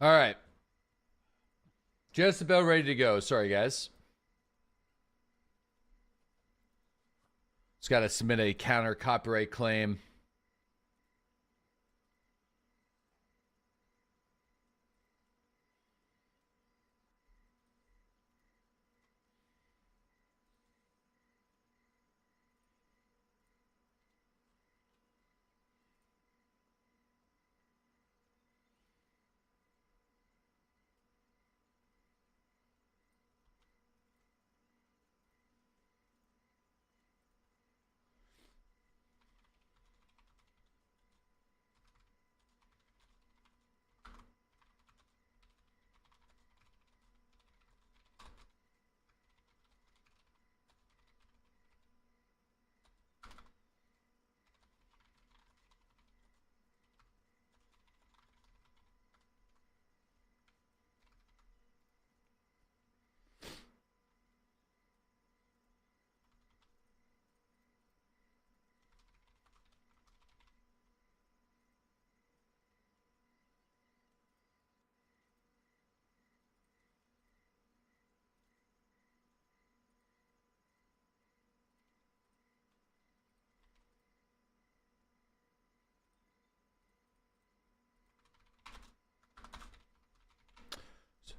All right. Just about ready to go. Sorry, guys. Just got to submit a counter copyright claim.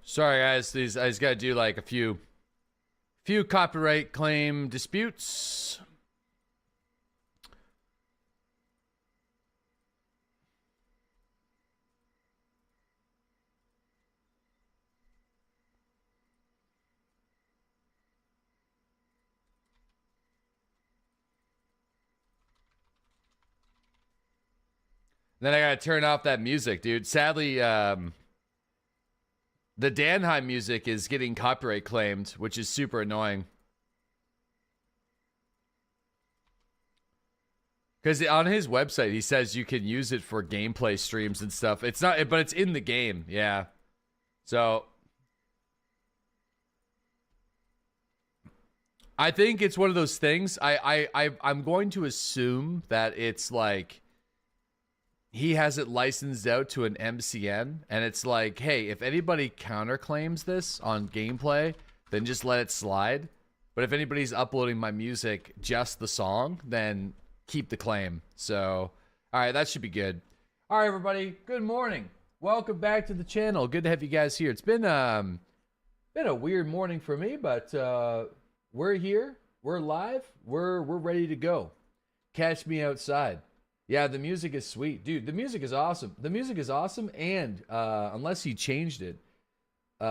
Sorry, guys. I just got to do like a few copyright claim disputes. Then I got to turn off that music, dude. Sadly, the Danheim music is getting copyright claimed, which is super annoying. Because on his website, he says you can use it for gameplay streams and stuff. It's not, but it's in the game. Yeah. So I think it's one of those things. I'm going to assume that it's like he has it licensed out to an MCN, and it's like, hey, if anybody counterclaims this on gameplay, then just let it slide. But if anybody's uploading my music, just the song, then keep the claim. So, all right, that should be good. All right, everybody, good morning. Welcome back to the channel. Good to have you guys here. It's been a weird morning for me, but we're here. We're live. We're ready to go. Catch me outside. Yeah, the music is sweet. Dude, the music is awesome. The music is awesome, and unless he changed it,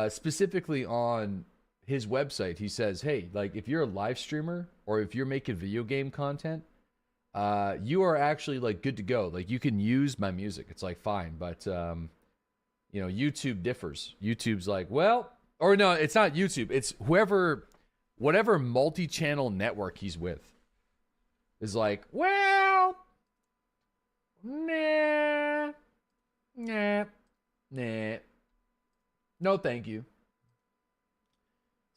specifically on his website, he says, hey, like, if you're a live streamer or if you're making video game content, you are actually, like, good to go. Like, you can use my music. It's, like, fine, but, you know, YouTube differs. YouTube's like, well, or no, it's not YouTube. It's whatever multi-channel network he's with is like, well... Nah. No, thank you.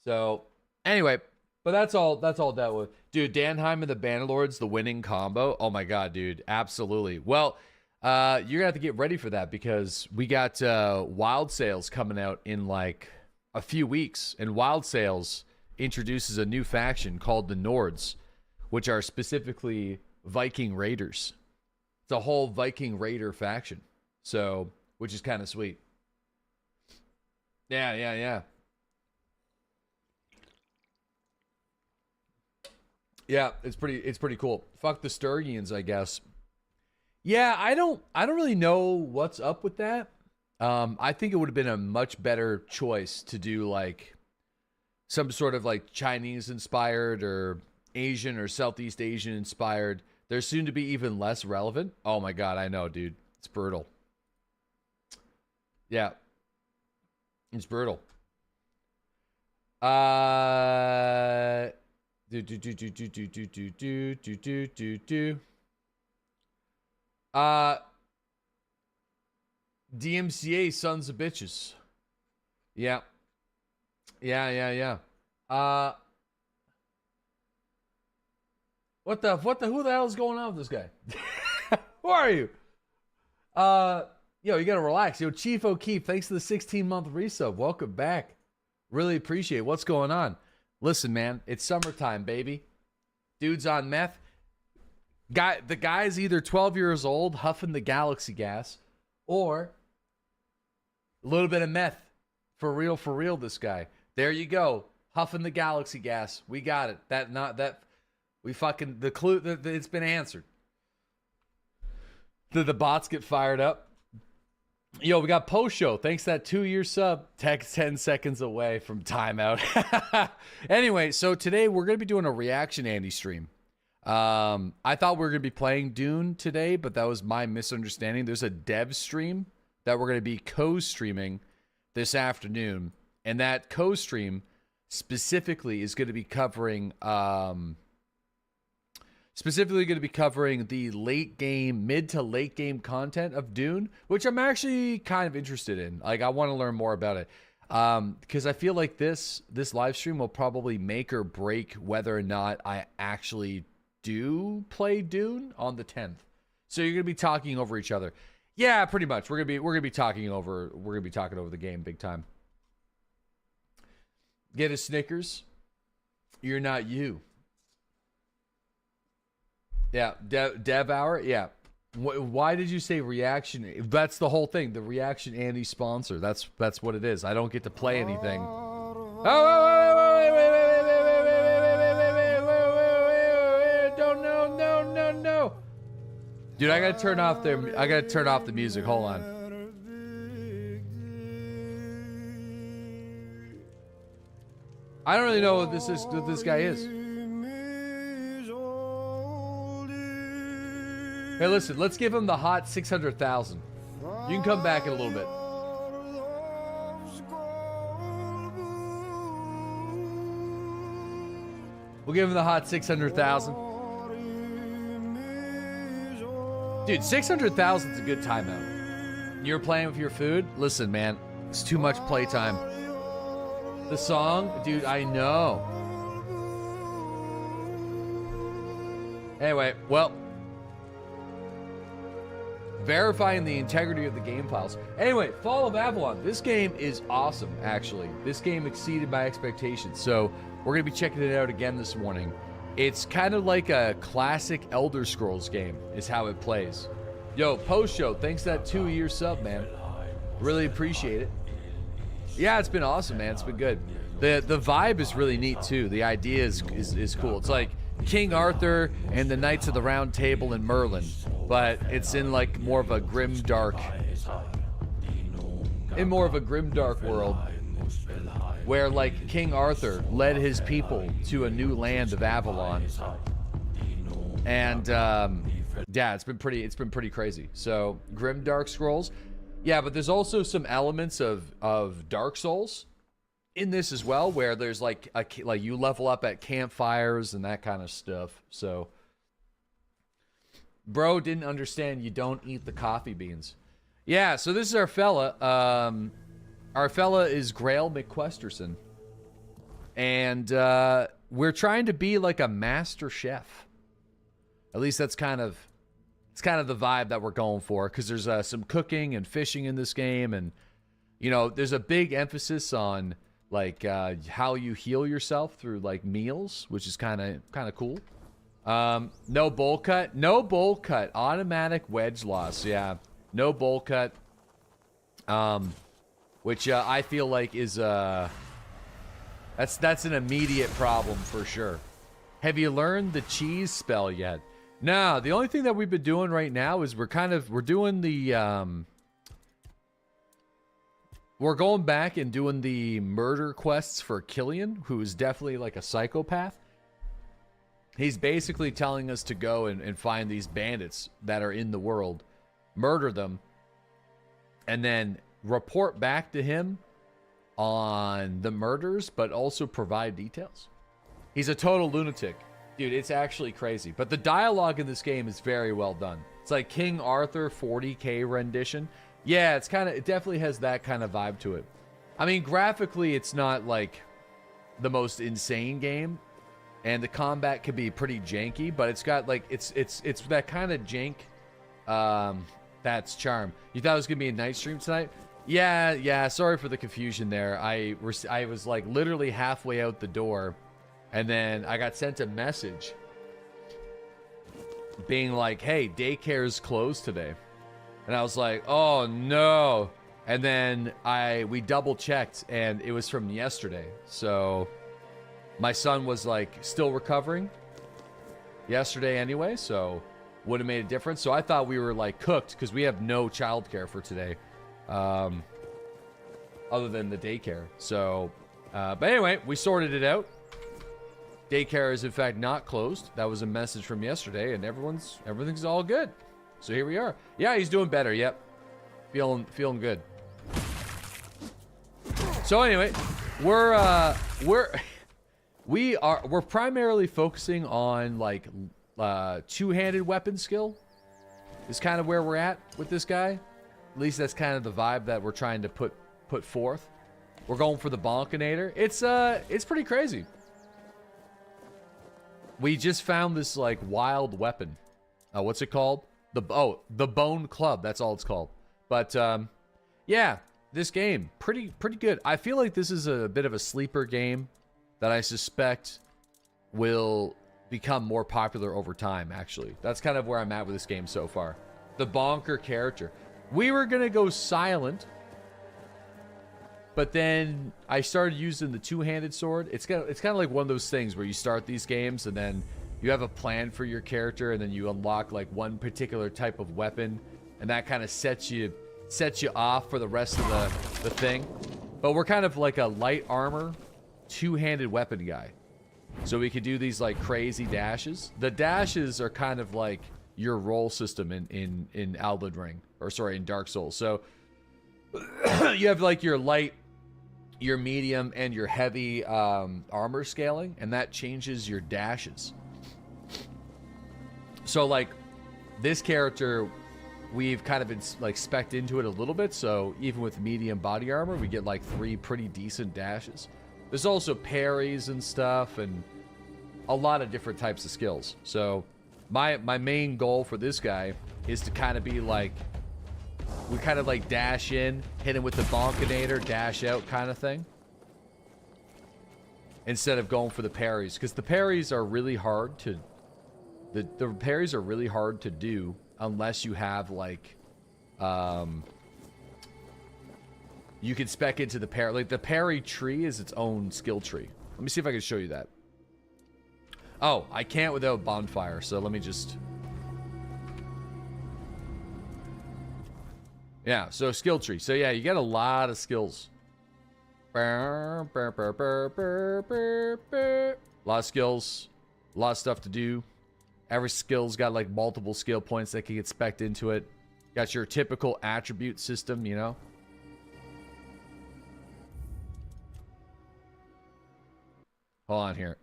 So, anyway, but that's all dealt with. Dude, Danheim and the Bannerlords, the winning combo. Oh my god, dude. Absolutely. Well, you're gonna have to get ready for that because we got Wild Sales coming out in like a few weeks, and Wild Sales introduces a new faction called the Nords, which are specifically Viking Raiders. It's a whole Viking Raider faction. So, which is kind of sweet. Yeah. Yeah, it's pretty cool. Fuck the Sturgians, I guess. Yeah, I don't really know what's up with that. I think it would have been a much better choice to do like some sort of like Chinese inspired or Asian or Southeast Asian inspired. They're soon to be even less relevant. Oh my god, I know, dude. It's brutal. Yeah. It's brutal. Do do do do do do do do do do do do do. Uh DMCA sons of bitches. Yeah. Yeah. Uh who the hell is going on with this guy? Who are you? Yeah, Yo, you gotta relax. Yo, Chief O'Keefe, thanks for the 16-month resub. Welcome back. Really appreciate it. What's going on? Listen, man, it's summertime, baby. Dude's on meth. The guy's either 12 years old, huffing the galaxy gas, or a little bit of meth. For real, this guy. There you go. Huffing the galaxy gas. We got it. The clue, it's been answered. The bots get fired up. Yo, we got post show. Thanks to that 2-year sub. Text 10 seconds away from timeout. Anyway, so today we're going to be doing a reaction Andy stream. I thought we were going to be playing Dune today, but that was my misunderstanding. There's a dev stream that we're going to be co-streaming this afternoon. And that co-stream specifically is going to be covering... Specifically going to be covering the mid to late game content of Dune, which I'm actually kind of interested in. Like, I want to learn more about it. Because I feel like this live stream will probably make or break whether or not I actually do play Dune on the 10th. So you're going to be talking over each other. Yeah, pretty much. We're going to be talking over the game big time. Get a Snickers. You're not you. Yeah, dev hour. Yeah. Why did you say reaction? That's the whole thing. The reaction Andy sponsor. That's what it is. I don't get to play anything. Oh, wait. Don't no. Dude, I gotta turn off the music. Hold on. I don't really know what this guy is. Hey, listen, let's give him the hot 600,000. You can come back in a little bit. We'll give him the hot 600,000. Dude, 600,000 is a good timeout. You're playing with your food? Listen, man, it's too much playtime. The song? Dude, I know. Anyway, well... verifying the integrity of the game files. Anyway, Fall of Avalon. This game is awesome, actually. This game exceeded my expectations. So we're going to be checking it out again this morning. It's kind of like a classic Elder Scrolls game is how it plays. Yo, post show. Thanks to that 2-year sub, man. Really appreciate it. Yeah, it's been awesome, man. It's been good. The vibe is really neat, too. The idea is cool. It's like King Arthur and the Knights of the Round Table and Merlin, but it's in like more of a grimdark world where like King Arthur led his people to a new land of Avalon. And yeah, it's been pretty crazy. So grimdark scrolls. Yeah, but there's also some elements of Dark Souls in this as well, where there's like you level up at campfires and that kind of stuff. So bro didn't understand you don't eat the coffee beans. Yeah, so this is our fella. Our fella is Grail McQuesterson. And we're trying to be like a master chef. At least that's kind of the vibe that we're going for, because there's some cooking and fishing in this game, and you know, there's a big emphasis on like how you heal yourself through like meals, which is kind of cool. No bowl cut, automatic wedge loss. Yeah, no bowl cut. Which I feel like is that's an immediate problem for sure. Have you learned the cheese spell yet? No, the only thing that we've been doing right now is we're doing the we're going back and doing the murder quests for Killian, who is definitely like a psychopath. He's basically telling us to go and find these bandits that are in the world, murder them, and then report back to him on the murders, but also provide details. He's a total lunatic. Dude, it's actually crazy. But the dialogue in this game is very well done. It's like King Arthur 40K rendition. Yeah, it definitely has that kind of vibe to it. I mean, graphically, it's not like the most insane game, and the combat can be pretty janky, but it's got like it's that kind of jank, that That's charm. You thought it was gonna be a night stream tonight? Yeah. Sorry for the confusion there. I was like literally halfway out the door, and then I got sent a message being like, "Hey, daycare's closed today," and I was like, "Oh no!" And then we double checked, and it was from yesterday. So my son was like still recovering yesterday anyway, so would have made a difference. So I thought we were like cooked because we have no childcare for today, other than the daycare. So, but anyway, we sorted it out. Daycare is in fact not closed. That was a message from yesterday, and everything's all good. So here we are. Yeah, he's doing better. Yep, feeling good. So anyway, we're primarily focusing on like two-handed weapon skill is kind of where we're at with this guy. At least that's kind of the vibe that we're trying to put forth. We're going for the Bonkinator. It's pretty crazy. We just found this like wild weapon. What's it called? The Bone Club. That's all it's called. But yeah, this game pretty good. I feel like this is a bit of a sleeper game that I suspect will become more popular over time, actually. That's kind of where I'm at with this game so far. The bonker character. We were going to go silent, but then I started using the two-handed sword. It's kind of like one of those things where you start these games and then you have a plan for your character and then you unlock like one particular type of weapon, and that kind of sets you off for the rest of the thing. But we're kind of like a light armor, two-handed weapon guy. So we could do these like crazy dashes. The dashes are kind of like your roll system in Elden Ring, or sorry, in Dark Souls. So you have like your light, your medium, and your heavy armor scaling, and that changes your dashes. So like this character, we've kind of been like spec'd into it a little bit. So even with medium body armor, we get like 3 pretty decent dashes. There's also parries and stuff, and a lot of different types of skills. So my main goal for this guy is to kind of be like, we kind of like dash in, hit him with the Bonkinator, dash out kind of thing, instead of going for the parries, because the parries are really hard to the parries are really hard to do unless you have like you can spec into the parry. Like the parry tree is its own skill tree. Let me see if I can show you that. Oh, I can't without bonfire, so let me just... Yeah, so skill tree. So yeah, you get a lot of skills. A lot of skills. A lot of stuff to do. Every skill's got like multiple skill points that can get spec'd into it. Got your typical attribute system, you know? Hold on here.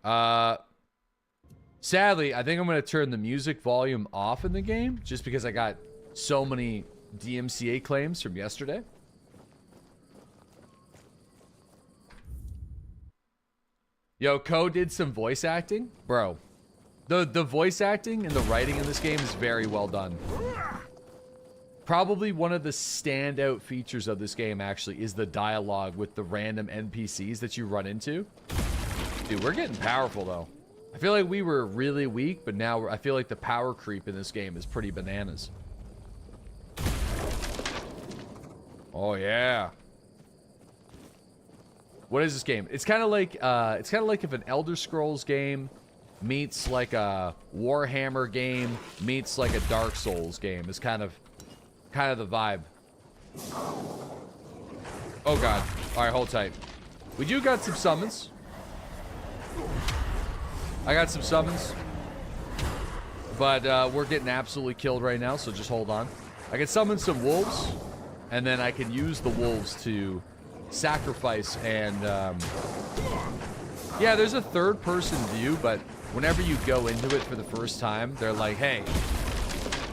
Sadly, I think I'm going to turn the music volume off in the game just because I got so many DMCA claims from yesterday. Yo, Ko did some voice acting. Bro, the voice acting and the writing in this game is very well done. Probably one of the standout features of this game actually is the dialogue with the random NPCs that you run into. Dude, we're getting powerful, though. I feel like we were really weak, but now I feel like the power creep in this game is pretty bananas. Oh, yeah. What is this game? It's kind of like if an Elder Scrolls game meets like a Warhammer game meets like a Dark Souls game. It's kind of the vibe. Oh, God. All right, hold tight. We do got some summons. I got some summons, but we're getting absolutely killed right now, so just hold on. I can summon some wolves, and then I can use the wolves to sacrifice and... yeah, there's a third-person view, but whenever you go into it for the first time, they're like, hey,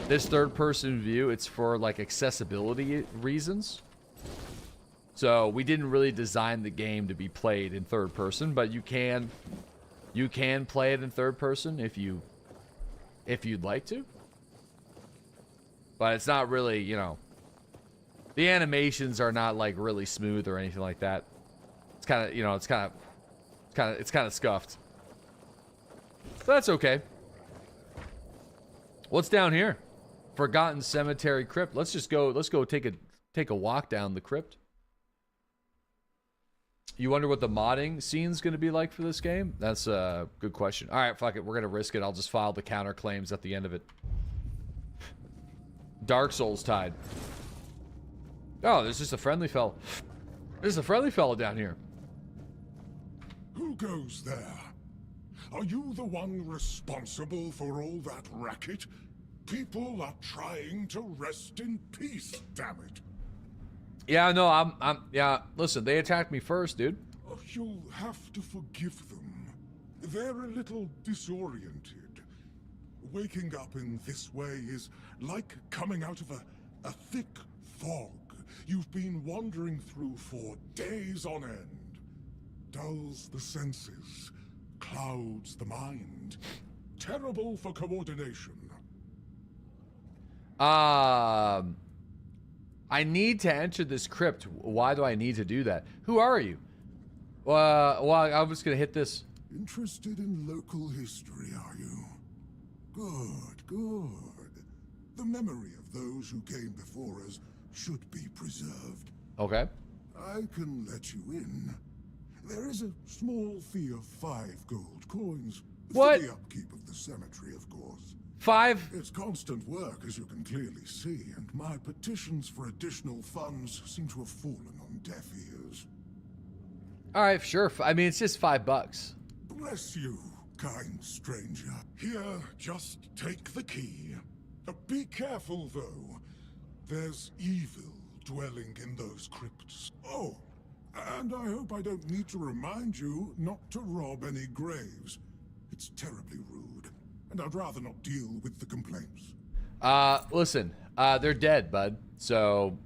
this third-person view, it's for, like, accessibility reasons. So we didn't really design the game to be played in third person, but you can play it in third person if you'd like to. But it's not really, you know, the animations are not like really smooth or anything like that. It's kind of, you know, it's kind of scuffed. But that's okay. What's down here? Forgotten Cemetery Crypt. Let's go take a walk down the crypt. You wonder what the modding scene's going to be like for this game? That's a good question. All right, fuck it. We're going to risk it. I'll just file the counterclaims at the end of it. Dark Souls Tide. Oh, there's just a friendly fellow. There's a friendly fellow down here. Who goes there? Are you the one responsible for all that racket? People are trying to rest in peace, damn it. Yeah, no, yeah, listen, they attacked me first, dude. You'll have to forgive them. They're a little disoriented. Waking up in this way is like coming out of a thick fog you've been wandering through for days on end. Dulls the senses, clouds the mind. Terrible for coordination. I need to enter this crypt. Why do I need to do that? Who are you? Well, I'm just gonna hit this. Interested in local history, are you? Good, good. The memory of those who came before us should be preserved. Okay. I can let you in. There is a small fee of 5 gold coins. What? For the upkeep of the cemetery, of course. 5? It's constant work, as you can clearly see, and my petitions for additional funds seem to have fallen on deaf ears. All right, sure. I mean, it's just $5. Bless you, kind stranger. Here, just take the key. Be careful, though. There's evil dwelling in those crypts. Oh, and I hope I don't need to remind you not to rob any graves. It's terribly rude, and I'd rather not deal with the complaints. Listen, they're dead, bud. So,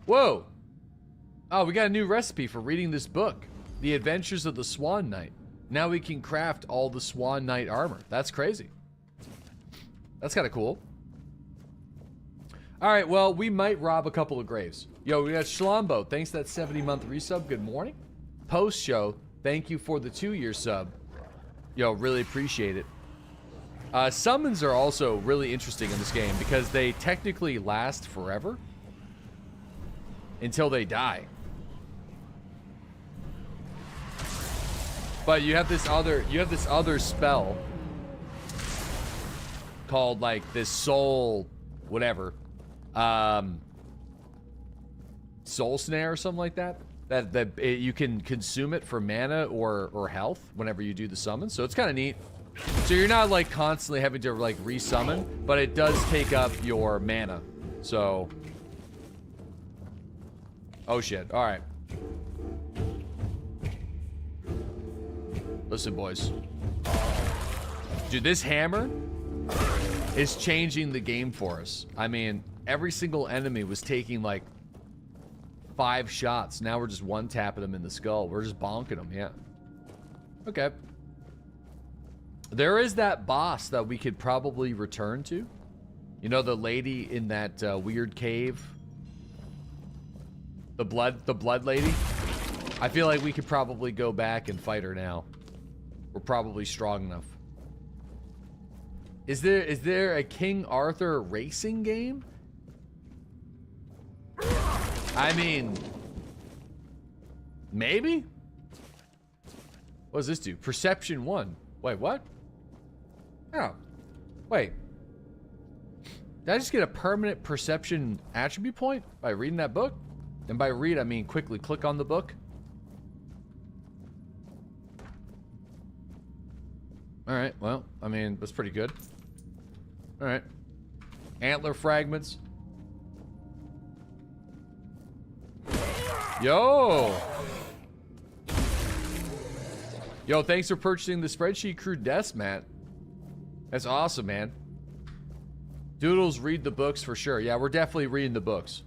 Whoa! Oh, we got a new recipe for reading this book. The Adventures of the Swan Knight. Now we can craft all the Swan Knight armor. That's crazy. That's kind of cool. All right, well, we might rob a couple of graves. Yo, we got Schlombo. Thanks for that 70-month resub. Good morning. Post-show, thank you for the 2-year sub. Yo, really appreciate it. Summons are also really interesting in this game because they technically last forever until they die. But you have this other spell called like this soul whatever. Soul snare or something like that. You can consume it for mana or health whenever you do the summon. So it's kind of neat. So you're not like constantly having to like resummon, but it does take up your mana. So oh shit. All right. Listen, boys. Dude, this hammer is changing the game for us. I mean, every single enemy was taking like 5 shots. Now we're just one-tapping them in the skull. We're just bonking them, yeah. Okay. There is that boss that we could probably return to. You know, the lady in that weird cave? The blood lady? I feel like we could probably go back and fight her now. We're probably strong enough. Is there a King Arthur racing game? I mean, maybe? What does this do? Perception 1. Wait, what? Oh. Wait. Did I just get a permanent perception attribute point by reading that book? And by read, I mean quickly click on the book. Alright, well, I mean, that's pretty good. Alright. Antler fragments. Yo! Yo, thanks for purchasing the Spreadsheet Crew desk, Matt. That's awesome, man. Doodles read the books for sure. Yeah, we're definitely reading the books.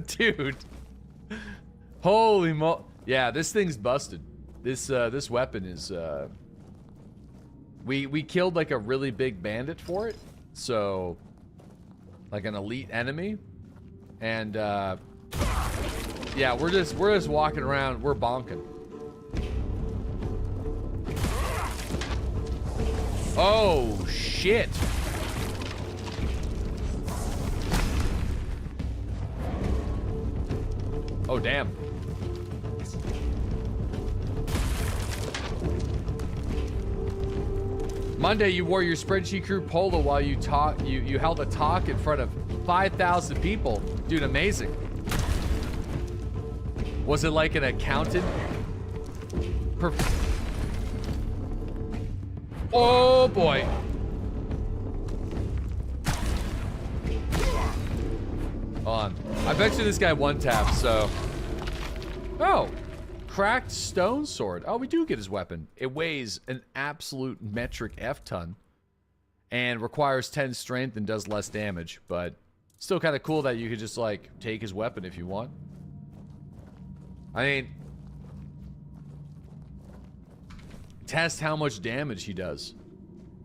Dude. Holy mo... Yeah, this thing's busted. This weapon is, We killed like a really big bandit for it, so like an elite enemy, and yeah, we're just walking around, we're bonking. Oh shit! Oh damn! Monday, you wore your spreadsheet crew polo while you held a talk in front of 5,000 people. Dude, amazing. Was it like an accountant? Oh boy. Hold on. I bet you this guy one tap, so. Oh. Cracked stone sword. Oh, we do get his weapon. It weighs an absolute metric F ton and requires 10 strength and does less damage, but still kind of cool that you could just like take his weapon if you want. I mean, test how much damage he does.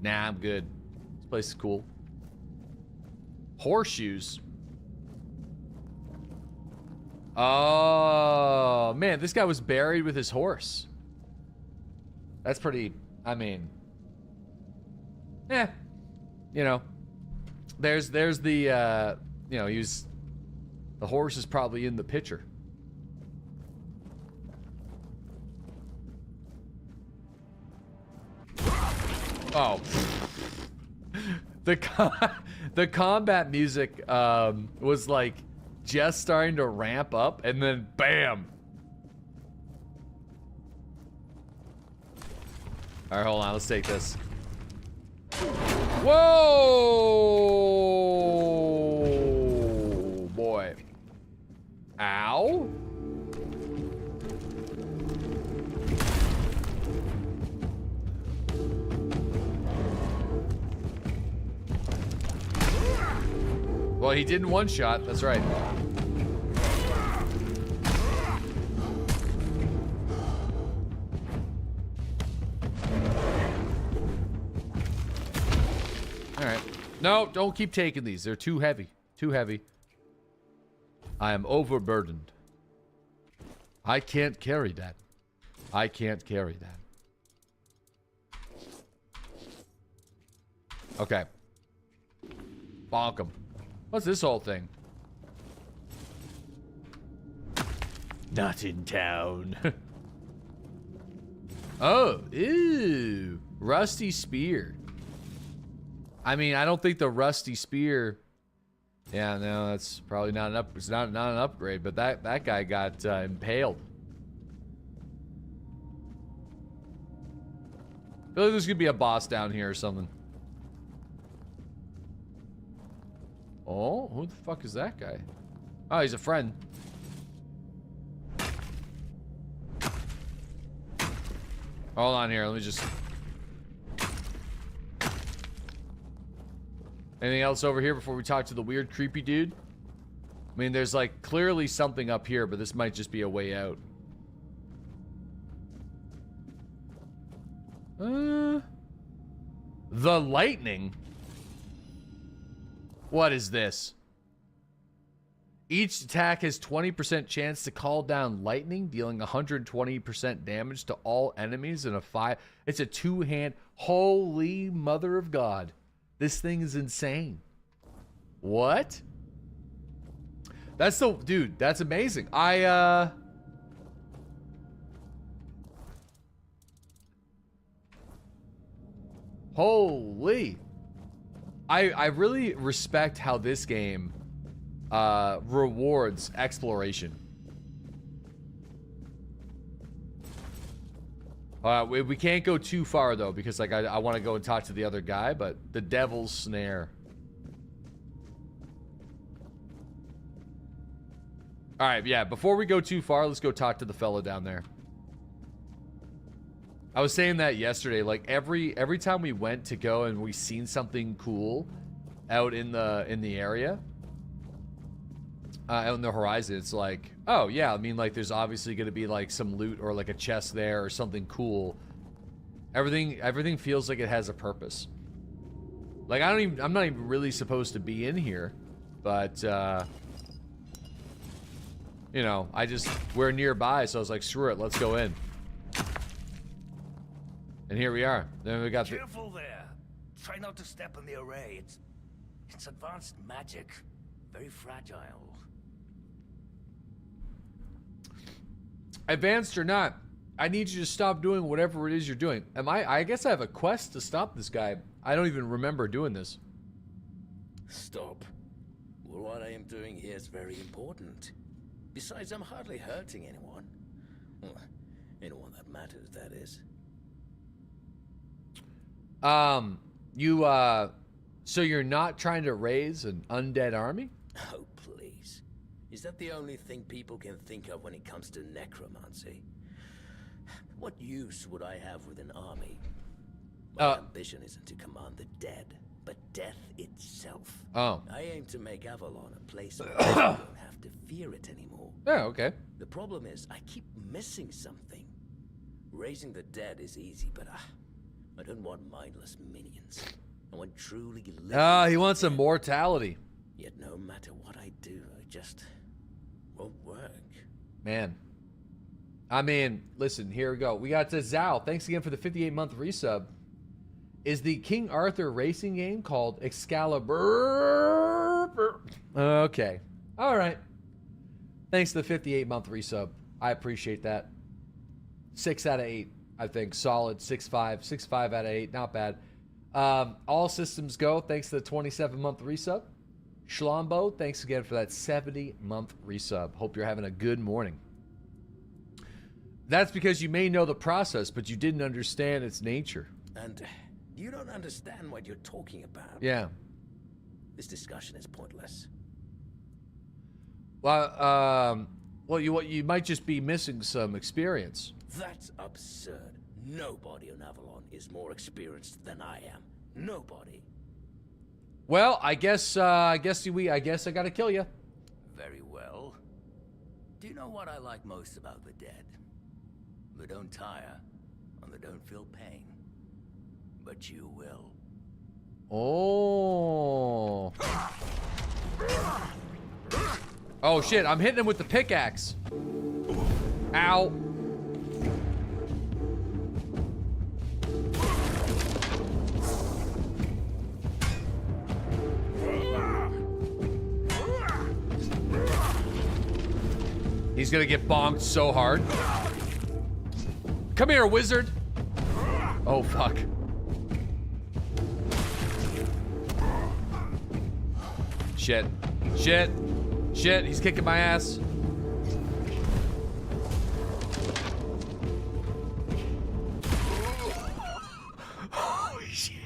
Nah, I'm good. This place is cool. Horseshoes. Oh, man, this guy was buried with his horse. That's pretty, I mean, you know, there's the, you know, the horse is probably in the picture. Oh. The combat music, was like, just starting to ramp up, and then bam. All right, hold on. Let's take this. Whoa, boy. Ow. Well, he didn't one shot. That's right. All right. No, don't keep taking these. They're too heavy. Too heavy. I am overburdened. I can't carry that. I can't carry that. Okay. Bonk him. What's this whole thing? Not in town. Oh, ew. Rusty spear. I mean, I don't think the rusty spear. Yeah, no, that's probably not an up. It's not an upgrade, but that guy got impaled. I feel like there's gonna be a boss down here or something. Oh, who the fuck is that guy? Oh, he's a friend. Hold on here, let me just... Anything else over here before we talk to the weird, creepy dude? I mean, there's like clearly something up here, but this might just be a way out. The lightning? What is this? Each attack has 20% chance to call down lightning, dealing 120% damage to all enemies in a 5. It's a two-hand. Holy mother of God. This thing is insane. What? That's the... Dude, that's amazing. Holy... I really respect how this game rewards exploration. We can't go too far though, because like I want to go and talk to the other guy, but the devil's snare. All right, yeah, before we go too far, let's go talk to the fellow down there. I was saying that yesterday, like every time we went to go and we seen something cool out in the area, out in the horizon, it's like, oh yeah, I mean, like there's obviously going to be like some loot or like a chest there or something cool. Everything feels like it has a purpose. Like I'm not even really supposed to be in here, but you know, we're nearby, so I was like, screw it, let's go in. And here we are. Then we got Careful there. Try not to step on the array. It's advanced magic. Very fragile. Advanced or not, I need you to stop doing whatever it is you're doing. I guess I have a quest to stop this guy. I don't even remember doing this. Stop. Well, what I am doing here is very important. Besides, I'm hardly hurting anyone. Well, anyone that matters, that is. So you're not trying to raise an undead army? Oh, please. Is that the only thing people can think of when it comes to necromancy? What use would I have with an army? My ambition isn't to command the dead, but death itself. Oh. I aim to make Avalon a place where I don't have to fear it anymore. Yeah, okay. The problem is, I keep missing something. Raising the dead is easy, but I don't want mindless minions. I want truly living. He wants immortality. Yet no matter what I do, it just won't work. Man. I mean, listen, here we go. We got to Zao. Thanks again for the 58-month resub. Is the King Arthur racing game called Excalibur? Okay. All right. Thanks to the 58-month resub. I appreciate that. 6 out of 8, I think. Solid. 6.5. 6.5 out of 8. Not bad. All systems go. Thanks to the 27-month resub. Schlombo, thanks again for that 70-month resub. Hope you're having a good morning. That's because you may know the process, but you didn't understand its nature. And you don't understand what you're talking about. Yeah. This discussion is pointless. Well, you might just be missing some experience. That's absurd. Nobody on Avalon is more experienced than I am. Nobody. Well, I guess I gotta kill you. Very well. Do you know what I like most about the dead? They don't tire, and they don't feel pain. But you will. Oh. Oh shit, I'm hitting him with the pickaxe. Ow. He's gonna get bonked so hard. Come here, wizard. Oh, fuck. Shit. Shit. Shit, he's kicking my ass. Holy shit.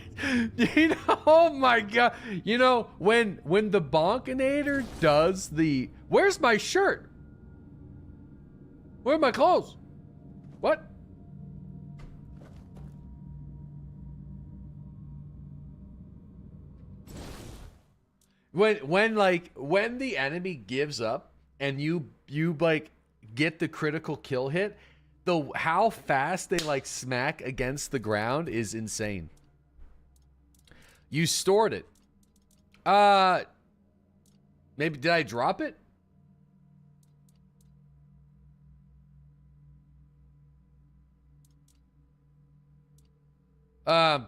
You know, oh my god. You know, when the Bonkinator does the... Where's my shirt? Where are my clothes? What? When the enemy gives up and you like get the critical kill hit, how fast they like smack against the ground is insane. You stored it. Maybe did I drop it? I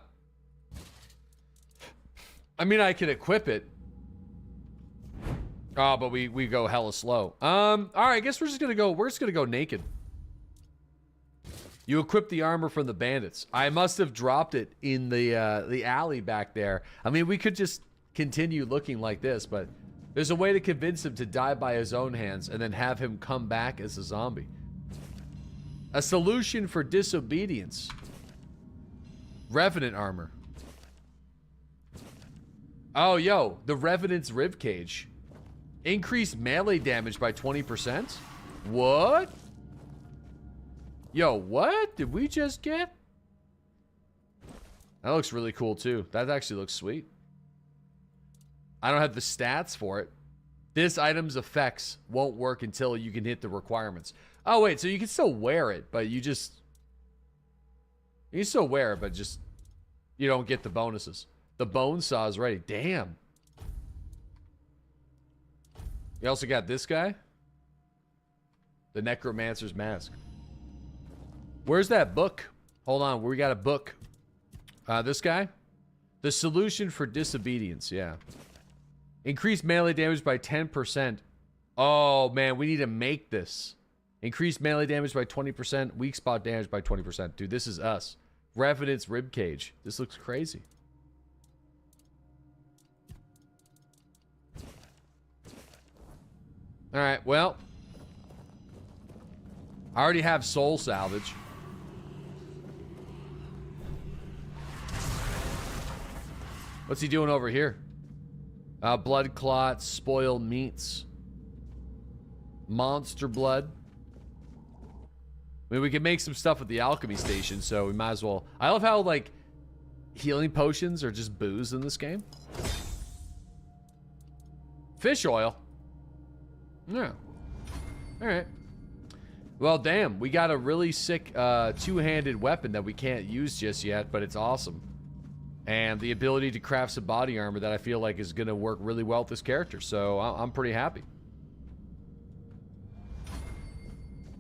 mean, I could equip it. Oh, but we go hella slow. All right, I guess we're just gonna go naked. You equip the armor from the bandits. I must have dropped it in the alley back there. I mean, we could just continue looking like this, but there's a way to convince him to die by his own hands and then have him come back as a zombie. A solution for disobedience. Revenant armor. Oh, yo, the Revenant's ribcage. Increased melee damage by 20%? What? Yo, what did we just get? That looks really cool, too. That actually looks sweet. I don't have the stats for it. This item's effects won't work until you can hit the requirements. Oh, wait, so you can still wear it, but you You still wear it, but just you don't get the bonuses. The bone saw is ready. Damn. You also got this guy. The necromancer's mask. Where's that book? Hold on, we got a book. This guy? The solution for disobedience, yeah. Increase melee damage by 10%. Oh, man, we need to make this. Increase melee damage by 20%. Weak spot damage by 20%. Dude, this is us. Revenant's ribcage. This looks crazy. Alright, well. I already have soul salvage. What's he doing over here? Blood clots, spoiled meats. Monster blood. I mean, we can make some stuff at the alchemy station, so we might as well. I love how, like, healing potions are just booze in this game. Fish oil. Yeah. Alright. Well, damn. We got a really sick two-handed weapon that we can't use just yet, but it's awesome. And the ability to craft some body armor that I feel like is going to work really well with this character. So I'm pretty happy.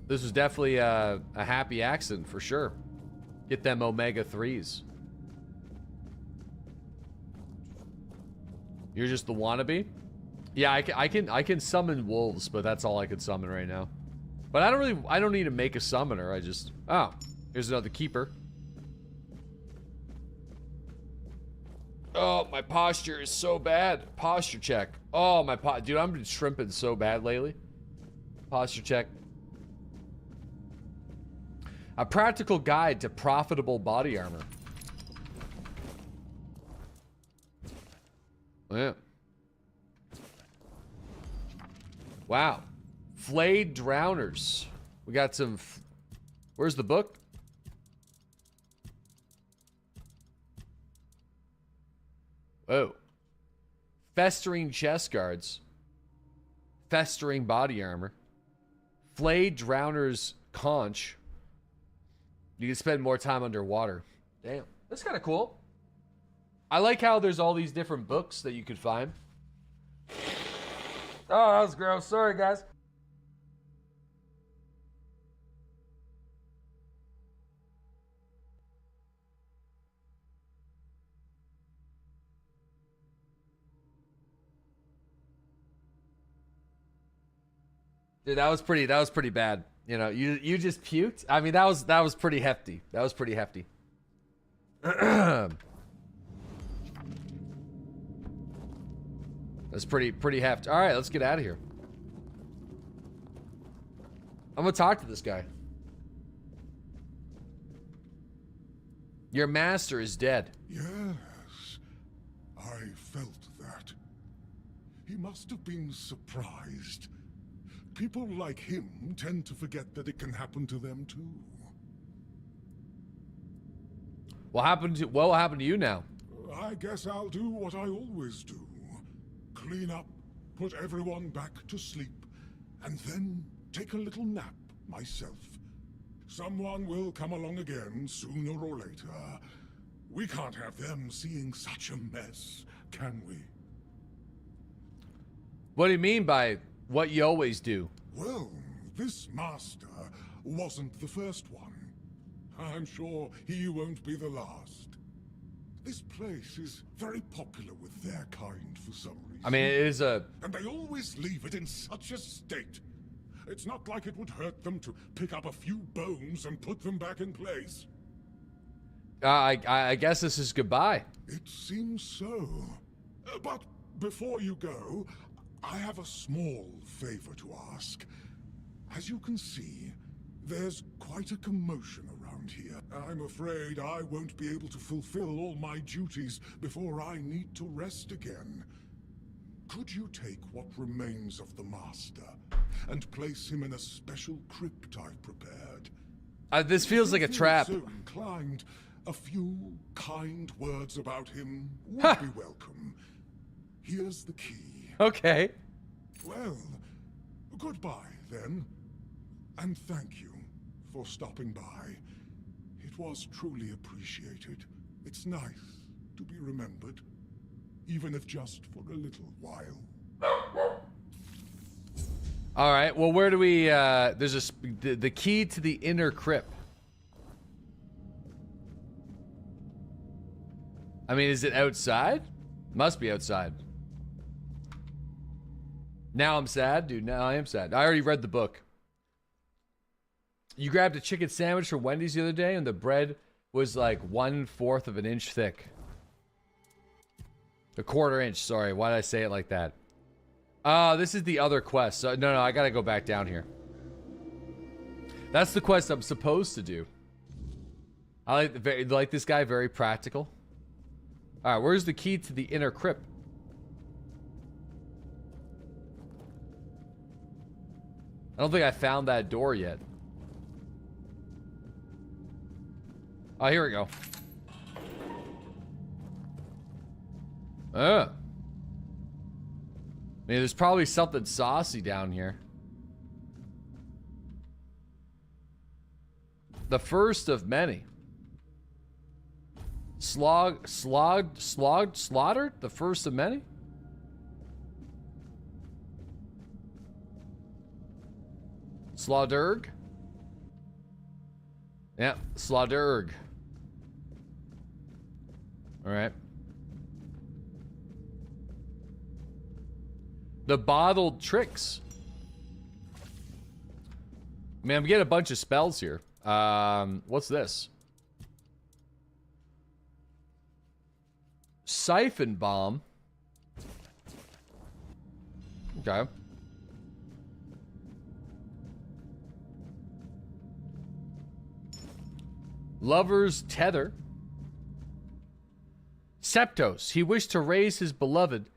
This was definitely a happy accident for sure. Get them omega 3s. You're just the wannabe? Yeah, I can summon wolves, but that's all I can summon right now. But I don't need to make a summoner. I just, oh, here's another keeper. Oh, my posture is so bad. Posture check. Oh, dude, I've been shrimping so bad lately. Posture check. A practical guide to profitable body armor. Yeah. Wow. Flayed drowners. We got some. Where's the book? Oh. Festering chest guards. Festering body armor. Flayed drowners conch. You can spend more time underwater. Damn. That's kind of cool. I like how there's all these different books that you could find. Oh, that was gross. Sorry, guys. Dude, that was pretty bad. You know, you just puked. I mean, that was pretty hefty. That was pretty hefty. That's pretty hefty. All right, let's get out of here. I'm gonna talk to this guy. Your master is dead. Yes, I felt that. He must have been surprised. People like him tend to forget that it can happen to them too. What will happen to you now? I guess I'll do what I always do. Clean up, put everyone back to sleep, and then take a little nap myself. Someone will come along again sooner or later. We can't have them seeing such a mess, can we? What do you mean by what you always do? Well, this master wasn't the first one. I'm sure he won't be the last. This place is very popular with their kind for some reason. I mean, it is a... And they always leave it in such a state. It's not like it would hurt them to pick up a few bones and put them back in place. I guess this is goodbye. It seems so. But before you go, I have a small favor to ask. As you can see, there's quite a commotion around here. I'm afraid I won't be able to fulfill all my duties before I need to rest again. Could you take what remains of the Master and place him in a special crypt I've prepared? This feels like a trap. So inclined, a few kind words about him would be welcome. Here's the key. Okay. Well, goodbye then. And thank you for stopping by. It 'Twas truly appreciated. It's nice to be remembered, even if just for a little while. All right. Well, where do we? There's the key to the inner crypt. I mean, is it outside? Must be outside. Now I'm sad, dude. Now I am sad. I already read the book. You grabbed a chicken sandwich from Wendy's the other day, and the bread was like 1/4 of an inch thick. A 1/4 inch. Sorry, why did I say it like that? This is the other quest. So, no, I gotta go back down here. That's the quest I'm supposed to do. I like this guy, very practical. All right, where's the key to the inner crypt? I don't think I found that door yet. Oh, here we go. I mean, there's probably something saucy down here. The first of many. Slaughtered? The first of many? Slaugderg? Yeah, Slaugderg. Alright. The bottled tricks. I mean, I'm getting a bunch of spells here. What's this? Siphon bomb. Okay. Lover's tether. Septos. He wished to raise his beloved,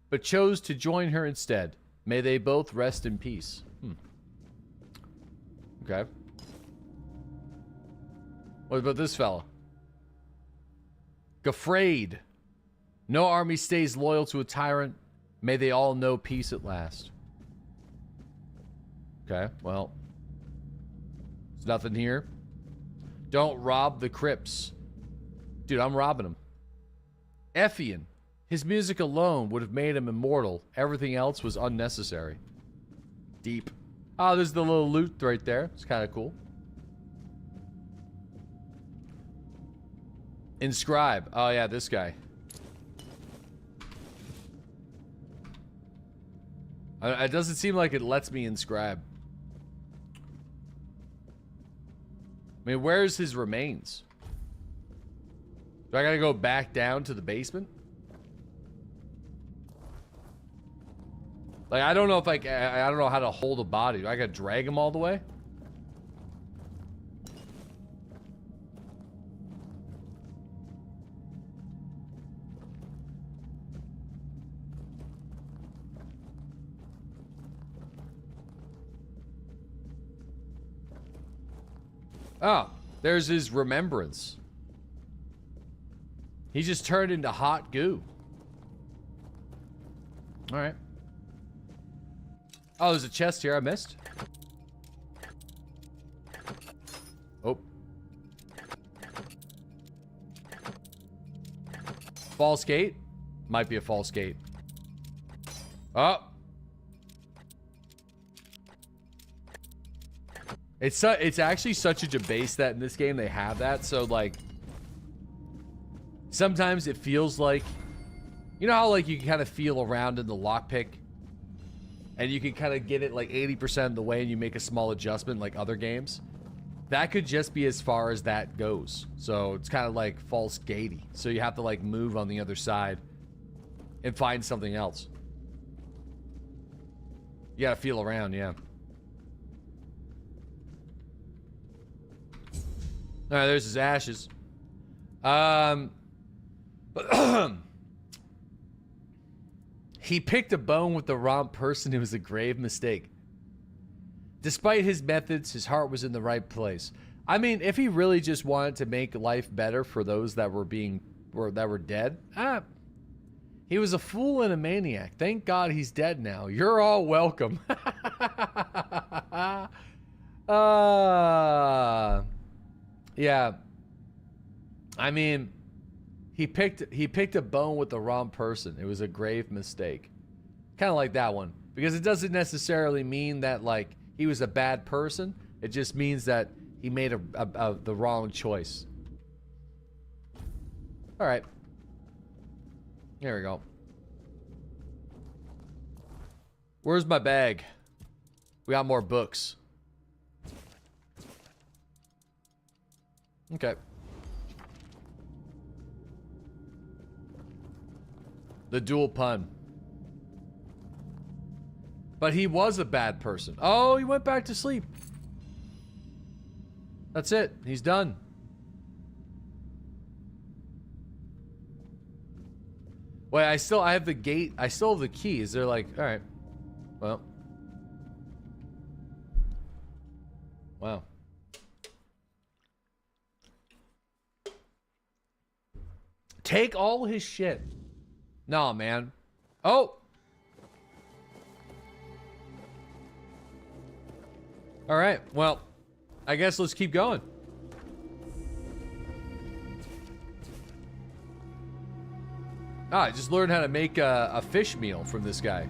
but chose to join her instead. May they both rest in peace. Okay. What about this fella? Gafraid. No army stays loyal to a tyrant. May they all know peace at last. Okay, well. There's nothing here. Don't rob the crypts. Dude, I'm robbing them. Effian. His music alone would have made him immortal. Everything else was unnecessary. Deep. Oh, there's the little loot right there. It's kind of cool. Inscribe. Oh, yeah, this guy. It doesn't seem like it lets me inscribe. I mean, where's his remains? Do I gotta go back down to the basement? Like, I don't know if I don't know how to hold a body. Do I gotta drag him all the way? Oh, there's his remembrance. He just turned into hot goo. All right. Oh, there's a chest here I missed. Oh. False gate? Might be a false gate. Oh. It's actually such a debase that in this game they have that, so like sometimes it feels like, you know how like you can kind of feel around in the lockpick and you can kind of get it like 80% of the way and you make a small adjustment like other games? That could just be as far as that goes. So it's kind of like false gatey. So you have to like move on the other side and find something else. You gotta feel around, yeah. All right, there's his ashes. He picked a bone with the wrong person. It was a grave mistake. Despite his methods, his heart was in the right place. I mean, if he really just wanted to make life better for those that were dead, he was a fool and a maniac. Thank God he's dead now. You're all welcome. Yeah. I mean, he picked a bone with the wrong person. It was a grave mistake. Kind of like that one. Because it doesn't necessarily mean that, like, he was a bad person. It just means that he made the wrong choice. All right. There we go. Where's my bag? We got more books. Okay. The dual pun. But he was a bad person. Oh, he went back to sleep. That's it. He's done. Wait, I have the gate. I still have the keys. They're like, all right. Well. Wow. Take all his shit. Nah, man. Oh. All right. Well, I guess let's keep going. I just learned how to make a fish meal from this guy.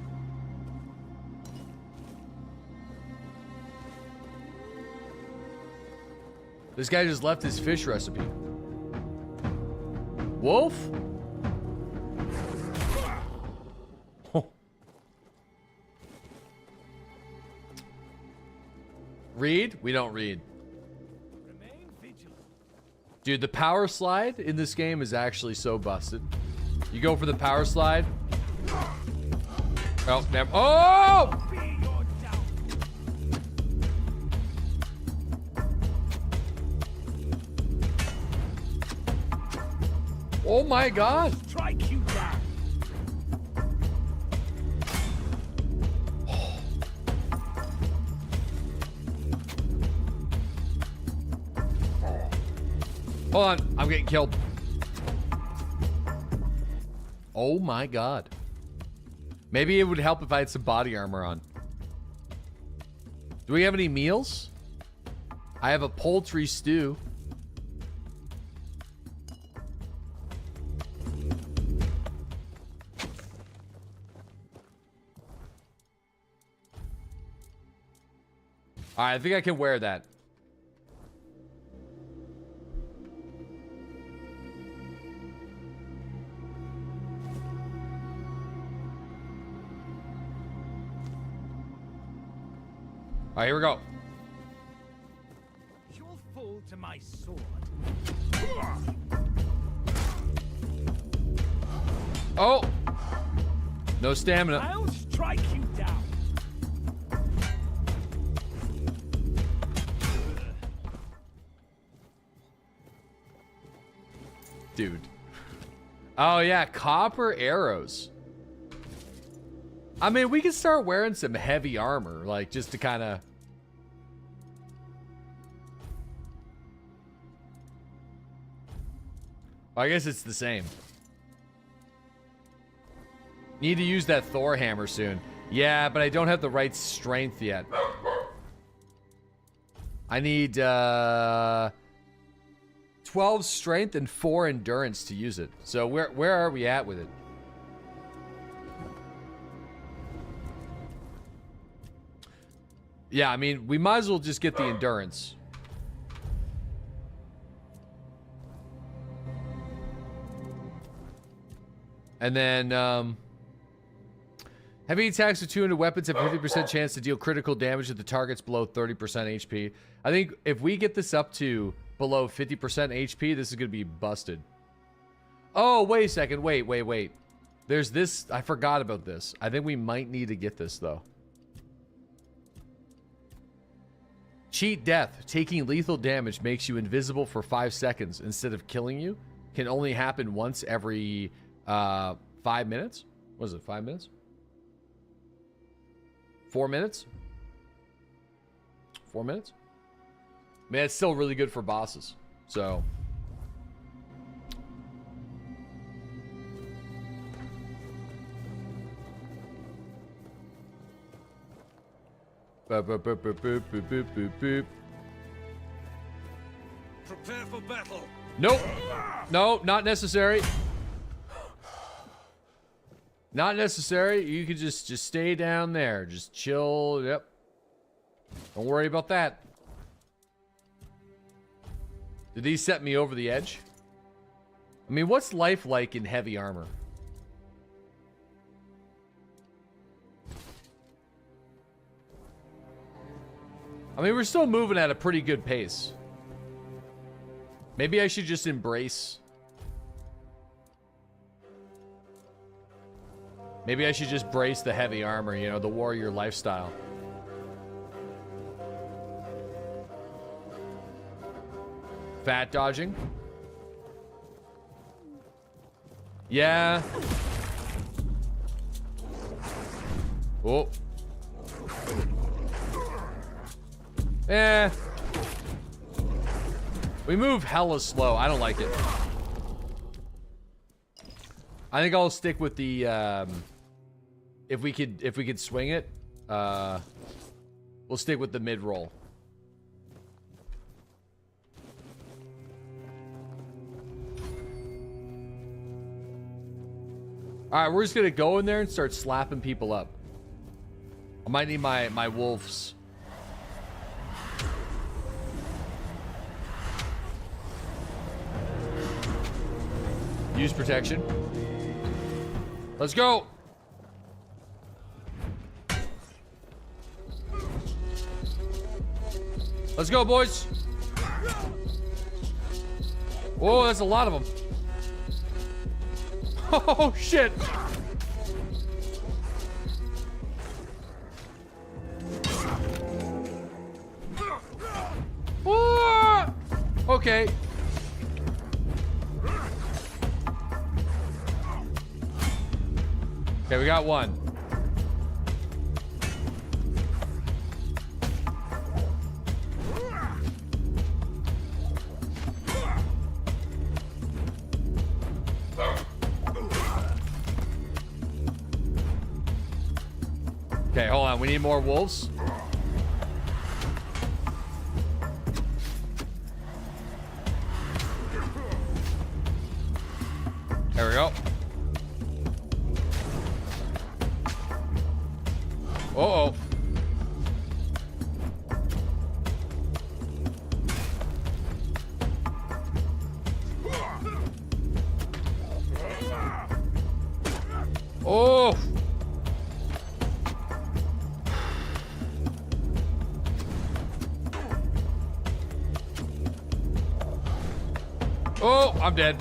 This guy just left his fish recipe. Wolf? Read? We don't read. Dude, the power slide in this game is actually so busted. You go for the power slide. Oh, never. Oh! Oh my god. Strike you down. Hold on, I'm getting killed. Oh my god. Maybe it would help if I had some body armor on. Do we have any meals? I have a poultry stew. Alright, I think I can wear that. Alright, here we go. You'll fall to my sword. Oh! No stamina. I'll strike you down. Dude. Oh yeah, copper arrows. I mean, we could start wearing some heavy armor, like, just to kind of... I guess it's the same. Need to use that Thor hammer soon. Yeah, but I don't have the right strength yet. I need, 12 strength and 4 endurance to use it. So where are we at with it? Yeah, I mean, we might as well just get the endurance. And then, heavy attacks with 200 weapons have a 50% chance to deal critical damage to the targets below 30% HP. I think if we get this up to below 50% HP, this is going to be busted. Oh, wait a second. Wait. There's this. I forgot about this. I think we might need to get this, though. Cheat death. Taking lethal damage makes you invisible for 5 seconds instead of killing you. Can only happen once every 5 minutes. What is it, 5 minutes? 4 minutes? 4 minutes? Man, it's still really good for bosses. So... Boop, boop, boop, boop, boop, boop, boop, boop, boop. Prepare for battle. Nope. No, not necessary. Not necessary. You can just stay down there. Just chill. Yep. Don't worry about that. Did these set me over the edge? I mean, what's life like in heavy armor? I mean, we're still moving at a pretty good pace. Maybe I should just embrace. Maybe I should just brace the heavy armor, you know, the warrior lifestyle. Fat dodging. Yeah. Oh. Eh. We move hella slow. I don't like it. I think I'll stick with the if we could swing it, we'll stick with the mid roll. All right, we're just gonna go in there and start slapping people up. I might need my wolves. Use protection. Let's go. Let's go, boys. Whoa, that's a lot of them. Oh, shit. Whoa! Okay. Okay, we got one. Okay, hold on. We need more wolves. There we go. Uh-oh. Oh. Oh, I'm dead.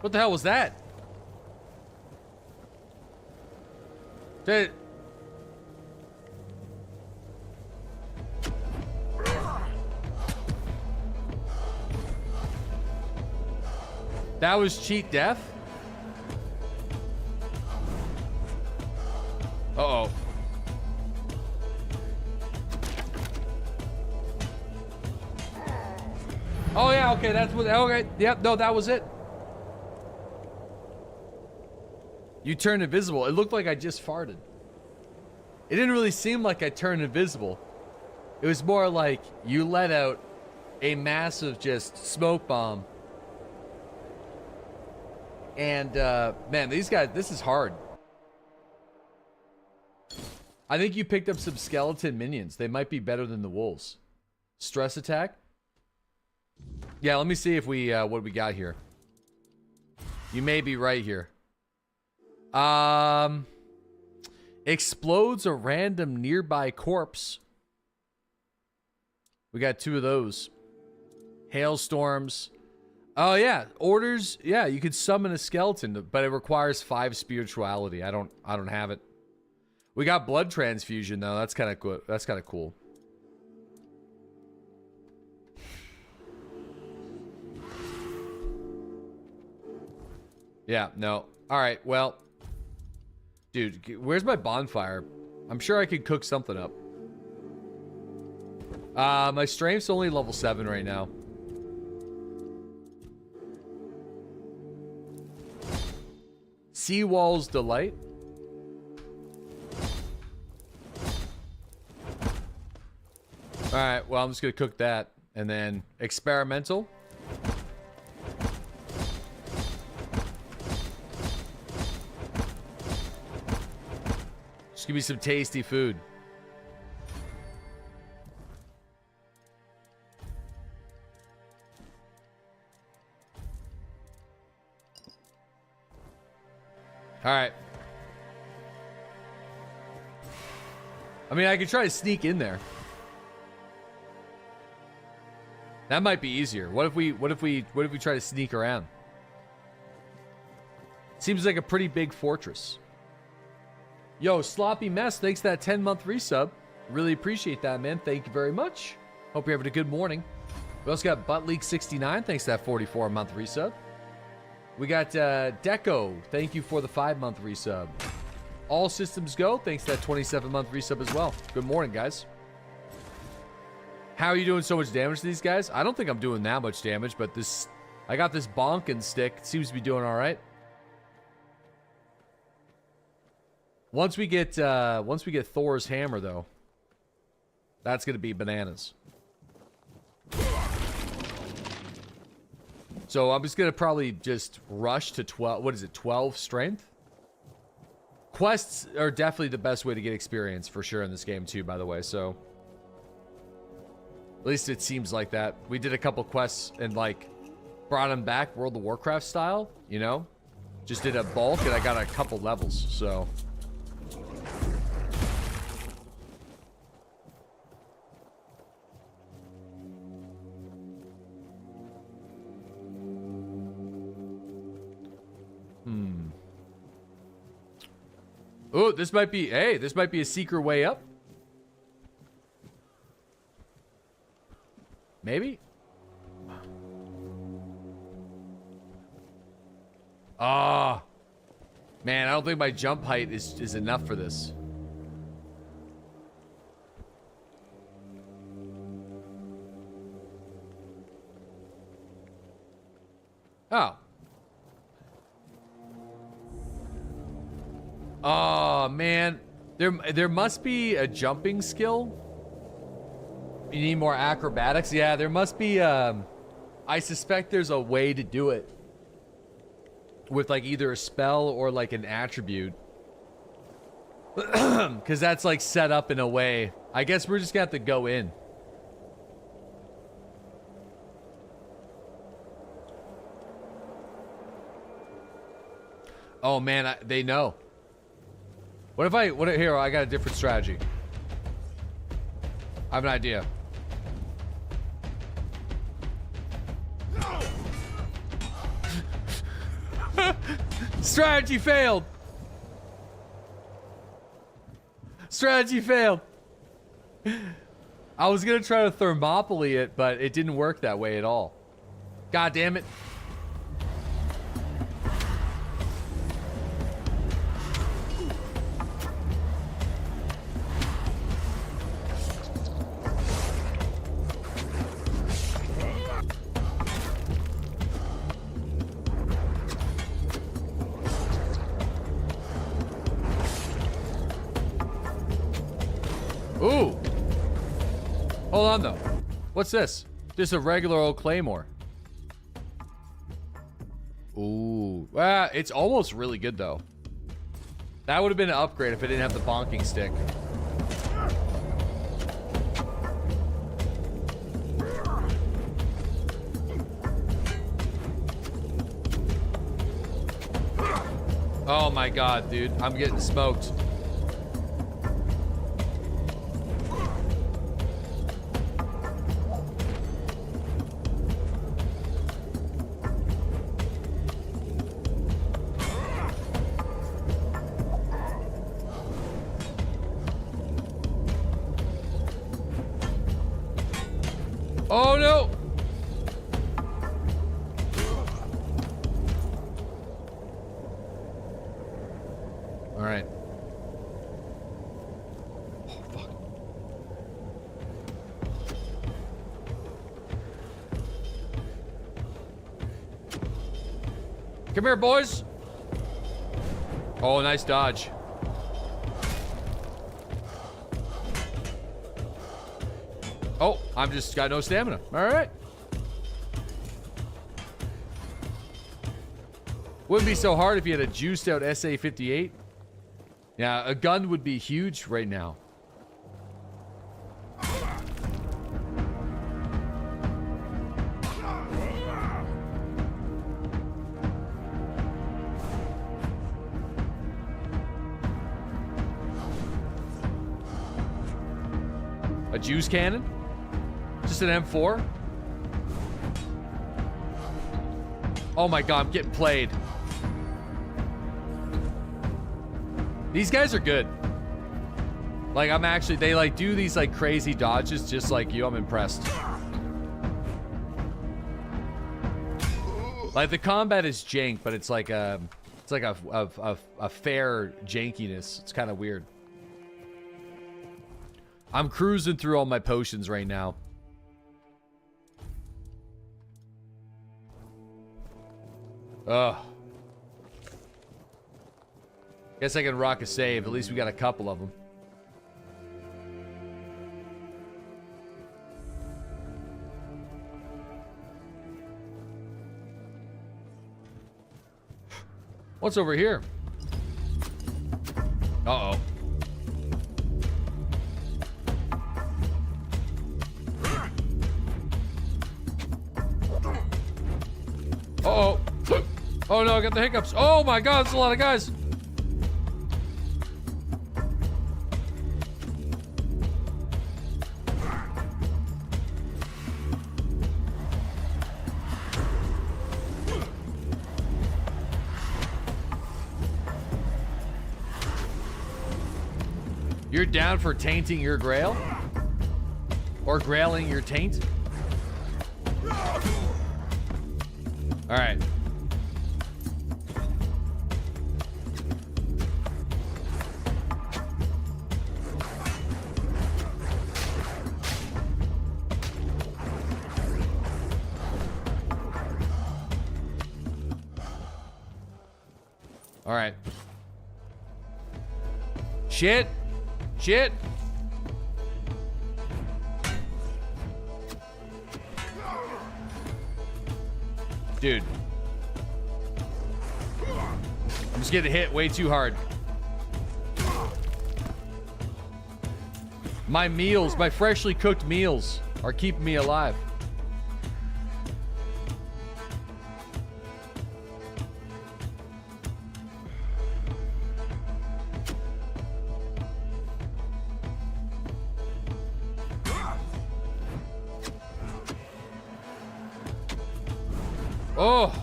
What the hell was that? That was cheat death? Uh-oh. Oh yeah, okay, that's what, okay, yep, no, that was it. You turned invisible. It looked like I just farted. It didn't really seem like I turned invisible. It was more like you let out a massive just smoke bomb. And, man, these guys, this is hard. I think you picked up some skeleton minions. They might be better than the wolves. Stress attack? Yeah, let me see if we, what we got here. You may be right here. Explodes a random nearby corpse. We got 2 of those. Hailstorms. Oh yeah, orders. Yeah, you could summon a skeleton, but it requires 5 spirituality. I don't have it. We got blood transfusion though. That's kind of good. That's kind of cool. Yeah, no. All right, well, dude, where's my bonfire? I'm sure I could cook something up. My strength's only level 7 right now. Seawall's Delight. right, well, I'm just gonna cook that. And then experimental. Just give me some tasty food. All right. I mean, I could try to sneak in there. That might be easier. What if we try to sneak around? Seems like a pretty big fortress. Yo, Sloppy Mess, thanks for that 10-month resub. Really appreciate that, man. Thank you very much. Hope you're having a good morning. We also got Buttleak69, thanks for that 44-month resub. We got Deco, thank you for the 5-month resub. All Systems Go, thanks for that 27-month resub as well. Good morning, guys. How are you doing so much damage to these guys? I don't think I'm doing that much damage, but I got this bonking stick. It seems to be doing all right. Once we get Thor's hammer, though, that's gonna be bananas. So I'm just gonna probably just rush to 12. What is it? 12 strength. Quests are definitely the best way to get experience for sure in this game too. By the way, so. At least it seems like that. We did a couple quests and, like, brought them back World of Warcraft style, you know? Just did a bulk and I got a couple levels, so. Oh, this might be, hey, this might be a secret way up. Maybe? Ah. Man, I don't think my jump height is enough for this. Oh. Oh, man. There must be a jumping skill. You need more acrobatics? Yeah, there must be, I suspect there's a way to do it. With, like, either a spell or, like, an attribute. Because that's, like, set up in a way. I guess we're just gonna have to go in. Oh, man, they know. What if here, I got a different strategy. I have an idea. Strategy failed. Strategy failed. I was gonna try to Thermopylae it, but it didn't work that way at all. God damn it. Ooh. Hold on, though. What's this? Just a regular old claymore. Ooh. Ah, it's almost really good, though. That would have been an upgrade if it didn't have the bonking stick. Oh my god, dude. I'm getting smoked. Oh no! All right. Oh fuck. Come here, boys. Oh, nice dodge. Oh, I'm just got no stamina. All right. Wouldn't be so hard if you had a juiced out SA-58. Yeah, a gun would be huge right now. A juice cannon? Just an M4? Oh my god, I'm getting played. These guys are good. Like, I'm actually, they like do these like crazy dodges just like you. I'm impressed. Like, the combat is jank, but it's like a fair jankiness. It's kind of weird. I'm cruising through all my potions right now. Ugh. Guess I can rock a save. At least we got a couple of them. What's over here? Uh-oh. Uh-oh. Oh no, I got the hiccups. Oh my god, that's a lot of guys. You're down for tainting your grail? Or grailing your taint? Alright. Alright. Shit! Shit! Dude. I'm just getting hit way too hard. My meals, my freshly cooked meals are keeping me alive. Oh!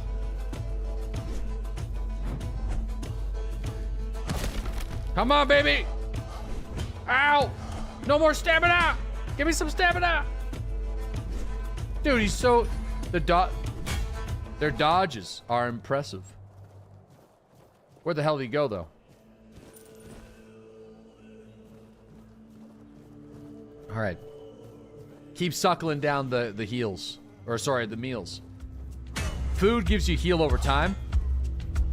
Come on, baby! Ow! No more stamina! Give me some stamina! Dude, he's so... Their dodges are impressive. Where the hell did he go, though? Alright. Keep suckling down the heals. Or, sorry, the meals. Food gives you heal over time.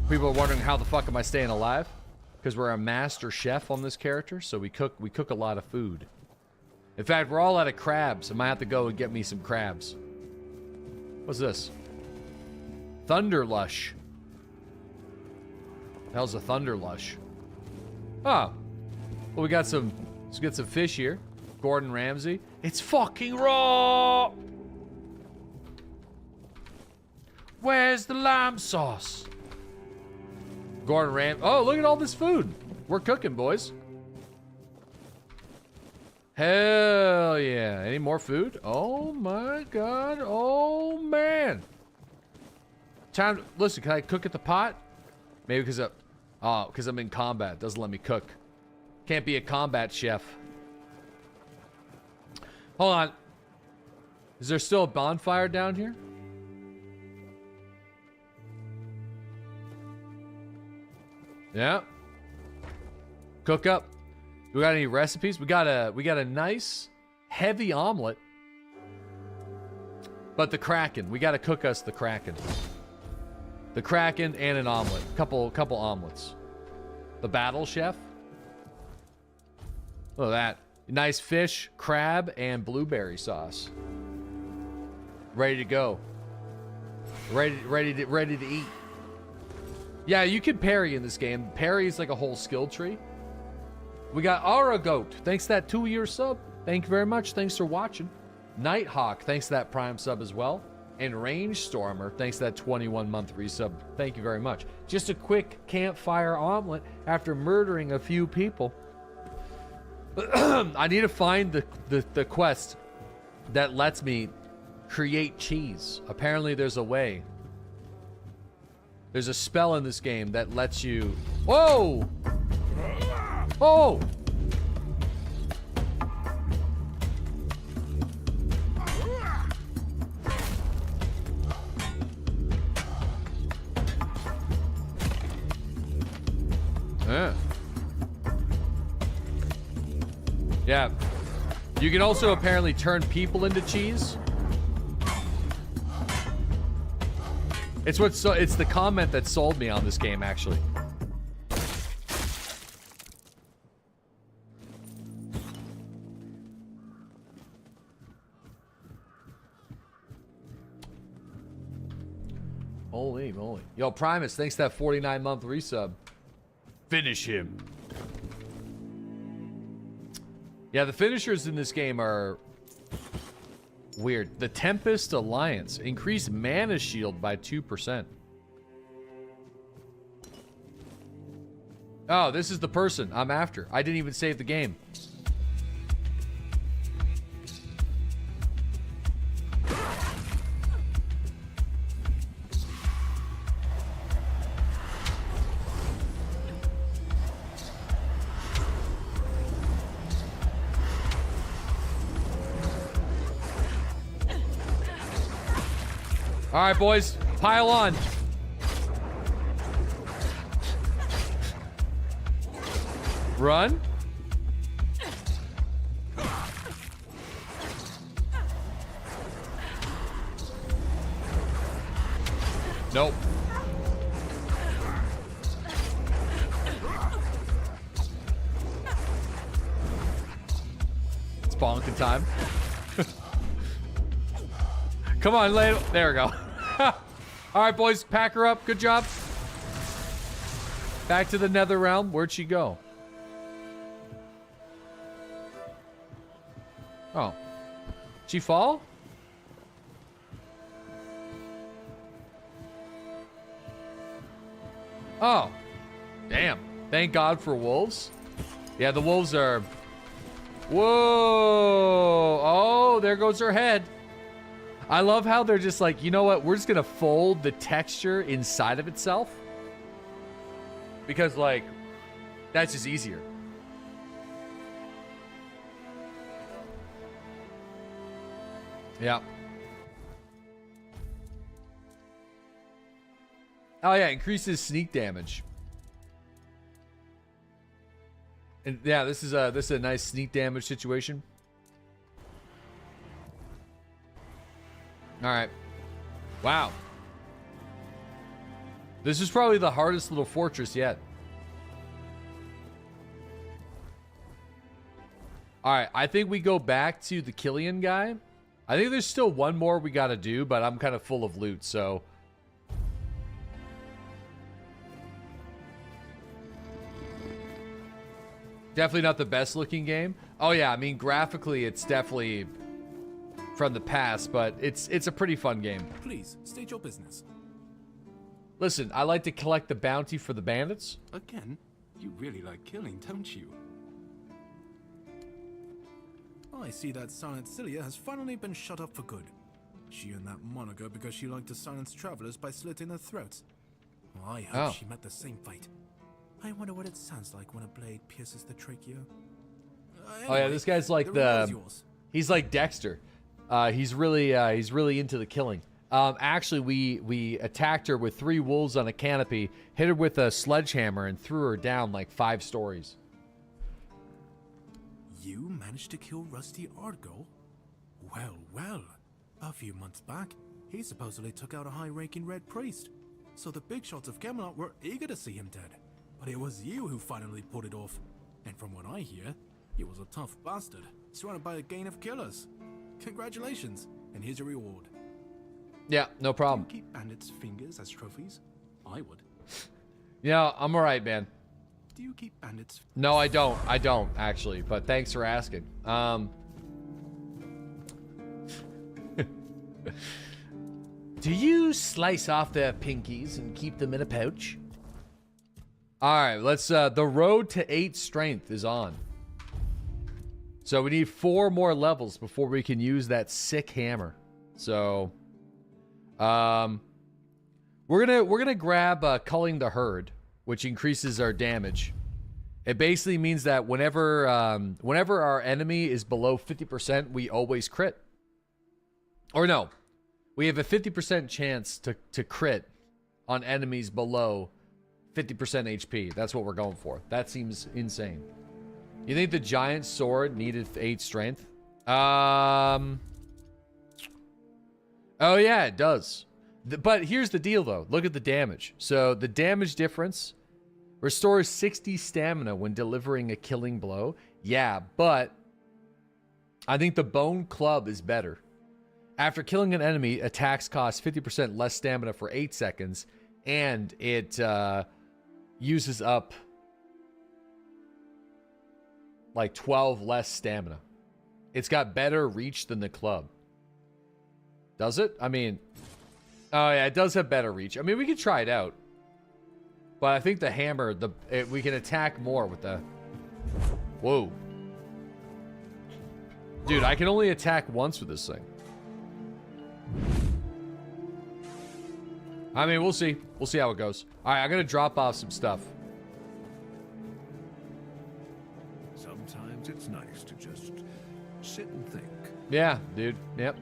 People are wondering how the fuck am I staying alive? Because we're a master chef on this character, so we cook a lot of food. In fact, we're all out of crabs. I might have to go and get me some crabs. What's this? Thunder Lush. The hell's a Thunder Lush? Oh. Well, we got some... Let's get some fish here. Gordon Ramsay. It's fucking raw! Where's the lime sauce? Gordon Ramsay. Oh, look at all this food. We're cooking, boys. Hell yeah. Any more food? Oh my god. Oh man. Time to, listen, can I cook at the pot? Maybe because because I'm in combat. Doesn't let me cook. Can't be a combat chef. Hold on. Is there still a bonfire down here? Yeah. Cook up. We got any recipes? We got a nice heavy omelet. But the Kraken. We gotta cook us the Kraken. The Kraken and an omelet. Couple omelets. The Battle Chef. Look at that. Nice fish, crab, and blueberry sauce. Ready to go. Ready to eat. Yeah, you can parry in this game. Parry is like a whole skill tree. We got Aragoat. Thanks to that 2-year sub. Thank you very much. Thanks for watching. Nighthawk. Thanks to that Prime sub as well. And Range Stormer. Thanks to that 21-month resub. Thank you very much. Just a quick campfire omelet after murdering a few people. I need to find the quest that lets me create cheese. Apparently there's a way. There's a spell in this game that lets you... Whoa! Oh! Yeah. You can also apparently turn people into cheese. It's the comment that sold me on this game, actually. Holy moly. Yo, Primus, thanks to that 49-month resub. Finish him. Yeah, the finishers in this game are weird. The Tempest Alliance. Increase mana shield by 2%. Oh, this is the person I'm after. I didn't even save the game. All right, boys, pile on. Run. Nope. It's bonking time. Come on, lay it. There we go. All right, boys, pack her up. Good job. Back to the Nether Realm. Where'd she go? Oh. She fall? Oh. Damn. Thank God for wolves. Yeah, the wolves are... Whoa. Oh, there goes her head. I love how they're just like, you know what? We're just going to fold the texture inside of itself. Because, like, that's just easier. Yeah. Oh, yeah. Increases sneak damage. And, yeah, this is a nice sneak damage situation. All right. Wow. This is probably the hardest little fortress yet. All right. I think we go back to the Killian guy. I think there's still one more we got to do, but I'm kind of full of loot, so... Definitely not the best looking game. Oh, yeah. I mean, graphically, it's definitely... from the past, but it's a pretty fun game. Please, state your business. Listen, I like to collect the bounty for the bandits. Again, you really like killing, don't you? I see that Silent Cilia has finally been shut up for good. She earned that moniker because she liked to silence travelers by slitting their throats. Well, I hope she met the same fate. I wonder what it sounds like when a blade pierces the trachea. Anyway, oh yeah, this guy's like he's like Dexter. He's really into the killing. Actually, we attacked her with 3 wolves on a canopy, hit her with a sledgehammer, and threw her down like 5 stories. You managed to kill Rusty Argo? Well, well. A few months back, he supposedly took out a high-ranking red priest. So the big shots of Camelot were eager to see him dead. But it was you who finally pulled it off. And from what I hear, He was a tough bastard, surrounded by a gang of killers. Congratulations, and here's your reward. Yeah, no problem. Do you keep bandits' fingers as trophies? I would. Yeah, I'm alright, man. Do you keep bandits? No, I don't. I don't, actually. But thanks for asking. Do you slice off their pinkies and keep them in a pouch? Alright, let's, the road to 8 strength is on. So we need 4 more levels before we can use that sick hammer. So, we're gonna grab, culling the herd, which increases our damage. It basically means that whenever our enemy is below 50%, we always crit. Or no, we have a 50% chance to crit on enemies below 50% HP. That's what we're going for. That seems insane. You think the giant sword needed 8 strength? Oh yeah, it does. But here's the deal though. Look at the damage. So the damage difference restores 60 stamina when delivering a killing blow. Yeah, but I think the bone club is better. After killing an enemy, attacks cost 50% less stamina for 8 seconds, and it uses up like 12 less stamina. It's got better reach than the club. Does it? I mean, oh yeah, it does have better reach. I mean, we could try it out. But I think the hammer, we can attack more with the... Whoa. Dude, I can only attack once with this thing. I mean, we'll see. We'll see how it goes. Alright, I'm gonna drop off some stuff. Sometimes it's nice to just sit and think. Yeah, dude. Yep.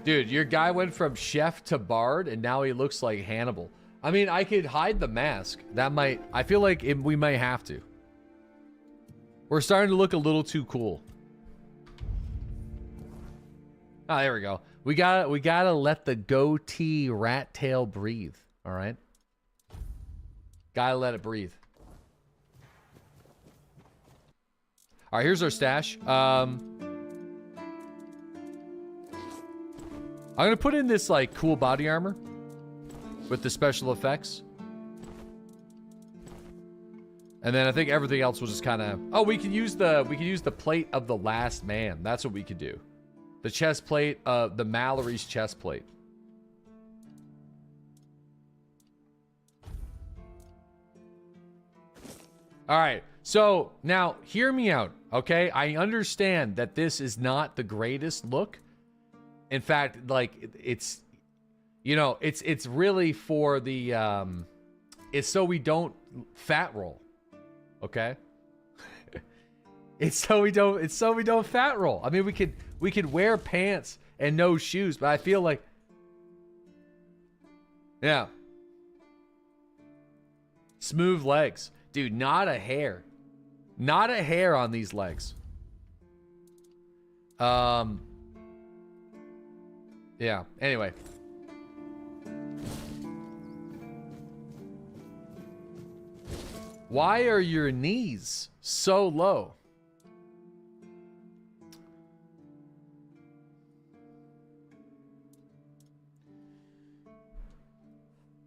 Dude, your guy went from chef to bard, and now he looks like Hannibal. I mean, I could hide the mask. That might... I feel like we might have to. We're starting to look a little too cool. Ah, there we go. We gotta let the goatee rat tail breathe. All right. Gotta let it breathe. All right, here's our stash. I'm gonna put in this like cool body armor with the special effects. And then I think everything else will just kind of... Oh, we can use the plate of the last man. That's what we could do. The chest plate, the Mallory's chest plate. All right. So now hear me out, okay? I understand that this is not the greatest look. In fact, like it's, you know, it's really for the, it's so we don't fat roll. Okay. It's so we don't fat roll. I mean, we could wear pants and no shoes, but I feel like, yeah. Smooth legs. Dude, not a hair. Not a hair on these legs. Yeah, anyway. Why are your knees so low?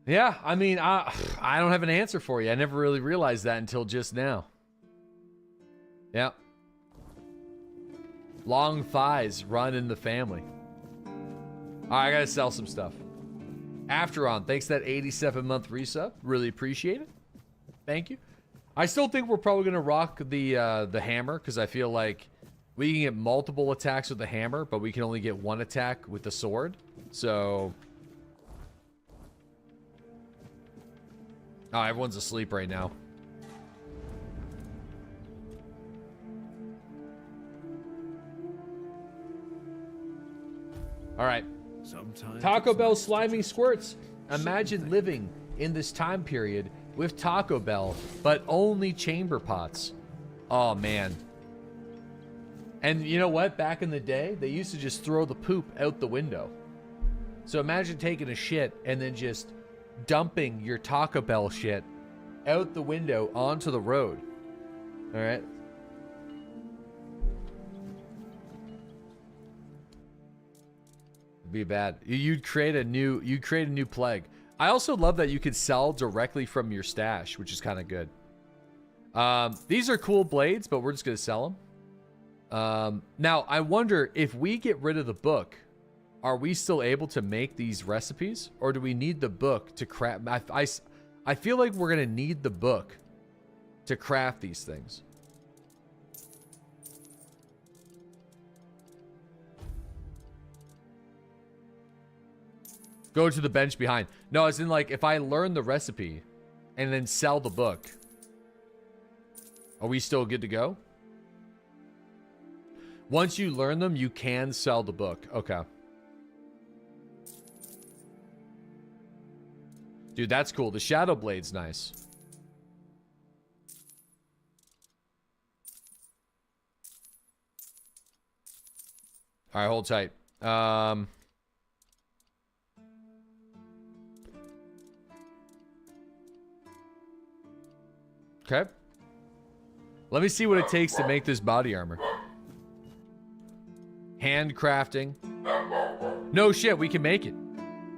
Yeah, I mean, I don't have an answer for you. I never really realized that until just now. Yeah. Long thighs run in the family. All right, I gotta sell some stuff. Afteron, thanks for that 87-month resub. Really appreciate it. Thank you. I still think we're probably gonna rock the hammer because I feel like we can get multiple attacks with the hammer, but we can only get one attack with the sword. So, oh, everyone's asleep right now. All right. Sometimes Taco Bell slimy squirts. Imagine living in this time period with Taco Bell, but only chamber pots. Oh, man. And you know what? Back in the day, they used to just throw the poop out the window. So imagine taking a shit and then just dumping your Taco Bell shit out the window onto the road. All right. Be bad. You'd create a new plague. I also love that you could sell directly from your stash, which is kind of good. These are cool blades, but we're just gonna sell them. Now I wonder if we get rid of the book, are we still able to make these recipes, or do we need the book to craft? I feel like we're gonna need the book to craft these things. Go to the bench behind. No, as in like if I learn the recipe and then sell the book, are we still good to go? Once you learn them, you can sell the book. Okay. Dude, that's cool. The Shadow Blade's nice. All right, hold tight. Okay. Let me see what it takes to make this body armor. Handcrafting. No shit, we can make it.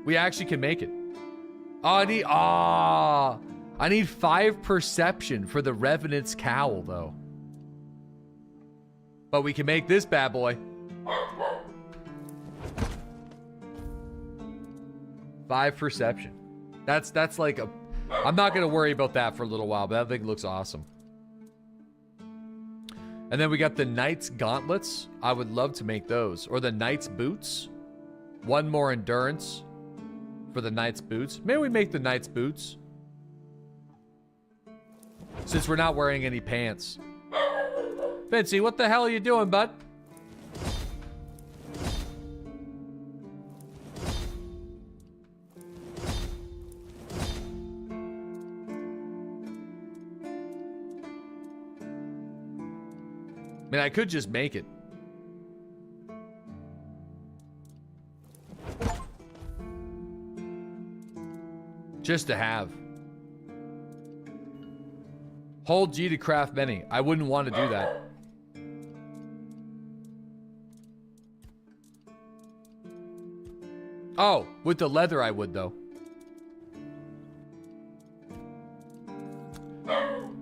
We actually can make it. Oh, I need 5 perception for the Revenant's cowl, though. But we can make this bad boy. 5 perception. That's like a... I'm not going to worry about that for a little while, but that thing looks awesome. And then we got the Knight's Gauntlets. I would love to make those. Or the Knight's Boots. 1 more endurance for the Knight's Boots. Maybe we make the Knight's Boots. Since we're not wearing any pants. Vincy, what the hell are you doing, bud? I mean, I could just make it. Just to have. Hold G to craft many. I wouldn't want to do that. Oh, with the leather I would, though.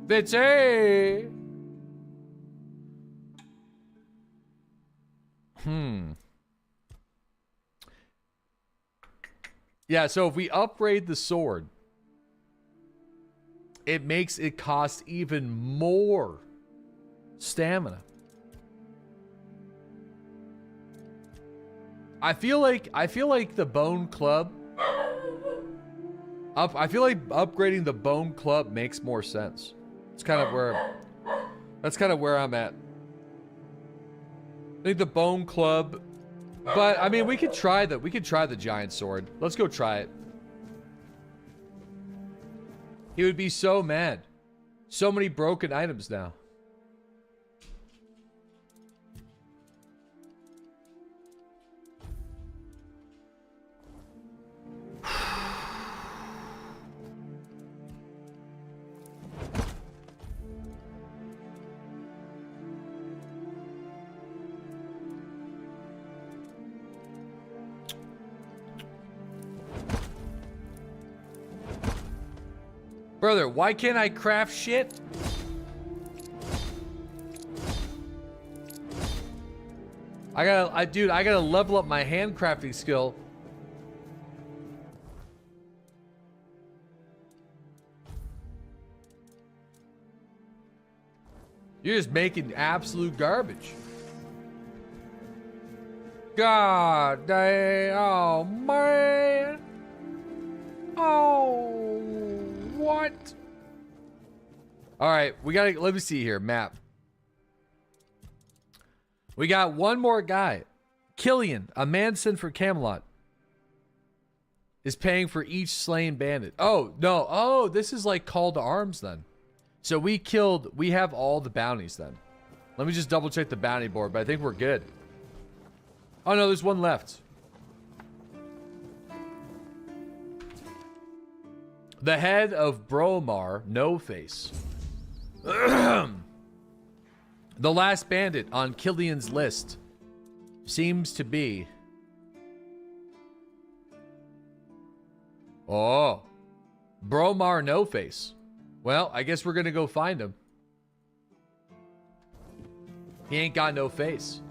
Bitchy! Yeah, so if we upgrade the sword, it makes it cost even more stamina. I feel like the bone club I feel like upgrading the bone club makes more sense. It's kind of where that's kind of where I'm at. I think the bone club, but I mean we could try the giant sword. Let's go try it. He would be so mad. So many broken items now. Brother, why can't I craft shit? Dude, I gotta level up my handcrafting skill. You're just making absolute garbage. God damn, oh man. Oh. What? All right, let me see here. Map. We got one more guy. Killian, a man sent for Camelot, is paying for each slain bandit. Oh, no. Oh, this is like call to arms then. So we have all the bounties then. Let me just double check the bounty board, but I think we're good. Oh no, there's one left. The head of Bromar No Face. The last bandit on Killian's list seems to be... Oh. Bromar No Face. Well, I guess we're gonna go find him. He ain't got no face.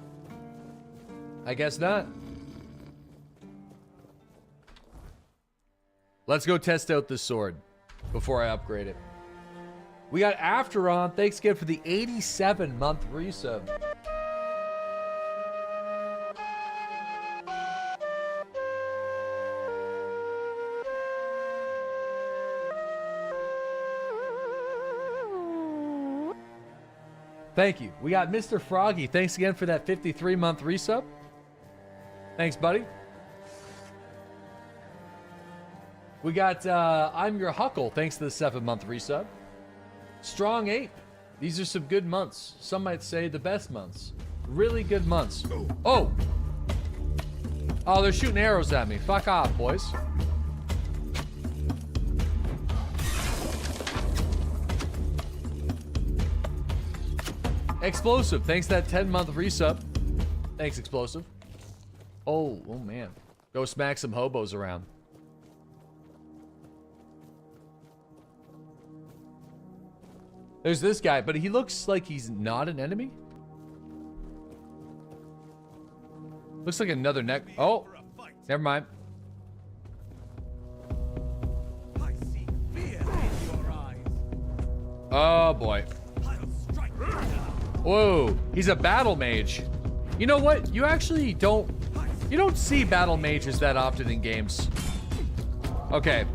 I guess not. Let's go test out this sword before I upgrade it. We got Afteron. Thanks again for the 87-month resub. Thank you. We got Mr. Froggy. Thanks again for that 53-month resub. Thanks, buddy. We got I'm Your Huckle. Thanks to the 7-month resub. Strong Ape. These are some good months. Some might say the best months. Really good months. Oh! Oh, they're shooting arrows at me. Fuck off, boys. Explosive, thanks to that 10-month resub. Thanks, Explosive. Oh man. Go smack some hobos around. There's this guy, but he looks like he's not an enemy. Looks like another neck. Oh, never mind. Oh boy. Whoa, he's a battle mage. You know what? You actually don't see battle mages that often in games. Okay.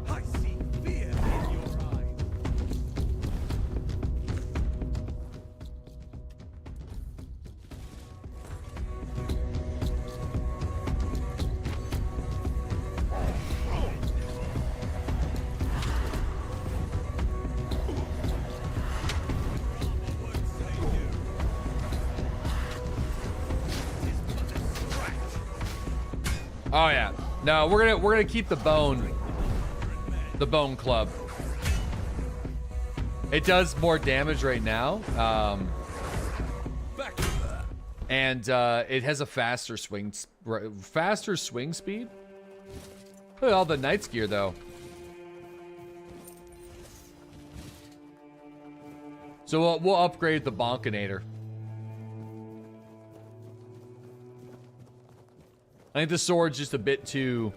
Oh yeah. No, we're gonna keep the bone club. It does more damage right now. And it has a faster swing speed. Look at all the knight's gear though. So we'll upgrade the Bonkinator. I think the sword's just a bit too...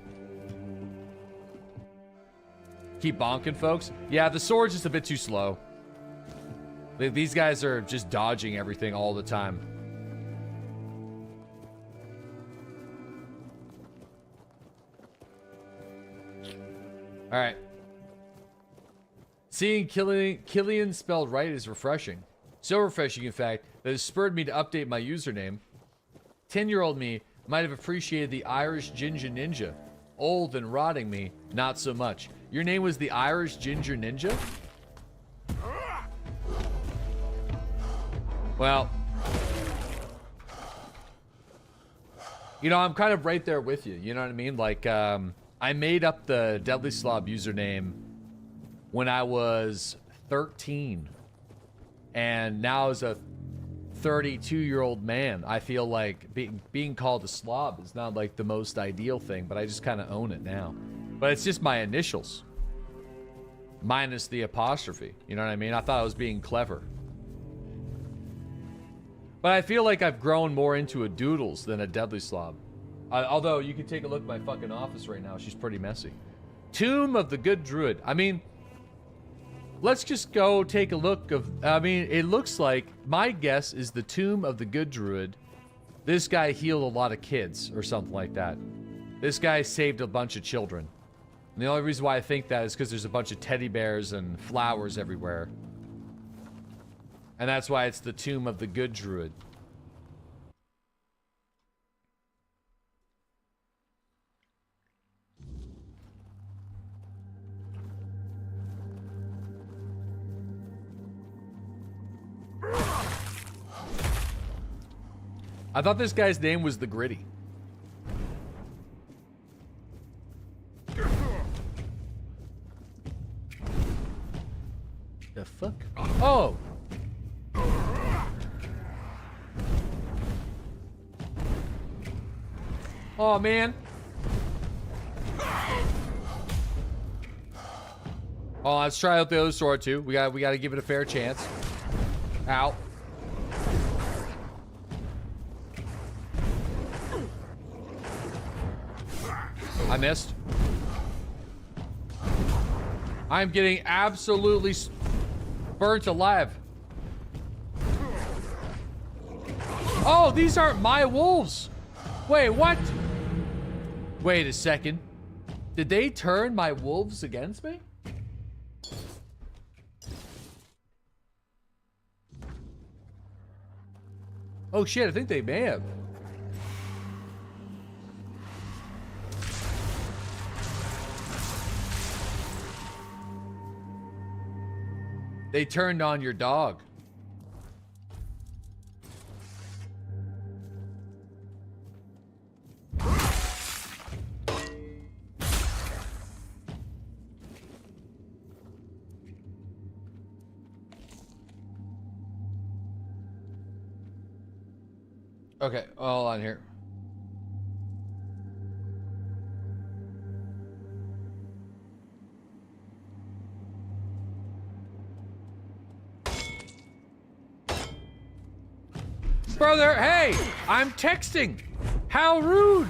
Keep bonking, folks. Yeah, the sword's just a bit too slow. These guys are just dodging everything all the time. Alright. Seeing Killian spelled right is refreshing. So refreshing, in fact, that it spurred me to update my username. 10-year-old me might have appreciated the Irish Ginger Ninja. Old and rotting me, not so much. Your name was the Irish Ginger Ninja? Well, you know, I'm kind of right there with you. You know what I mean? Like, I made up the DeadlySlob username when I was 13. And now as a 32-year-old man, I feel like being called a slob is not like the most ideal thing, but I just kind of own it now. But it's just my initials. Minus the apostrophe. You know what I mean? I thought I was being clever. But I feel like I've grown more into a Doodles than a DeadlySlob. Although, you can take a look at my fucking office right now. She's pretty messy. Tomb of the Good Druid. I mean... Let's just go take a look of... I mean, it looks like... My guess is the Tomb of the Good Druid. This guy healed a lot of kids, or something like that. This guy saved a bunch of children. And the only reason why I think that is because there's a bunch of teddy bears and flowers everywhere. And that's why it's the Tomb of the Good Druid. I thought this guy's name was the Gritty. The fuck? Oh! Oh, man. Oh, let's try out the other sword, too. We got to give it a fair chance. Ow. I missed. I'm getting absolutely burnt alive. Oh, these aren't my wolves. Wait, what? Wait a second. Did they turn my wolves against me? Oh shit, I think they may have. They turned on your dog. Okay, hold on here. Brother, hey, I'm texting. How rude.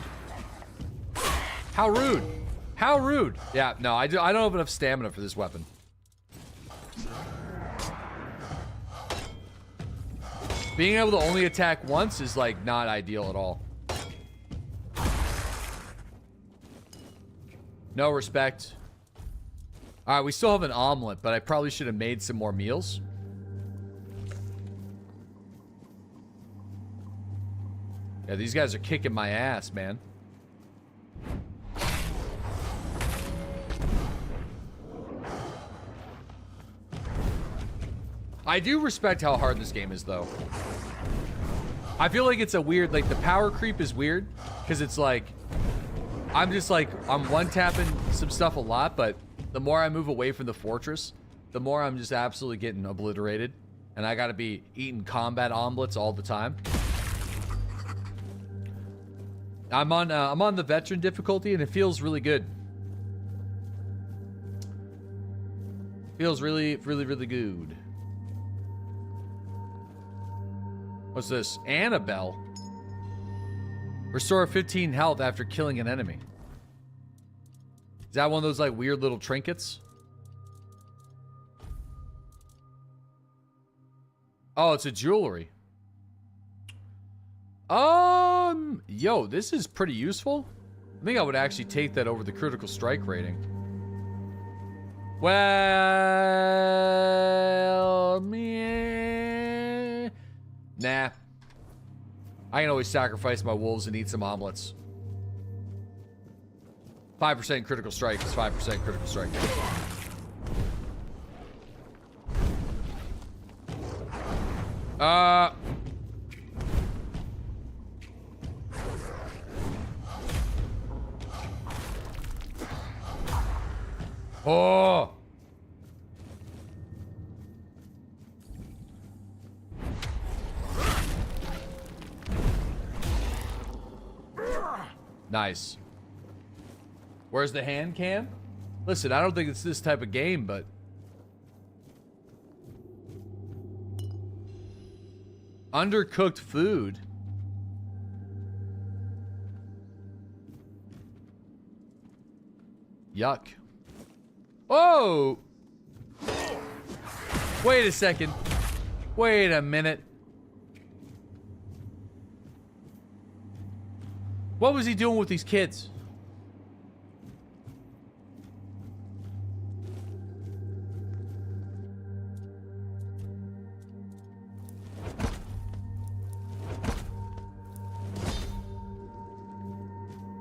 How rude. How rude. Yeah, no, I don't have enough stamina for this weapon. Being able to only attack once is like not ideal at all. No respect. All right, we still have an omelet, but I probably should have made some more meals. Yeah, these guys are kicking my ass, man. I do respect how hard this game is, though. I feel like it's a weird, like, the power creep is weird, because it's like, I'm just like, I'm one-tapping some stuff a lot, but the more I move away from the fortress, the more I'm just absolutely getting obliterated, and I gotta be eating combat omelets all the time. I'm on the veteran difficulty, and it feels really good. Feels really, really, really good. What's this? Annabelle. Restore 15 health after killing an enemy. Is that one of those like weird little trinkets? Oh, it's a jewelry. Yo, this is pretty useful. I think I would actually take that over the critical strike rating. Well, meh. Nah. I can always sacrifice my wolves and eat some omelets. 5% critical strike is 5% critical strike. Oh. Nice. Where's the hand cam? Listen, I don't think it's this type of game, but undercooked food. Yuck. Oh! Wait a second. Wait a minute. What was he doing with these kids?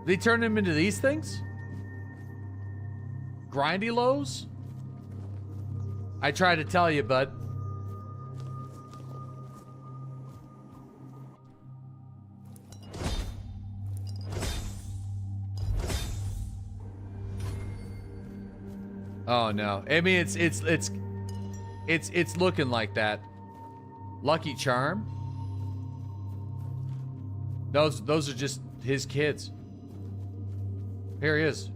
They turn him into these things? Grindy lows? I tried to tell you, bud. Oh no. I mean, it's It's looking like that. Lucky Charm. Those are just his kids. Here he is.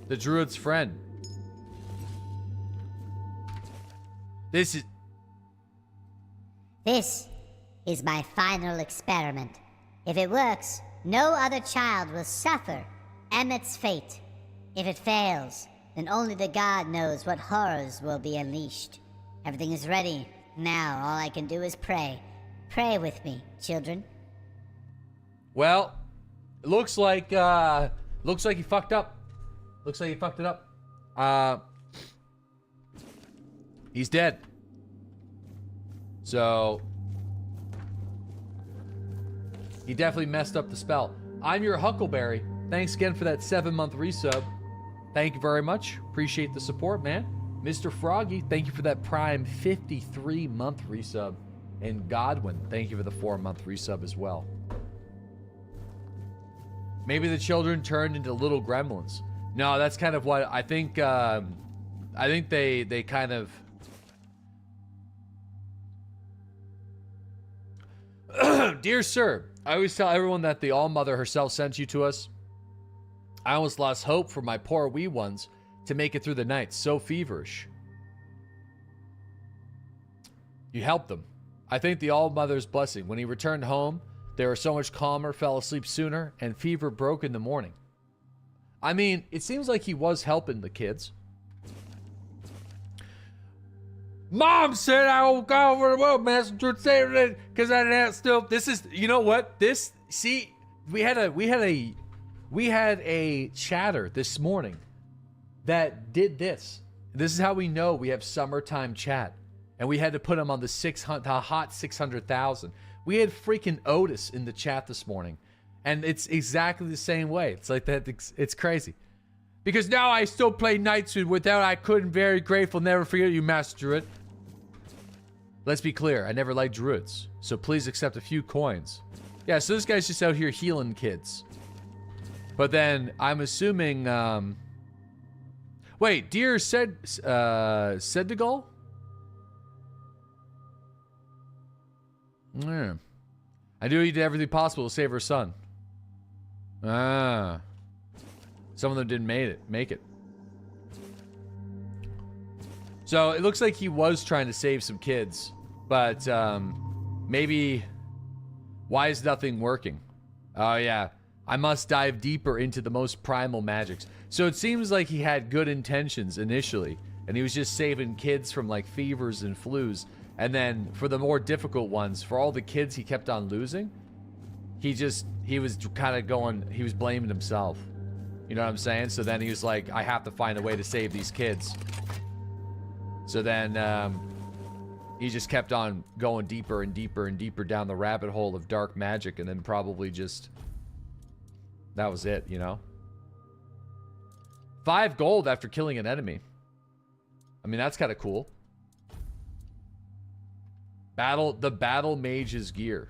The druid's friend. This is my final experiment. If it works, no other child will suffer Emmett's fate. If it fails, then only the god knows what horrors will be unleashed. Everything is ready. Now all I can do is pray. Pray with me, children. Well, it looks like he fucked up. Looks like he fucked it up. He's dead. So he definitely messed up the spell. I'm your Huckleberry. Thanks again for that 7-month resub. Thank you very much. Appreciate the support, man. Mr. Froggy, thank you for that Prime 53-month resub. And Godwin, thank you for the 4-month resub as well. Maybe the children turned into little gremlins. No, that's kind of what I think. I think they kind of. Dear sir, I always tell everyone that the All-Mother herself sent you to us. I almost lost hope for my poor wee ones to make it through the night, so feverish. You helped them. I think the All-Mother's blessing. When he returned home, they were so much calmer, fell asleep sooner, and fever broke in the morning. I mean, it seems like he was helping the kids. Mom said I will go over the world, messenger, because I didn't have still. This is, you know what? This, see, we had a chatter this morning that did this. This is how we know we have summertime chat, and we had to put him on the hot 600,000. We had freaking Otis in the chat this morning, and it's exactly the same way. It's like that. It's crazy. Because now I still play Knightswood without I couldn't. Very grateful. Never forget you, Master Druid. Let's be clear. I never liked druids. So please accept a few coins. Yeah, so this guy's just out here healing kids. But then I'm assuming... Wait, dear Sedegal? Yeah. I knew he did everything possible to save her son. Ah. Some of them didn't make it. So it looks like he was trying to save some kids, but maybe why is nothing working? Oh yeah, I must dive deeper into the most primal magics. So it seems like he had good intentions initially, and he was just saving kids from like fevers and flus, and then for the more difficult ones, for all the kids he kept on losing, he was kind of going, he was blaming himself. You know what I'm saying? So then he was like, I have to find a way to save these kids. So then he just kept on going deeper and deeper and deeper down the rabbit hole of dark magic, and then probably just, that was it, you know? 5 gold after killing an enemy. I mean, that's kind of cool. The battle mage's gear.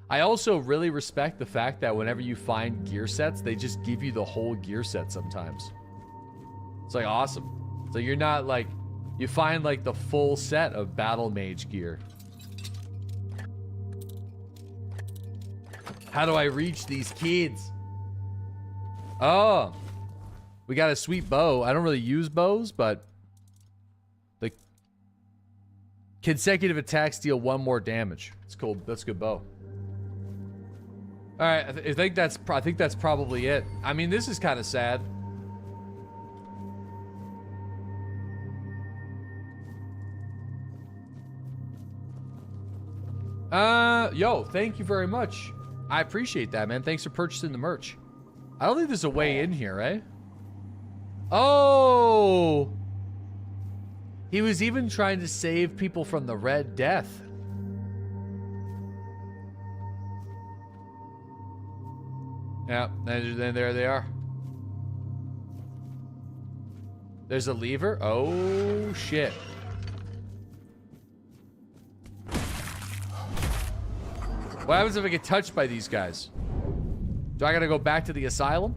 I also really respect the fact that whenever you find gear sets, they just give you the whole gear set sometimes. It's like awesome. So you're not like, you find like the full set of battle mage gear. How do I reach these kids? Oh, we got a sweet bow. I don't really use bows, but the consecutive attacks deal 1 more damage. It's cool. That's a good bow. All right, I think that's probably it. I mean, this is kind of sad. Yo, thank you very much. I appreciate that, man. Thanks for purchasing the merch. I don't think there's a way in here, right? Oh! He was even trying to save people from the Red Death. Yeah, then there they are. There's a lever. Oh, shit. What happens if I get touched by these guys? Do I gotta go back to the asylum?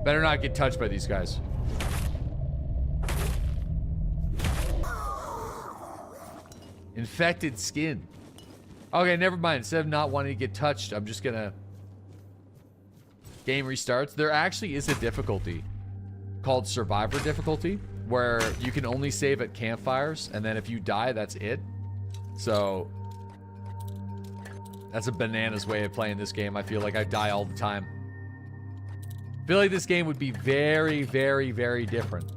Better not get touched by these guys. Infected skin. Okay, never mind. Instead of not wanting to get touched, I'm just gonna... Game restarts. There actually is a difficulty called Survivor difficulty, where you can only save at campfires, and then if you die, that's it. So... That's a bananas way of playing this game. I feel like I die all the time. I feel like this game would be very, very, very different.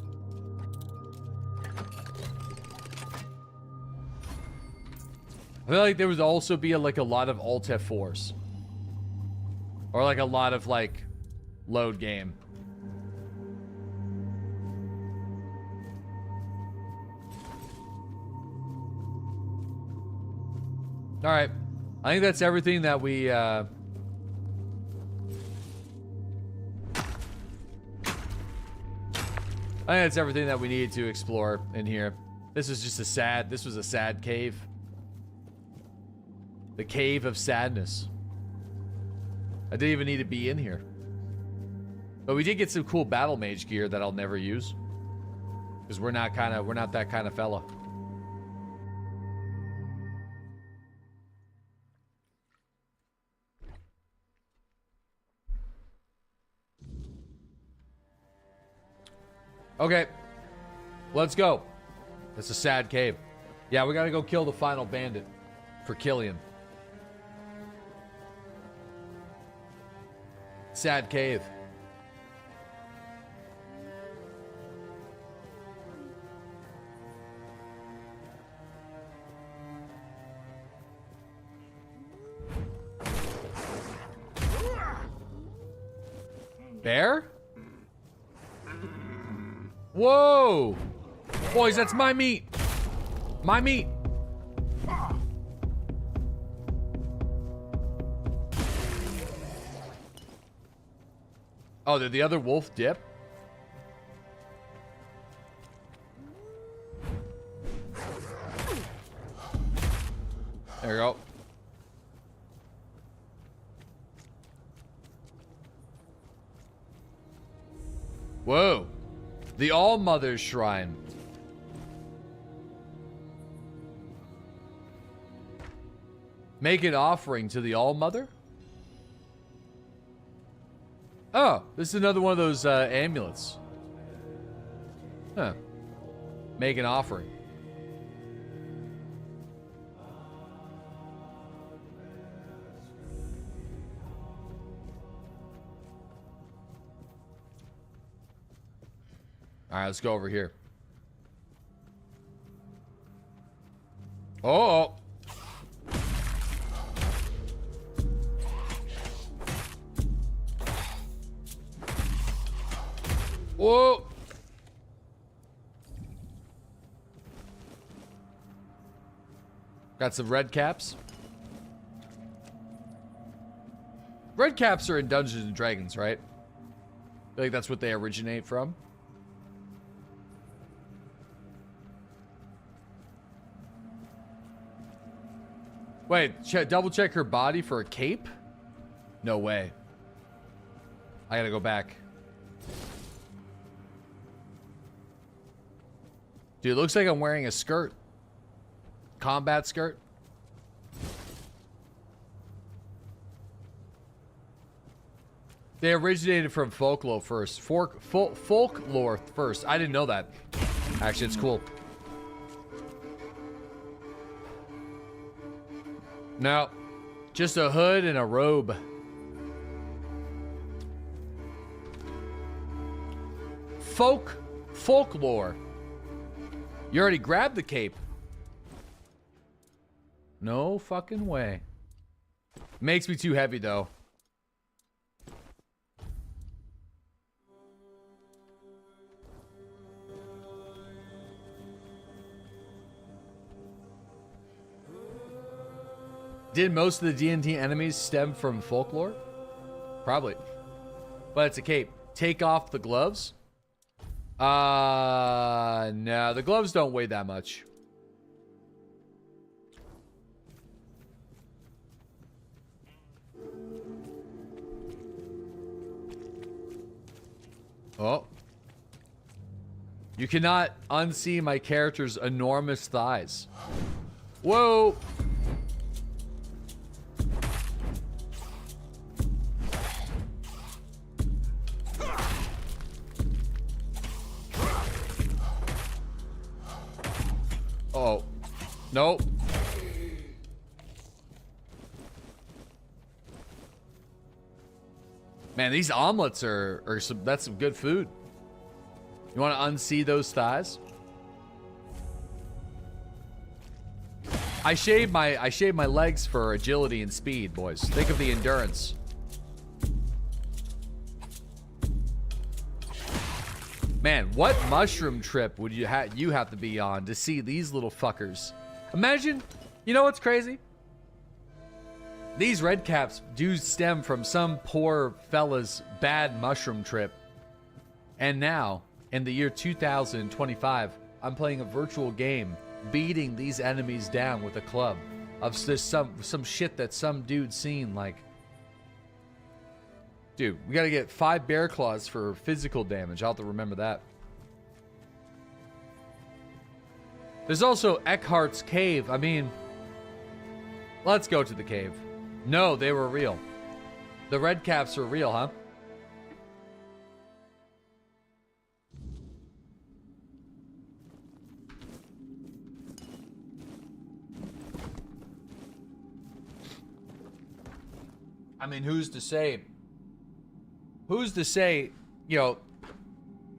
I feel like there would also be like a lot of Alt F4s. Or like a lot of like load game. Alright. I think that's everything that we I think that's everything that we needed to explore in here. This was just this was a sad cave. The cave of sadness. I didn't even need to be in here. But we did get some cool battle mage gear that I'll never use. Because we're not that kind of fella. Okay. Let's go. It's a sad cave. Yeah, we gotta go kill the final bandit for Killian. Sad cave. Bear? Whoa! Boys, that's my meat! My meat! Oh, did the other wolf dip? There we go. Whoa. The All-Mother's Shrine. Make an offering to the All-Mother? Oh, this is another one of those amulets. Huh. Make an offering. All right, let's go over here. Oh. Whoa. Got some red caps. Red caps are in Dungeons and Dragons, right? I feel like that's what they originate from. Wait, double check her body for a cape? No way. I gotta go back. Dude, it looks like I'm wearing a skirt. Combat skirt. They originated from folklore first. Folklore first. I didn't know that. Actually, it's cool. No, just a hood and a robe. Folklore. You already grabbed the cape. No fucking way. Makes me too heavy though. Did most of the D&D enemies stem from folklore? Probably. But it's a cape. Take off the gloves? No, the gloves don't weigh that much. Oh. You cannot unsee my character's enormous thighs. Whoa. Oh. Nope. Man, these omelets are that's some good food. You want to unsee those thighs? I shave my legs for agility and speed, boys. Think of the endurance. Man, what mushroom trip would you have to be on to see these little fuckers? Imagine, you know what's crazy? These red caps do stem from some poor fella's bad mushroom trip. And now, in the year 2025, I'm playing a virtual game, beating these enemies down with a club of this some shit that some dude seen. Like, dude, we gotta get 5 bear claws for physical damage. I'll have to remember that. There's also Eckhart's cave. I mean, let's go to the cave. No, they were real. The red caps are real, huh? I mean, who's to say, you know,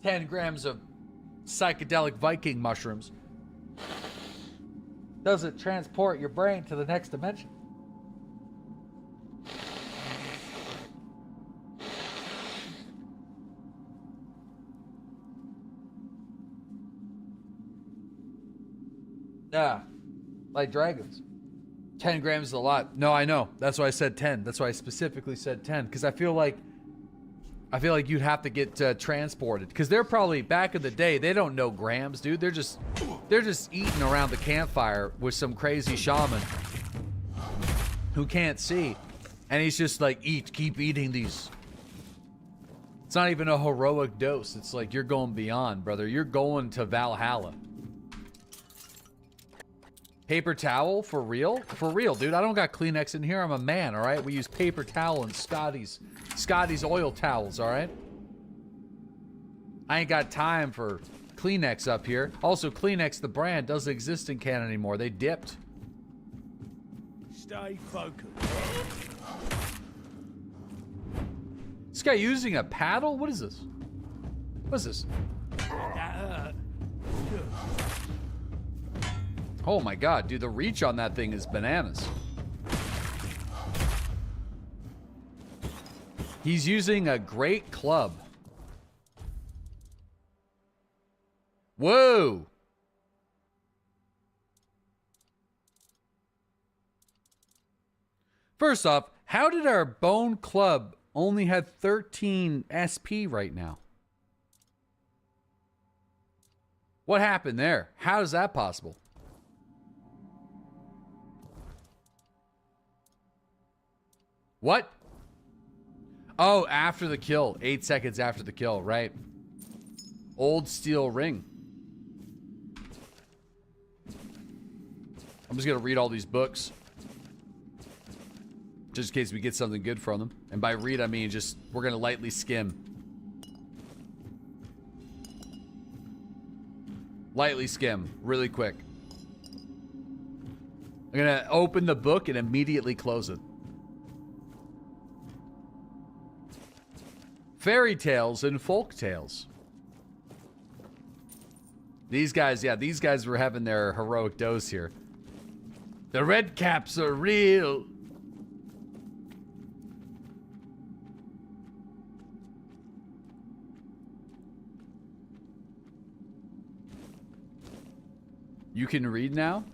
10 grams of psychedelic Viking mushrooms doesn't transport your brain to the next dimension? Yeah, like dragons. 10 grams is a lot. No, I know. That's why I said 10. That's why I specifically said 10. Because I feel like you'd have to get transported. Because they're probably, back in the day, they don't know grams, dude. They're just eating around the campfire with some crazy shaman who can't see. And he's just like, keep eating these. It's not even a heroic dose. It's like, you're going beyond, brother. You're going to Valhalla. Paper towel? For real? For real, dude. I don't got Kleenex in here. I'm a man, all right? We use paper towel and Scotty's oil towels, all right? I ain't got time for Kleenex up here. Also, Kleenex, the brand, doesn't exist in Canada anymore. They dipped. Stay focused. This guy using a paddle? What is this? What is this? That hurt. Good. Oh my god, dude, the reach on that thing is bananas. He's using a great club. Whoa! First off, how did our bone club only have 13 SP right now? What happened there? How is that possible? What? Oh, after the kill. 8 seconds after the kill, right? Old steel ring. I'm just gonna read all these books. Just in case we get something good from them. And by read, I mean just, we're gonna lightly skim. Lightly skim, really quick. I'm gonna open the book and immediately close it. Fairy tales and folk tales. These guys, yeah, these guys were having their heroic dose here. The red caps are real. You can read now?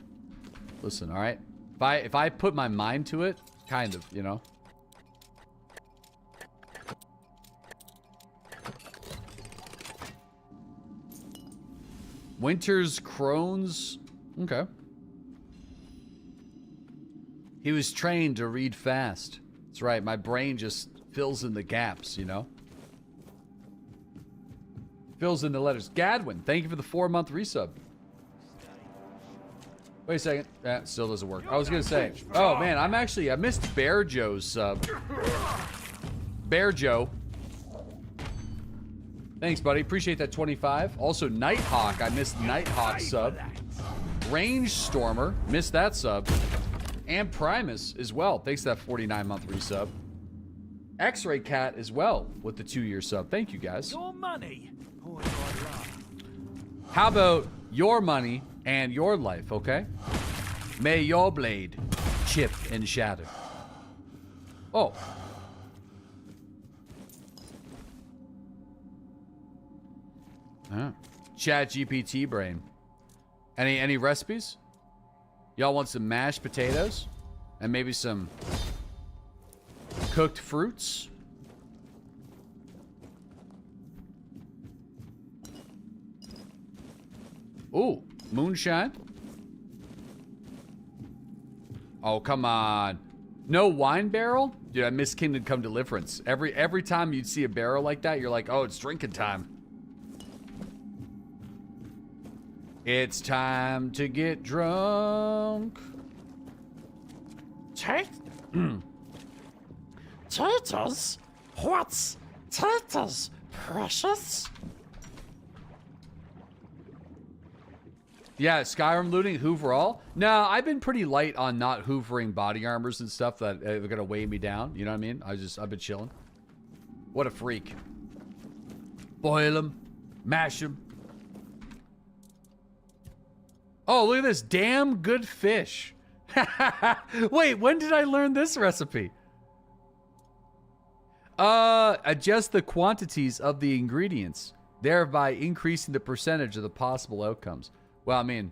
Listen, all right? If I put my mind to it, kind of, you know? Winter's Crones. Okay. He was trained to read fast. That's right. My brain just fills in the gaps, you know? Fills in the letters. Gadwin, thank you for the 4-month resub. Wait a second. That still doesn't work. I was gonna say. Oh man, I missed Bear Joe's sub. Bear Joe. Thanks, buddy. Appreciate that 25. Also, Nighthawk. I missed Nighthawk's sub. Range Stormer. Missed that sub. And Primus as well. Thanks to that 49-month resub. X-Ray Cat as well with the 2-year sub. Thank you, guys. Your money or your life. How about your money and your life, okay? May your blade chip and shatter. Oh. Chat GPT brain. Any recipes? Y'all want some mashed potatoes? And maybe some cooked fruits? Ooh, moonshine. Oh, come on. No wine barrel? Dude, I miss Kingdom Come Deliverance. Every time you'd see a barrel like that, you're like, oh, it's drinking time. It's time to get drunk. Taters? What's taters, precious? Yeah, Skyrim looting, Hoover all. No, I've been pretty light on not hoovering body armors and stuff that are gonna weigh me down. You know what I mean? I've been chilling. What a freak. Boil them, mash them. Oh, look at this damn good fish. Wait, when did I learn this recipe? Adjust the quantities of the ingredients, thereby increasing the percentage of the possible outcomes. Well, I mean,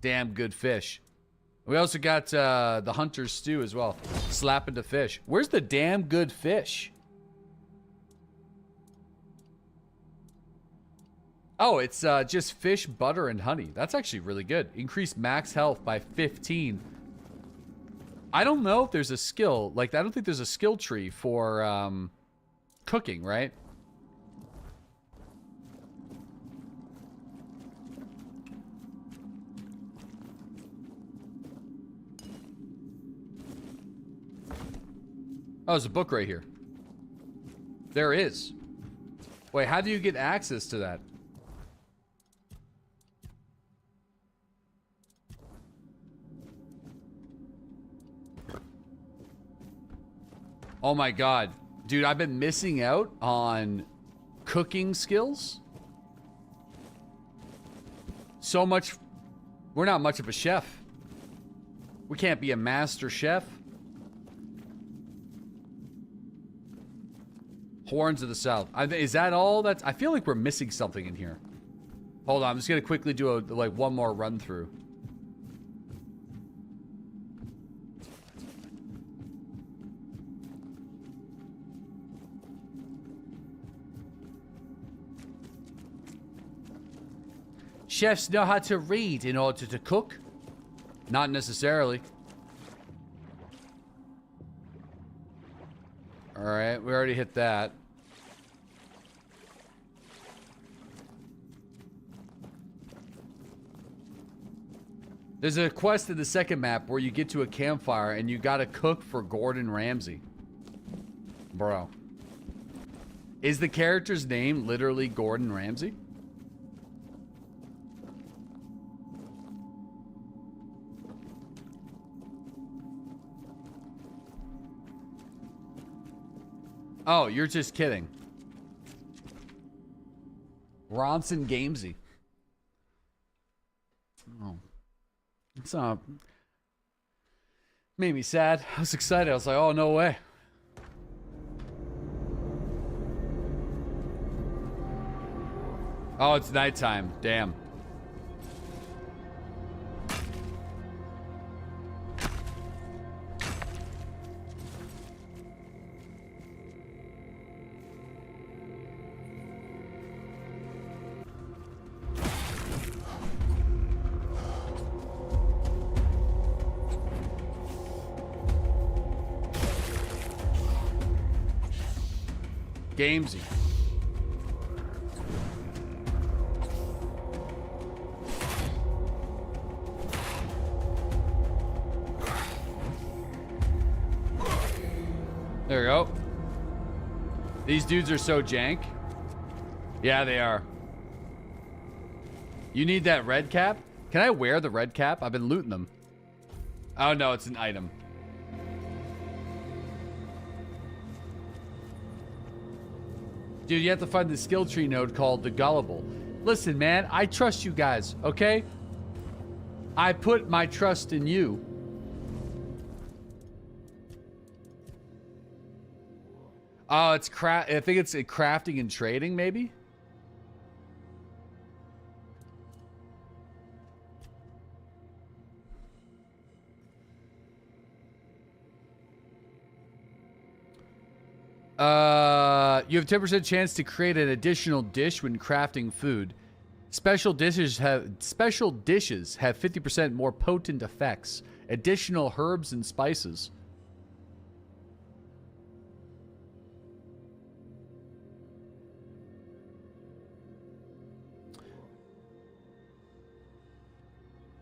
damn good fish. We also got the hunter's stew as well. Slap into fish. Where's the damn good fish? Oh, it's just fish, butter, and honey. That's actually really good. Increase max health by 15. I don't know if there's a skill. Like, I don't think there's a skill tree for cooking, right? Oh, there's a book right here. There is. Wait, how do you get access to that? Oh my god. Dude, I've been missing out on cooking skills. So much. We're not much of a chef. We can't be a master chef. Horns of the South. Is that all that's... I feel like we're missing something in here. Hold on. I'm just going to quickly do one more run through. Chefs know how to read in order to cook? Not necessarily. Alright, we already hit that. There's a quest in the second map where you get to a campfire and you gotta cook for Gordon Ramsay. Bro. Is the character's name literally Gordon Ramsay? Oh, you're just kidding. Ronson Gamesy. Oh. It's made me sad. I was excited. I was like, oh, no way. Oh, it's nighttime. Damn. Gamesy. There we go. These dudes are so jank. Yeah, they are. You need that red cap? Can I wear the red cap? I've been looting them. Oh no, it's an item. Dude, you have to find the skill tree node called the Gullible. Listen, man, I trust you guys, okay? I put my trust in you. Oh, it's I think it's crafting and trading, maybe? You have 10% chance to create an additional dish when crafting food. Special dishes have 50% more potent effects. Additional herbs and spices.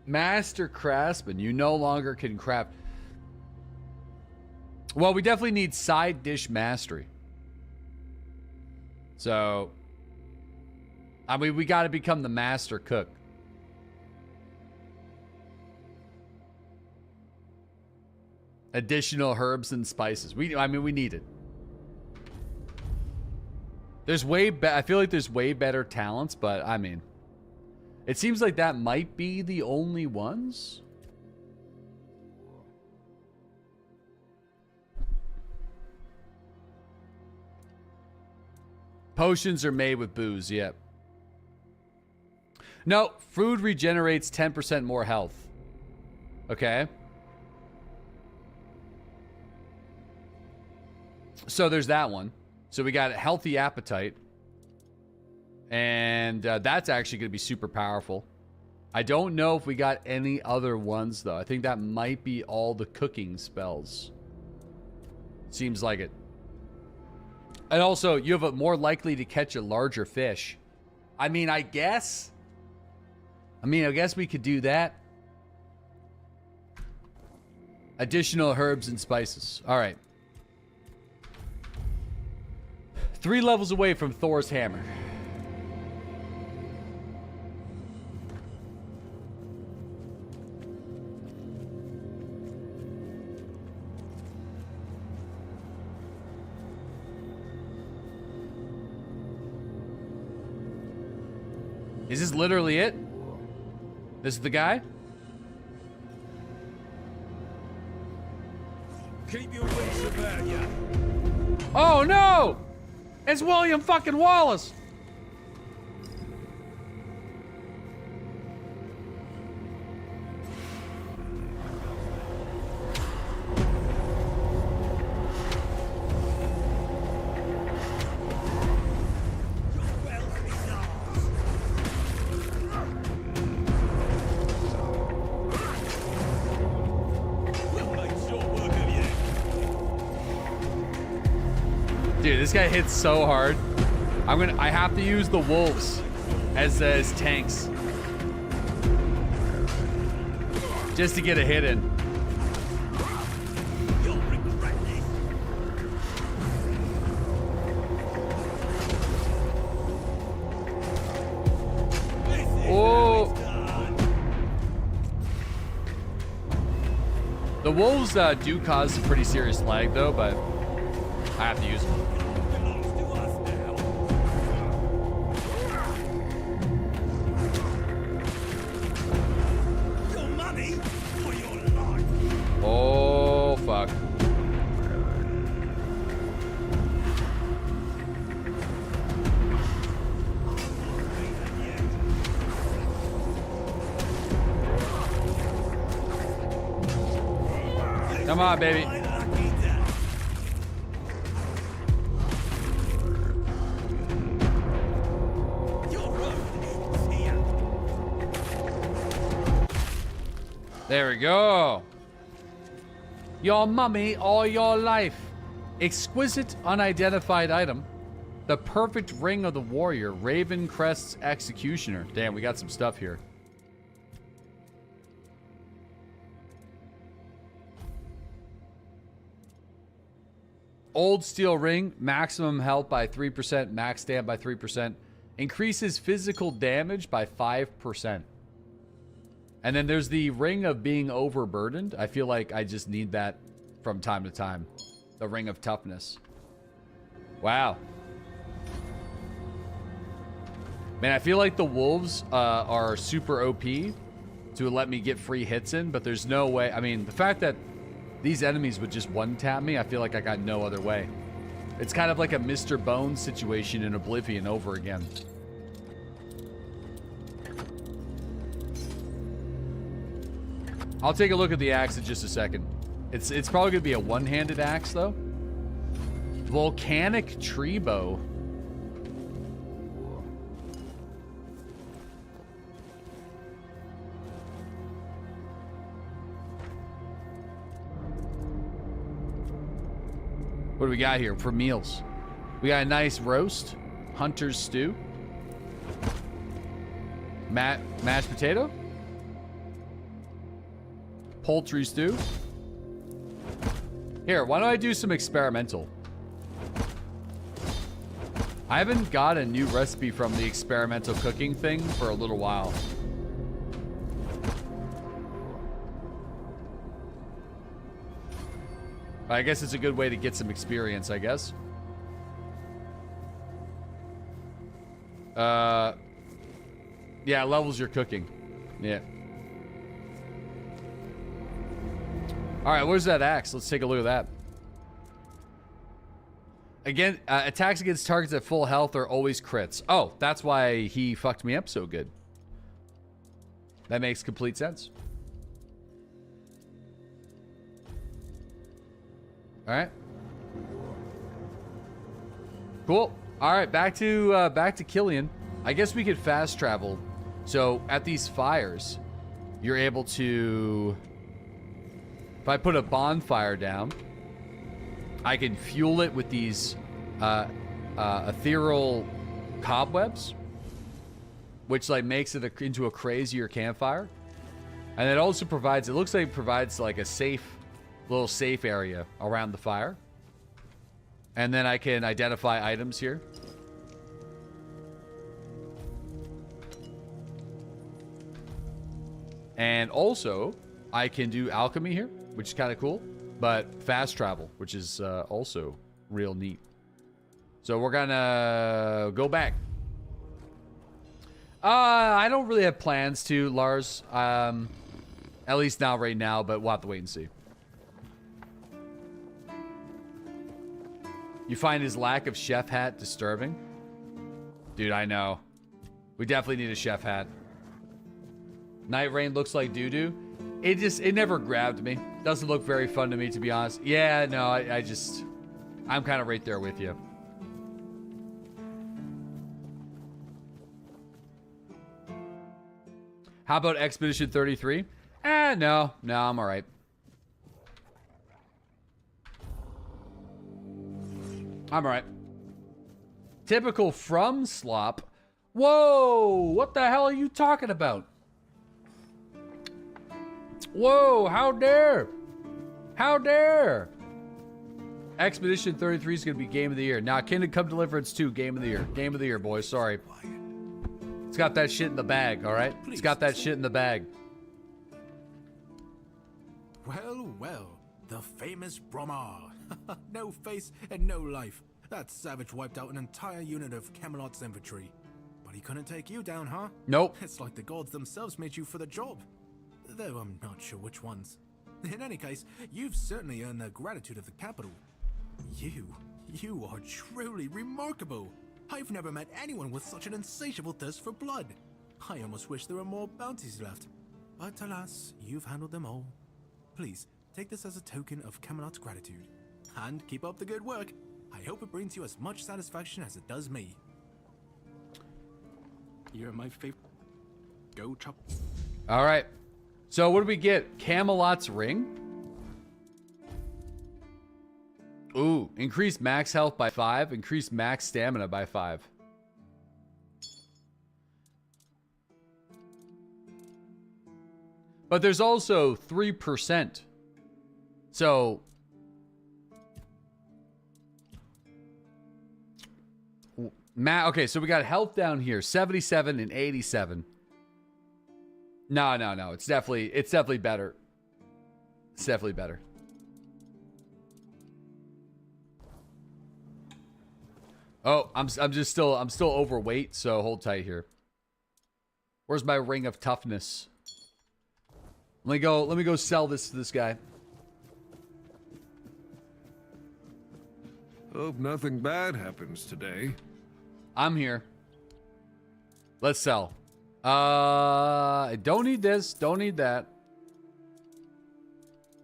Master craftsman, you no longer can craft. Well, we definitely need side dish mastery. So, I mean, we got to become the master cook. Additional herbs and spices. I mean, we need it. There's I feel like there's way better talents, but I mean, it seems like that might be the only ones. Potions are made with booze, yep. No, food regenerates 10% more health. Okay. So there's that one. So we got a healthy appetite. And that's actually going to be super powerful. I don't know if we got any other ones, though. I think that might be all the cooking spells. Seems like it. And also, you have a more likely to catch a larger fish. I mean, I guess we could do that. Additional herbs and spices. All right. 3 levels away from Thor's hammer. Is this literally it? This is the guy? Keep your wits about you. Oh no! It's William fucking Wallace! Dude, this guy hits so hard. I have to use the wolves as tanks. Just to get a hit in. Oh. The wolves do cause some pretty serious lag though, but I have to use them. Oh, fuck. Come on, baby. There we go. Your mummy all your life. Exquisite unidentified item. The perfect ring of the warrior. Raven Crest's executioner. Damn, we got some stuff here. Old steel ring, maximum health by 3%, max stamp by 3%. Increases physical damage by 5%. And then there's the ring of being overburdened. I feel like I just need that from time to time. The ring of toughness. Wow. Man, I feel like the wolves are super OP to let me get free hits in, but there's no way. I mean, the fact that these enemies would just one-tap me, I feel like I got no other way. It's kind of like a Mr. Bones situation in Oblivion over again. I'll take a look at the axe in just a second. It's probably going to be a one-handed axe, though. Volcanic tree bow. What do we got here for meals? We got a nice roast, hunter's stew, mashed potato, poultry stew. Here, why don't I do some experimental? I haven't got a new recipe from the experimental cooking thing for a little while. I guess it's a good way to get some experience, I guess. Yeah, levels your cooking. Yeah. Alright, where's that axe? Let's take a look at that. Again, attacks against targets at full health are always crits. Oh, that's why he fucked me up so good. That makes complete sense. Alright. Cool. Alright, back to Killian. I guess we could fast travel. So at these fires, you're able to, if I put a bonfire down, I can fuel it with these ethereal cobwebs, which like makes it into a crazier campfire. And it also provides, it looks like it provides like a little safe area around the fire. And then I can identify items here. And also, I can do alchemy here, which is kind of cool. But fast travel, which is also real neat. So we're gonna go back. I don't really have plans to, Lars. At least not right now, but we'll have to wait and see. You find his lack of chef hat disturbing? Dude, I know. We definitely need a chef hat. Night Rain looks like doo-doo. It never grabbed me. Doesn't look very fun to me, to be honest. Yeah, no, I'm kind of right there with you. How about Expedition 33? No, I'm all right. I'm all right. Typical from slop. Whoa, what the hell are you talking about? Whoa, how dare? How dare? Expedition 33 is going to be Game of the Year. Now, Kingdom Come Deliverance 2, Game of the Year. Game of the Year, boys. Sorry. It's got that shit in the bag, all right? It's got that shit in the bag. Well, well. The famous Bromar. No face and no life. That savage wiped out an entire unit of Camelot's infantry. But he couldn't take you down, huh? Nope. It's like the gods themselves made you for the job. Though I'm not sure which ones. In any case, you've certainly earned the gratitude of the capital. You are truly remarkable. I've never met anyone with such an insatiable thirst for blood. I almost wish there were more bounties left. But alas, you've handled them all. Please, take this as a token of Camelot's gratitude. And keep up the good work. I hope it brings you as much satisfaction as it does me. You're my favorite. Go chop. All right. So what do we get? Camelot's ring. Ooh, increased max health by 5, increased max stamina by 5. But there's also 3%. So Okay, so we got health down here, 77 and 87. No. It's definitely better. It's definitely better. Oh, I'm still overweight, so hold tight here. Where's my ring of toughness? Let me go sell this to this guy. Hope nothing bad happens today. I'm here. Let's sell. I don't need this. Don't need that.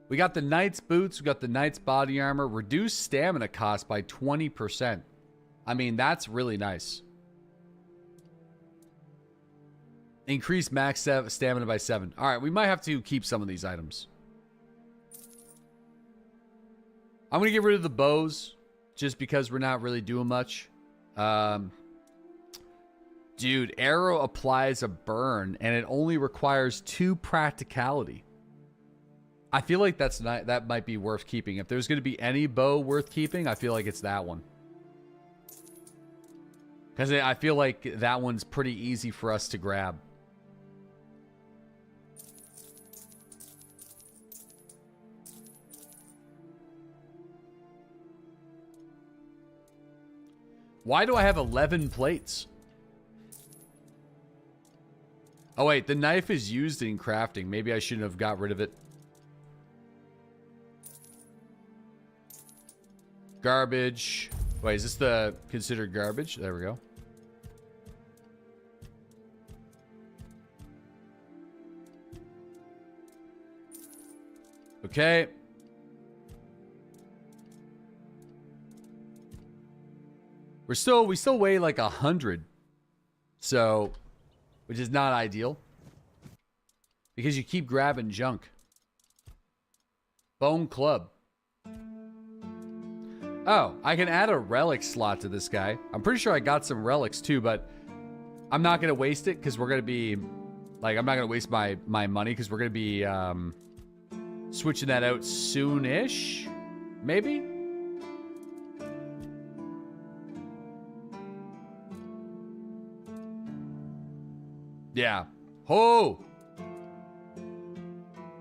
We got the knight's boots. We got the knight's body armor. Reduced stamina cost by 20%. I mean, that's really nice. Increase max stamina by 7. All right, we might have to keep some of these items. I'm going to get rid of the bows just because we're not really doing much. Dude, arrow applies a burn and it only requires 2 practicality. I feel like that might be worth keeping. If there's going to be any bow worth keeping, I feel like it's that one. Because I feel like that one's pretty easy for us to grab. Why do I have 11 plates? Oh, wait. The knife is used in crafting. Maybe I shouldn't have got rid of it. Garbage. Wait, is this the considered garbage? There we go. Okay. We still weigh like 100. So, which is not ideal. Because you keep grabbing junk. Bone club. Oh, I can add a relic slot to this guy. I'm pretty sure I got some relics too, but I'm not going to waste it because we're going to be... Like, I'm not going to waste my money because we're going to be switching that out soon-ish? Maybe? Yeah. Oh!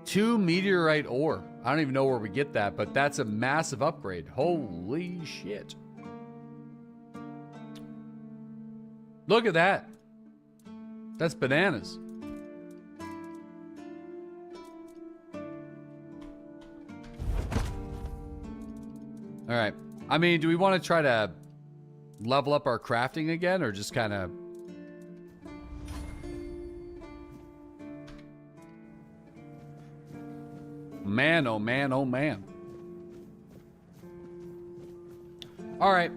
2 meteorite ore. I don't even know where we get that, but that's a massive upgrade. Holy shit. Look at that. That's bananas. All right. I mean, do we want to try to level up our crafting again or just kind of... Man, oh man, oh man. All right.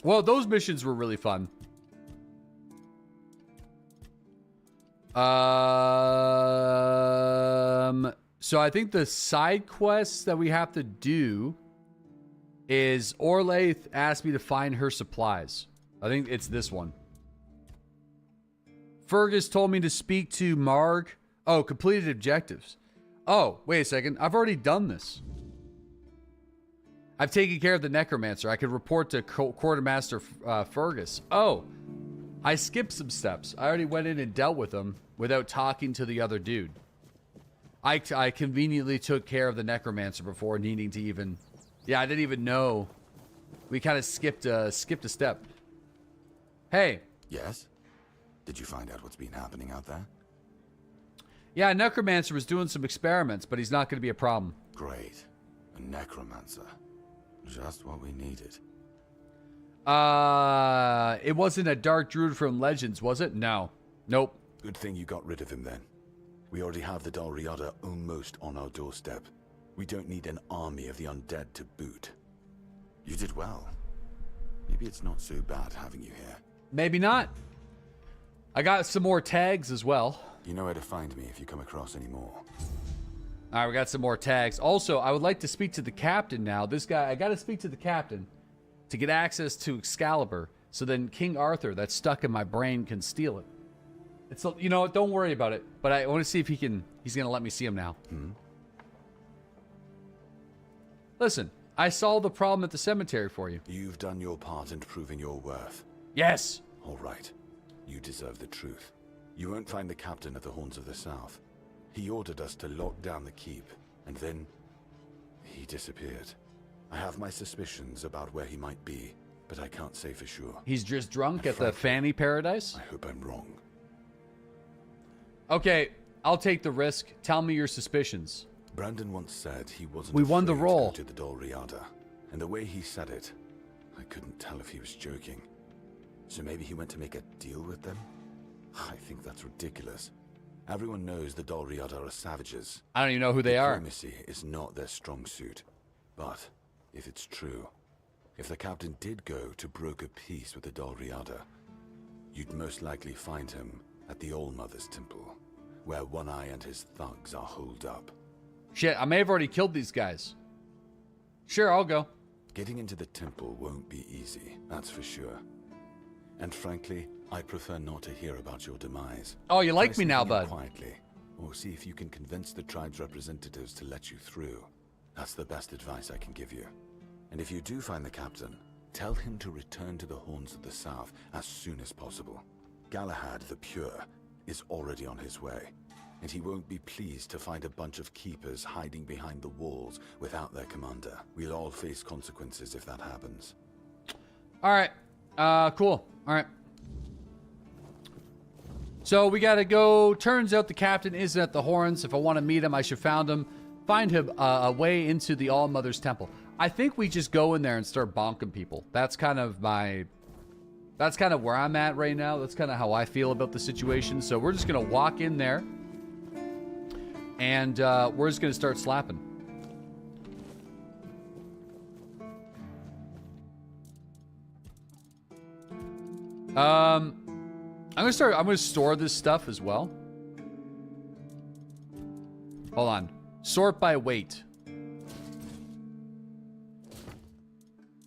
Well, those missions were really fun. So I think the side quests that we have to do is Orlaith asked me to find her supplies. I think it's this one. Fergus told me to speak to Marg. Oh, completed objectives. Oh, wait a second. I've already done this. I've taken care of the necromancer. I could report to Quartermaster Fergus. Oh, I skipped some steps. I already went in and dealt with him without talking to the other dude. I conveniently took care of the necromancer before needing to even... Yeah, I didn't even know. We kind of skipped a step. Hey. Yes? Did you find out what's been happening out there? Yeah, necromancer was doing some experiments, but he's not going to be a problem. Great. A necromancer. Just what we needed. It wasn't a dark druid from Legends, was it? No. Nope. Good thing you got rid of him then. We already have the Dalriada almost on our doorstep. We don't need an army of the undead to boot. You did well. Maybe it's not so bad having you here. Maybe not. I got some more tags as well. You know where to find me if you come across any more. All right, we got some more tags. Also, I would like to speak to the captain now. This guy, I got to speak to the captain to get access to Excalibur. So then King Arthur, that's stuck in my brain, can steal it. It's, you know, don't worry about it. But I want to see if he's going to let me see him now. Hmm? Listen, I solved the problem at the cemetery for you. You've done your part in proving your worth. Yes. All right. You deserve the truth. You won't find the captain at the Horns of the South. He ordered us to lock down the keep, and then he disappeared. I have my suspicions about where he might be, but I can't say for sure. He's just drunk at the Fanny Paradise? I hope I'm wrong. Okay, I'll take the risk. Tell me your suspicions. Brandon once said he wasn't We won the afraid role. to go to the Dol Riada, and the way he said it, I couldn't tell if he was joking. So maybe he went to make a deal with them? I think that's ridiculous. Everyone knows the Dol Riada are savages. I don't even know who they are. Diplomacy is not their strong suit. But if it's true, if the captain did go to broker peace with the Dol Riada, you'd most likely find him at the All-Mother's Temple, where One Eye and his thugs are holed up. Shit, I may have already killed these guys. Sure, I'll go. Getting into the temple won't be easy, that's for sure. And frankly, I prefer not to hear about your demise. Oh, you like Try me now, sneaking in bud. Quietly, or see if you can convince the tribe's representatives to let you through. That's the best advice I can give you. And if you do find the captain, tell him to return to the Horns of the South as soon as possible. Galahad the Pure is already on his way, and he won't be pleased to find a bunch of keepers hiding behind the walls without their commander. We'll all face consequences if that happens. All right. Cool. All right. So we gotta go. Turns out the captain isn't at the Horns. If I want to meet him, I should find him a way into the All-Mother's Temple. I think we just go in there and start bonking people. That's kind of where I'm at right now. That's kind of how I feel about the situation. So we're just gonna walk in there, and we're just gonna start slapping. I'm gonna store this stuff as well. Hold on. Sort by weight.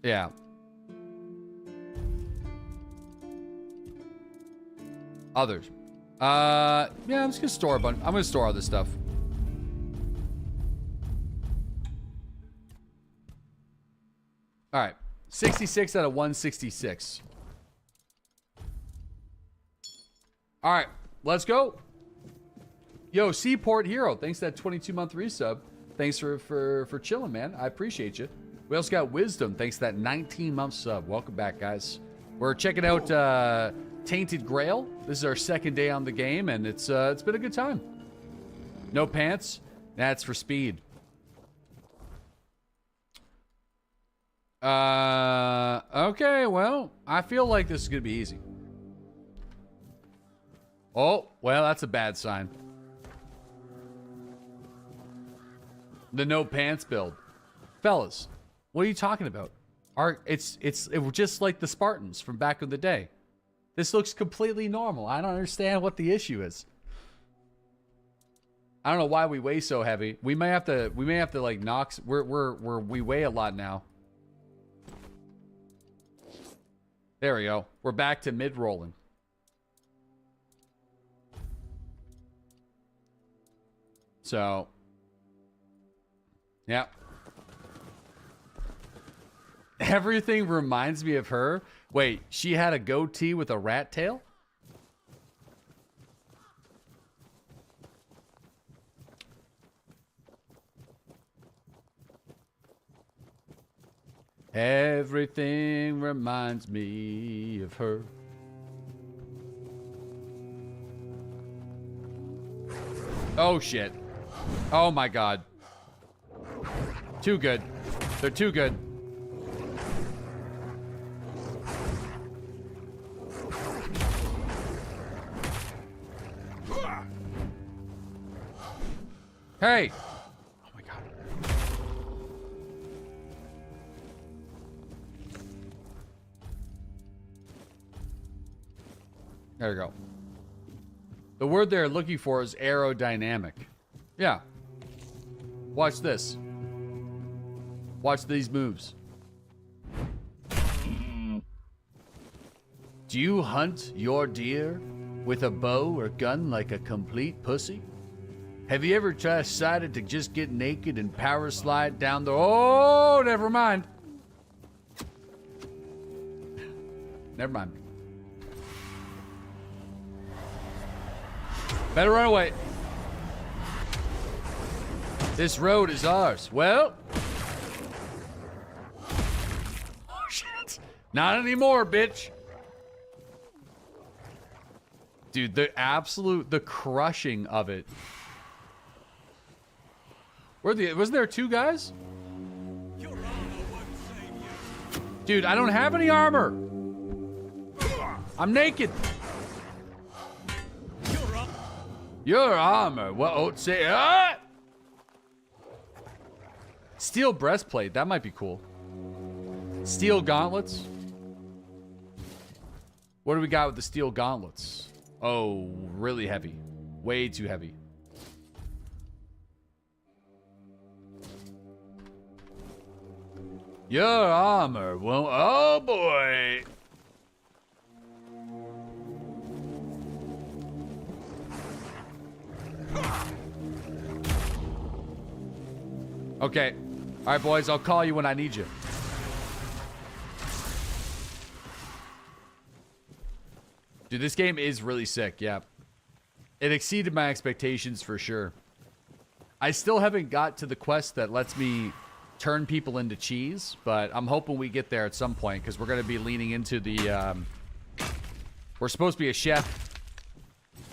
Yeah. Others. Yeah, I'm just gonna store a bunch. I'm gonna store all this stuff. All right. 66 out of 166. All right, let's go. Yo, Seaport Hero, thanks for that 22-month resub. Thanks for chilling, man. I appreciate you. We also got Wisdom. Thanks for that 19-month sub. Welcome back, guys. We're checking out Tainted Grail. This is our second day on the game, and it's been a good time. No pants. That's for speed. Okay, well, I feel like this is gonna be easy. Oh, well, that's a bad sign. The no pants build. Fellas, what are you talking about? It was just like the Spartans from back in the day. This looks completely normal. I don't understand what the issue is. I don't know why we weigh so heavy. We may have to like knock. We weigh a lot now. There we go. We're back to mid-rolling. So, yeah. Everything reminds me of her. Wait, she had a goatee with a rat tail? Everything reminds me of her. Oh, shit. Oh, my God. Too good. They're too good. Hey! Oh, my God. There we go. The word they're looking for is aerodynamic. Yeah. Watch this. Watch these moves. Do you hunt your deer with a bow or gun like a complete pussy? Have you ever decided to just get naked and power slide down the... Oh, never mind. Never mind. Better run away. This road is ours. Well... Oh, shit. Not anymore, bitch. Dude, the crushing of it. Was there two guys? Dude, I don't have any armor. I'm naked. Your armor. Well, say Steel breastplate. That might be cool. Steel gauntlets. What do we got with the steel gauntlets? Oh, really heavy. Way too heavy. Your armor won't... Oh, boy. Okay. All right, boys. I'll call you when I need you. Dude, this game is really sick, yeah. It exceeded my expectations for sure. I still haven't got to the quest that lets me turn people into cheese, but I'm hoping we get there at some point, because we're going to be leaning into the... we're supposed to be a chef.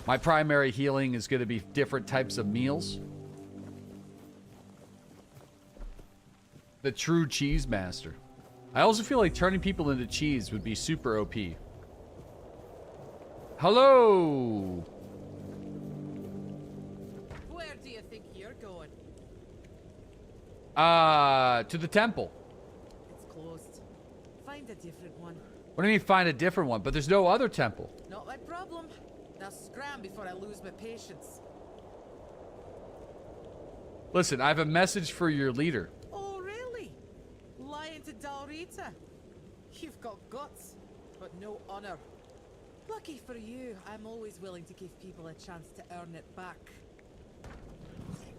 My primary healing is going to be different types of meals. The true cheese master. I also feel like turning people into cheese would be super OP. Hello! Where do you think you're going? To the temple. It's closed. Find a different one. What do you mean find a different one? But there's no other temple. Not my problem. Now scram before I lose my patience. Listen, I have a message for your leader. Oh, really? Lying to Dalrita? You've got guts, but no honor. Lucky for you, I'm always willing to give people a chance to earn it back.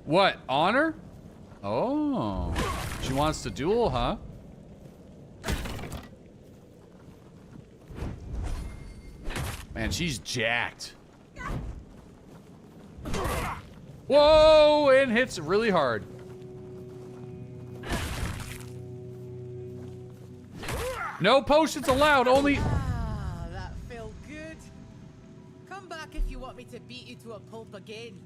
What? Honor? Oh. She wants to duel, huh? Man, she's jacked. Whoa! And hits really hard. No potions allowed, only... That felt good. Come back if you want me to beat you to a pulp again.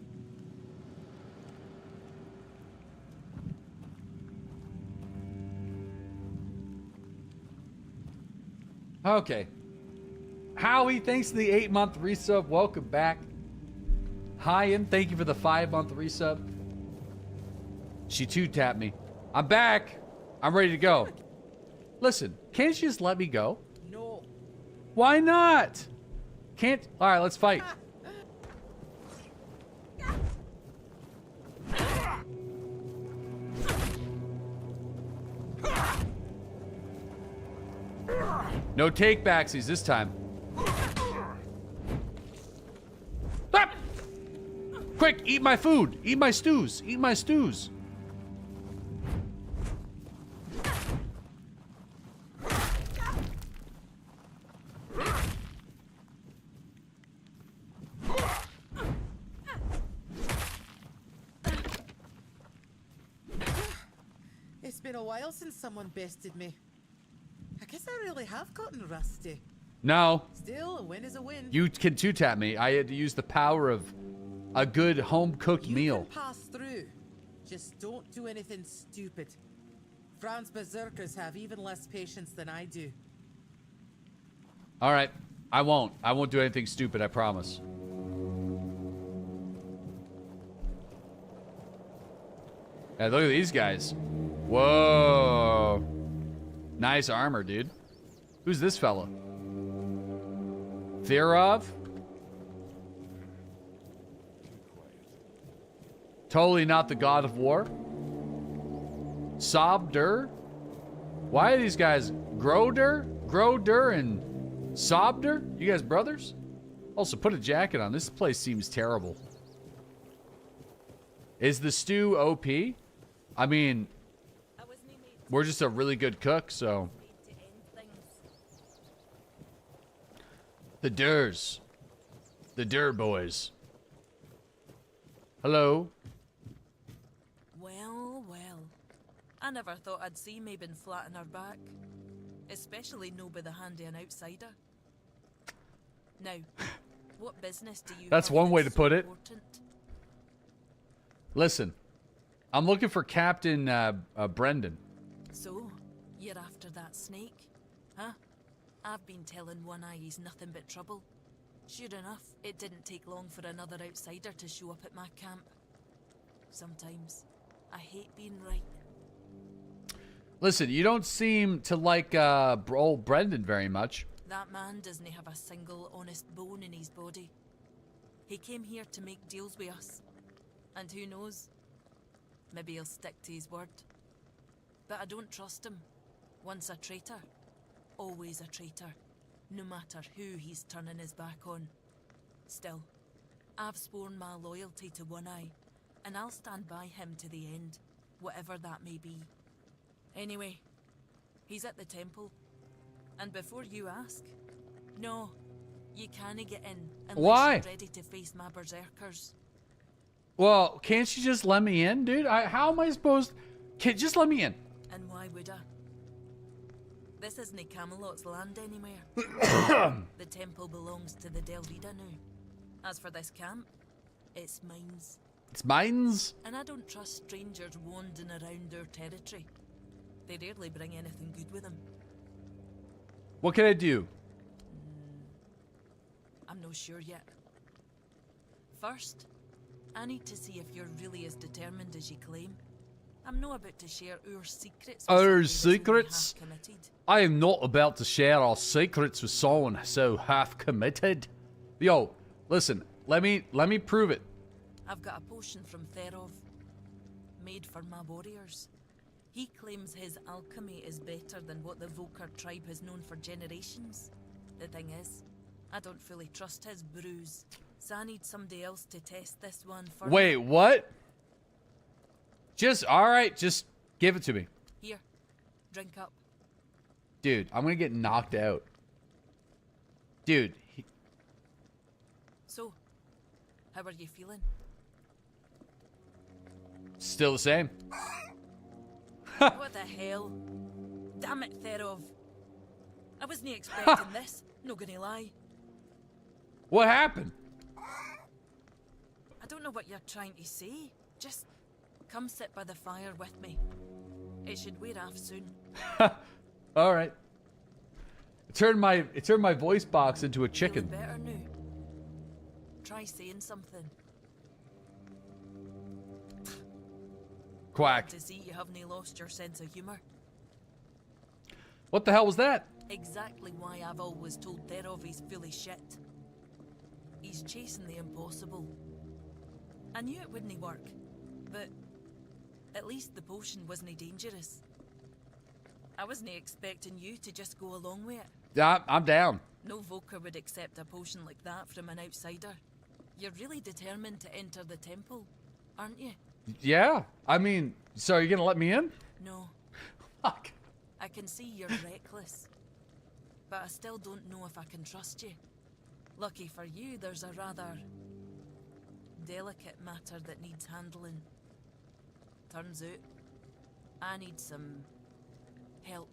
Okay. Howie, thanks for the 8-month resub. Welcome back. Hyan, thank you for the 5-month resub. She 2-tapped me. I'm back. I'm ready to go. Listen, can't you just let me go? No. Why not? Can't... Alright, let's fight. No take backsies this time. Ah! Quick, eat my food. Eat my stews. Eat my stews. It's been a while since someone bested me. I guess I really have gotten rusty. No. Still, a win is a win. You can 2-tap me. I had to use the power of a good home-cooked meal. You can pass through. Just don't do anything stupid. Fran's berserkers have even less patience than I do. All right. I won't. I won't do anything stupid, I promise. Hey, look at these guys. Whoa. Nice armor, dude. Who's this fella? Thirov? Totally not the god of war. Sobdur? Why are these guys Groder? Groder and Sobdur? You guys brothers? Also, put a jacket on. This place seems terrible. Is the stew OP? I mean, we're just a really good cook, so. The Durs. The Dur boys. Hello? Well, well. I never thought I'd see Mabin flat on her back. Especially no by the hand of an outsider. Now, what business do you That's have one way to that's put so it. important? Listen, I'm looking for Captain Brendan. So, you're after that snake? Huh? I've been telling One Eye he's nothing but trouble. Sure enough, it didn't take long for another outsider to show up at my camp. Sometimes, I hate being right. Listen, you don't seem to like old Brendan very much. That man doesn't have a single honest bone in his body. He came here to make deals with us. And who knows? Maybe he'll stick to his word. But I don't trust him. Once a traitor, always a traitor. No matter who he's turning his back on. Still, I've sworn my loyalty to One Eye, and I'll stand by him to the end, whatever that may be. Anyway, he's at the temple. And before you ask, no, you can't get in unless Why? you're ready to face my berserkers. Well, can't you just let me in, dude? How am I supposed... Just let me in. And why would I? This isn't Camelot's land anywhere. The temple belongs to the Del Rida now. As for this camp, it's mine's. It's mines? And I don't trust strangers wandering around their territory. They rarely bring anything good with them. What can I do? I'm not sure yet. First, I need to see if you're really as determined as you claim. I'm not about to share our secrets. with Our somebody that's only secrets? half-committed. I am not about to share our secrets with someone so half-committed. Yo, listen, let me prove it. I've got a potion from Therov, made for my warriors. He claims his alchemy is better than what the Volker tribe has known for generations. The thing is, I don't fully trust his brews, so I need somebody else to test this one for me. Wait, what? Alright, just give it to me. Here, drink up. Dude, I'm gonna get knocked out. Dude. So, how are you feeling? Still the same. What the hell? Damn it, Therov. I wasn't expecting this, not gonna lie. What happened? I don't know what you're trying to say. Just come sit by the fire with me. It should wear off soon. All right. It turned my voice box into a chicken. Feeling better now? Try saying something. Quack. To see you haven't lost your sense of humor. What the hell was that? Exactly why I've always told Therov he's full of shit. He's chasing the impossible. I knew it wouldn't work, but at least the potion wasn't dangerous. I wasn't expecting you to just go along with it. Yeah, I'm down. No Volker would accept a potion like that from an outsider. You're really determined to enter the temple, aren't you? Yeah. I mean, so are you gonna let me in? No. Fuck. I can see you're reckless. But I still don't know if I can trust you. Lucky for you, there's a rather delicate matter that needs handling. Turns out, I need some help.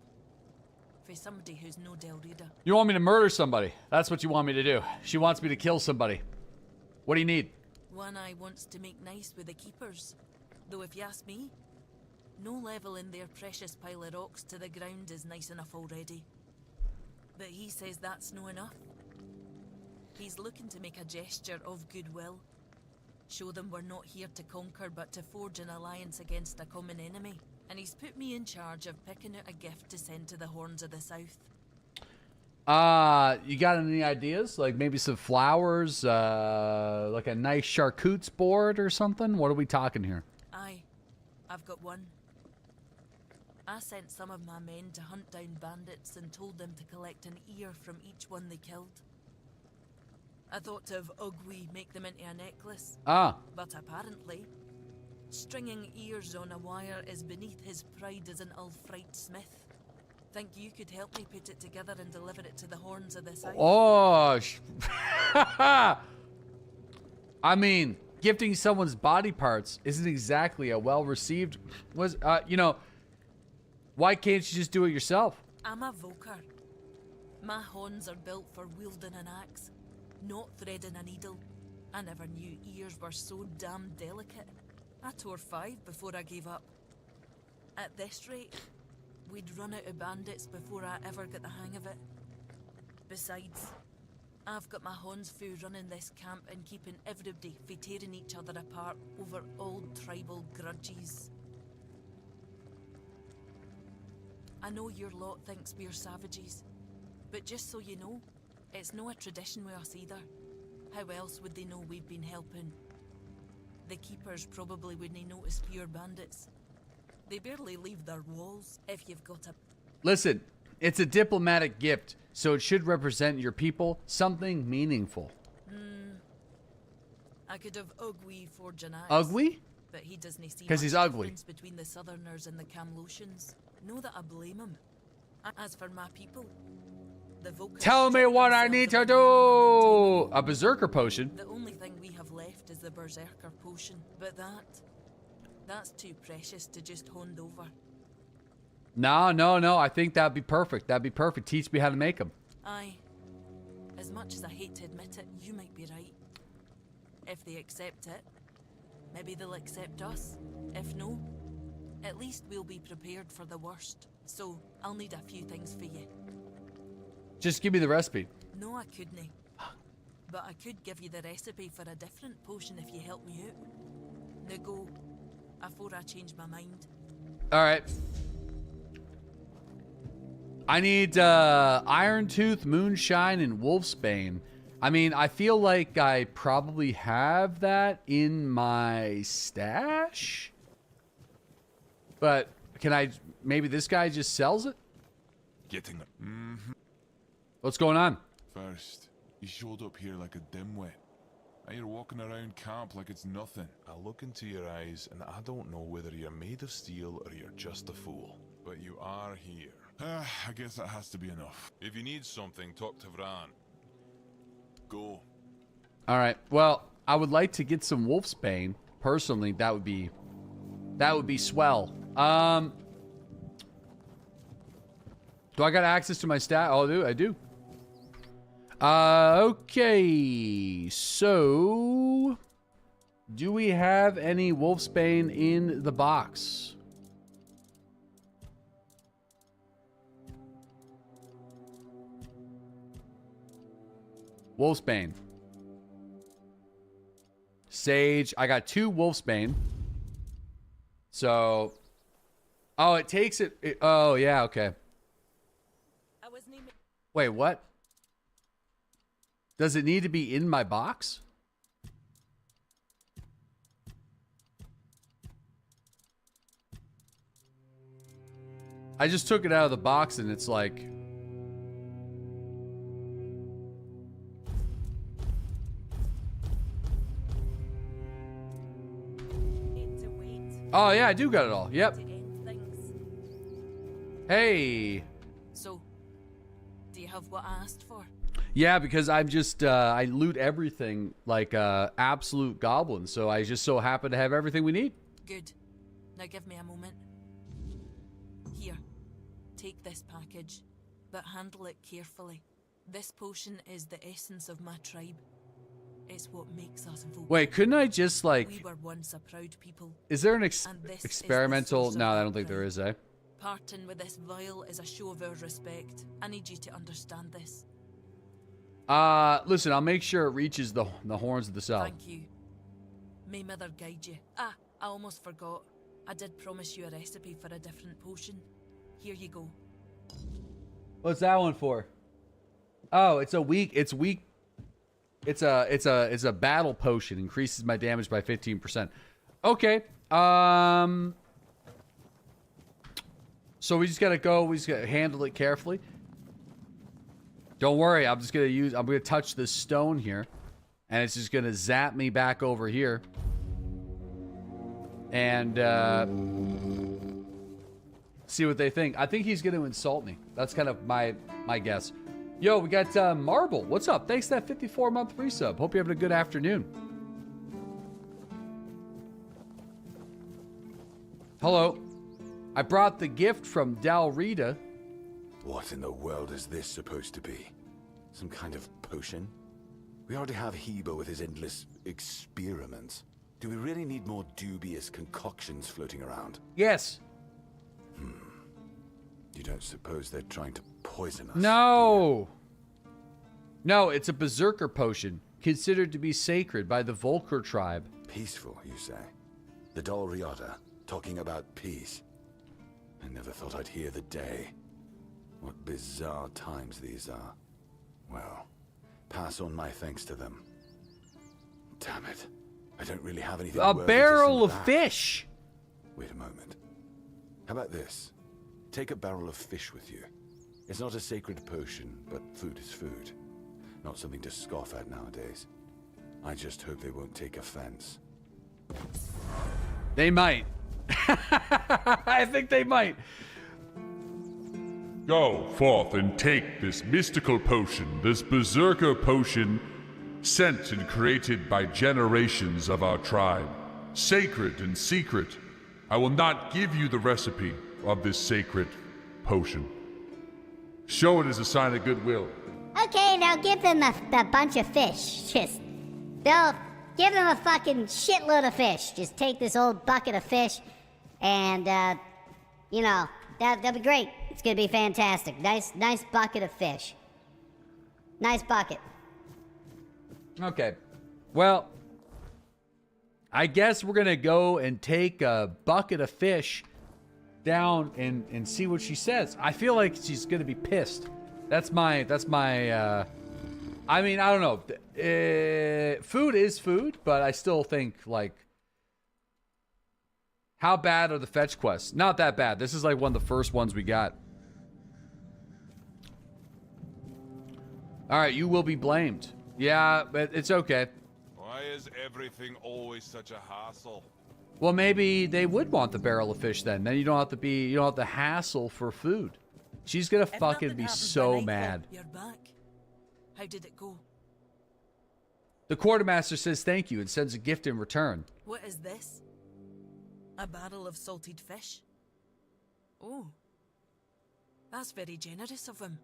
For somebody who's no Del Rida. You want me to murder somebody? That's what you want me to do. She wants me to kill somebody. What do you need? One Eye wants to make nice with the keepers. Though if you ask me, no leveling their precious pile of rocks to the ground is nice enough already. But he says that's no enough. He's looking to make a gesture of goodwill. Show them we're not here to conquer but to forge an alliance against a common enemy. And he's put me in charge of picking out a gift to send to the Horns of the South. You got any ideas? Like maybe some flowers, like a nice charcuterie board or something? What are we talking here? Aye, I've got one. I sent some of my men to hunt down bandits and told them to collect an ear from each one they killed. I thought of Ugwi make them into a necklace. Ah. But apparently, Stringing ears on a wire is beneath his pride as an Ulfright smith. Think you could help me put it together and deliver it to the horns of this eye? Oh, I mean, gifting someone's body parts isn't exactly a well-received. You know, why can't you just do it yourself? I'm a Voker. My horns are built for wielding an axe, not threading a needle. I never knew ears were so damn delicate. I tore 5 before I gave up. At this rate, we'd run out of bandits before I ever got the hang of it. Besides, I've got my horns full running this camp and keeping everybody from tearing each other apart over old tribal grudges. I know your lot thinks we're savages, but just so you know, it's no a tradition with us either. How else would they know we've been helping? The keepers probably wouldn't notice pure bandits. They barely leave their walls if you've got a... Listen, it's a diplomatic gift, so it should represent your people, something meaningful. I could have Ugly forge an axe. Ugly? But he doesn't see because he's ugly. Difference between the Southerners and the Camlotians. Know that I blame him. As for my people, the Volkers... Tell me what I need to do! A berserker potion? The only thing we have left is the berserker potion, but that's too precious to just hand over. No. I think that'd be perfect. That'd be perfect. Teach me how to make them. Aye. As much as I hate to admit it, you might be right. If they accept it, maybe they'll accept us. If no, at least we'll be prepared for the worst. So, I'll need a few things for you. Just give me the recipe. No, I couldn't. But I could give you the recipe for a different potion if you help me out. Now go, before I change my mind. Alright. I need Iron Tooth, Moonshine, and Wolfsbane. I mean, I feel like I probably have that in my stash. But can I... Maybe this guy just sells it? Getting it. What's going on? First, you showed up here like a dimwit. Now you're walking around camp like it's nothing. I look into your eyes and I don't know whether you're made of steel or you're just a fool. But you are here. I guess that has to be enough. If you need something, talk to Vran. Go. Alright, well, I would like to get some Wolfsbane. Personally, that would be swell. Do I got access to my stat? Oh, I do. Okay, so do we have any Wolfsbane in the box? Wolfsbane. Sage. I got 2 Wolfsbane. So, oh, it takes it. Oh, yeah, okay. Wait, what? Does it need to be in my box? I just took it out of the box and it's like... Oh, yeah, I do got it all. Yep. Hey. So, do you have what I asked for? Yeah, because I'm just, I loot everything like absolute goblin. So I just so happen to have everything we need. Good. Now give me a moment. Here, take this package, but handle it carefully. This potion is the essence of my tribe. It's what makes us vocal. Wait, couldn't I just like... We were once a proud people. Is there an experimental... No, I don't think there is, eh? Parting with this vial is a show of our respect. I need you to understand this. Listen, I'll make sure it reaches the horns of the south. Thank you. May Mother guide you. Ah, I almost forgot. I did promise you a recipe for a different potion. Here you go. What's that one for? Oh, it's weak. It's a battle potion. Increases my damage by 15%. Okay. So we just gotta go. We just gotta handle it carefully. Don't worry. I'm gonna touch this stone here, and it's just gonna zap me back over here. and see what they think. I think he's going to insult me. That's kind of my guess. Yo, we got Marble. What's up? Thanks for that 54-month resub. Hope you're having a good afternoon. Hello. I brought the gift from Dalrita. What in the world is this supposed to be? Some kind of potion? We already have Heber with his endless experiments. Do we really need more dubious concoctions floating around? Yes. You don't suppose they're trying to poison us? No. No, it's a berserker potion, considered to be sacred by the Volker tribe. Peaceful, you say? The Dalriada, talking about peace. I never thought I'd hear the day. What bizarre times these are. Well, pass on my thanks to them. Damn it. I don't really have anything A worthy barrel to of send back. fish. Wait a moment. How about this? Take a barrel of fish with you. It's not a sacred potion, but food is food. Not something to scoff at nowadays. I just hope they won't take offense. They might. I think they might. Go forth and take this mystical potion, this berserker potion, sent and created by generations of our tribe. Sacred and secret. I will not give you the recipe of this sacred potion. Show it as a sign of goodwill. Okay, now give them a bunch of fish. They'll give them a fucking shitload of fish. Just take this old bucket of fish, and you know, that'll be great. It's gonna be fantastic. Nice bucket of fish. Nice bucket. Okay. Well, I guess we're gonna go and take a bucket of fish down and see what she says. I feel like she's gonna be pissed. That's my I mean, I don't know. Food is food, but I still think, like, how bad are the fetch quests? Not that bad. This is like one of the first ones we got. All right, you will be blamed. Yeah, but it's okay. Why is everything always such a hassle? Well, maybe they would want the barrel of fish then. Then you don't have to hassle for food. She's gonna fucking be so mad. You're back. How did it go? The quartermaster says thank you and sends a gift in return. What is this? A barrel of salted fish? Oh. That's very generous of him.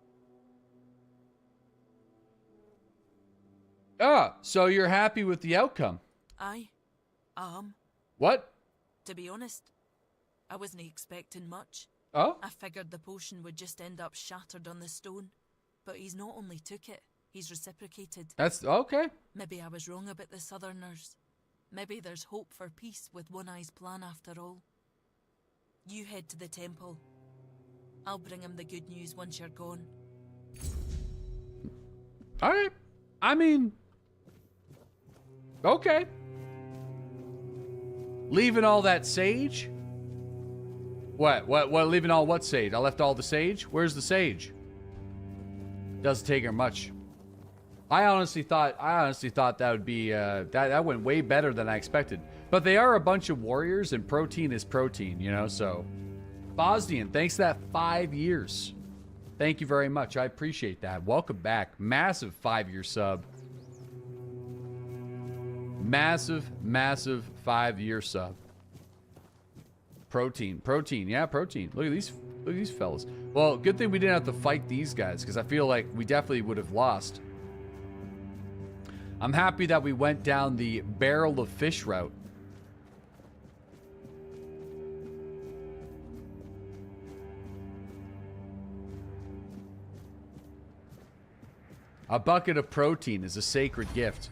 Ah, so you're happy with the outcome? Aye. What? To be honest, I wasn't expecting much. Oh? I figured the potion would just end up shattered on the stone. But he's not only took it, he's reciprocated. That's okay. Maybe I was wrong about the Southerners. Maybe there's hope for peace with One Eye's plan after all. You head to the temple. I'll bring him the good news once you're gone. Alright. I mean, okay. Leaving all that sage? What, leaving all what sage? I left all the sage? Where's the sage? Doesn't take her much. I honestly thought that would be, that went way better than I expected. But they are a bunch of warriors, and protein is protein, you know, so. Bosnian, thanks for that 5 years. Thank you very much. I appreciate that. Welcome back. Massive 5-year sub. Massive 5-year sub. Protein. Yeah, protein. Look at these fellas. Well, good thing we didn't have to fight these guys, because I feel like we definitely would have lost. I'm happy that we went down the barrel of fish route. A bucket of protein is a sacred gift.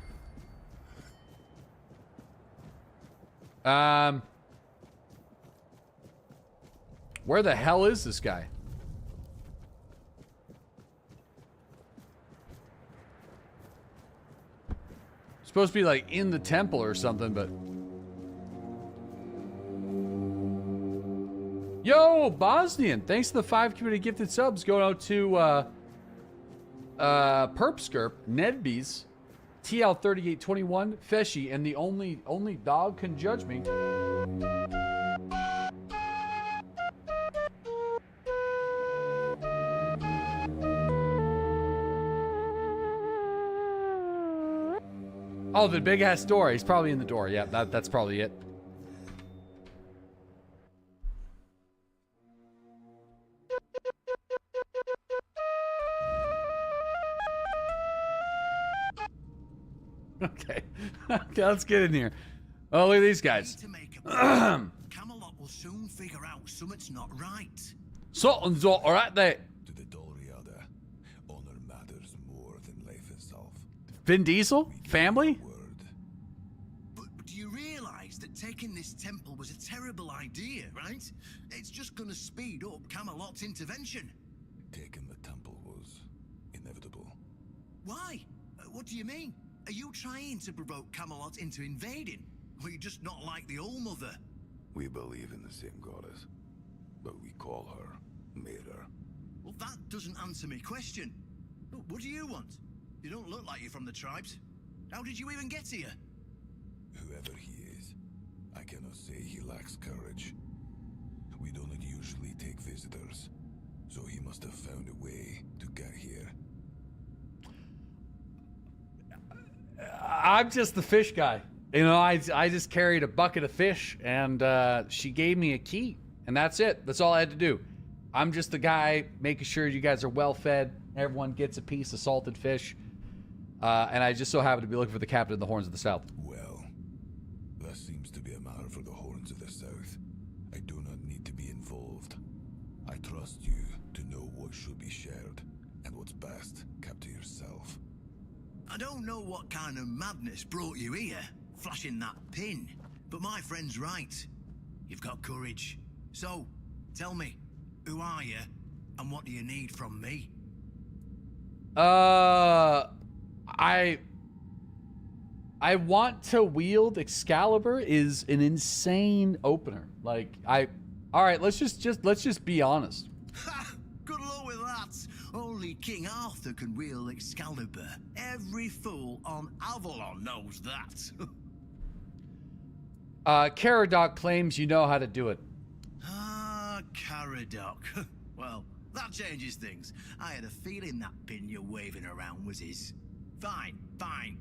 Where the hell is this guy? Supposed to be like in the temple or something, but... Yo, Bosnian! Thanks to the 5 community gifted subs going out to, Perpskirp, Nedby's. TL3821, Feshy, and the only dog can judge me. Oh, the big ass door. He's probably in the door. Yeah, that's probably it. Okay. Okay, let's get in here. Oh, look at these guys. Camelot will soon figure out something's not right. Something's not alright there. To the Dalriada, honor matters more than life itself. Vin Diesel? Family? But do you realize that taking this temple was a terrible idea, right? It's just gonna speed up Camelot's intervention. Taking the temple was inevitable. Why? What do you mean? Are you trying to provoke Camelot into invading? Or you just not like the All Mother? We believe in the same goddess, but we call her Mirror. Well, that doesn't answer my question. Look, what do you want? You don't look like you're from the tribes. How did you even get here? Whoever he is, I cannot say he lacks courage. We don't usually take visitors, so he must have found a way to get here. I'm just the fish guy. You know, I just carried a bucket of fish, and she gave me a key, and that's it. That's all I had to do. I'm just the guy making sure you guys are well fed. Everyone gets a piece of salted fish, and I just so happen to be looking for the captain of the Horns of the South. Well, that seems to be a matter for the Horns of the South. I do not need to be involved. I trust you to know what should be shared, and what's best kept to yourself. I don't know what kind of madness brought you here, flashing that pin, but my friend's right. You've got courage. So, tell me, who are you, and what do you need from me? I want to wield Excalibur is an insane opener. Like, all right, let's just be honest. Ha! Good luck with that. Only King Arthur can wield Excalibur. Every fool on Avalon knows that. Caradoc claims you know how to do it. Ah, Caradoc. Well, that changes things. I had a feeling that pin you're waving around was his. Fine,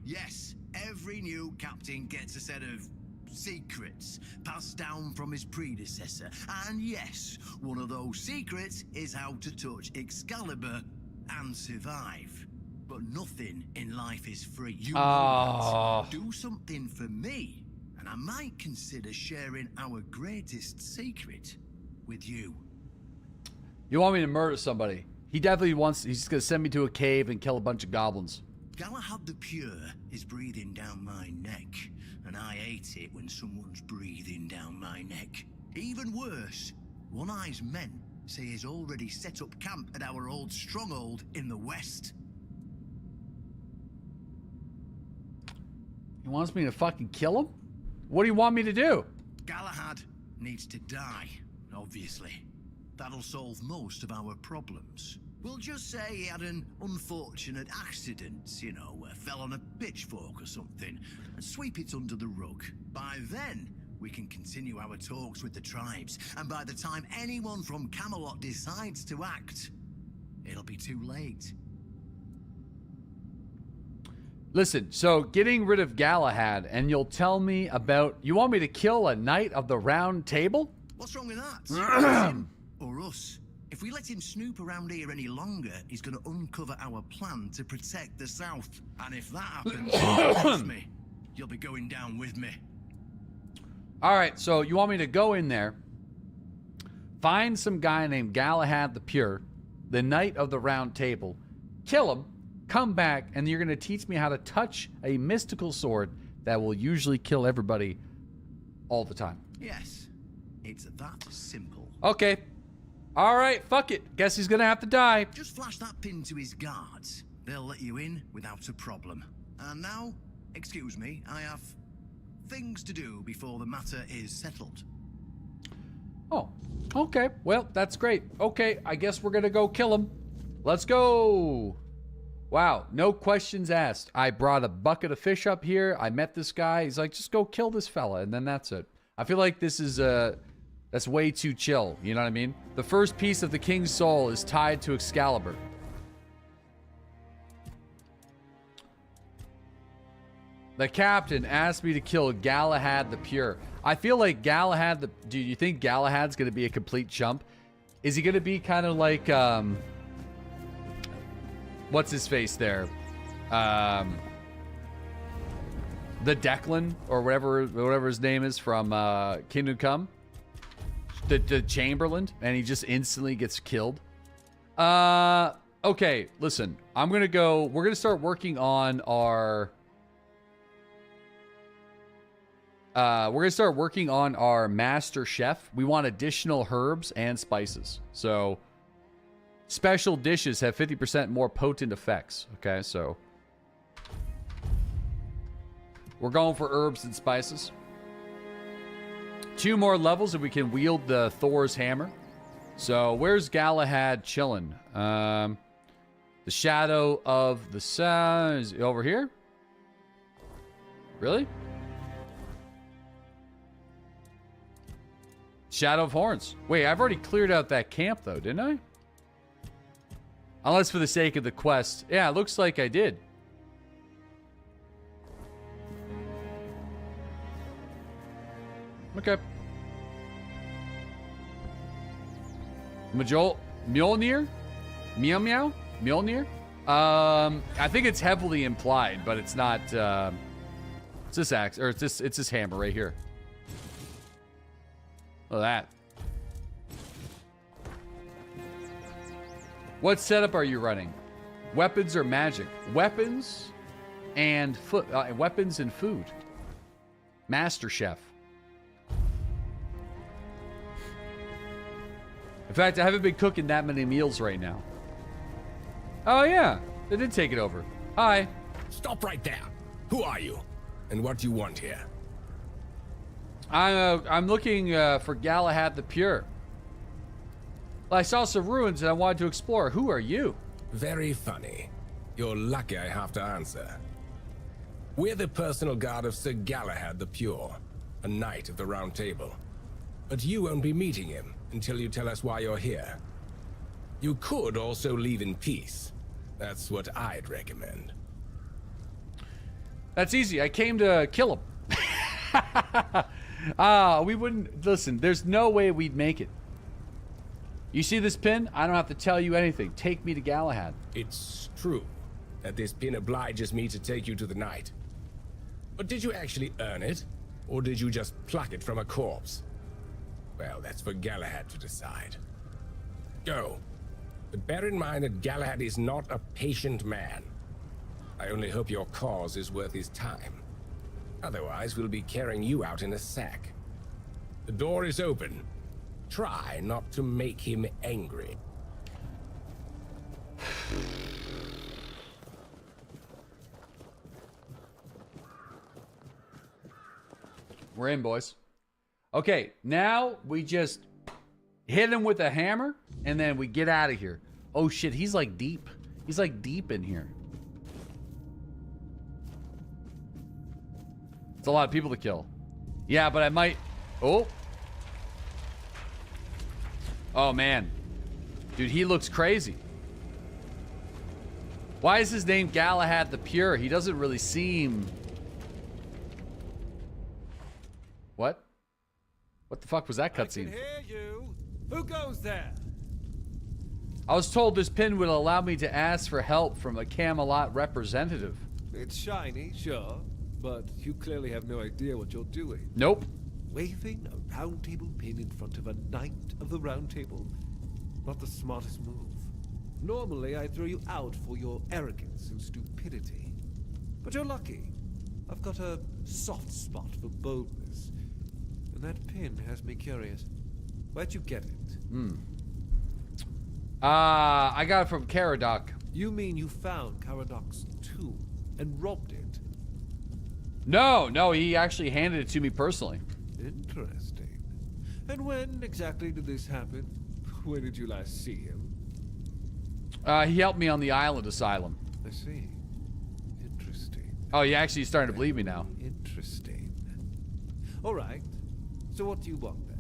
yes. Every new captain gets a set of secrets passed down from his predecessor. And yes, one of those secrets is how to touch Excalibur and survive. But nothing in life is free. You know that. Do something for me, and I might consider sharing our greatest secret with you. You want me to murder somebody? He definitely wants. He's just gonna send me to a cave and kill a bunch of goblins. Galahad the Pure is breathing down my neck, and I hate it when someone's breathing down my neck. Even worse, One-Eye's men say he's already set up camp at our old stronghold in the west. He wants me to fucking kill him? What do you want me to do? Galahad needs to die, obviously. That'll solve most of our problems. We'll just say he had an unfortunate accident, you know, fell on a pitchfork or something, and sweep it under the rug. By then, we can continue our talks with the tribes, and by the time anyone from Camelot decides to act, it'll be too late. Listen, so getting rid of Galahad, and you'll tell me about... You want me to kill a knight of the Round Table? What's wrong with that? Him or us? If we let him snoop around here any longer, he's going to uncover our plan to protect the South. And if that happens, trust me, you'll be going down with me. All right, so you want me to go in there, find some guy named Galahad the Pure, the Knight of the Round Table, kill him, come back, and you're going to teach me how to touch a mystical sword that will usually kill everybody all the time. Yes, it's that simple. Okay. All right, fuck it. Guess he's going to have to die. Just flash that pin to his guards. They'll let you in without a problem. And now, excuse me, I have things to do before the matter is settled. Oh, okay. Well, that's great. Okay, I guess we're going to go kill him. Let's go. Wow, no questions asked. I brought a bucket of fish up here. I met this guy. He's like, just go kill this fella, and then that's it. I feel like this is that's way too chill. You know what I mean? The first piece of the king's soul is tied to Excalibur. The captain asked me to kill Galahad the Pure. I feel like Galahad do you think Galahad's gonna be a complete chump? Is he gonna be kind of like what's his face there? The Declan or whatever his name is from Kingdom Come. The Chamberlain, and he just instantly gets killed. Okay, listen. We're gonna start working on our master chef. We want additional herbs and spices. So special dishes have 50% more potent effects. Okay, so we're going for herbs and spices. 2 more levels and we can wield the Thor's hammer. So where's Galahad chilling? The shadow of the sun is over here. Really? Shadow of Horns. Wait, I've already cleared out that camp though, didn't I? Unless for the sake of the quest. Yeah, it looks like I did. Okay. Mjolnir? Meow Meow? Mjolnir? I think it's heavily implied, but it's not, it's this axe, or it's this hammer right here. Look at that. What setup are you running? Weapons or magic? Weapons and weapons and food. Master Chef. In fact, I haven't been cooking that many meals right now. Oh yeah, they did take it over. Hi. Stop right there. Who are you? And what do you want here? I'm looking for Galahad the Pure. Well, I saw some ruins and I wanted to explore. Who are you? Very funny. You're lucky I have to answer. We're the personal guard of Sir Galahad the Pure, a knight of the Round Table. But you won't be meeting him until you tell us why you're here. You could also leave in peace. That's what I'd recommend. That's easy. I came to kill him. We wouldn't... Listen, there's no way we'd make it. You see this pin? I don't have to tell you anything. Take me to Galahad. It's true that this pin obliges me to take you to the knight. But did you actually earn it? Or did you just pluck it from a corpse? Well, that's for Galahad to decide. Go. But bear in mind that Galahad is not a patient man. I only hope your cause is worth his time. Otherwise, we'll be carrying you out in a sack. The door is open. Try not to make him angry. We're in, boys. Okay, now we just hit him with a hammer, and then we get out of here. Oh shit, he's like deep. He's like deep in here. It's a lot of people to kill. Yeah, but I might... Oh. Oh, man. Dude, he looks crazy. Why is his name Galahad the Pure? He doesn't really seem... What? What the fuck was that cutscene? I can hear you. Who goes there? I was told this pin would allow me to ask for help from a Camelot representative. It's shiny, sure, but you clearly have no idea what you're doing. Nope. Waving a round table pin in front of a knight of the Round Table. Not the smartest move. Normally, I'd throw you out for your arrogance and stupidity. But you're lucky. I've got a soft spot for boldness. And that pin has me curious. Where'd you get it? I got it from Caradoc. You mean you found Caradoc's tomb and robbed it? No, he actually handed it to me personally. Interesting. And when exactly did this happen? When did you last see him? He helped me on the island asylum. I see. Interesting. Oh, you're actually starting to believe me now. Interesting. All right. So what do you want then?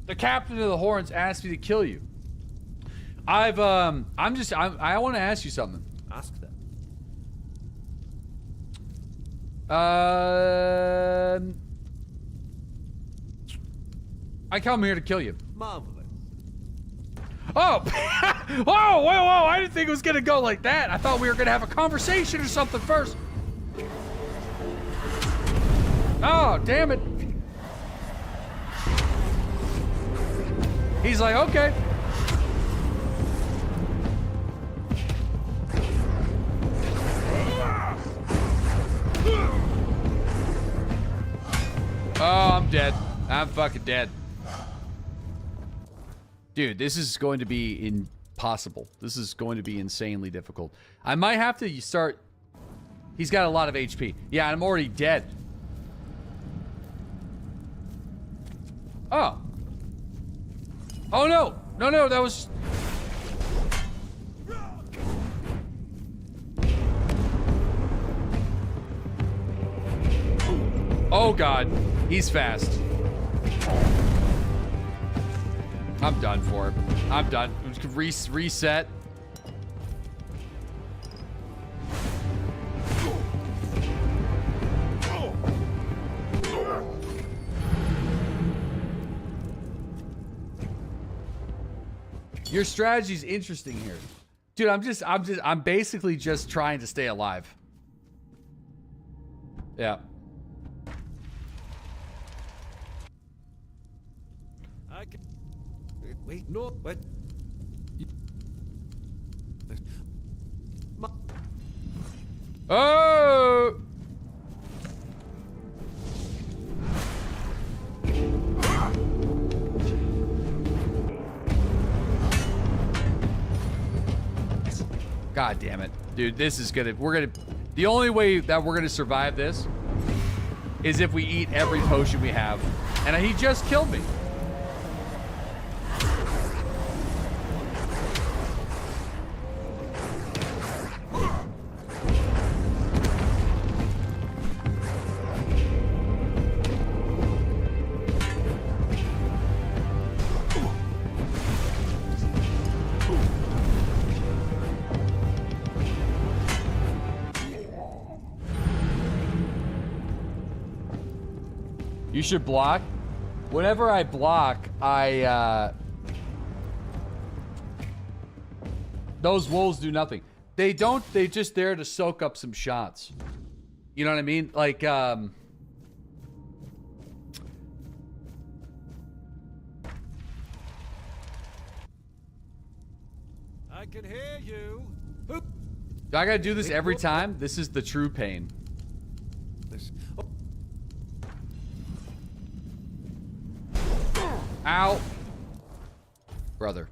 The captain of the Horns asked me to kill you. I want to ask you something. Ask them. I come here to kill you. Marvelous. Oh! Whoa, whoa! I didn't think it was gonna go like that. I thought we were gonna have a conversation or something first. Oh, damn it. He's like, okay. Oh, I'm dead. I'm fucking dead. Dude, this is going to be impossible. This is going to be insanely difficult. I might have to start... He's got a lot of HP. Yeah, I'm already dead. Oh. Oh, no. No, that was... Oh, God. He's fast. I'm done for it. I'm done. Reset. Your strategy's interesting here. Dude, I'm basically just trying to stay alive. Yeah. I can... Wait, no, what? Oh! God damn it. Dude, this is the only way that we're gonna survive this is if we eat every potion we have. And he just killed me. You should block. Whenever I block, those wolves do nothing. They don't, they just there to soak up some shots. You know what I mean? Like, I can hear you. do I gotta do this every time? This is the true pain. Ow. Brother.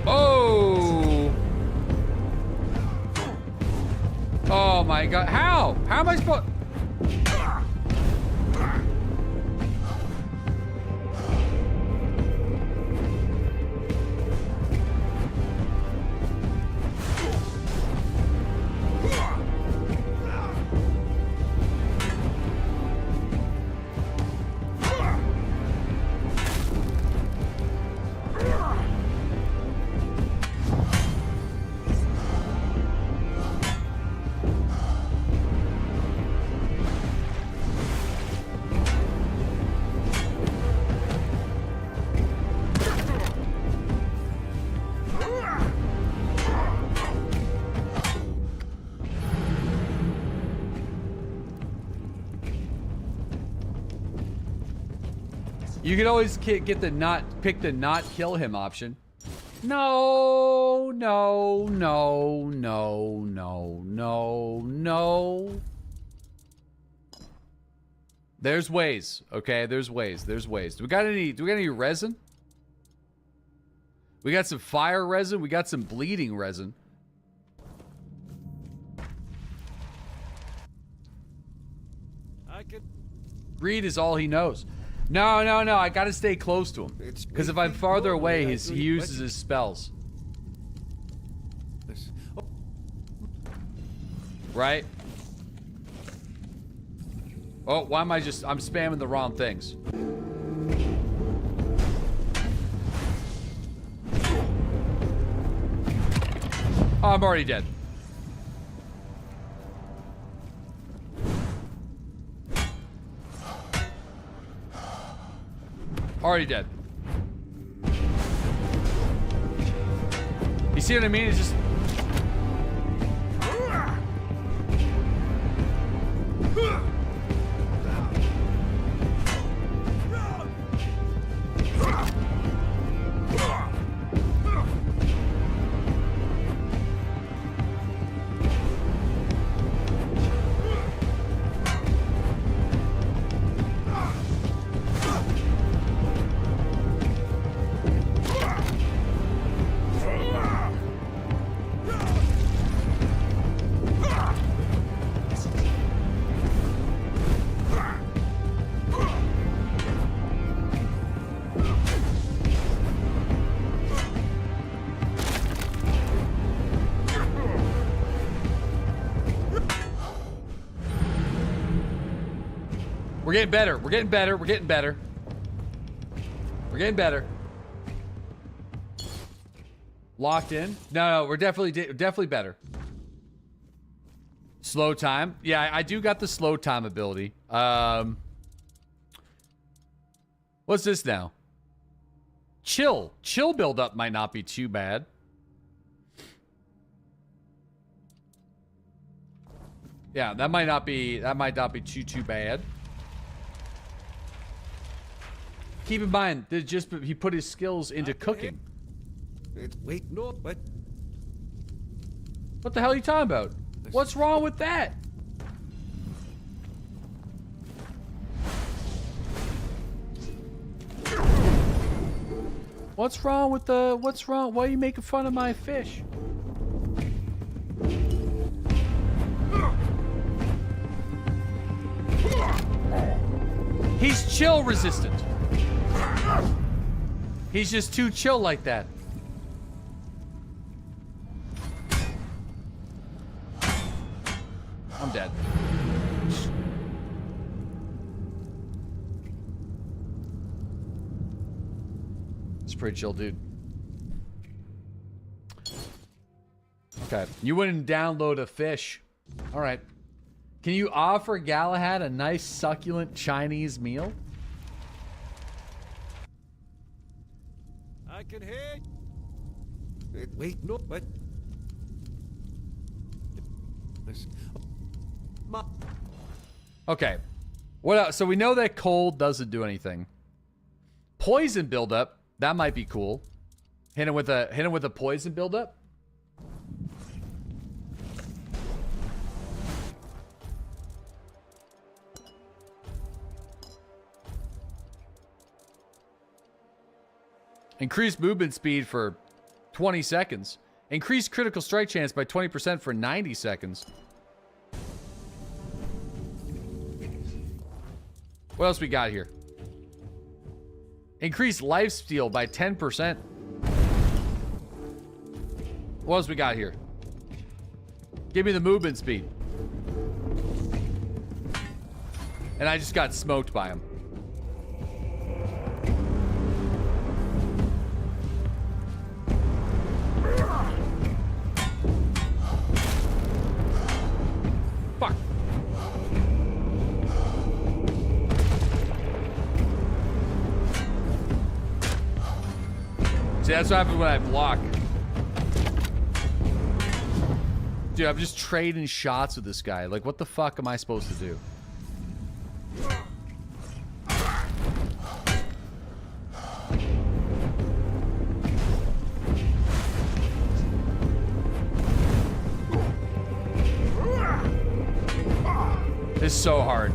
Oh. Oh my God. How? How am I supposed... You can always get the pick the not kill him option. No, no, no, no, no, no, no. There's ways, okay? There's ways. There's ways. Do we got any resin? We got some fire resin. We got some bleeding resin. Greed is all he knows. No, no, no. I gotta stay close to him. Because if I'm farther away, he uses his spells. Right? Oh, why am I just... I'm spamming the wrong things. Oh, I'm already dead. Already dead. You see what I mean? It's just... We're getting better. We're getting better. We're getting better. We're getting better. Locked in? No, we're definitely better. Slow time. Yeah, I do got the slow time ability. What's this now? Chill. Chill build-up might not be too bad. Yeah, that might not be too bad. Keep in mind that he put his skills into cooking. Wait, no, what? What the hell are you talking about? What's wrong with that? What's wrong with the... What's wrong? Why are you making fun of my fish? He's chill resistant. He's just too chill like that. I'm dead. It's pretty chill, dude. Okay. You wouldn't download a fish. All right. Can you offer Galahad a nice succulent Chinese meal? I can hear. Wait, no, what? Listen. Okay. What else? So we know that cold doesn't do anything. Poison buildup, that might be cool. Hit him with a poison buildup. Increase movement speed for 20 seconds. Increase critical strike chance by 20% for 90 seconds. What else we got here? Increase lifesteal by 10%. What else we got here? Give me the movement speed. And I just got smoked by him. Fuck. See, that's what happens when I block. Dude, I'm just trading shots with this guy. Like, what the fuck am I supposed to do? This is so hard.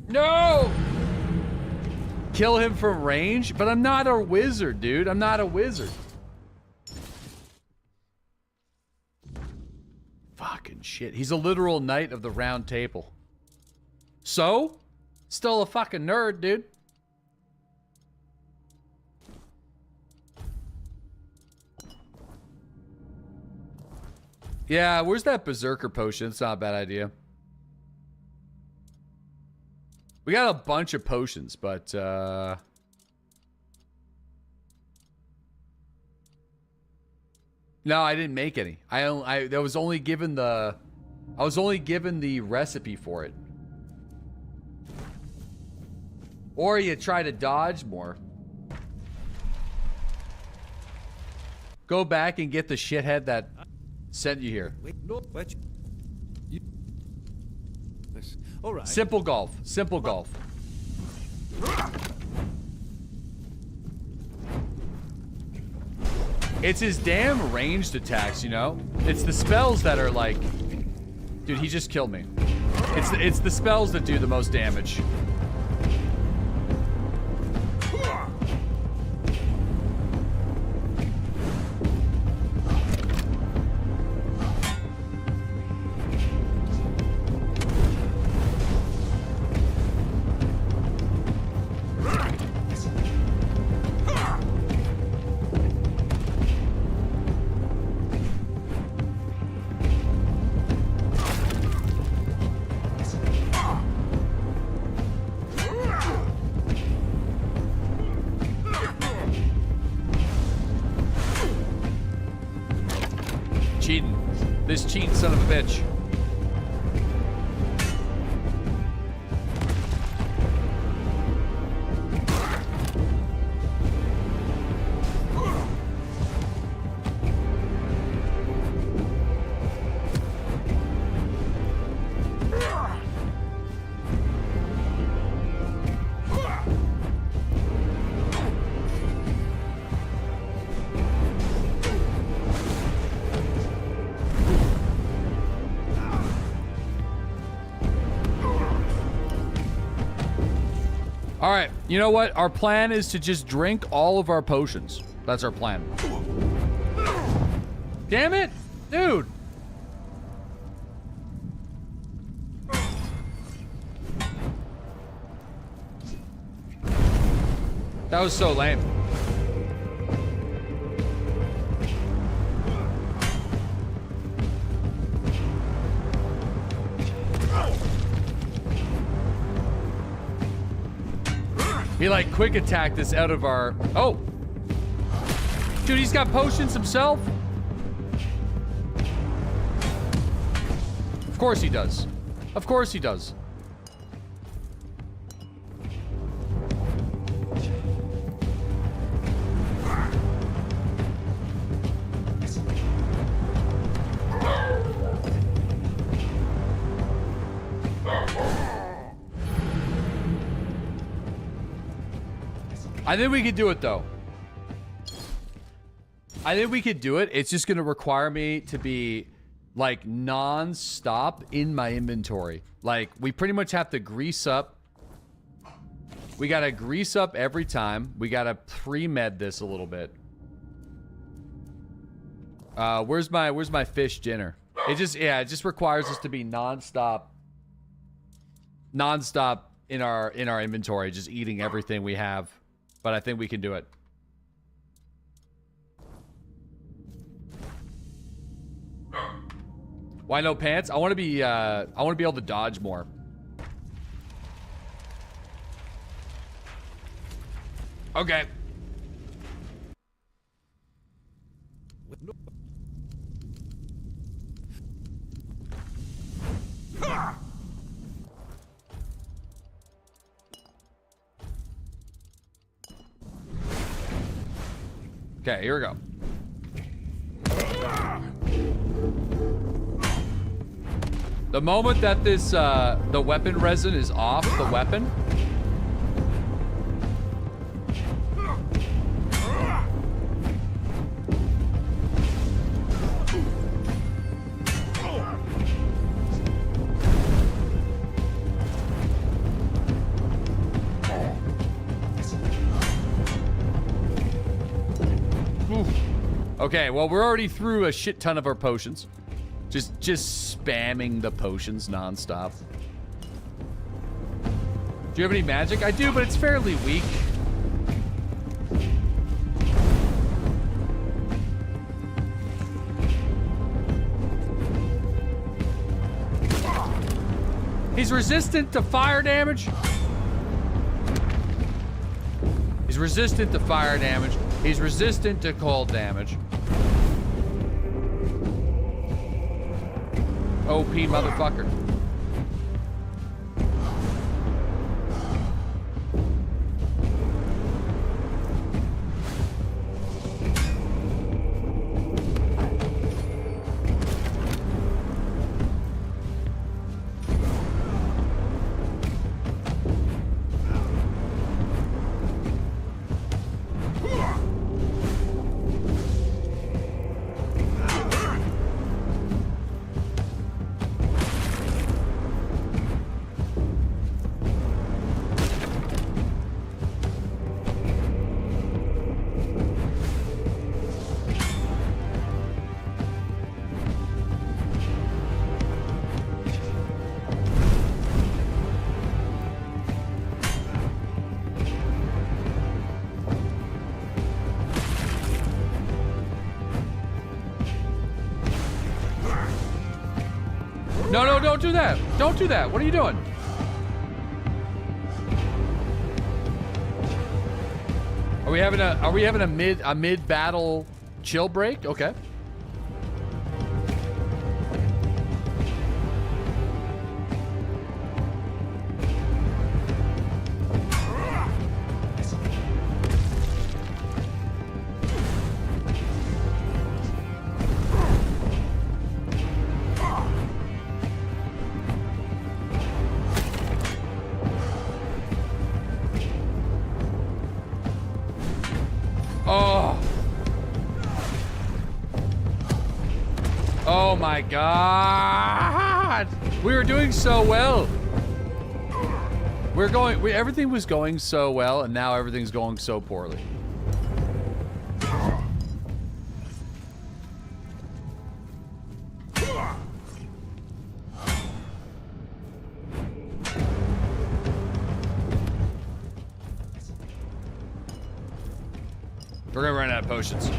No! kill him from range, but I'm not a wizard, dude. I'm not a wizard. Fucking shit. He's a literal knight of the round table. So? Still a fucking nerd, dude. Yeah, where's that berserker potion? It's not a bad idea. We got a bunch of potions, but no, I didn't make any. I was only given the recipe for it. Or you try to dodge more. Go back and get the shithead that sent you here. Wait, no, what? All right. Simple golf. Simple golf. It's his damn ranged attacks, you know? It's the spells that are like... Dude, he just killed me. It's the spells that do the most damage. This cheating son of a bitch. All right, you know what? Our plan is to just drink all of our potions. That's our plan. Damn it, dude. That was so lame. He like quick attacked us out of our... Oh! Dude, he's got potions himself? Of course he does. Of course he does. I think we could do it, though. I think we could do it. It's just going to require me to be, like, non-stop in my inventory. Like, we pretty much have to grease up. We got to grease up every time. We got to pre-med this a little bit. Where's my fish dinner? It just requires us to be non-stop in our inventory, just eating everything we have. But I think we can do it. Why no pants? I want to be able to dodge more. Okay. Okay, here we go. The moment that this, the weapon resin is off the weapon. Okay, well, we're already through a shit ton of our potions. Just spamming the potions nonstop. Do you have any magic? I do, but it's fairly weak. He's resistant to fire damage. He's resistant to fire damage. He's resistant to cold damage. OP motherfucker. No, no, don't do that. Don't do that. What are you doing? Are we having a mid battle chill break? Okay. Oh my God! We were doing so well. Everything was going so well, and now everything's going so poorly. We're gonna run out of potions.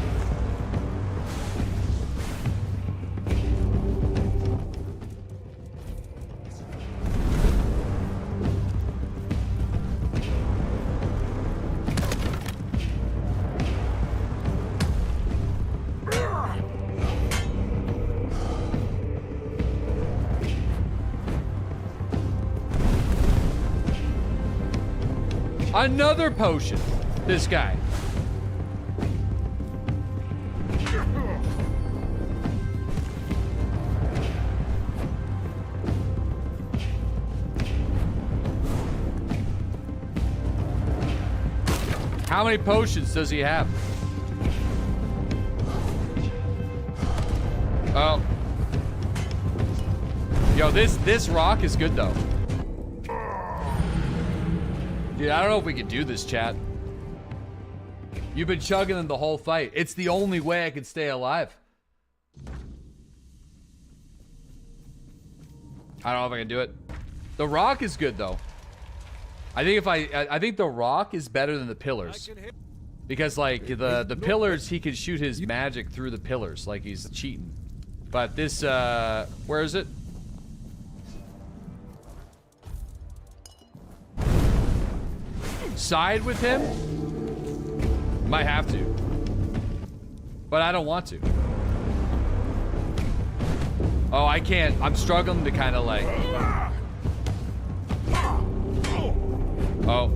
Another potion. This guy. How many potions does he have? Oh. Yo, this rock is good though. Dude, I don't know if we can do this, chat. You've been chugging them the whole fight. It's the only way I can stay alive. I don't know if I can do it. The rock is good though. I think the rock is better than the pillars. Because like the pillars, he can shoot his magic through the pillars like he's cheating. But this where is it? Side with him? Might have to. But I don't want to. Oh, I can't. I'm struggling to kind of like... Oh.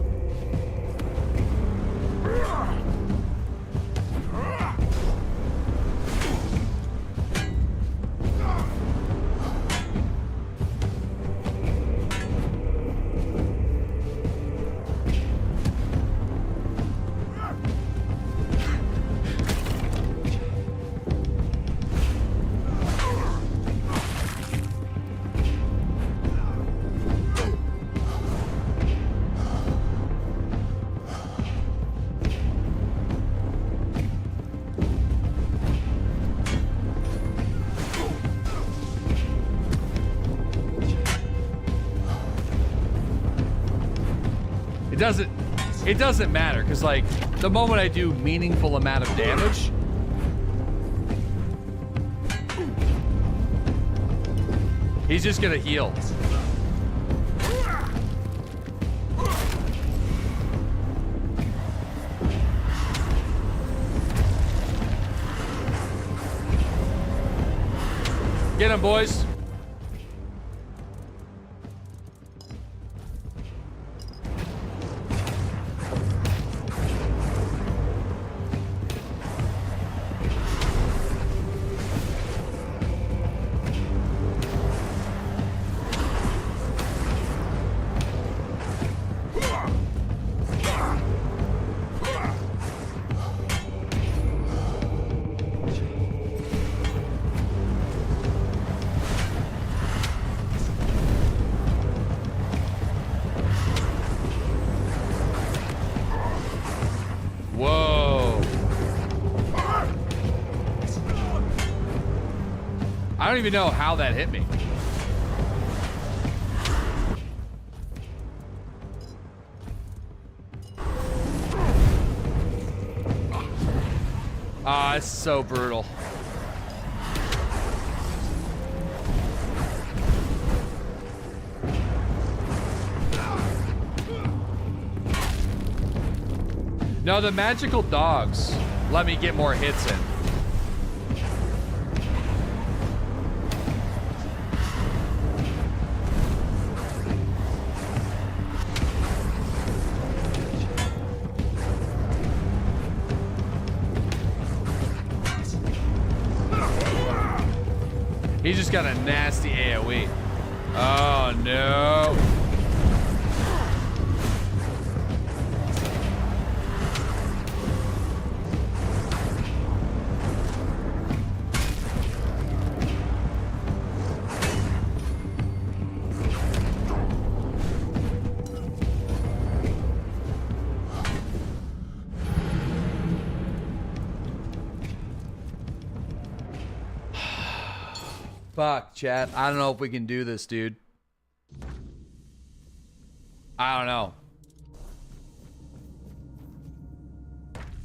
doesn't matter, because like the moment I do meaningful amount of damage, he's just gonna heal. Get him, boys. I don't even know how that hit me. Ah, it's so brutal. No, the magical dogs let me get more hits in. He just got a nasty AoE. Oh no. Fuck, chat. I don't know if we can do this, dude. I don't know.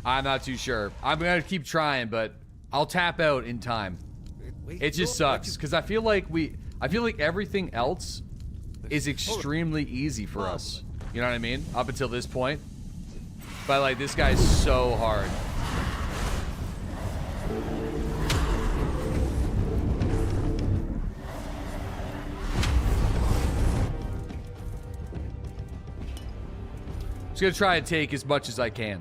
I'm not too sure. I'm gonna keep trying, but I'll tap out in time. It just sucks because I feel like everything else is extremely easy for us. You know what I mean? Up until this point. But like this guy's so hard. Just gonna try and take as much as I can.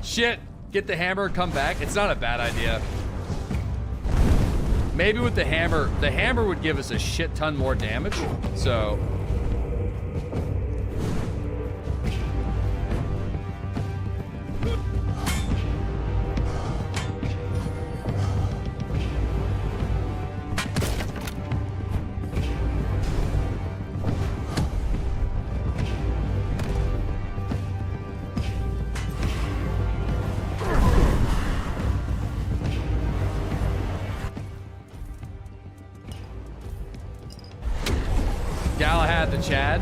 Shit, get the hammer, come back. It's not a bad idea. Maybe with the hammer would give us a shit ton more damage. So Galahad the Chad.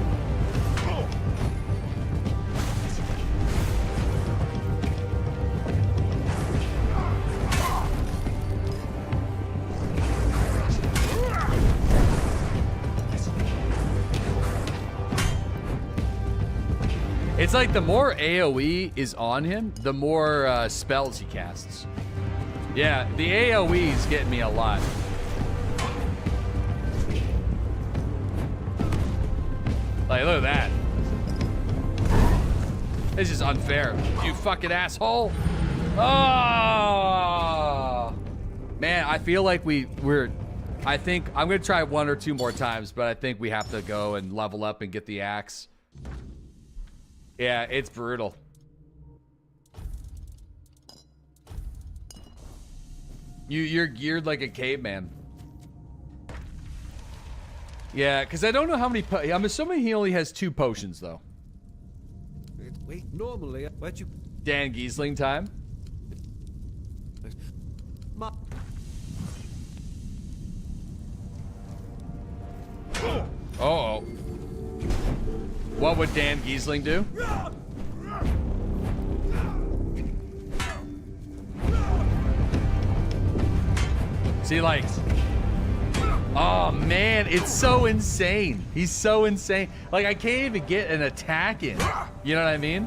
It's like the more AoE is on him, the more spells he casts. Yeah, the AoE is getting me a lot. Like, look at that. This is unfair. You fucking asshole. Oh! Man, I feel like I think I'm going to try 1 or 2 more times, but I think we have to go and level up and get the axe. Yeah, it's brutal. You're geared like a caveman. Yeah, because I don't know how many... I'm assuming he only has 2 potions, though. Wait, normally, why'd you... Dan Giesling time. Uh-oh. What would Dan Giesling do? See, like... Oh, man, it's so insane. He's so insane. Like, I can't even get an attack in. You know what I mean?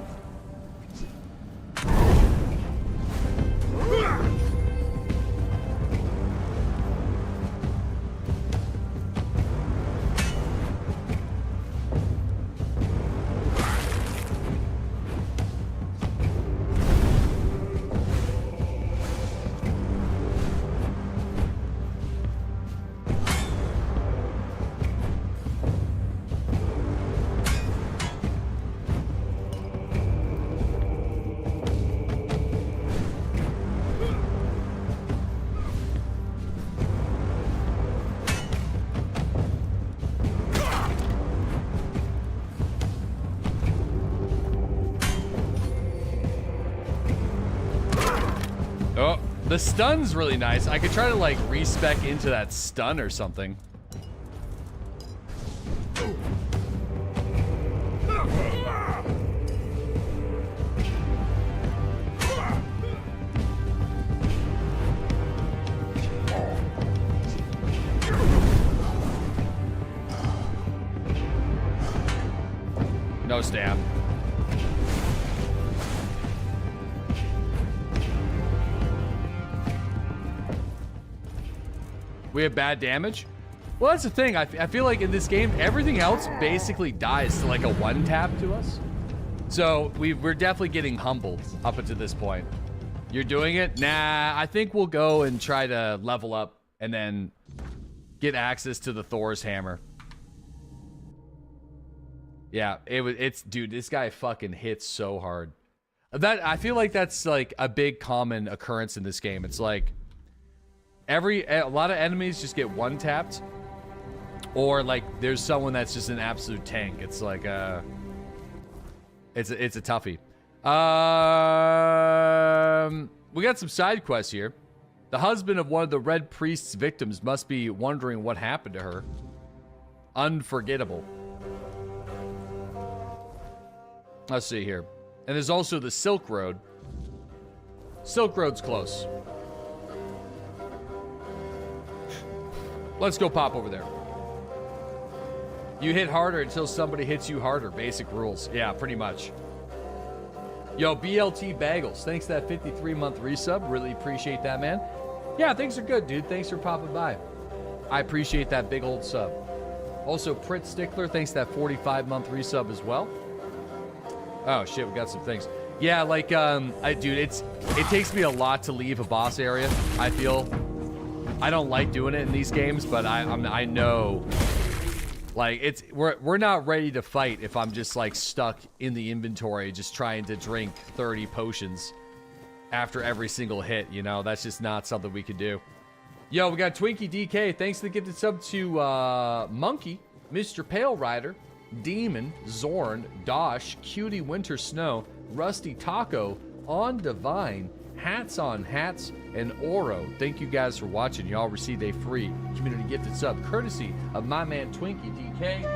The stun's really nice. I could try to like respec into that stun or something. No stab. We have bad damage? Well, that's the thing. I feel like in this game, everything else basically dies to like a 1-tap to us. So we're definitely getting humbled up until this point. You're doing it? Nah, I think we'll go and try to level up and then get access to the Thor's hammer. Yeah, dude, this guy fucking hits so hard. I feel like that's like a big common occurrence in this game. It's like a lot of enemies just get 1-tapped, or like there's someone that's just an absolute tank. It's like it's a toughie. We got some side quests here. The husband of one of the Red Priest's victims must be wondering what happened to her. Unforgettable. Let's see here. And there's also the Silk Road. Silk Road's close. Let's go pop over there. You hit harder until somebody hits you harder. Basic rules. Yeah, pretty much. Yo, BLT Bagels. Thanks for that 53-month resub. Really appreciate that, man. Yeah, things are good, dude. Thanks for popping by. I appreciate that big old sub. Also, Prit Stickler. Thanks for that 45-month resub as well. Oh, shit. We got some things. Yeah, like, dude, it takes me a lot to leave a boss area, I feel. I don't like doing it in these games, but I know, like, we're not ready to fight if I'm just like stuck in the inventory just trying to drink 30 potions after every single hit. You know, that's just not something we could do. Yo, we got Twinkie DK. Thanks for the gifted sub to Monkey, Mr. Pale Rider, Demon, Zorn, Dosh, Cutie Winter Snow, Rusty Taco, On Divine, Hats on Hats, and Oro. Thank you guys for watching. Y'all received a free community gifted sub courtesy of my man Twinkie DK.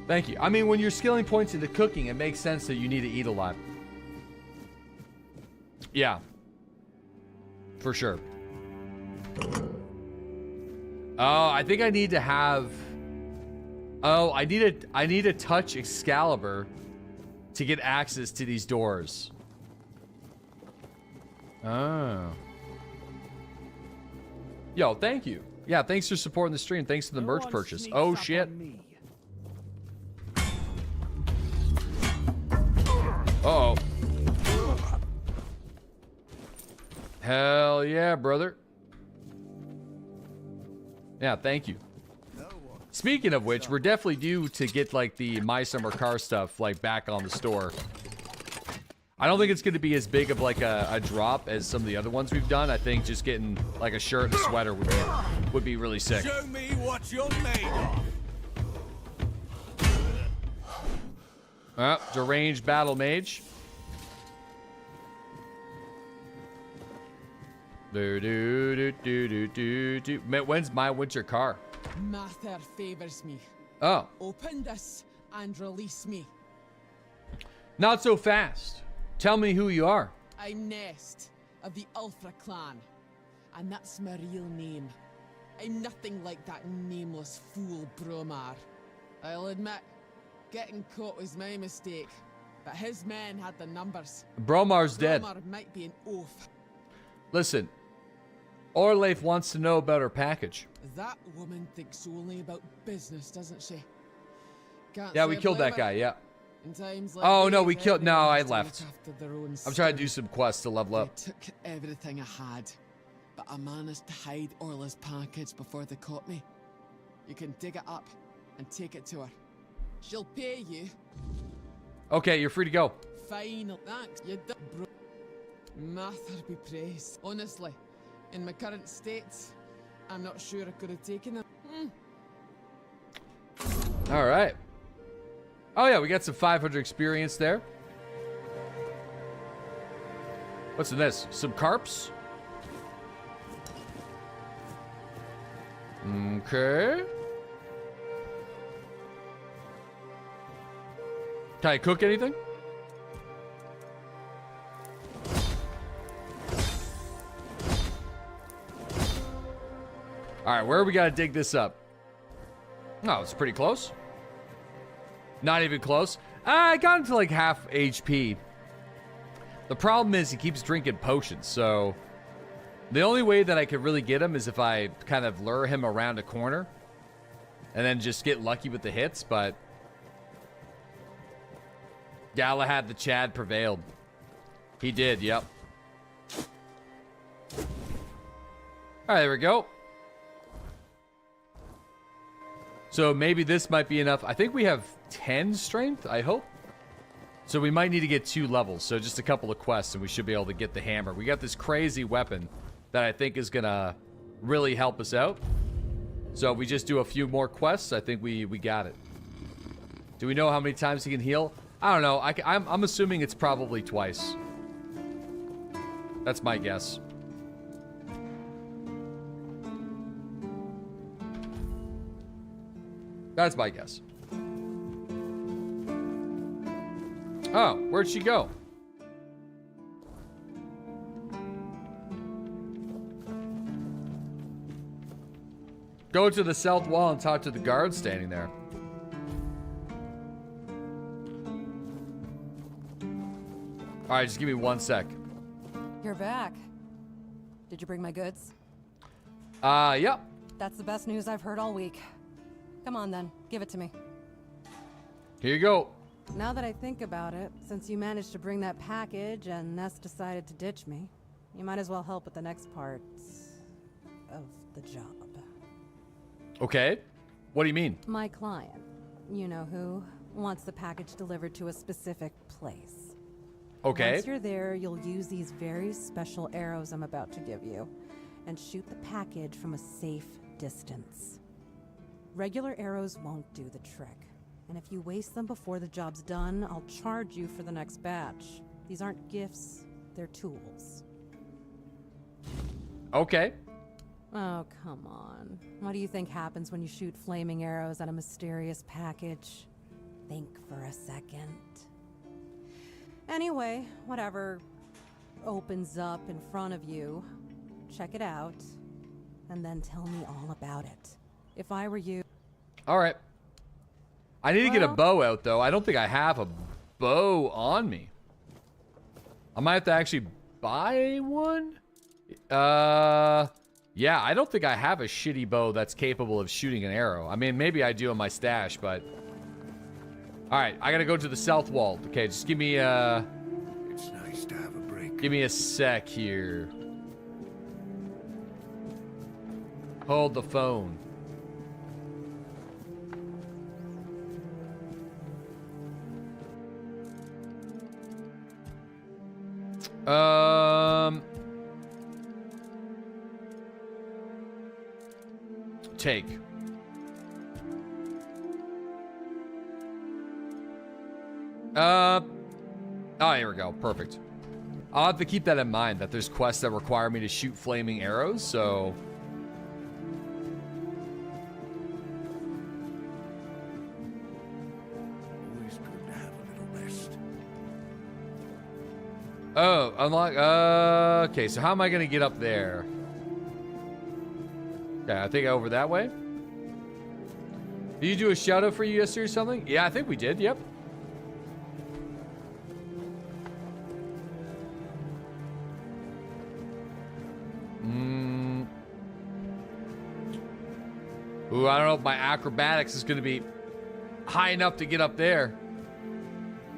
Thank you. I mean, when you're skilling points into cooking, it makes sense that you need to eat a lot. Yeah. For sure. Oh, I think I need to have... Oh, I need to touch Excalibur to get access to these doors. Oh. Yo, thank you. Yeah, thanks for supporting the stream. Thanks for the merch purchase. Oh, shit. Uh-oh. Hell yeah, brother. Yeah, thank you. Speaking of which, we're definitely due to get, like, the My Summer Car stuff, like, back on the store. I don't think it's going to be as big of, like, a drop as some of the other ones we've done. I think just getting, like, a shirt and a sweater would be really sick. Show me what you're made of. Deranged Battle Mage. When's my winter car? Mather favors me. Oh. Open this and release me. Not so fast. Tell me who you are. I'm Nest of the Ulfra clan, and that's my real name. I'm nothing like that nameless fool Bromar. I'll admit, getting caught was my mistake, but his men had the numbers. Bromar's dead. Bromar might be an oaf. Listen, Orleif wants to know about her package. That woman thinks only about business, doesn't she? Can't Yeah, say we I killed blame that her. guy, yeah. In times like Oh, no, these, we killed... No, everyone I has to look left. after their own I'm trying to skin. do some quests to level up. They took everything I had, but I managed to hide Orla's package before they caught me. You can dig it up and take it to her. She'll pay you. Okay, you're free to go. Fine, thanks. You did, bro. Mather be praised. Honestly, in my current state, I'm not sure I could have taken it. All right. Oh, yeah, we got some 500 experience there. What's in this? Some carps? Okay. Can I cook anything? All right, where we got to dig this up? Oh, it's pretty close. Not even close. I got him to like half HP. The problem is he keeps drinking potions, so the only way that I could really get him is if I kind of lure him around a corner and then just get lucky with the hits, but Galahad the Chad prevailed. He did, yep. All right, there we go. So maybe this might be enough. I think we have 10 strength, I hope. So we might need to get 2 levels. So just a couple of quests and we should be able to get the hammer. We got this crazy weapon that I think is going to really help us out. So if we just do a few more quests, I think we got it. Do we know how many times he can heal? I don't know. I'm assuming it's probably twice. That's my guess. That's my guess. Oh, where'd she go? Go to the south wall and talk to the guard standing there. All right, just give me 1 sec. You're back. Did you bring my goods? Yep. That's the best news I've heard all week. Come on then, give it to me. Here you go. Now that I think about it, since you managed to bring that package and Ness decided to ditch me, you might as well help with the next part of the job. Okay. What do you mean? My client, you know who, wants the package delivered to a specific place. Okay. Once you're there, you'll use these very special arrows I'm about to give you and shoot the package from a safe distance. Regular arrows won't do the trick. And if you waste them before the job's done, I'll charge you for the next batch. These aren't gifts, they're tools. Okay. Oh, come on. What do you think happens when you shoot flaming arrows at a mysterious package? Think for a second. Anyway, whatever. opens up in front of you. Check it out, and then tell me all about it. If I were you... All right. I need to get a bow out, though. I don't think I have a bow on me. I might have to actually buy one? Yeah, I don't think I have a shitty bow that's capable of shooting an arrow. I mean, maybe I do in my stash, but... Alright, I gotta go to the south wall. Okay, just give me It's nice to have a break. Give me a sec here. Hold the phone. Take. Oh, here we go. Perfect. I'll have to keep that in mind, that there's quests that require me to shoot flaming arrows, so... Always good to have a little rest. Oh, unlock... okay, so how am I going to get up there? Okay, I think over that way. Did you do a shout-out for you yesterday or something? Yeah, I think we did, yep. Ooh, I don't know if my acrobatics is going to be high enough to get up there.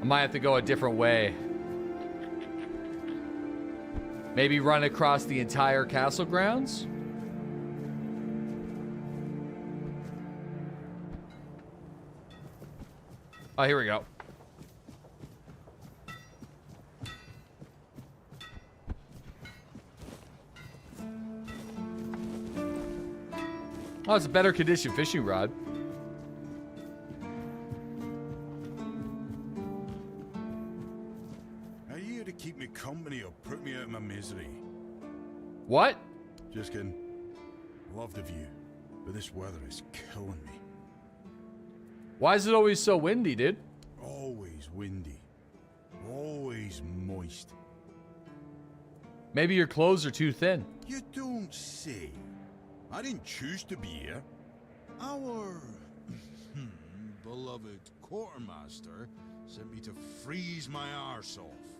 I might have to go a different way. Maybe run across the entire castle grounds? Oh, here we go. Oh, it's a better condition fishing rod. Are you here to keep me company or put me out of my misery? What? Just kidding. Love the view, but this weather is killing me. Why is it always so windy, dude? Always windy. Always moist. Maybe your clothes are too thin. You don't say. I didn't choose to be here. Our beloved quartermaster sent me to freeze my arse off.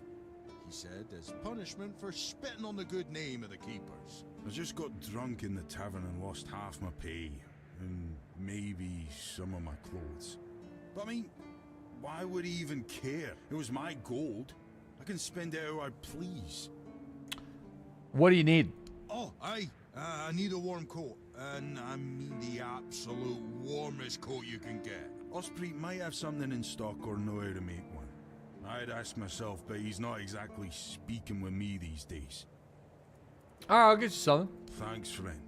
He said as punishment for spitting on the good name of the keepers. I just got drunk in the tavern and lost half my pay. And maybe some of my clothes. But I mean, why would he even care? It was my gold. I can spend it how I please. What do you need? Oh, I need a warm coat. And I mean the absolute warmest coat you can get. Osprey might have something in stock or know how to make one. I'd ask myself, but he's not exactly speaking with me these days. Alright, I'll get you something. Thanks, friend.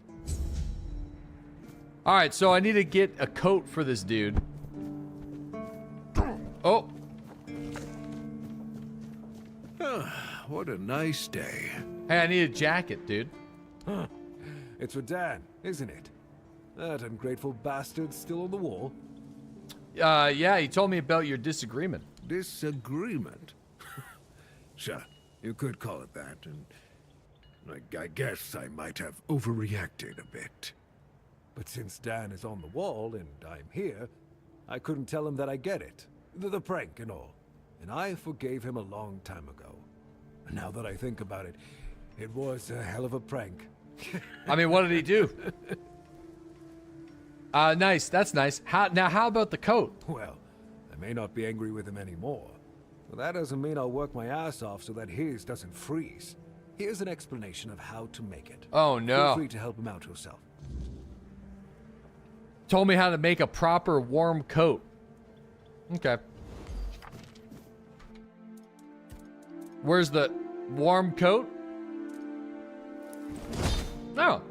Alright, so I need to get a coat for this dude. Oh. What a nice day. Hey, I need a jacket, dude. Huh. It's for Dan, isn't it? That ungrateful bastard's still on the wall. Yeah, he told me about your disagreement. Disagreement? Sure, you could call it that, and I guess I might have overreacted a bit. But since Dan is on the wall and I'm here, I couldn't tell him that I get it. The prank and all. And I forgave him a long time ago. Now that I think about it, it was a hell of a prank. I mean, what did he do? Nice. That's nice. How about the coat? Well, I may not be angry with him anymore. But that doesn't mean I'll work my ass off so that his doesn't freeze. Here's an explanation of how to make it. Oh, no. Feel free to help him out yourself. Told me how to make a proper warm coat. Okay. Where's the warm coat? Oh.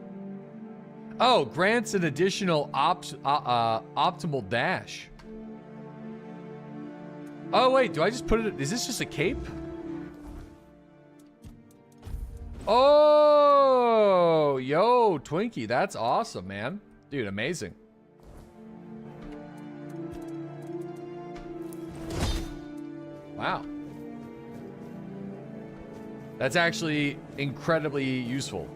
Oh, grants an additional optimal dash. Oh, wait, do I just put it... Is this just a cape? Oh, yo, Twinkie, that's awesome, man. Dude, amazing. Wow. That's actually incredibly useful.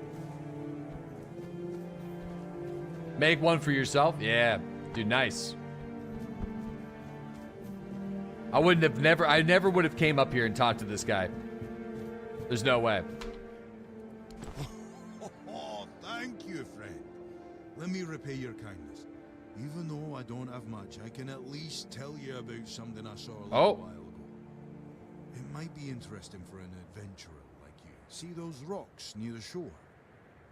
Make one for yourself? Yeah, dude, nice. I never would have came up here and talked to this guy. There's no way. Oh, thank you, friend. Let me repay your kindness. Even though I don't have much, I can at least tell you about something I saw a little while ago. It might be interesting for an adventurer like you. See those rocks near the shore?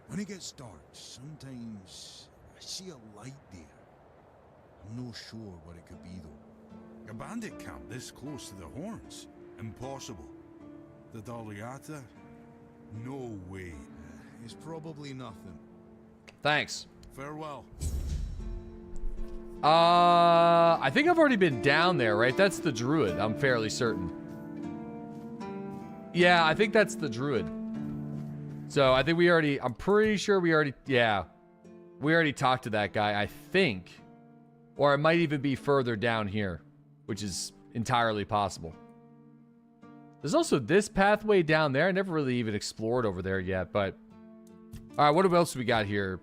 When it gets dark, sometimes I see a light there. I'm not sure what it could be, though. A bandit camp this close to the horns? Impossible. The Daliata? No way. It's probably nothing. Thanks. Farewell. I think I've already been down there, right? That's the druid, I'm fairly certain. Yeah, I think that's the druid. So I think I'm pretty sure we already talked to that guy, I think. Or it might even be further down here, which is entirely possible. There's also this pathway down there. I never really even explored over there yet, but... Alright, what else we got here?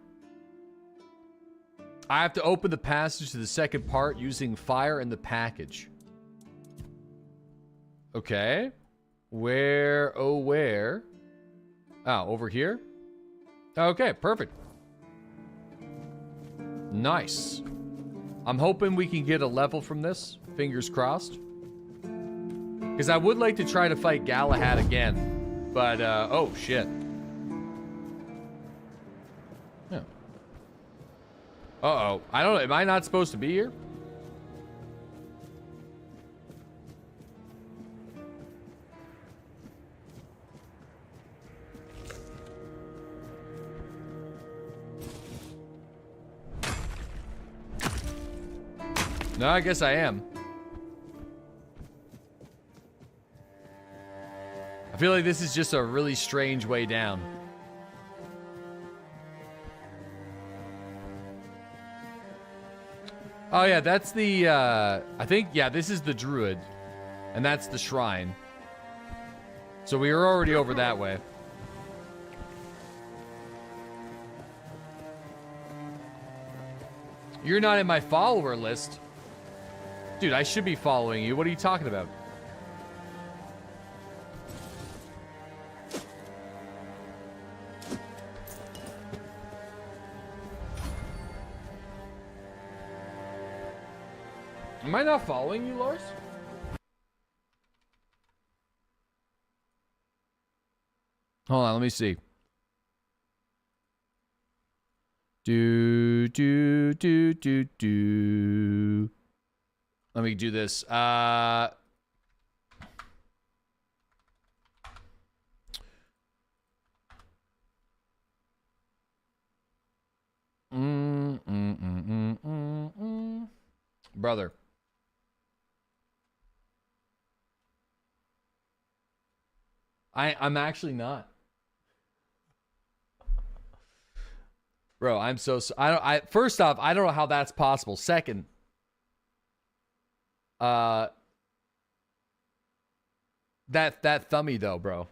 I have to open the passage to the second part using fire in the package. Okay. Where? Oh, where? Oh, over here? Okay, perfect. Nice. I'm hoping we can get a level from this. Fingers crossed. Because I would like to try to fight Galahad again. But, oh, shit. Yeah. Uh-oh. I don't know. Am I not supposed to be here? No, I guess I am. I feel like this is just a really strange way down. Oh yeah, that's the, I think, yeah, this is the druid. And that's the shrine. So we were already over that way. You're not in my follower list. Dude, I should be following you. What are you talking about? Am I not following you, Lars? Hold on, let me see. Do. Let me do this. Brother. I'm actually not. Bro, I'm so first off, I don't know how that's possible. Second, that thummy though, bro.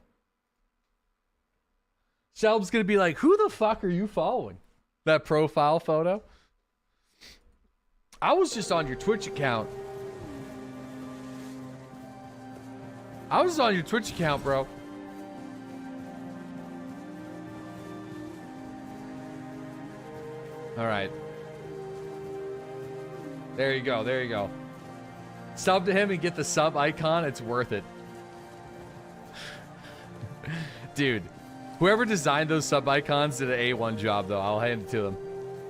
Shelb's gonna be like, who the fuck are you following? That profile photo? I was just on your Twitch account. I was on your Twitch account, bro. All right. There you go. There you go. Sub to him and get the sub icon. It's worth it. Dude, whoever designed those sub icons did an A1 job, though. I'll hand it to them.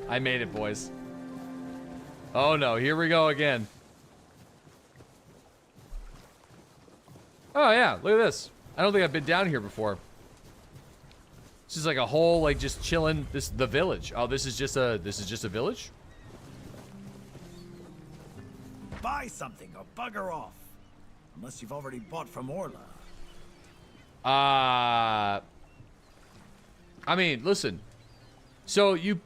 I made it, boys. Oh, no. Here we go again. Oh, yeah. Look at this. I don't think I've been down here before. This is like a whole, like, just chilling. This the village. Oh, this is just a village? Buy something or bugger off. Unless you've already bought from Orla. I mean, listen. So you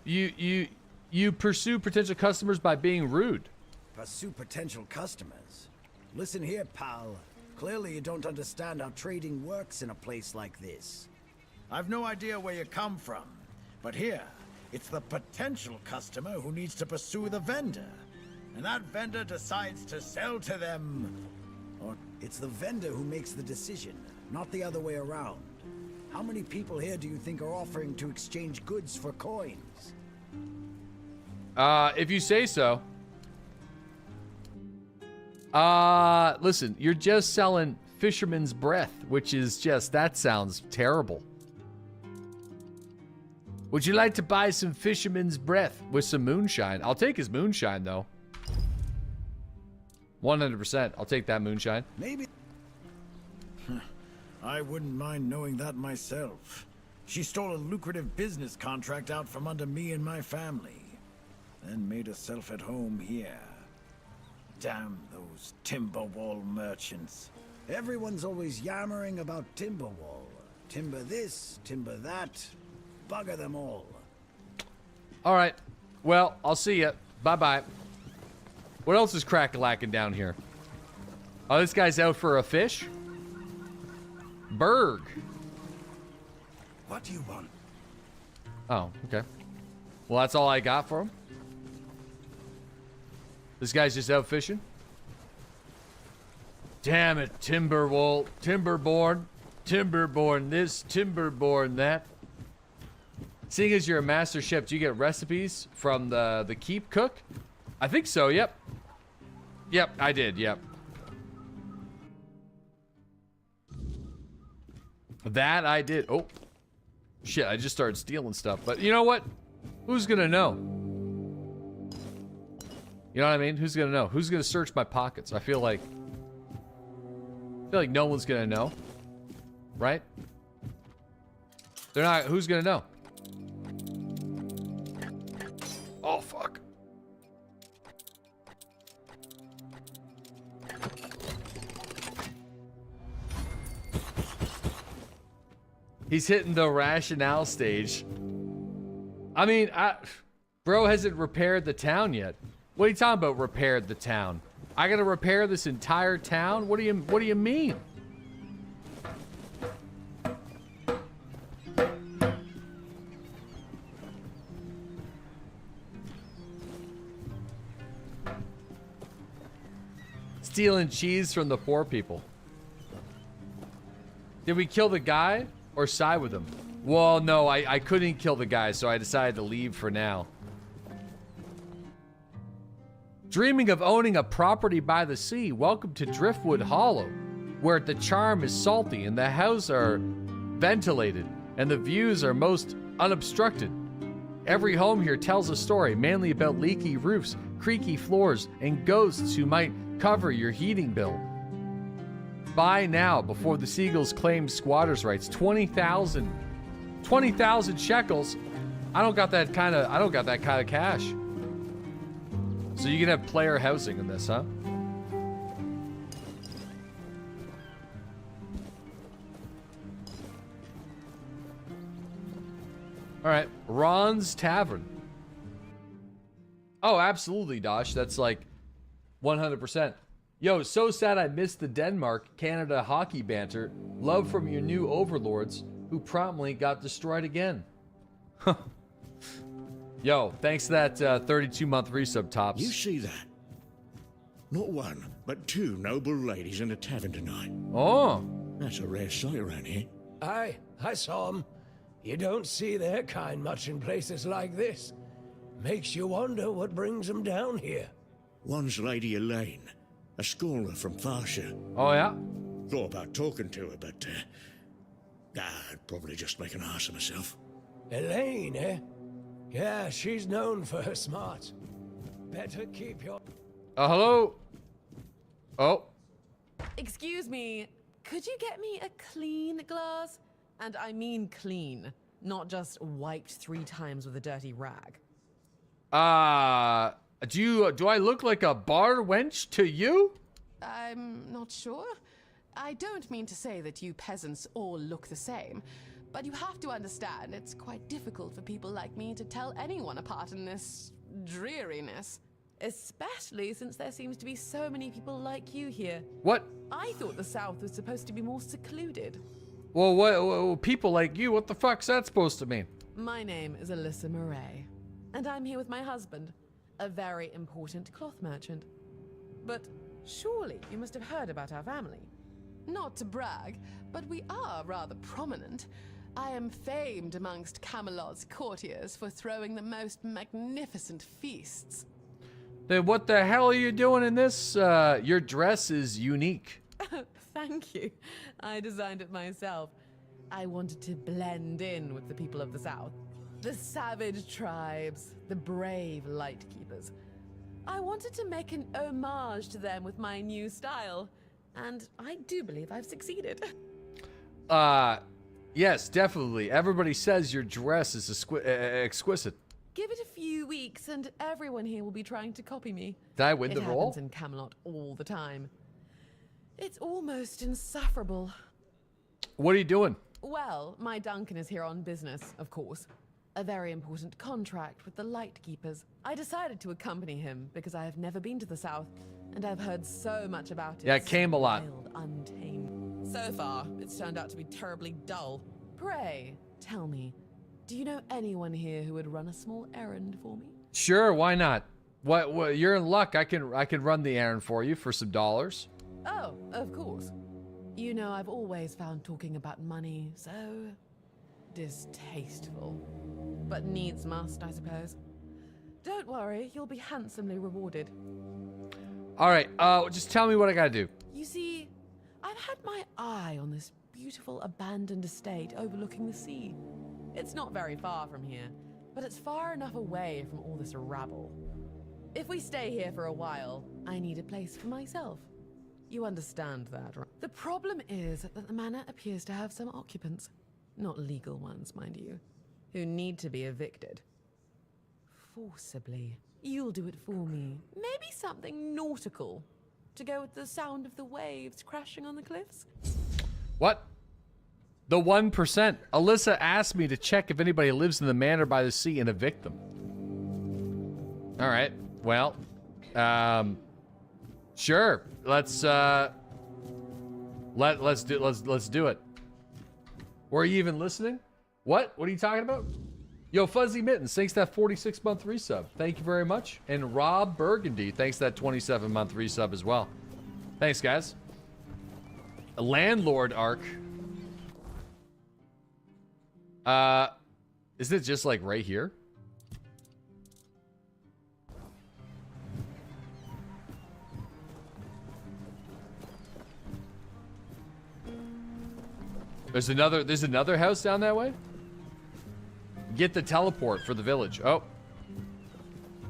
pursue potential customers by being rude. Pursue potential customers. Listen here, pal. Clearly you don't understand how trading works in a place like this. I've no idea where you come from, but here, it's the potential customer who needs to pursue the vendor. And that vendor decides to sell to them. Or it's the vendor who makes the decision, not the other way around. How many people here do you think are offering to exchange goods for coins? If you say so. Listen, you're just selling fisherman's breath, which is just, that sounds terrible. Would you like to buy some fisherman's breath with some moonshine? I'll take his moonshine, though. 100%. I'll take that moonshine. Maybe. I wouldn't mind knowing that myself. She stole a lucrative business contract out from under me and my family, then made herself at home here. Damn those Timberwall merchants. Everyone's always yammering about Timberwall. Timber this, timber that. Bugger them all. All right. Well, I'll see ya. Bye-bye. What else is crack-a-lacking down here? Oh, this guy's out for a fish? Berg. What do you want? Oh, okay. Well, that's all I got for him. This guy's just out fishing. Damn it, Timberwall, Timberborn this, Timberborn that. Seeing as you're a master chef, do you get recipes from the keep cook? I think so, yep. Yep, I did, yep. That I did. Oh. Shit, I just started stealing stuff. But you know what? Who's gonna know? You know what I mean? Who's gonna know? Who's gonna search my pockets? I feel like no one's gonna know. Right? They're not. Who's gonna know? Oh, fuck. He's hitting the rationale stage. I mean, bro hasn't repaired the town yet. What are you talking about, repaired the town? I gotta repair this entire town? What do you mean? Stealing cheese from the poor people. Did we kill the guy or side with him? Well, no, I couldn't kill the guy, so I decided to leave for now. Dreaming of owning a property by the sea? Welcome to Driftwood Hollow, where the charm is salty and the houses are ventilated and the views are most unobstructed. Every home here tells a story, mainly about leaky roofs, creaky floors, and ghosts who might cover your heating bill. Buy now before the seagulls claim squatters' rights. 20,000 shekels. I don't got that kind of cash. So you can have player housing in this, huh? All right, Ron's Tavern. Oh, absolutely, Dosh. That's like 100%. Yo, so sad I missed the Denmark-Canada hockey banter. Love from your new overlords, who promptly got destroyed again. Yo, thanks to that 32-month resub, Tops. You see that? Not one, but two noble ladies in a tavern tonight. Oh. That's a rare sight around here. Aye, I saw 'em. You don't see their kind much in places like this. Makes you wonder what brings them down here. One's Lady Elaine, a scholar from Farshire. Oh, yeah? Thought about talking to her, but I'd probably just make an ass of myself. Elaine, eh? Yeah, she's known for her smarts. Better keep your... Hello? Oh. Excuse me, could you get me a clean glass? And I mean clean, not just wiped 3 times with a dirty rag. Do I look like a bar wench to you? I'm not sure. I don't mean to say that you peasants all look the same, but you have to understand it's quite difficult for people like me to tell anyone apart in this dreariness. Especially since there seems to be so many people like you here. What? I thought the South was supposed to be more secluded. Well, what people like you, what the fuck's that supposed to mean? My name is Alyssa Murray, and I'm here with my husband, a very important cloth merchant. But surely you must have heard about our family. Not to brag, but we are rather prominent. I am famed amongst Camelot's courtiers for throwing the most magnificent feasts. Then what the hell are you doing in this? Your dress is unique. Thank you. I designed it myself. I wanted to blend in with the people of the South. The savage tribes, the brave lightkeepers. I wanted to make an homage to them with my new style. And I do believe I've succeeded. Yes, definitely. Everybody says your dress is exquisite. Give it a few weeks and everyone here will be trying to copy me. Did I win the It role? happens in Camelot all the time. It's almost insufferable. What are you doing? Well, my Duncan is here on business, of course. A very important contract with the Lightkeepers. I decided to accompany him because I have never been to the South, and I've heard so much about it. Yeah, Camelot. Wild, untamed. So far, it's turned out to be terribly dull. Pray, tell me, do you know anyone here who would run a small errand for me? Sure, why not? What you're in luck. I can run the errand for you for some dollars. Oh, of course. You know, I've always found talking about money so distasteful. But needs must, I suppose. Don't worry, you'll be handsomely rewarded. All right, just tell me what I gotta do. You see, I've had my eye on this beautiful abandoned estate overlooking the sea. It's not very far from here, but it's far enough away from all this rabble. If we stay here for a while, I need a place for myself. You understand that, right? The problem is that the manor appears to have some occupants, not legal ones, mind you, who need to be evicted. Forcibly. You'll do it for me. Maybe something nautical, to go with the sound of the waves crashing on the cliffs? What? The 1%. Alyssa asked me to check if anybody lives in the manor by the sea and evict them. All right. Well, sure. Let's do it. Were you even listening? What? What are you talking about? Yo, Fuzzy Mittens, thanks for that 46-month resub. Thank you very much. And Rob Burgundy, thanks for that 27-month resub as well. Thanks, guys. A landlord arc. Isn't it just like right here? There's another house down that way? Get the teleport for the village. Oh.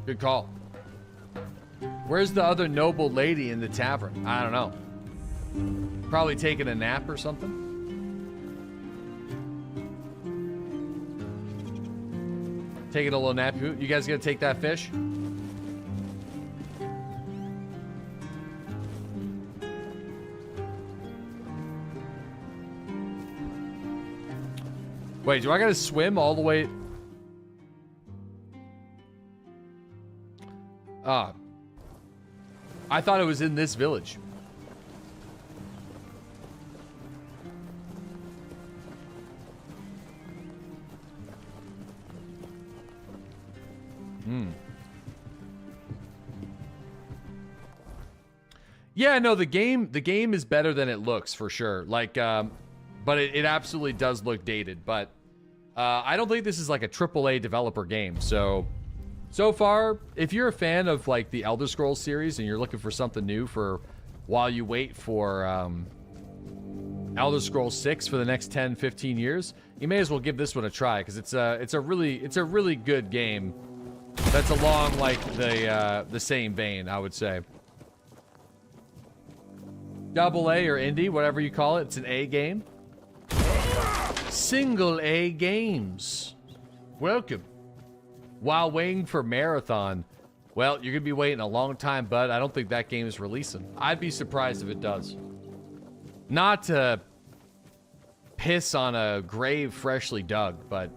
Good call. Where's the other noble lady in the tavern? I don't know. Probably taking a nap or something. Taking a little nap. You guys gonna take that fish? Wait, do I gotta swim all the way? Ah. I thought it was in this village. Yeah, no, the game is better than it looks for sure. Like, but it absolutely does look dated. But I don't think this is like a AAA developer game. So far, if you're a fan of like the Elder Scrolls series and you're looking for something new for while you wait for Elder Scrolls 6 for the next 10, 15 years, you may as well give this one a try because it's a really good game. That's along like the same vein, I would say. Double A or indie, whatever you call it. It's an A game. Single A games. Welcome. While waiting for Marathon. Well, you're going to be waiting a long time, bud. I don't think that game is releasing. I'd be surprised if it does. Not to piss on a grave freshly dug, but...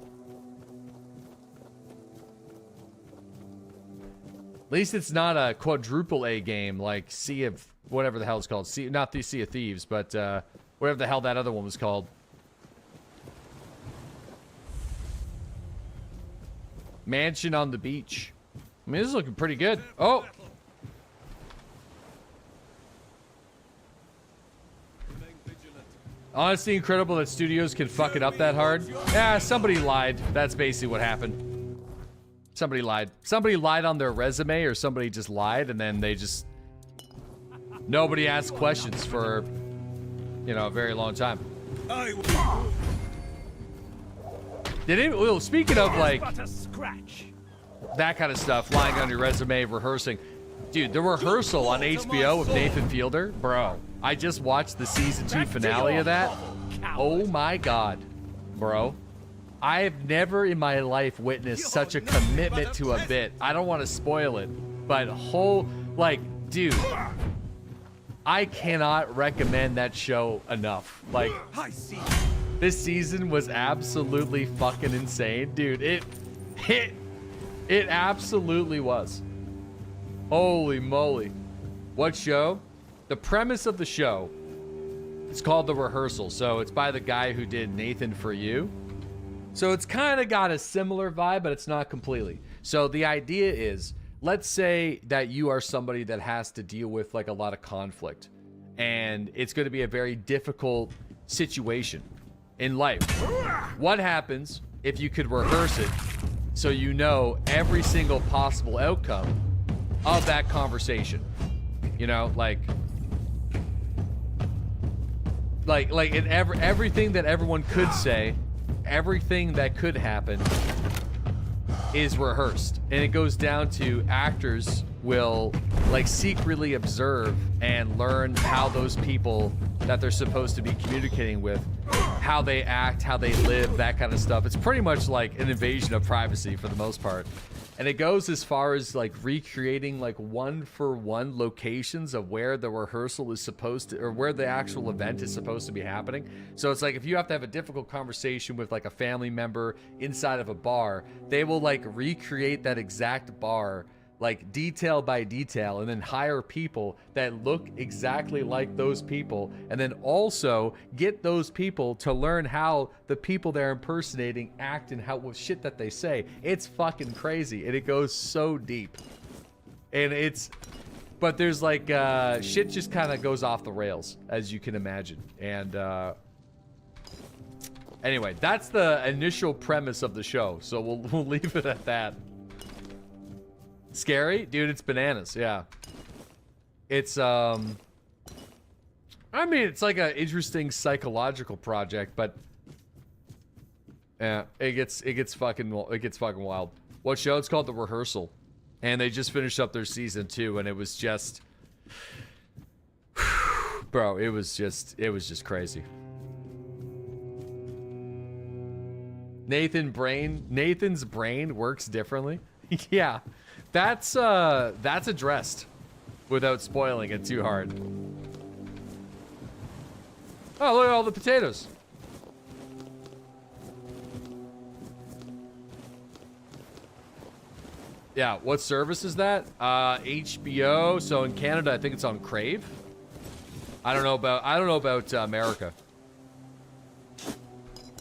At least it's not a quadruple A game like Sea of whatever the hell it's called. Not the Sea of Thieves, but whatever the hell that other one was called. Mansion on the beach. I mean, this is looking pretty good. Oh. Honestly, incredible that studios can fuck it up that hard. Yeah, somebody lied. That's basically what happened. Somebody lied. Somebody lied on their resume, or somebody just lied, and then they just... Nobody asked questions for, you know, a very long time. Did it? Well, speaking of, like, that kind of stuff, lying on your resume, rehearsing. Dude, the Rehearsal on HBO with Nathan Fielder, bro. I just watched the season 2 finale of that. Oh my god, bro. I have never in my life witnessed such a commitment to a bit. I don't want to spoil it, but dude, I cannot recommend that show enough. Like, this season was absolutely fucking insane, dude. It absolutely was. Holy moly. What show? The premise of the show, it's called The Rehearsal. So it's by the guy who did Nathan For You. So it's kind of got a similar vibe, but it's not completely. So the idea is, let's say that you are somebody that has to deal with like a lot of conflict, and it's going to be a very difficult situation in life. What happens if you could rehearse it so you know every single possible outcome of that conversation? You know, everything that everyone could say, everything that could happen is rehearsed. And it goes down to actors will like secretly observe and learn how those people that they're supposed to be communicating with, how they act, how they live, that kind of stuff. It's pretty much like an invasion of privacy for the most part. And it goes as far as like recreating like one-for-one locations of where the rehearsal is supposed to, or where the actual event is supposed to be happening. So it's like if you have to have a difficult conversation with like a family member inside of a bar, they will like recreate that exact bar like detail by detail, and then hire people that look exactly like those people, and then also get those people to learn how the people they're impersonating act and how shit that they say. It's fucking crazy, and it goes so deep. And but there's like shit just kind of goes off the rails, as you can imagine. And anyway, that's the initial premise of the show, so we'll leave it at that. Scary? Dude, it's bananas, yeah. It's, I mean, it's like an interesting psychological project, but yeah, it gets fucking wild. What show? It's called The Rehearsal. And they just finished up their season 2, and it was just, bro, it was just crazy. Nathan's brain works differently. Yeah. That's addressed without spoiling it too hard. Oh, look at all the potatoes. Yeah, what service is that? HBO. So in Canada, I think it's on Crave. I don't know about America.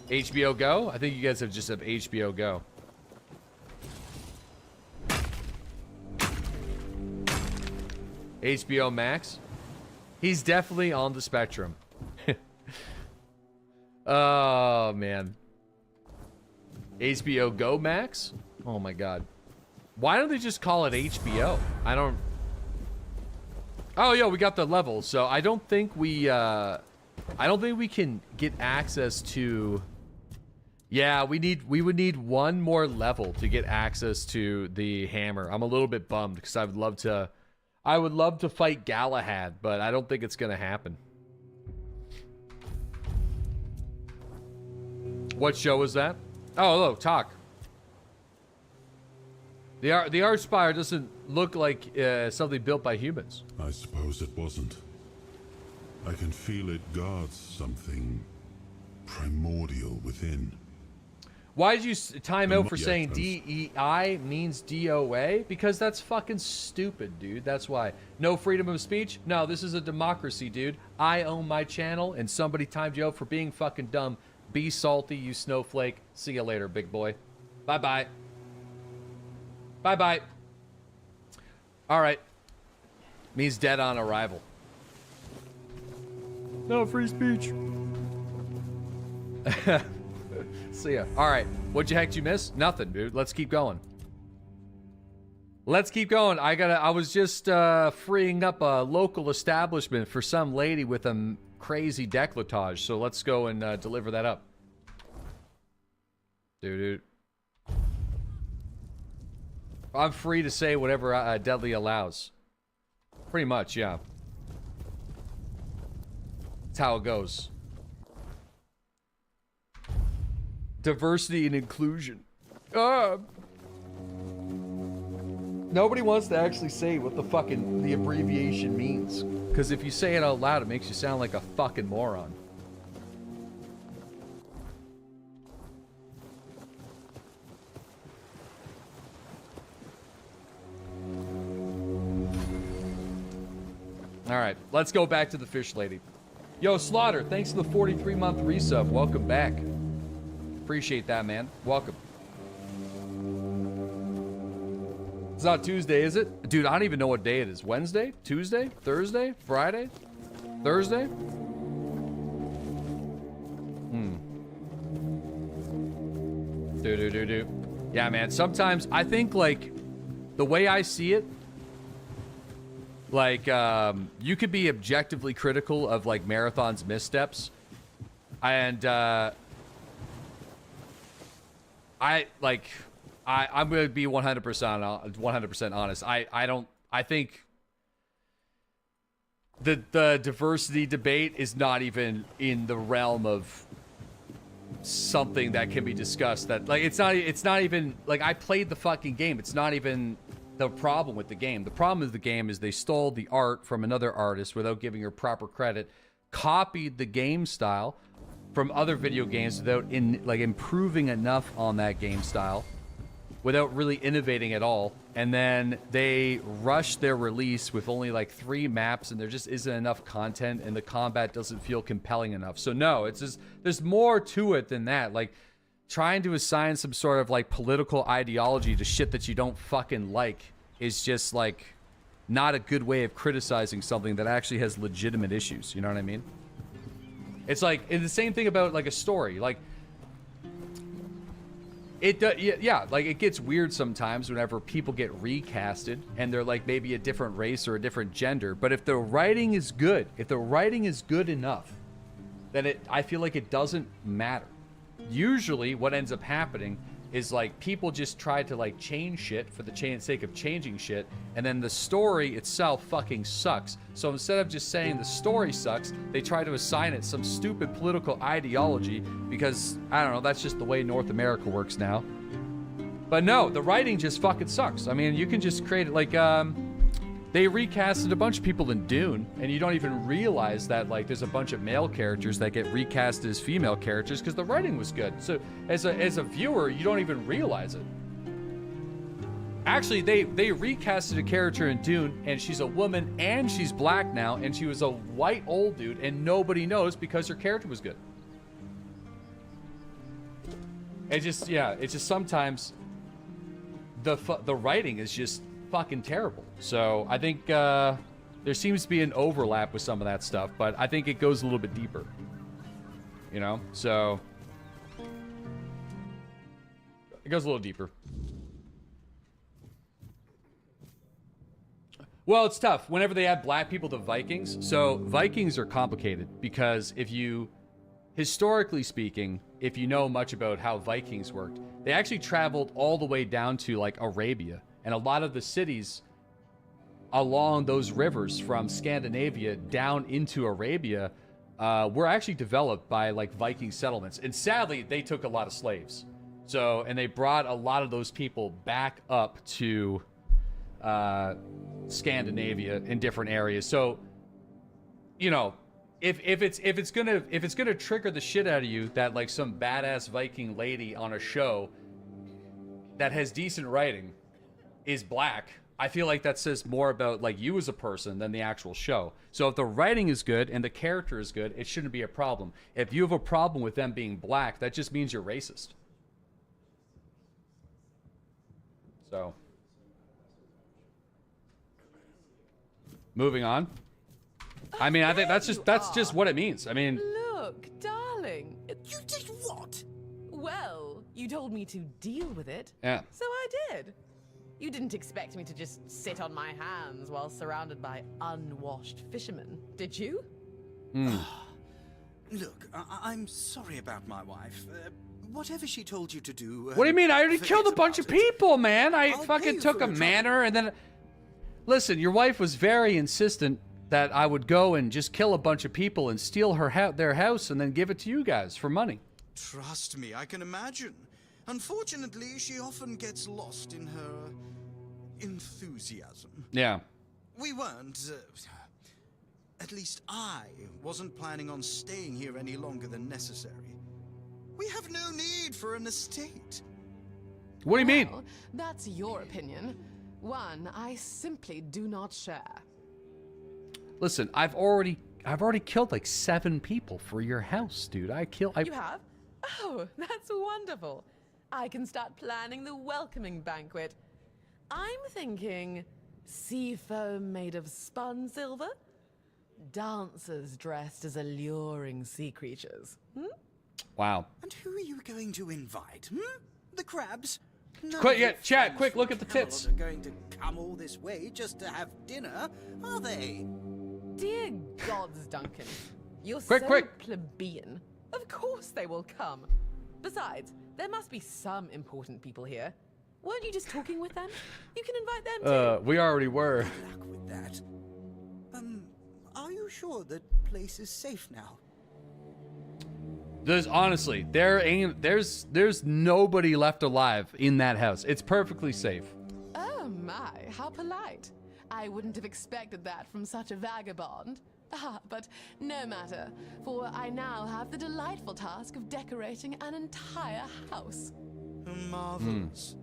HBO Go? I think you guys just have HBO Go. HBO Max. He's definitely on the spectrum. Oh, man. HBO Go Max? Oh, my God. Why don't they just call it HBO? I don't... Oh, yo, we got the level. So I don't think we can get access to... Yeah, we would need one more level to get access to the hammer. I'm a little bit bummed because I would love to fight Galahad, but I don't think it's gonna happen. What show was that? Oh, hello, talk. The Archspire doesn't look like something built by humans. I suppose it wasn't. I can feel it guards something primordial within. Why did you time out for Yeah, saying that's- DEI means DOA? Because that's fucking stupid, dude. That's why. No freedom of speech? No, this is a democracy, dude. I own my channel, and somebody timed you out for being fucking dumb. Be salty, you snowflake. See you later, big boy. Bye-bye. Bye-bye. All right. Means dead on arrival. No free speech. See ya. All right. What'd you heck you miss? Nothing, dude. Let's keep going. Let's keep going. I was just freeing up a local establishment for some lady with a crazy décolletage. So let's go and deliver that up. Dude. I'm free to say whatever Deadly allows. Pretty much, yeah. That's how it goes. Diversity and inclusion. Nobody wants to actually say what the fucking the abbreviation means. Because if you say it out loud, it makes you sound like a fucking moron. Alright, let's go back to the fish lady. Yo, Slaughter, thanks for the 43-month resub. Welcome back. Appreciate that, man. Welcome. It's not Tuesday, is it? Dude, I don't even know what day it is. Wednesday? Tuesday? Thursday? Friday? Thursday? Yeah, man. Sometimes I think, like, the way I see it, like, you could be objectively critical of, like, Marathon's missteps. And, I'm going to be 100% honest. I think the diversity debate is not even in the realm of something that can be discussed. That, like, it's not even, like, I played the fucking game. It's not even the problem with the game. The problem with the game is they stole the art from another artist without giving her proper credit, copied the game style from other video games without improving enough on that game style, without really innovating at all, and then they rushed their release with only like 3 maps, and there just isn't enough content, and the combat doesn't feel compelling enough. So no, it's just, there's more to it than that. Like, trying to assign some sort of like political ideology to shit that you don't fucking like is just like not a good way of criticizing something that actually has legitimate issues. You know what I mean? It's like, it's the same thing about like a story. Like, yeah, like it gets weird sometimes whenever people get recasted and they're like maybe a different race or a different gender. But if the writing is good, if the writing is good enough, then I feel like it doesn't matter. Usually what ends up happening is like people just try to like change shit for the sake of changing shit, and then the story itself fucking sucks. So instead of just saying the story sucks, they try to assign it some stupid political ideology because, I don't know, that's just the way North America works now. But no, the writing just fucking sucks. I mean, you can just create it like, they recasted a bunch of people in Dune, and you don't even realize that, like, there's a bunch of male characters that get recast as female characters because the writing was good. So as a viewer, you don't even realize it. Actually, they recasted a character in Dune, and she's a woman and she's black now, and she was a white old dude, and nobody knows because her character was good. It's just sometimes the writing is just fucking terrible. So I think there seems to be an overlap with some of that stuff, but I think it goes a little bit deeper, you know? So it goes a little deeper. Well, it's tough whenever they add black people to Vikings. So Vikings are complicated because historically speaking, if you know much about how Vikings worked, they actually traveled all the way down to like Arabia. And a lot of the cities along those rivers from Scandinavia down into Arabia were actually developed by like Viking settlements. And sadly, they took a lot of slaves. So, and they brought a lot of those people back up to Scandinavia in different areas. So, you know, if it's gonna trigger the shit out of you that like some badass Viking lady on a show that has decent writing is black, I feel like that says more about like you as a person than the actual show. So if the writing is good and the character is good, it shouldn't be a problem. If you have a problem with them being black, that just means you're racist. So, moving on. I mean, I think that's just what it means. I mean, look, darling. You did what? Well, you told me to deal with it. Yeah. So I did. You didn't expect me to just sit on my hands while surrounded by unwashed fishermen, did you? Look, I'm sorry about my wife. Whatever she told you to do... what do you mean? I already killed a bunch of people, man. I fucking took a manor and then... Listen, your wife was very insistent that I would go and just kill a bunch of people and steal their house and then give it to you guys for money. Trust me, I can imagine. Unfortunately, she often gets lost in her enthusiasm. Yeah. We weren't... at least I wasn't planning on staying here any longer than necessary. We have no need for an estate. What do you mean? Well, that's your opinion. One I simply do not share. Listen, I've already killed like 7 people for your house, dude. You have? Oh, that's wonderful. I can start planning the welcoming banquet. I'm thinking sea foam made of spun silver, dancers dressed as alluring sea creatures. Wow. And who are you going to invite? The crabs? Quick, yeah, chat, quick, look at the tits. Are going to come all this way just to have dinner, are they? Dear gods, Duncan. You're quick. plebeian. Of course they will come. Besides, there must be some important people here. Weren't you just talking with them? You can invite them too. We already were. Good luck with that. Are you sure the place is safe now? There's honestly, there's nobody left alive in that house. It's perfectly safe. Oh my, how polite. I wouldn't have expected that from such a vagabond. But no matter, for I now have the delightful task of decorating an entire house. Marvelous.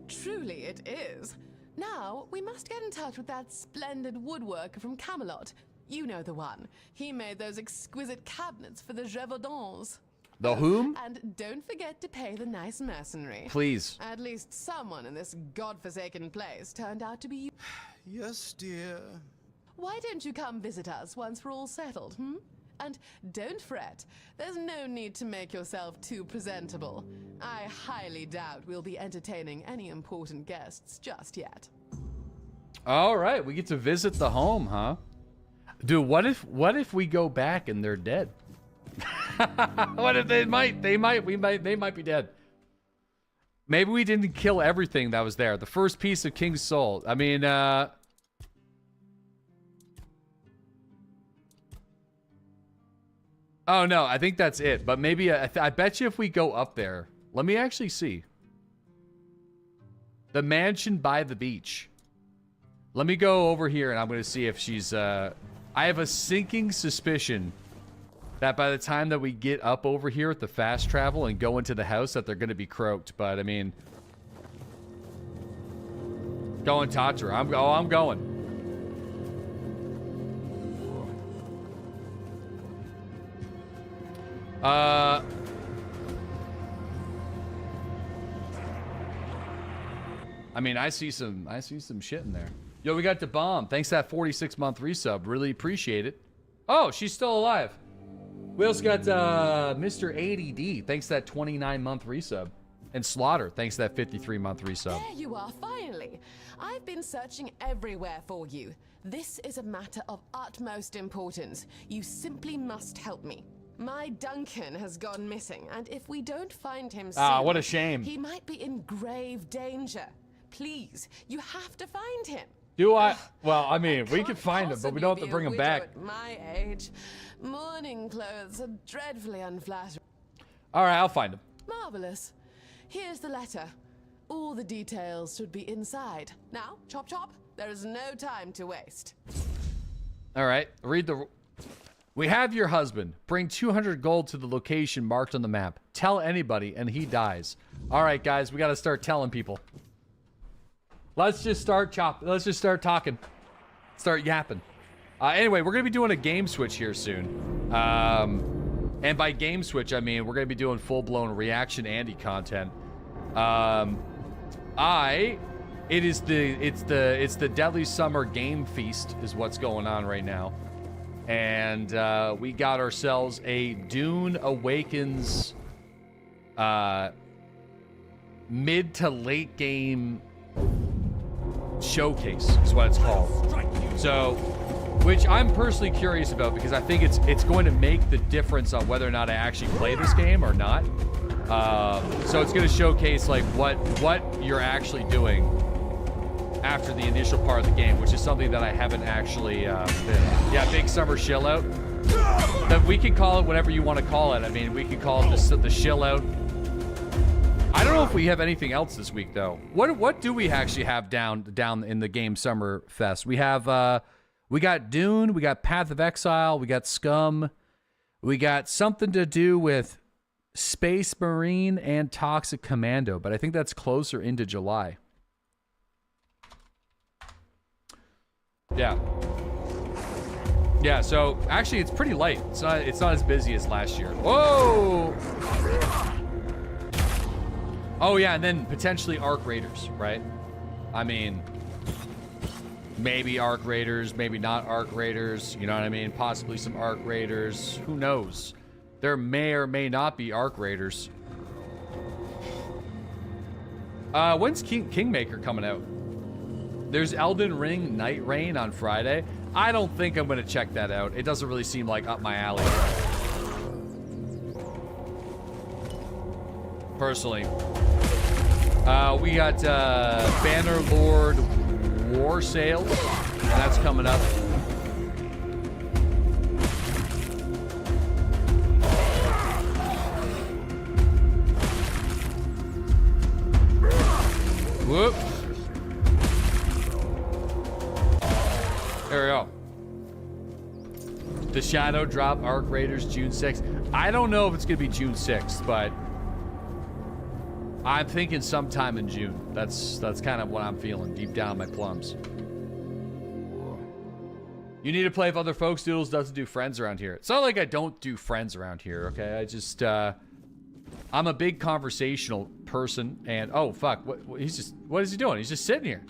Truly it is. Now, we must get in touch with that splendid woodworker from Camelot. You know the one. He made those exquisite cabinets for the Gévaudan. The whom? And don't forget to pay the nice mercenary. Please. At least someone in this godforsaken place turned out to be you. Yes, dear. Why don't you come visit us once we're all settled, And don't fret. There's no need to make yourself too presentable. I highly doubt we'll be entertaining any important guests just yet. All right, we get to visit the home, huh? Dude, what if we go back and they're dead? What if they might be dead. Maybe we didn't kill everything that was there. The first piece of King's Soul. I mean, oh no, I think that's it. But maybe I bet you if we go up there, let me actually see. The mansion by the beach. Let me go over here and I'm going to see if she's, I have a sinking suspicion that by the time that we get up over here with the fast travel and go into the house that they're going to be croaked. But I mean, go and talk to her. I'm going. I mean, I see some shit in there. Yo, we got the bomb. Thanks for that 46-month resub. Really appreciate it. Oh, she's still alive. We also got Mr. ADD. Thanks for that 29-month resub. And Slaughter. Thanks for that 53-month resub. There you are, finally. I've been searching everywhere for you. This is a matter of utmost importance. You simply must help me. My Duncan has gone missing, and if we don't find him soon, what a shame. He might be in grave danger. Please, you have to find him. Do I? Well, I mean, we can find him, but we don't have to bring him back. At my age, mourning clothes are dreadfully unflattering. All right, I'll find him. Marvelous. Here's the letter. All the details should be inside. Now, chop chop. There is no time to waste. All right, read the. We have your husband. Bring 200 gold to the location marked on the map. Tell anybody and he dies. All right, guys, we got to start telling people. Let's just start Let's just start talking. Start yapping. Anyway, we're going to be doing a game switch here soon. And by game switch, I mean we're going to be doing full-blown reaction Andy content. It's the Deadly Summer Game Feast is what's going on right now. And we got ourselves a Dune Awakens mid to late game showcase is what it's called. So, which I'm personally curious about because I think it's going to make the difference on whether or not I actually play this game or not. So it's going to showcase like what you're actually doing after the initial part of the game, which is something that I haven't actually been. Yeah, big summer shill out. But we can call it whatever you want to call it. I mean, we could call it the shill out. I don't know if we have anything else this week though. What do we actually have down in the game summer fest? We have we got Dune, we got Path of Exile, we got Scum, we got something to do with Space Marine and Toxic Commando, but I think that's closer into July. Yeah. Yeah, so actually it's pretty light. It's not as busy as last year. Whoa! Oh yeah, and then potentially Arc Raiders, right? I mean, maybe Arc Raiders, maybe not Arc Raiders, you know what I mean? Possibly some Arc Raiders, who knows? There may or may not be Arc Raiders. When's Kingmaker coming out? There's Elden Ring Night Rain on Friday. I don't think I'm gonna check that out. It doesn't really seem like up my alley. Personally. We got Bannerlord War Sales, and that's coming up. Whoop. There we go. The Shadow Drop Arc Raiders June 6th. I don't know if it's gonna be June 6th, but I'm thinking sometime in June. That's kind of what I'm feeling deep down my plums. You need to play with other folks. Doodles doesn't do friends around here. It's not like I don't do friends around here, okay? I just, I'm a big conversational person, and oh fuck, what is he doing? He's just sitting here.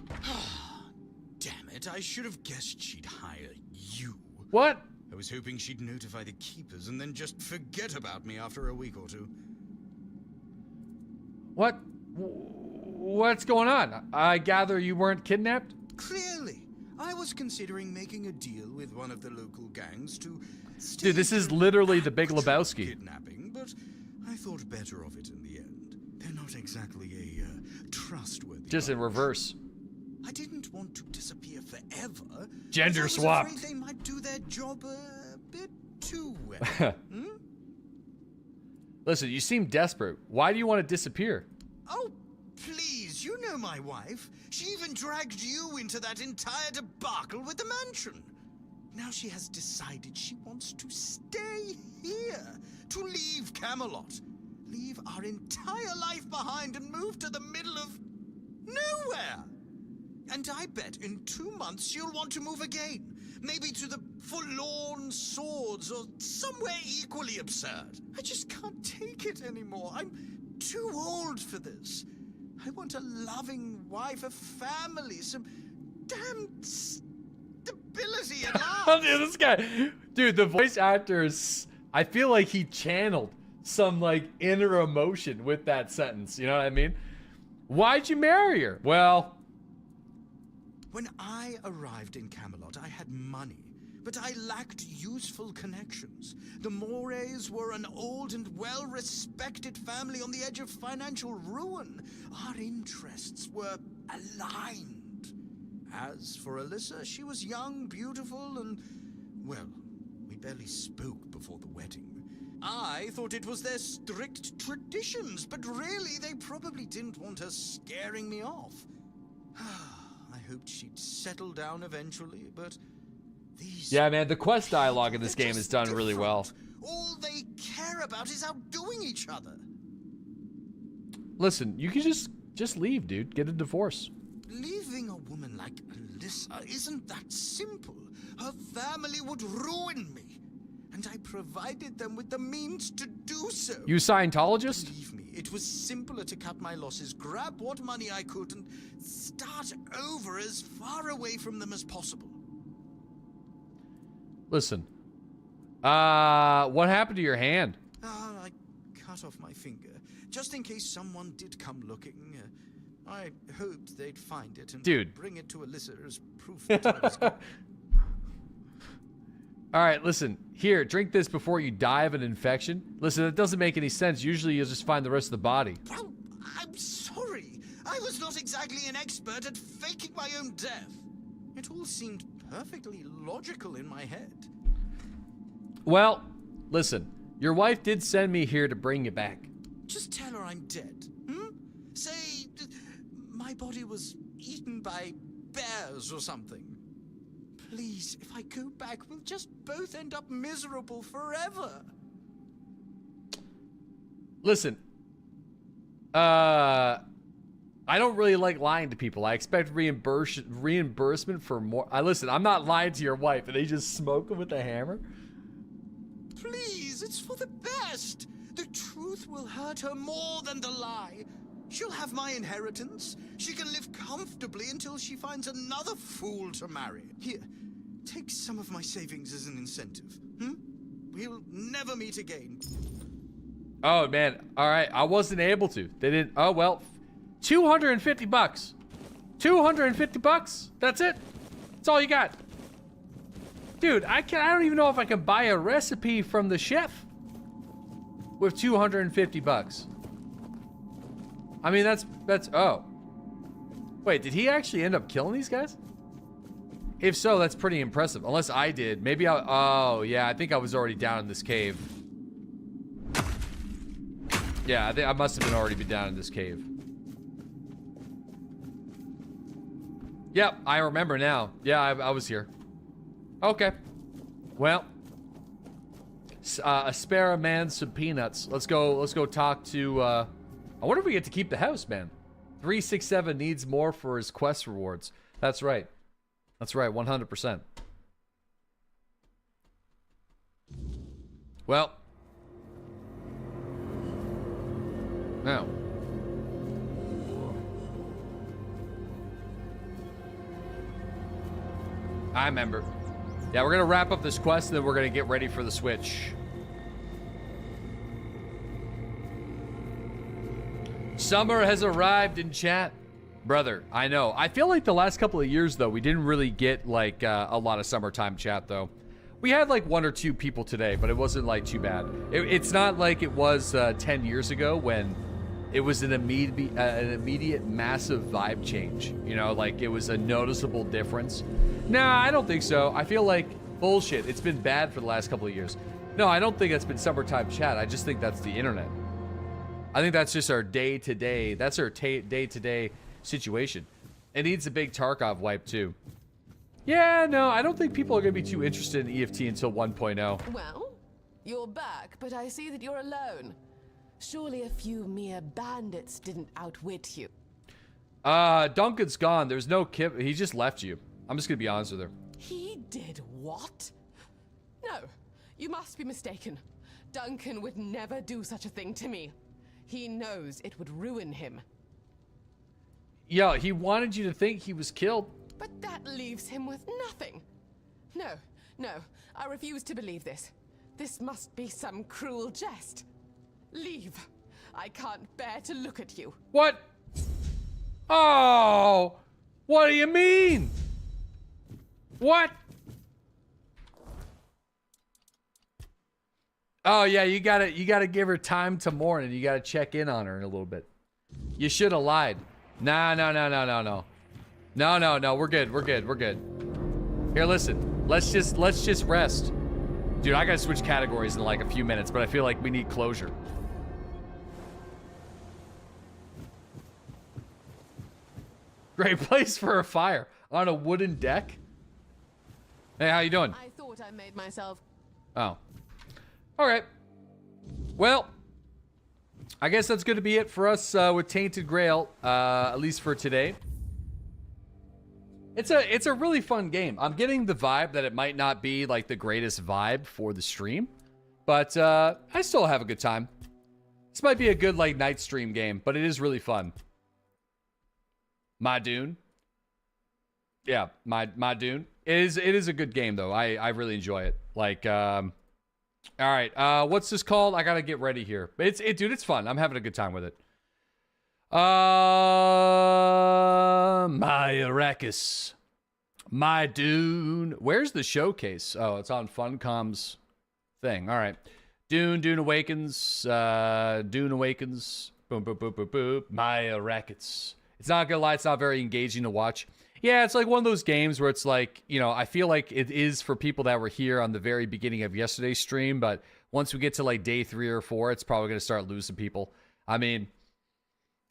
Damn it, I should have guessed she'd hire you. What? I was hoping she'd notify the keepers and then just forget about me after a week or two. What's going on? I gather you weren't kidnapped? Clearly. I was considering making a deal with one of the local gangs to Dude, this is literally the Big Lebowski. Kidnapping, but I thought better of it in the end. They're not exactly a trustworthy. Just in reverse. I didn't want to disappear forever. Gender swap. I swapped. was afraid they might do their job a bit too well. Listen, you seem desperate. Why do you want to disappear? Oh, please, you know my wife. She even dragged you into that entire debacle with the mansion. Now she has decided she wants to stay here, to leave Camelot, leave our entire life behind and move to the middle of nowhere. And I bet in 2 months she'll want to move again, maybe to the Forlorn Swords or somewhere equally absurd. I just can't take it anymore. I'm too old for this. I want a loving wife, a family, some damn stability at last. Dude, this guy, dude, the voice actors, I feel like he channeled some like inner emotion with that sentence. You know what I mean? Why'd you marry her? Well, when I arrived in Camelot, I had money, but I lacked useful connections. The Morays were an old and well-respected family on the edge of financial ruin. Our interests were aligned. As for Alyssa, she was young, beautiful, and, well, we barely spoke before the wedding. I thought it was their strict traditions, but really they probably didn't want her scaring me off. I hoped she'd settle down eventually, but Yeah, man, the quest dialogue in this game is done really well. All they care about is outdoing each other. Listen, you can just leave, dude. Get a divorce. Leaving a woman like Alyssa isn't that simple. Her family would ruin me. And I provided them with the means to do so. You Scientologist? Believe me, it was simpler to cut my losses, grab what money I could, and start over as far away from them as possible. Listen. What happened to your hand? I cut off my finger, just in case someone did come looking. I hoped they'd find it and bring it to Alyssa as proof that I was gone. All right, listen. Here, drink this before you die of an infection. Listen, it doesn't make any sense. Usually you'll just find the rest of the body. I'm sorry. I was not exactly an expert at faking my own death. It all seemed perfectly logical in my head. Well, listen. Your wife did send me here to bring you back. Just tell her I'm dead. Say my body was eaten by bears or something. Please, if I go back, we'll just both end up miserable forever. Listen. I don't really like lying to people. I expect reimbursement for more. Listen, I'm not lying to your wife, and they just smoke him with a hammer. Please, it's for the best. The truth will hurt her more than the lie. She'll have my inheritance. She can live comfortably until she finds another fool to marry. Here, take some of my savings as an incentive. We'll never meet again. Oh, man. All right. I wasn't able to. They didn't. Oh, well. $250. $250? That's it? That's all you got? Dude, I don't even know if I can buy a recipe from the chef with $250. I mean, that's, oh. Wait, did he actually end up killing these guys? If so, that's pretty impressive. Unless I did. Maybe oh, yeah, I think I was already down in this cave. Yeah, I think I must have been already down in this cave. Yep, I remember now. Yeah, I was here. Okay. Well. Spare a man some peanuts. Let's go talk to, I wonder if we get to keep the house, man. 367 needs more for his quest rewards. That's right. That's right, 100%. Well. Now. I remember. Yeah, we're going to wrap up this quest, and then we're going to get ready for the switch. Summer has arrived in chat. Brother, I know. I feel like the last couple of years, though, we didn't really get, like, a lot of summertime chat, though. We had, like, 1 or 2 people today, but it wasn't, like, too bad. It's not like it was 10 years ago when it was an immediate massive vibe change. You know, like, it was a noticeable difference. Nah, I don't think so. I feel like bullshit. It's been bad for the last couple of years. No, I don't think that's been summertime chat. I just think that's the internet. I think that's just our day-to-day. That's our day-to-day situation. It needs a big Tarkov wipe, too. Yeah, no, I don't think people are going to be too interested in EFT until 1.0. Well, you're back, but I see that you're alone. Surely a few mere bandits didn't outwit you. Duncan's gone. There's no Kip. He just left you. I'm just going to be honest with her. He did what? No, you must be mistaken. Duncan would never do such a thing to me. He knows it would ruin him. Yeah, he wanted you to think he was killed. But that leaves him with nothing. No, I refuse to believe this. This must be some cruel jest. Leave. I can't bear to look at you. What? Oh, what do you mean? What? Oh yeah, you gotta give her time to mourn, and you gotta check in on her in a little bit. You should have lied. No. No, we're good. Here, listen. Let's just rest. Dude, I gotta switch categories in like a few minutes, but I feel like we need closure. Great place for a fire. On a wooden deck? Hey, how you doing? I thought I made myself. Oh. All right. Well, I guess that's going to be it for us with Tainted Grail, at least for today. It's a really fun game. I'm getting the vibe that it might not be like the greatest vibe for the stream, but I still have a good time. This might be a good like night stream game, but it is really fun. My Dune. Yeah, my Dune. It is a good game though. I really enjoy it. Like all right, what's this called? I gotta get ready here. Dude, it's fun. I'm having a good time with it. My Arrakis. My Dune. Where's the showcase? Oh, it's on Funcom's thing. All right. Dune Awakens. Dune Awakens. Boom, boom, boom, boom, boom. My Arrakis. It's not gonna lie, it's not very engaging to watch. Yeah, it's like one of those games where it's like, you know, I feel like it is for people that were here on the very beginning of yesterday's stream, but once we get to like day 3 or 4, it's probably gonna start losing people. I mean,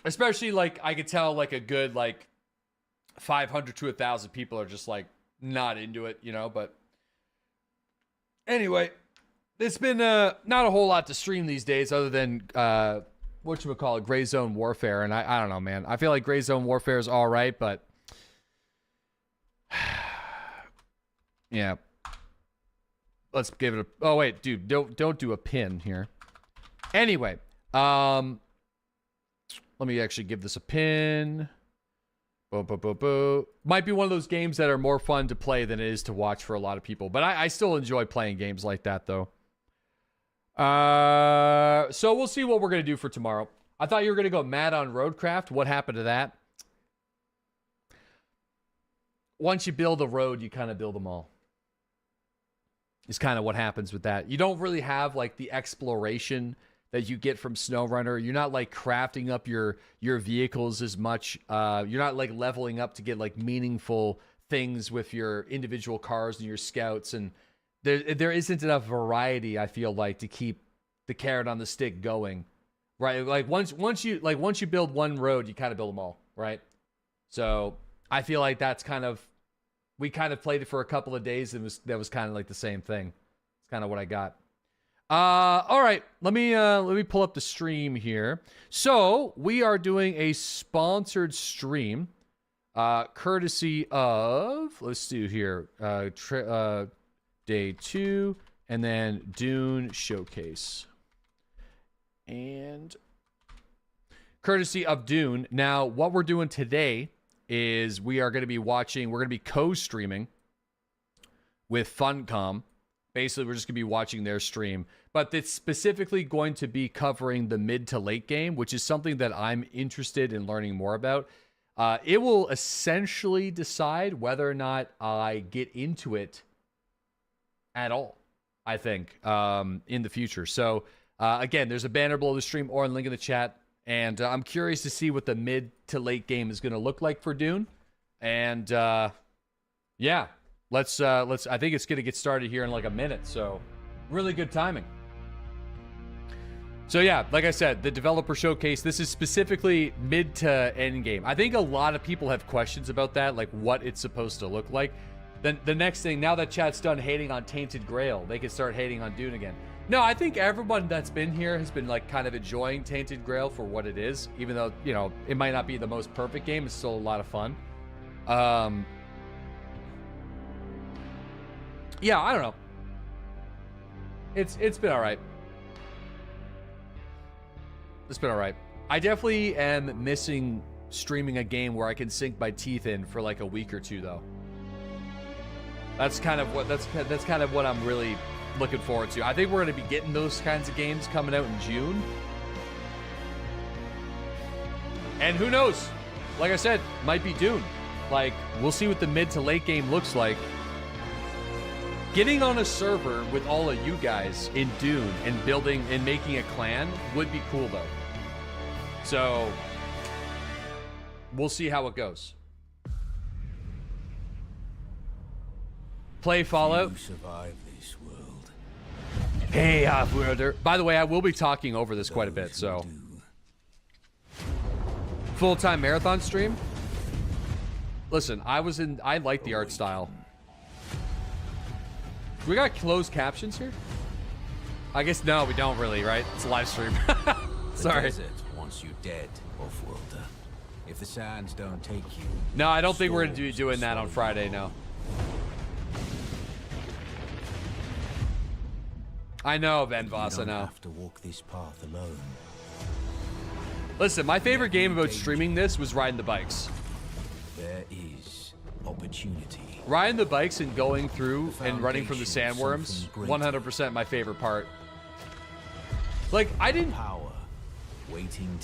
especially like I could tell like a good like 500 to 1,000 people are just like not into it, you know, but anyway, it's been not a whole lot to stream these days other than whatchamacallit, Gray Zone Warfare, and I don't know, man. I feel like Gray Zone Warfare is all right, but yeah. Let's give it a... Oh, wait, dude. Don't do a pin here. Anyway. Let me actually give this a pin. Boom, boom, boom, boom. Might be one of those games that are more fun to play than it is to watch for a lot of people. But I still enjoy playing games like that, though. So we'll see what we're going to do for tomorrow. I thought you were going to go mad on Roadcraft. What happened to that? Once you build a road, you kind of build them all. Is kind of what happens with that. You don't really have like the exploration that you get from SnowRunner. You're not like crafting up your vehicles as much. You're not like leveling up to get like meaningful things with your individual cars and your scouts. And there isn't enough variety, I feel like, to keep the carrot on the stick going. Right? Like once you build one road, you kind of build them all, right? So I feel like that's kind of, we kind of played it for a couple of days and that was kind of like the same thing. It's kind of what I got. All right, let me pull up the stream here. So we are doing a sponsored stream, courtesy of, let's do here, day 2, and then Dune Showcase. And courtesy of Dune. Now, what we're doing today is we are going to be watching, we're going to be co-streaming with Funcom. Basically, we're just going to be watching their stream. But it's specifically going to be covering the mid to late game, which is something that I'm interested in learning more about. It will essentially decide whether or not I get into it at all, I think, in the future. So, again, there's a banner below the stream or a link in the chat. And I'm curious to see what the mid to late game is going to look like for Dune. And yeah, let's. I think it's going to get started here in like a minute. So really good timing. So yeah, like I said, the developer showcase. This is specifically mid to end game. I think a lot of people have questions about that, like what it's supposed to look like. Then the next thing, now that chat's done hating on Tainted Grail, they can start hating on Dune again. No, I think everyone that's been here has been like kind of enjoying Tainted Grail for what it is, even though, you know, it might not be the most perfect game. It's still a lot of fun. Yeah, I don't know. It's been all right. It's been all right. I definitely am missing streaming a game where I can sink my teeth in for like a week or two, though. That's kind of what I'm really looking forward to. I think we're going to be getting those kinds of games coming out in June. And who knows? Like I said, might be Dune. Like, we'll see what the mid to late game looks like. Getting on a server with all of you guys in Dune and building and making a clan would be cool, though. So, we'll see how it goes. Play Fallout. You survive this world. Hey, Off-Worlder. By the way, I will be talking over this quite a bit, so. Full-time marathon stream? Listen, I like the art style. We got closed captions here? I guess no, we don't really, right? It's a live stream. Sorry. The desert wants you dead, Off-worlder. If the sands don't take you... No, I don't think we're going to be doing that on Friday, no. I know, Venvas, I know. You don't have to walk this path alone. Listen, my favorite game about streaming this was riding the bikes. There is opportunity. Riding the bikes and going through and running from the sandworms, 100% my favorite part. Like, I didn't...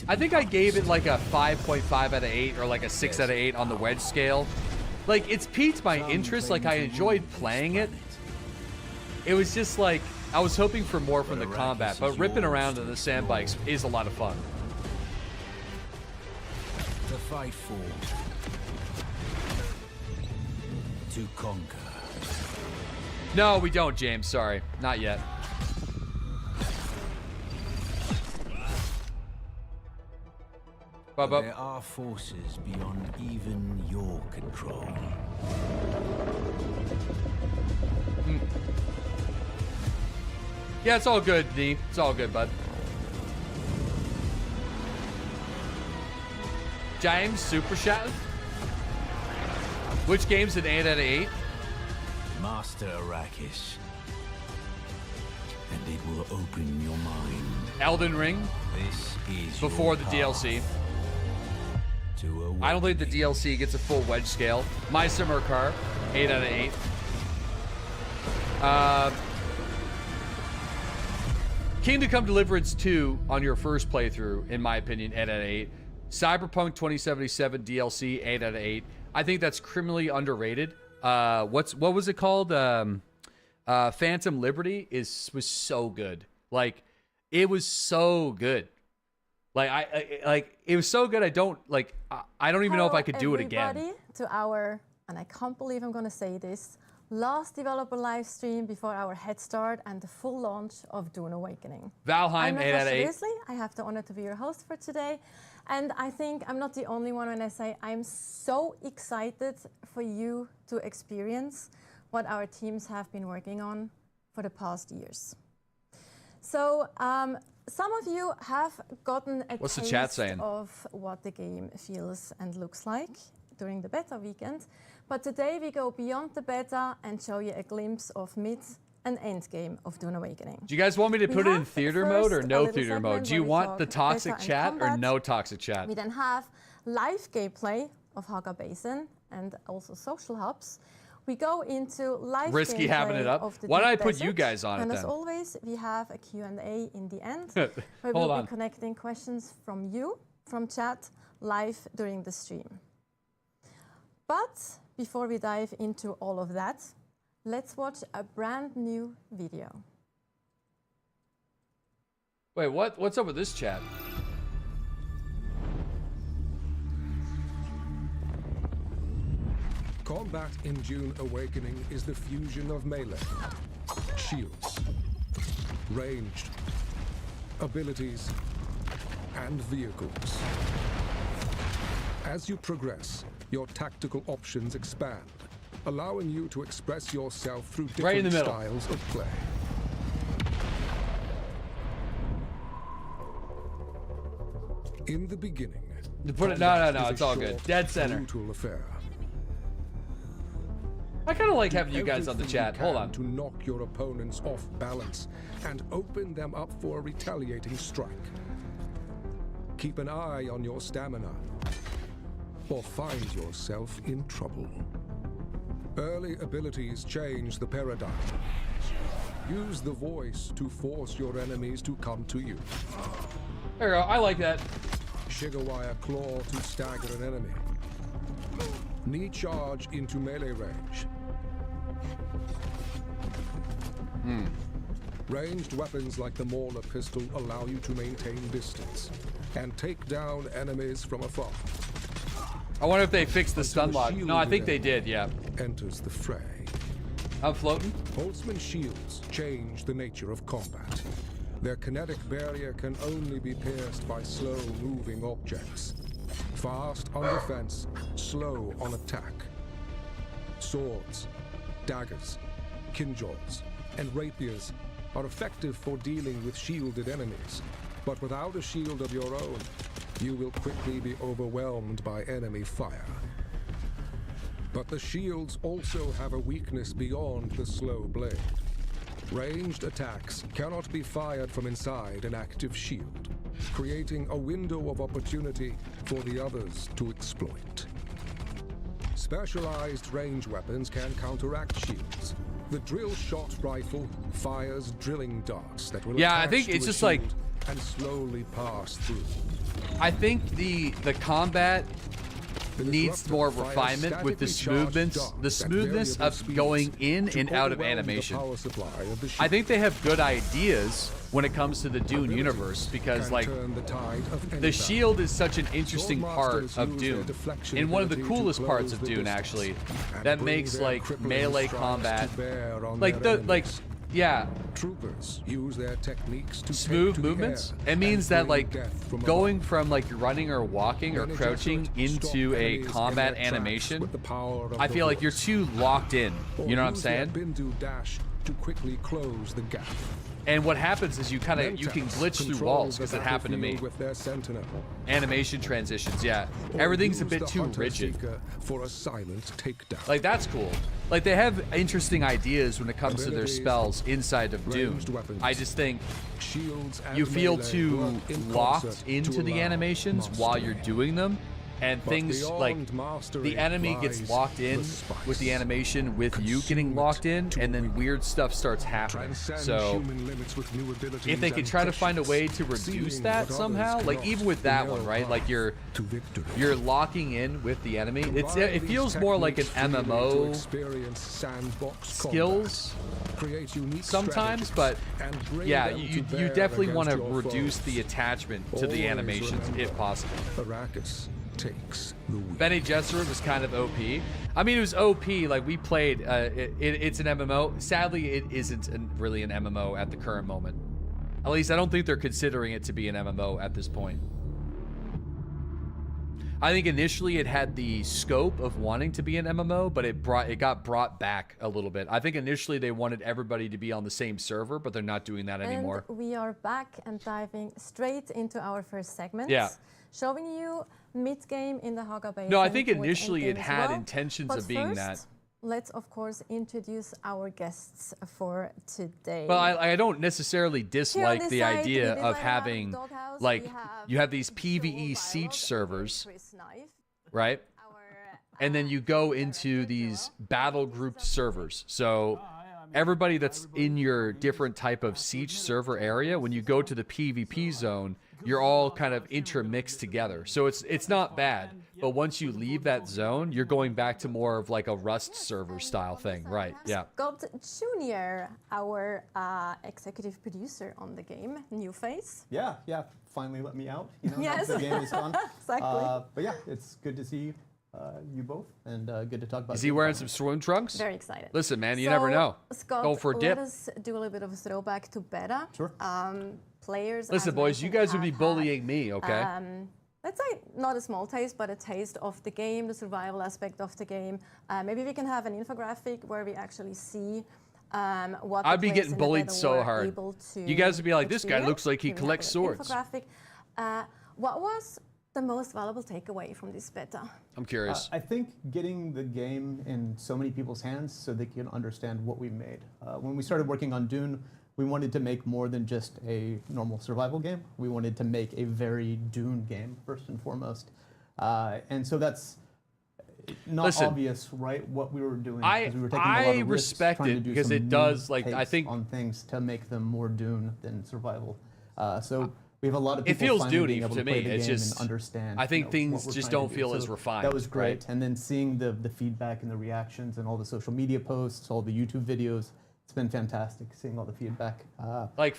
I think I gave it like a 5.5 out of 8 or like a 6 out of 8 on the wedge scale. Like, it's piqued my interest. Like, I enjoyed playing it. It was just like, I was hoping for more from the combat, but ripping around on the sand bikes is a lot of fun. To fight for. To conquer. No, we don't, James. Sorry. Not yet. There are forces beyond even your control. Yeah, it's all good, D. It's all good, bud. James, Super Chat. Which game's an 8 out of 8? Master Arrakis. And it will open your mind. Elden Ring. This is before the DLC. I don't think the DLC gets a full wedge scale. My Summer Car, 8 out of 8. Kingdom Come Deliverance 2 on your first playthrough, in my opinion, 8 out of 8. Cyberpunk 2077 DLC, 8 out of 8. I think that's criminally underrated. What was it called? Phantom Liberty was so good. Like, it was so good. Like it was so good. I don't even know if I could do it again. Everybody to our, and I can't believe I'm going to say this, last developer live stream before our head start and the full launch of Dune Awakening. Valheim, 8 out of 8. I have the honor to be your host for today. And I think I'm not the only one when I say I'm so excited for you to experience what our teams have been working on for the past years. So some of you have gotten a What's the chat saying? of what the game feels and looks like during the beta weekend. But today we go beyond the beta and show you a glimpse of mid and end game of Dune Awakening. Do you guys want me to put it in theater mode or no theater mode? Do you want the toxic chat or no toxic chat? We then have live gameplay of Haga Basin and also social hubs. We go into live Risky having it up. Why don't I put you guys on it then? And as always, we have a Q&A in the end where we'll be connecting questions from you, from chat, live during the stream. But before we dive into all of that, let's watch a brand new video. Wait, what? What's up with this chat? Combat in Dune Awakening is the fusion of melee, shields, ranged, abilities, and vehicles. As you progress, your tactical options expand, allowing you to express yourself through different styles of play. In the beginning, no, it's all good. Dead center. Brutal affair. I kind of like having you guys on the chat. Hold on. To knock your opponents off balance and open them up for a retaliating strike. Keep an eye on your stamina, or find yourself in trouble. Early abilities change the paradigm. Use the voice to force your enemies to come to you. There you go. I like that. Shigawire Claw to stagger an enemy. Knee charge into melee range. Ranged weapons like the Mauler pistol allow you to maintain distance and take down enemies from afar. I wonder if they fixed the stun lock. No, I think they did, yeah. Enters the fray. I'm floating. Holtzman shields change the nature of combat. Their kinetic barrier can only be pierced by slow-moving objects. Fast on defense, slow on attack. Swords, daggers, kinjals, and rapiers are effective for dealing with shielded enemies. But without a shield of your own, you will quickly be overwhelmed by enemy fire. But the shields also have a weakness beyond the slow blade. Ranged attacks cannot be fired from inside an active shield, creating a window of opportunity for the others to exploit. Specialized range weapons can counteract shields. The drill shot rifle fires drilling darts that will I attach think to it's a just like, shield and slowly pass through. I think the combat needs more refinement with the smoothness of going in and out of animation. I think they have good ideas when it comes to the Dune universe, because like the shield is such an interesting part of Dune, and one of the coolest parts of Dune actually, that makes like melee combat troopers use their techniques to smooth movements. It means that like going from like running or walking or crouching into a combat animation, I feel like you're too locked in. You know what I'm saying? To quickly close the gap. And what happens is you can glitch through walls, because it happened to me. With their sentinel. Animation transitions, yeah. Everything's a bit too rigid. For a silent takedown. Like that's cool. Like they have interesting ideas when it comes to their spells inside of Dune. I just think you feel too locked into the animations while you're doing them. And things like the enemy gets locked in with the animation with you getting locked in, and then weird stuff starts happening. So if they could try to find a way to reduce that somehow, like even with that one, right? Like you're locking in with the enemy. It feels more like an MMO skills sometimes, but yeah, you definitely want to reduce the attachment to the animations if possible. Takes the wheel. Benny Gesserit was kind of OP. I mean, it was OP. Like we played. It's an MMO. Sadly, it isn't really an MMO at the current moment. At least I don't think they're considering it to be an MMO at this point. I think initially it had the scope of wanting to be an MMO, but it got brought back a little bit. I think initially they wanted everybody to be on the same server, but they're not doing that anymore. And we are back and diving straight into our first segment. Yeah. Showing you mid-game in the Haga Basin. No, I think initially it had intentions of being that. Let's of course introduce our guests for today. Well, I don't necessarily dislike the idea of having, like, you have these PvE siege servers, right? And then you go into these battle grouped servers. So everybody that's in your different type of siege server area, when you go to the PvP zone, you're all kind of intermixed together. So it's not bad. But once you leave that zone, you're going back to more of like a Rust server style thing, right? Yeah. Got Junior, our executive producer on the game, new face. Yeah, finally let me out. You know, yes. The game is gone. Exactly. But yeah, it's good to see you both, and good to talk about. Is he wearing some swim trunks? Very excited. Listen, man, you never know. Scott, go for a dip. Let us do a little bit of a throwback to beta. Sure. Players. Listen, boys, you guys would be bullying me, okay? Let's say not a small taste, but a taste of the game, the survival aspect of the game. Maybe we can have an infographic where we actually see what. I'd be getting bullied so hard. You guys would be like, this guy looks like he collects swords. Infographic. What was the most valuable takeaway from this beta? I'm curious. I think getting the game in so many people's hands so they can understand what we made. When we started working on Dune, we wanted to make more than just a normal survival game. We wanted to make a very Dune game, first and foremost. And so that's not obvious, right, what we were doing. We were taking a lot of risks, respect trying to it do because some it does, new like, I takes think on things to make them more Dune than survival. So we have a lot of it people feels finally being Dune able to play me. the It's game just and understand. I think what things we're just trying don't to do. feel So as refined. That was great. Right? And then seeing the feedback and the reactions and all the social media posts, all the YouTube videos. It's been fantastic seeing all the feedback. Like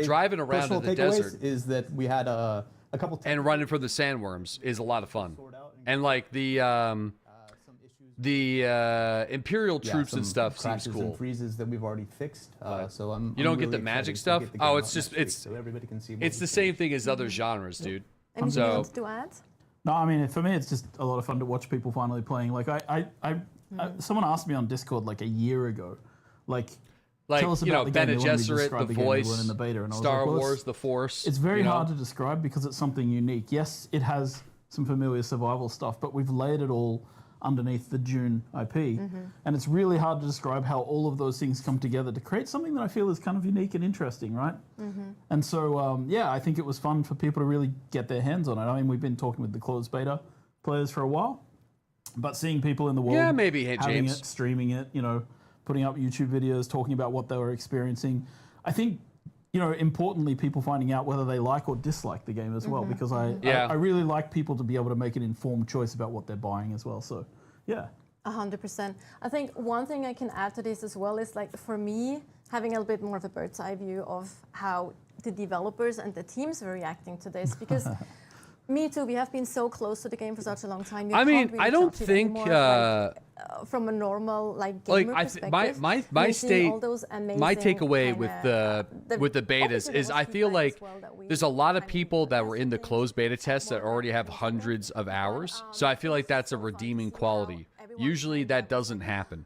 driving around in the desert is that we had a couple and running from the sandworms is a lot of fun. And like the Imperial troops and stuff seems cool. And freezes that we've already fixed. So I'm. You don't really get the magic excited stuff. to get the game Oh, it's out just next week it's so everybody can see. it's the same thing as other genres, dude. Anything else to add? No, I mean, for me, it's just a lot of fun to watch people finally playing. Like, someone asked me on Discord like a year ago, Like Like, tell us you know, about the game. Bene They wanted me to Gesserit, describe the game. They weren't voice, in the beta, and I was Star like, well, Wars, the Force. It's very you know? hard to describe because it's something unique. Yes, it has some familiar survival stuff, but we've layered it all underneath the Dune IP, and it's really hard to describe how all of those things come together to create something that I feel is kind of unique and interesting, right? And so, yeah, I think it was fun for people to really get their hands on it. I mean, we've been talking with the closed beta players for a while, but seeing people in the world having James. it, streaming it, you know, putting up YouTube videos, talking about what they were experiencing, I think, you know, importantly, people finding out whether they like or dislike the game as well, because I really like people to be able to make an informed choice about what they're buying as well. So, yeah. 100%. I think one thing I can add to this as well is, like, for me, having a little bit more of a bird's eye view of how the developers and the teams were reacting to this, because me too, we have been so close to the game for such a long time. You I mean, can't really I don't judge it think anymore, from a normal gamer perspective. My You're seeing all state, those my amazing takeaway kinda, with the betas is I feel like there's a lot of people that were in the closed beta tests that already have hundreds of hours. So I feel like that's a redeeming quality. Usually that doesn't happen.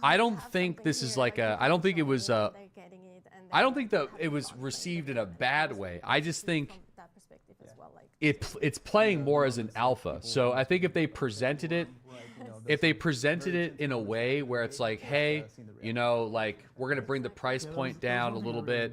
I don't think this is like a. I don't think it was a. I don't think that it was received in a bad way. I just think it's playing more as an alpha. So I think if they presented it in a way where it's like, hey, you know, like, we're going to bring the price point down a little bit.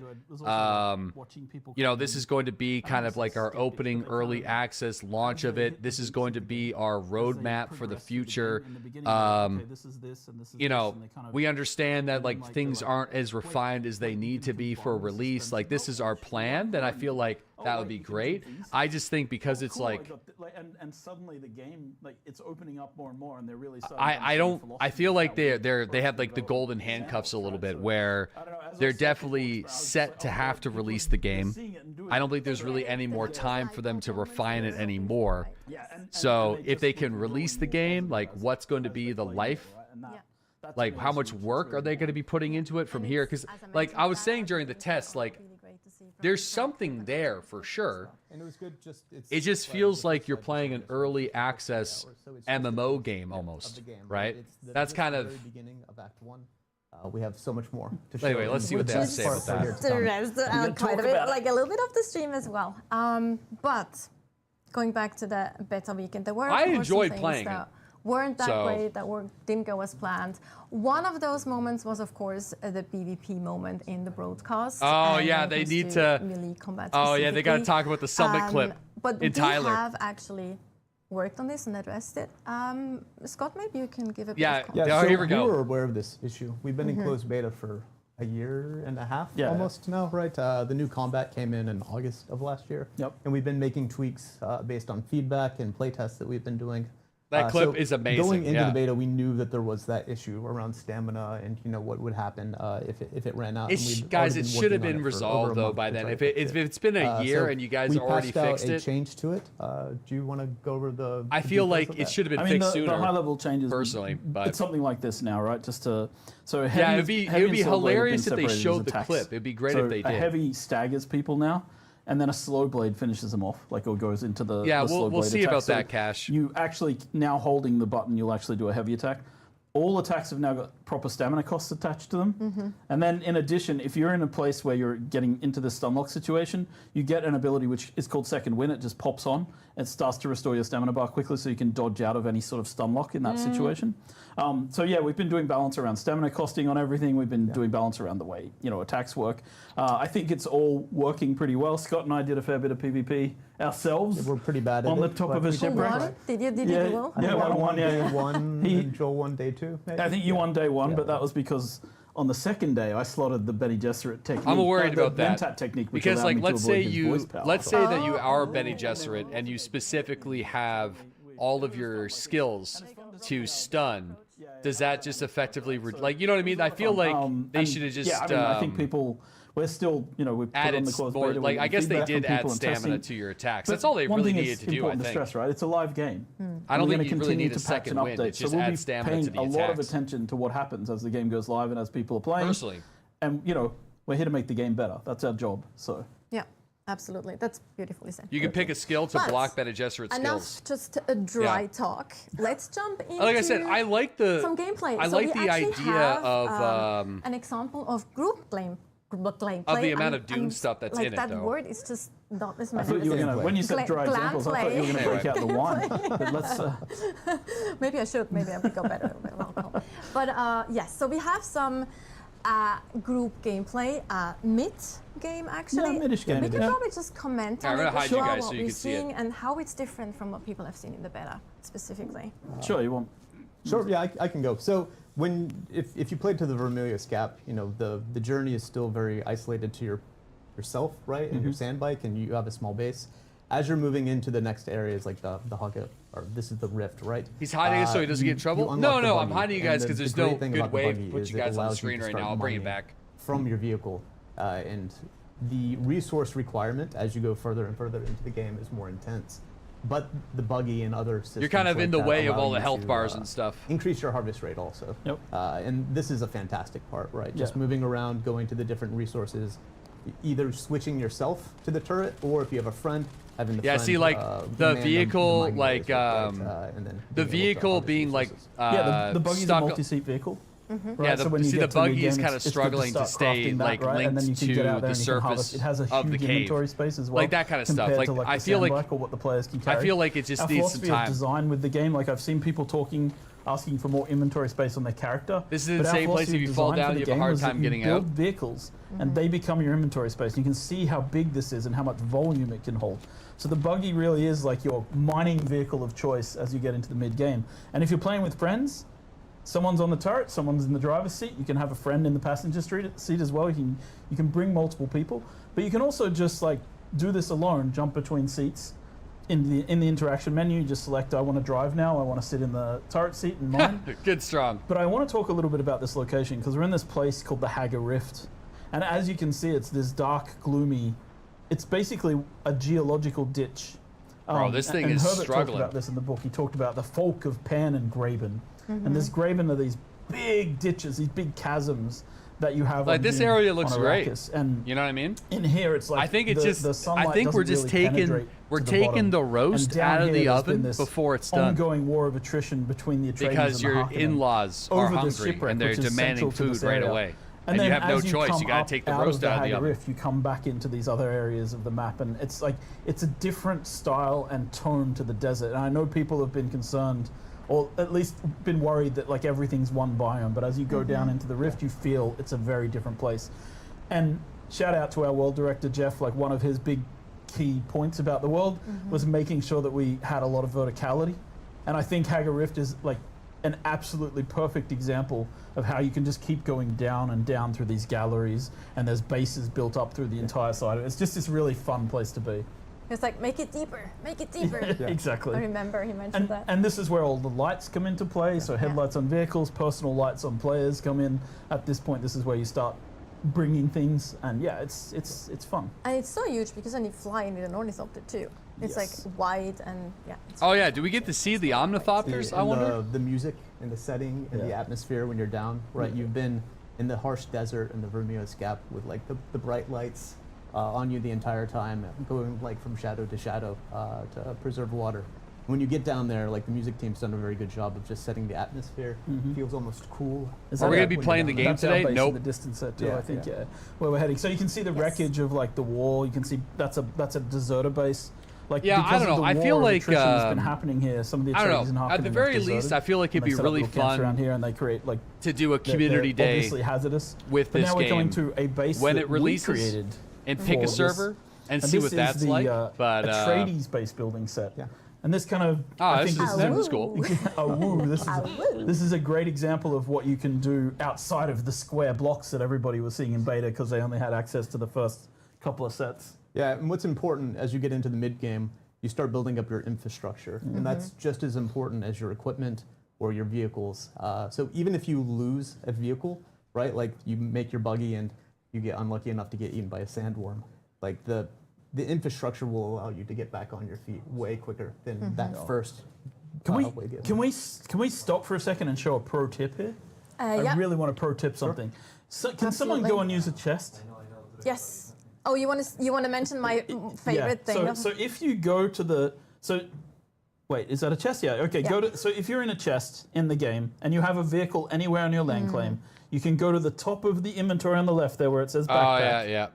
You know, this is going to be kind of like our opening early access launch of it. This is going to be our roadmap for the future. You know, we understand that, like, things aren't as refined as they need to be for release. Like, this is our plan. Then I feel like that would be great. I just think because it's like, and suddenly the game, like, it's opening up more and more, and they're really. I feel like they have like the golden handcuffs a little bit, where they're definitely set to have to release the game. I don't think there's really any more time for them to refine it anymore. So if they can release the game, like, what's going to be the life? Like, how much work are they going to be putting into it from here? Because, like I was saying during the test, like, there's something there for sure. And it was good. It just feels like you're playing an early access MMO game almost, right? That's kind of the very beginning of Act 1. We have so much more to show. Anyway, let's see what they have to say about that. The rest, quite a bit, like a little bit of the stream as well. But going back to the beta weekend, there were I enjoyed some playing things that it. weren't that great, that didn't go as planned. One of those moments was, of course, the PvP moment in the broadcast. Oh yeah, they need to. Melee combat. Oh yeah, they got to talk about the summit clip but in Tyler. We have actually worked on this and addressed it. Scott, maybe you can give a bit yeah, of context. So here we go. We were aware of this issue. We've been in closed beta for a year and a half almost now, right? The new combat came in August of last year. Yep. And we've been making tweaks based on feedback and playtests that we've been doing. That clip is amazing. Going into the beta, we knew that there was that issue around stamina and, you know, what would happen if it ran out. Guys, it should have been resolved though by then. If it's been a year and you guys already fixed it, a change to it. Do you want to go over the? I feel like it should have been fixed sooner. The high level changes, personally, but it's something like this now, right? Just to it would be hilarious if they showed the clip. It'd be great if they did. A heavy staggers people now. And then a slow blade finishes them off, like, or goes into the slow blade we'll see attack. about so that, Cash. You actually, now holding the button, you'll actually do a heavy attack. All attacks have now got proper stamina costs attached to them. And then in addition, if you're in a place where you're getting into the stunlock situation, you get an ability which is called Second Wind. It just pops on. It starts to restore your stamina bar quickly so you can dodge out of any sort of stunlock in that situation. So yeah, we've been doing balance around stamina costing on everything. We've been doing balance around the way, you know, attacks work. I think it's all working pretty well. Scott and I did a fair bit of PvP ourselves. We're pretty bad at on it. the top of a shipwreck. Did you do well? I won day one, and Joel won day two. Maybe? I think you won day one, but that was because on the second day I slotted the Bene Gesserit technique. I'm worried about that Ventat technique, which because, like, let's say that you are Oh. Bene Gesserit and you specifically have all of your skills to stun. Does that just effectively like, you know what I mean? I feel like they should have just. Yeah, I mean, I think people. We're still, you know, we've put on the closed more, beta. like, I guess they did add stamina to your attacks. That's all they really needed to do, I think. To stress, right? It's a live game. I don't think you really need a second wind. It's just add stamina to the attacks. So we'll be paying a lot of attention to what happens as the game goes live and as people are playing. Personally. And, you know, we're here to make the game better. That's our job. So. Yeah. Absolutely, that's beautifully said. You can pick a skill to But block Bene Gesserit skills. Enough just a dry talk. Let's jump into Like I said, I like the some gameplay. I So like we the actually idea have, of an example of group gameplay. of the amount of Dune stuff that's like in it, that though. word is just not as I thought you were gonna, when you said dry examples, I thought you were going to break out the wine. But let's. Maybe I should. Maybe I would go better with alcohol. But yes, so we have some group gameplay, mid game actually. Yeah, mid-ish game. We can probably just comment Yeah, on I'm it, gonna hide you show guys what so you we're can see it. seeing and how it's different from what people have seen in the beta specifically. Sure, you want. Sure, yeah, I can go. So if you played to the Vermilius Gap, you know the journey is still very isolated to yourself, right, and your sandbike, and you have a small base. As you're moving into the next areas, like the Hogget, or this is the Rift, right? He's hiding it so he doesn't get in trouble? No, I'm hiding you guys because there's no good way to put you guys on the screen right now. I'll bring it back. From your vehicle, and the resource requirement as you go further and further into the game is more intense. But the buggy and other systems You're kind of like in the that way of allow all the you health to, bars and stuff. Increase your harvest rate also. Yep. And this is a fantastic part, right? Just Yeah. moving around, going to the different resources, either switching yourself to the turret, or if you have a friend, having the Yeah, friend, see, like the man vehicle, mining like areas, right? And then the being able to vehicle harvest being like resources. Yeah, the buggy's a stuck. multi-seat vehicle. Mm-hmm. Right, Yeah, so when you see, get the to the buggy is game, kind of it's good struggling to start stay crafting that, like right? And then linked you can get out to there the and you can harvest. surface It has a of the huge cave, inventory space as well. like that kind of stuff. compared Like to, like I the feel like sandbike or what the players can carry. I feel like it just Our needs some philosophy time. of design with the game, like I've seen people talking, asking for more inventory space on their character. This is the but our same place philosophy if you of fall design down, for you the have a game hard was that time you getting build out. vehicles, and they become your inventory space. And you can see how big this is and how much volume it can hold. So the buggy really is like your mining vehicle of choice as you get into the mid game. And if you're playing with friends, someone's on the turret, someone's in the driver's seat. You can have a friend in the passenger seat as well. You can bring multiple people, but you can also just like do this alone, jump between seats. In the interaction menu, you just select, I want to drive now, I want to sit in the turret seat and mine. Good strong. But I want to talk a little bit about this location because we're in this place called the Haggar Rift. And as you can see, it's this dark, gloomy, it's basically a geological ditch. Bro, this thing is Herbert struggling. talked about this in the book. He talked about the folk of Pan and Graben. Mm-hmm. And this Graben are these big ditches, these big chasms that you have. Like on this Dune, area looks on great. Arrakis. And you know what I mean? in here, it's like I think it's the just. sunlight I think we're doesn't just really taking penetrate we're to the taking bottom. the And roast down out of here, the there's been oven this before it's done. Ongoing war of attrition between the Atreides Because and your the Harkonnen in-laws are over the hungry shipwreck, and they're which is demanding central to this food right area. away. And you then have no as you choice. come You got up to take the out roast out of the Haggar oven. Rift, you come back into these other areas of the map, and it's like it's a different style and tone to the desert. And I know people have been concerned, or at least been worried that like everything's one biome. But as you go down into the Rift, you feel it's a very different place. And shout out to our world director Jeff. Like one of his big key points about the world was making sure that we had a lot of verticality. And I think Haggar Rift is like an absolutely perfect example of how you can just keep going down and down through these galleries, and there's bases built up through the entire side of it. It's just this really fun place to be. It's like, make it deeper, make it deeper. Exactly. I remember he mentioned that. And this is where all the lights come into play. So headlights on vehicles, personal lights on players come in. At this point, this is where you start bringing things, and yeah, it's fun. And it's so huge because then you fly in an ornithopter too. It's like wide and yeah. Oh yeah, do we get to see the Omnithopters? I wonder. The music and the setting and the atmosphere when you're down, right? You've been in the harsh desert and the Vermilius Gap with like the bright lights on you the entire time, going like from shadow to shadow to preserve water. When you get down there, like the music team's done a very good job of just setting the atmosphere. It feels almost cool. Are we gonna be playing the game That's today? our base Nope. in the distance set too, Yeah, I think, where we're heading. So you can see the wreckage of like the wall. You can see that's a deserter base. Like Yeah, I because don't of know. the I war feel of like, attrition that's been happening here. Some of the I don't Atreides and know. Harkonnen At the have very deserted, least, I feel like it'd and they be set up really little camps fun around here, and they create like to do a community they're day obviously hazardous with but this now we're going game to a base when that it releases we created and pick a for server this. and see this what is that's the, like. But Atreides base building set. And this kind of this is cool. This is a great example of what you can do outside of the square blocks that everybody was seeing in beta because they only had access to the first couple of sets. Yeah, and what's important as you get into the mid game, you start building up your infrastructure, and that's just as important as your equipment or your vehicles. So even if you lose a vehicle, right, like you make your buggy and you get unlucky enough to get eaten by a sandworm, like the infrastructure will allow you to get back on your feet way quicker than that first. Can we stop for a second and show a pro tip here? I really want to pro tip something. So, can someone go and use a chest? Yes. Oh, you want to mention my favorite thing? So if you go to the wait, is that a chest? Yeah. Okay. Yeah. So if you're in a chest in the game and you have a vehicle anywhere on your land claim, you can go to the top of the inventory on the left there where it says backpack. Oh yeah.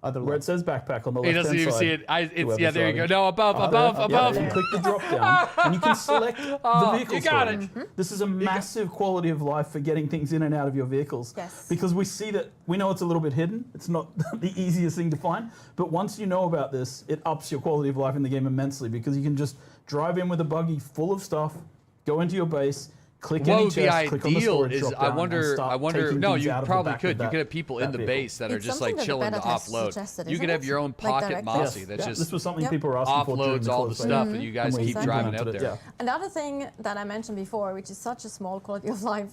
Where it says backpack on the He left doesn't hand even side. see it. It's Whoever's there you go. driving. No, above. Yeah, you click the drop down and you can select the vehicle you got storage. it. This is a massive quality of life for getting things in and out of your vehicles. Yes. Because we know it's a little bit hidden. It's not the easiest thing to find. But once you know about this, it ups your quality of life in the game immensely because you can just drive in with a buggy full of stuff, go into your base, click any chest, click on the storage drop down, I wonder. No, you probably could. You You could have people in the base that are just like chilling to offload. You could have your own pocket Mossy that just this was something people were asking for during offloads the all the close stuff, beta. and you guys keep driving out there. Another thing that I mentioned before, which is such a small quality of life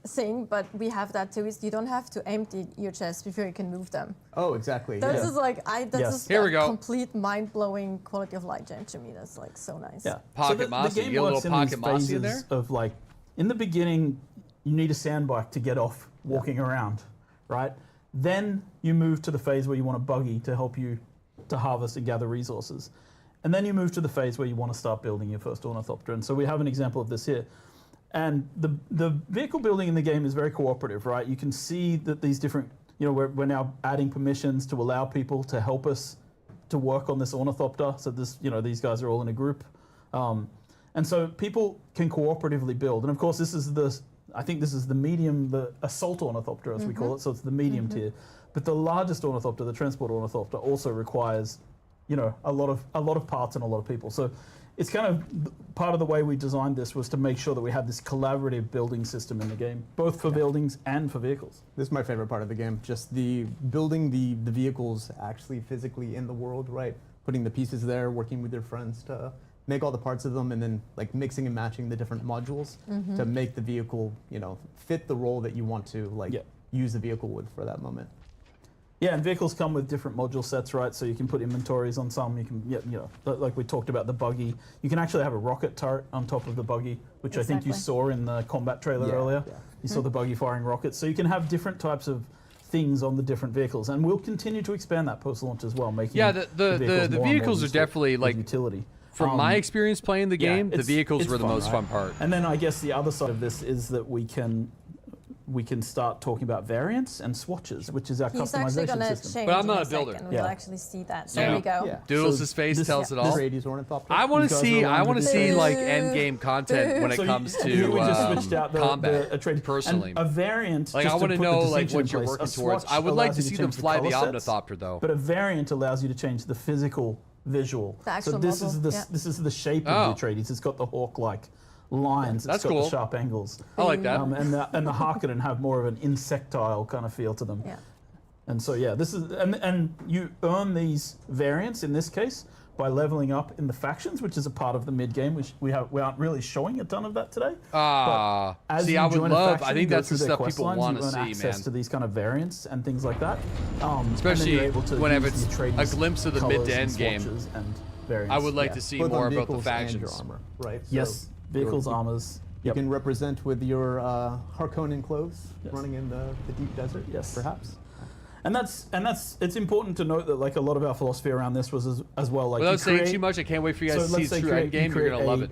thing, but we have that too, is you don't have to empty your chests before you can move them. Oh, exactly. This is like, that's Here we go. complete mind-blowing quality of life change to me. That's like so nice. Yeah. Pocket Mossy. The game You got a works little in pocket these Mossy in there? phases of like, in the beginning, you need a sandbike to get off walking around, right? Then you move to the phase where you want a buggy to help you to harvest and gather resources. And then you move to the phase where you want to start building your first ornithopter. And so we have an example of this here. And the vehicle building in the game is very cooperative, right? You can see that these different, we're now adding permissions to allow people to help us to work on this ornithopter. So this, these guys are all in a group. And so people can cooperatively build. And of course, I think this is the medium, the assault ornithopter, as we call it. So it's the medium tier. But the largest ornithopter, the transport ornithopter, also requires, a lot of parts and a lot of people. So it's kind of part of the way we designed this was to make sure that we had this collaborative building system in the game, both for buildings and for vehicles. This is my favorite part of the game, just the building the vehicles actually physically in the world, right? Putting the pieces there, working with your friends to make all the parts of them, and then like mixing and matching the different modules to make the vehicle, fit the role that you want to use the vehicle with for that moment. Yeah, and vehicles come with different module sets, right? So you can put inventories on some. You can, like we talked about the buggy. You can actually have a rocket turret on top of the buggy, which I think you saw in the combat trailer earlier. Yeah. You saw the buggy firing rockets. So you can have different types of things on the different vehicles, and we'll continue to expand that post-launch as well, making the vehicles are definitely like utility. From my experience playing the game, the vehicles were the most fun part. And then I guess the other side of this is that we can start talking about variants and swatches, which is our customization system. But I'm not a builder. We'll actually see that. There we go. Yeah. Doodles' face tells it all. Ornithopter. I want to see like end game content when it comes to we just switched out combat. Personally, and a variant. Like I want to know like what you're working towards. I would like to see them fly the ornithopter though. But a variant allows you to change the physical visual. So this is the shape of the Atreides. It's got the hawk-like lines. That's it's got cool. the sharp angles. I like that. And the Harkonnen have more of an insectile kind of feel to them. Yeah. And so this is and you earn these variants in this case by leveling up in the factions, which is a part of the mid game. We aren't really showing a ton of that today. See, I would love. I think that's the stuff people want to see, man. Access to these kind of variants and things like that. Especially whenever it's a glimpse of the mid to end game. I would like to see more about the factions. Armor, right? Yes. Vehicles, armors. You can represent with your Harkonnen clothes running in the deep desert, perhaps. And it's important to note that like a lot of our philosophy around this was as well like without saying too much, I can't wait for you guys to see the true end game. You're gonna love it.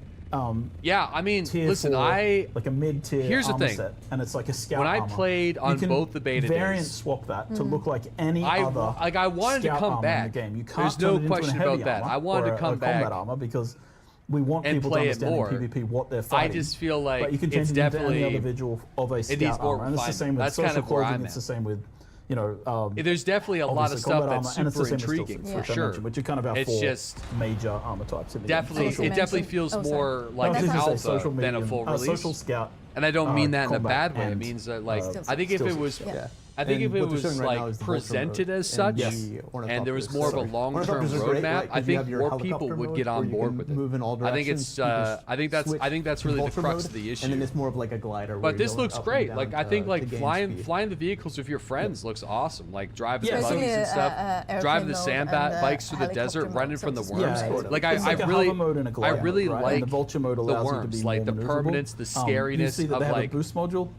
Yeah, I mean, listen, like a mid-tier here's the thing, set, and it's like a scout when I armor. played on both the beta variant days, swap that to look like any other. Like I wanted to come back. In the game. You can't There's no turn it question into a about that. armor I wanted to come back. Combat armor because we want and people play to it understand more. in PvP what they're fighting. I just feel like but you can change it's it into definitely any other visual of a scout armor, and it's the same with That's social kind of where clothing. I'm It's at. the same with. There's definitely a lot of stuff that's super intriguing, for sure. Which are kind of our four major armor types in the game. It definitely feels more like an alpha than a full release. Social scout. And I don't mean that in a bad way. It means that like I think if it was like presented as such, and there was more of a long-term roadmap, I think more people would get on board with it. I think it's I think that's really the crux of the issue. And then it's more of like a glider. But this looks great. Like I think like flying the vehicles with your friends looks awesome. Like driving the buggies and stuff, driving the sand bikes through the desert, running from the worms. Like I really like the worms, like the permanence, the scariness that of they have like a boost module.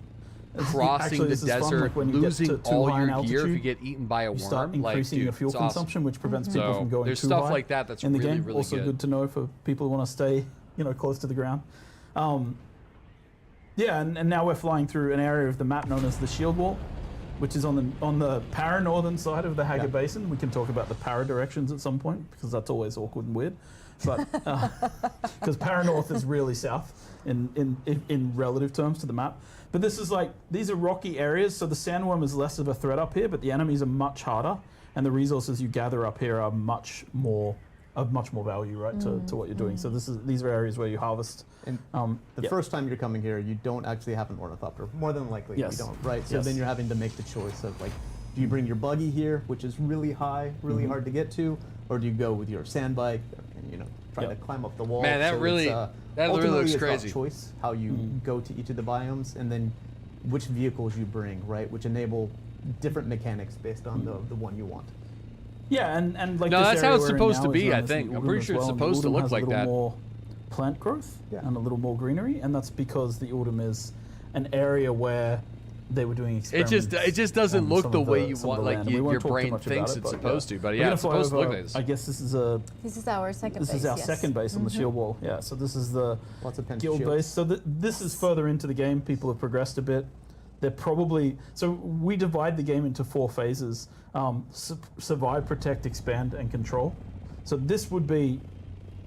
crossing the desert, losing all your gear if you get eaten by a worm. You start increasing like, dude, your fuel it's awesome. consumption, which prevents people from going there's too stuff high like that that's in the really, game. really Also good to know for people who want to stay, close to the ground. Yeah, and now we're flying through an area of the map known as the Shield Wall, which is on the para-northern side of the Haggard Basin. We can talk about the para-directions at some point, because that's always awkward and weird. But because para-north is really south in relative terms to the map. But this is these are rocky areas, so the sandworm is less of a threat up here, but the enemies are much harder, and the resources you gather up here are much more value, right, to what you're doing. So these are areas where you harvest. And the first time you're coming here, you don't actually have an ornithopter. More than likely, Yes. you don't, right? So Yes. then you're having to make the choice of do you bring your buggy here, which is really high, really hard to get to, or do you go with your sand bike and try to climb up the wall? Man, that So really looks it's crazy. about choice, how you go to each of the biomes, and then which vehicles you bring, right, which enable different mechanics based on the one you want. Yeah, and No, this that's how area it's we're in supposed now to is be, known I as the think. I'm Uldum pretty as sure it's well, and supposed the to Uldum look has like a little that. more plant growth and a little more greenery, and that's because the Uldum is an area where they were doing experiments. It just doesn't on look some the of way you some want, of the like land. And we won't your talk too brain much thinks about it, it's but, supposed to. But We're yeah, gonna it's fly supposed to look over- like this. I guess this is our second base. This is our yes. second base on the shield wall. Yeah, so this is the Lots of guild shields. base. So this is further into the game. People have progressed a bit. They're probably so we divide the game into 4 phases: survive, protect, expand, and control. So this would be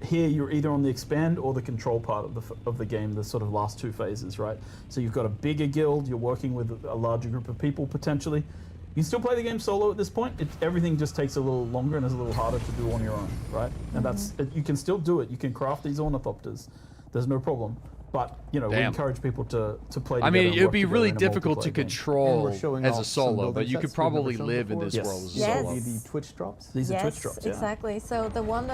here. You're either on the expand or the control part of the game. The sort of last 2 phases, right? So you've got a bigger guild. You're working with a larger group of people potentially. You can still play the game solo at this point. Everything just takes a little longer and is a little harder to do on your own, right? And that's you can still do it. You can craft these ornithopters. There's no problem. But we Damn. encourage people to play. I together mean, and it would work be together really in a difficult to multiplayer game. control as a solo, but you could probably shown live in before. this world as a Yes. solo. The Twitch drops. These are yes, Twitch drops. Yeah. exactly. So the one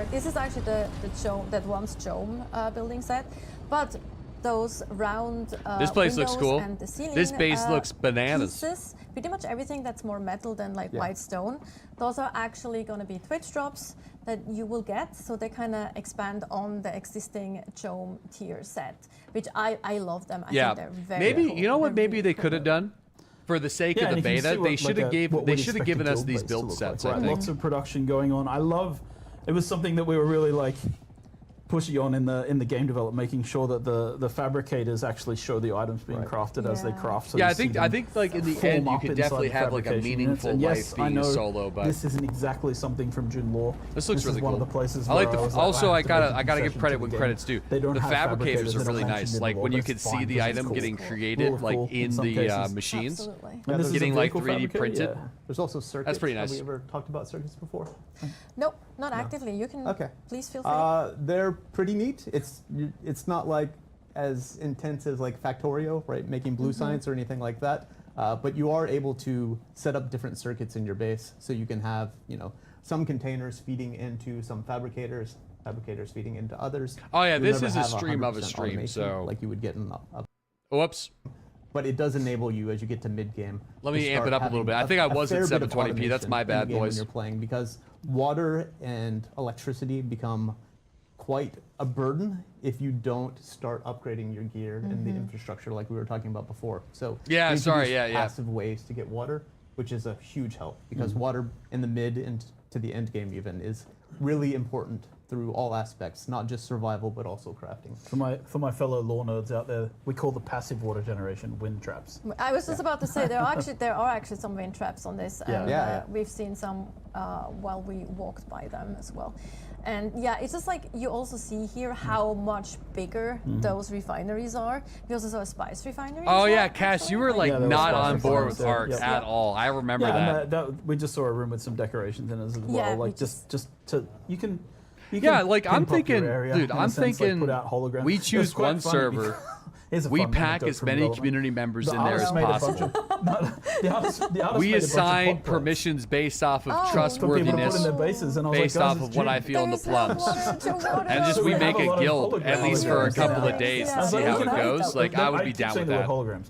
this is actually the Chome, that one's Chome building set, but those round This place looks windows cool. and the ceiling, This base looks bananas. Pieces, pretty much everything that's more metal than white stone, those are actually going to be Twitch drops that you will get. So they kind of expand on the existing Chome tier set, which I love them. I think they're very maybe cool. you know what? They're Maybe they could have done for the sake Yeah, of and the you can beta. see what, They should have what we'd given expect us a these guild build base to look sets. like, I right? think. Lots of production going on. I love. It was something that we were really pushy on in the game development, making sure that the fabricators actually show the items being crafted as they craft. So Yeah, you I see think them like in the form end you up could inside definitely the have like a fabrication units. meaningful And life yes, I being know solo, but this isn't exactly something from Dune lore. this looks really is one cool. of the places. I like where the. was Also, have I to make a gotta give concession credit to the when game. credit's due. They don't The have fabricators are they don't really mention nice. in the Like lore, when but you it's could see fine the because it's item cool. getting Cool, created, like cool in some the cases. machines, Absolutely. And this is a getting like vehicle 3D fabricator, printed. yeah. There's also circuits. That's pretty Have nice. we ever talked about circuits before? Nope, not actively. You can please feel free. They're pretty neat. It's not like as intense as like Factorio, right? Making blue science or anything like that. But you are able to set up different circuits in your base, so you can have some containers feeding into some fabricators feeding into others. Oh yeah, You'll this never is a have stream of a 100% stream, automation so like you would get in a whoops. But it does enable you as you get to mid game. Let me amp it up a little bit. I think I was at 720p. That's my bad, when boys. you're playing, because water and electricity become quite a burden if you don't start upgrading your gear and the infrastructure like we were talking about before. So Yeah, you sorry, introduce yeah. passive ways to get water, which is a huge help, because water in the mid and to the end game even is really important through all aspects, not just survival but also crafting. For my fellow lore nerds out there, we call the passive water generation wind traps. I was just about to say there are actually some wind traps on this, and we've seen some while we walked by them as well. And yeah, it's just like you also see here how much bigger those refineries are. We also saw a spice refinery. Oh as yeah, well, Cass, actually. you were like there not was on spice board refineries with there, ARC yeah. at all. I remember Yeah, that. and we just saw a room with some decorations in it as well. Yeah, like we just to you can. Yeah, like I'm pimp up your thinking, area dude, in a I'm sense, like, thinking put out holograms. we It's choose quite one funny server. because- Here's a We fun pack anecdote as from many development. community members The in there as artist made a bunch possible. the artist We made a bunch of assign plot points permissions based off of Oh, for people to put in trustworthiness, their bases, and I was based like, guys, off it's of what June. I feel in the There's no plums. water to water And just up. we have make a a lot of guild, at holograms. least for a Yeah. couple of Yeah. days, Yeah. to I was see like, how we it can have goes. that. Like I would be keep down saying with the word that. holograms.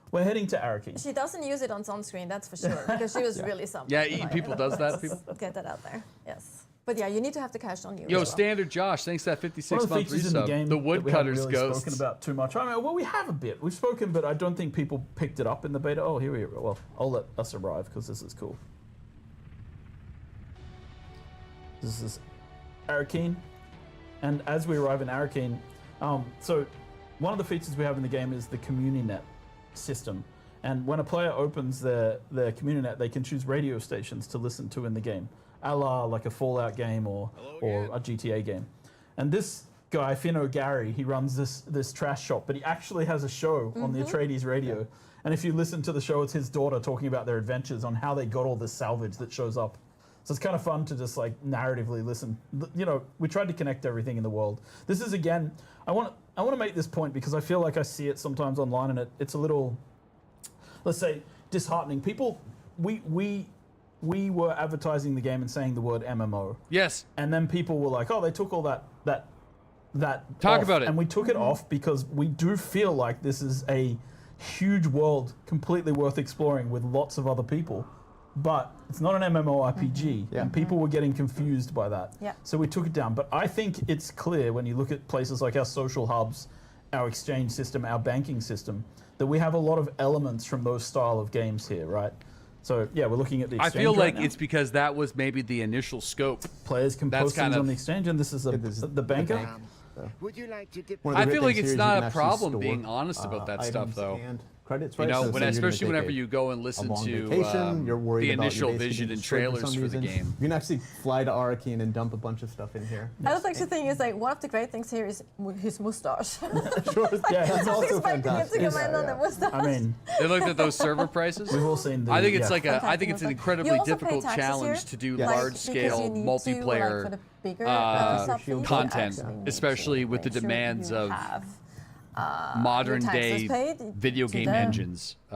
we're heading to Arrakeen. She doesn't use it on sunscreen, that's for sure, because she was really something. Yeah, eating people does that. Let's get that out there. Yes. But yeah, you need to have the cash on you. Yo, as well. Standard Josh, thanks for that One 56 of the month features in the resub. game The that we haven't woodcutter's really ghosts. spoken about too much. I mean, well, we have a bit. We've spoken, but I don't think people picked it up in the beta. Oh, here we go. Well, I'll let us arrive because this is cool. This is Arakeen, and as we arrive in Arakeen, so one of the features we have in the game is the CommuniNet system. And when a player opens their CommuniNet, they can choose radio stations to listen to in the game, a la like a Fallout game or a GTA game. And this guy, Finno Gary, he runs this trash shop, but he actually has a show on the Atreides radio. And if you listen to the show, it's his daughter talking about their adventures on how they got all this salvage that shows up. So it's kind of fun to just like narratively listen. You know, we tried to connect everything in the world. This is, again, I want to make this point because I feel like I see it sometimes online, and it's a little, let's say, disheartening. People, we were advertising the game and saying the word MMO. Yes. And then people were like, oh, they took all that Talk off. about it. And we took it off because we do feel like this is a huge world completely worth exploring with lots of other people. But it's not an MMORPG, and people were getting confused by that. Yeah. So we took it down. But I think it's clear when you look at places like our social hubs, our exchange system, our banking system, that we have a lot of elements from those style of games here, right? So yeah, we're looking at the I exchange feel like right now. it's because that was maybe the initial scope. Players can That's post things kind of on the exchange, and this is the banker. Would you like to dip? I feel like it's not a problem being honest about that stuff, though. Credits, You right? know, So when, say you're gonna especially take whenever a- you go and a listen long to vacation, you're worried the about your initial base vision getting and destroyed trailers some for the reason. game. You can actually fly to Arakeen and dump a bunch of stuff in here. I was actually thinking, is like one of the great things here is his mustache. Sure, yeah, that's also expecting it to fantastic. come in on the mustache. I mean, They looked at those server prices. We've all seen the. I think it's yeah. like I think it's an You incredibly also pay difficult taxes challenge here, to do like, large because scale you need to, multiplayer like, for the bigger, sub fees, content, actually need especially to with the make sure demands you of have, modern your taxes day paid video to game them. engines. Just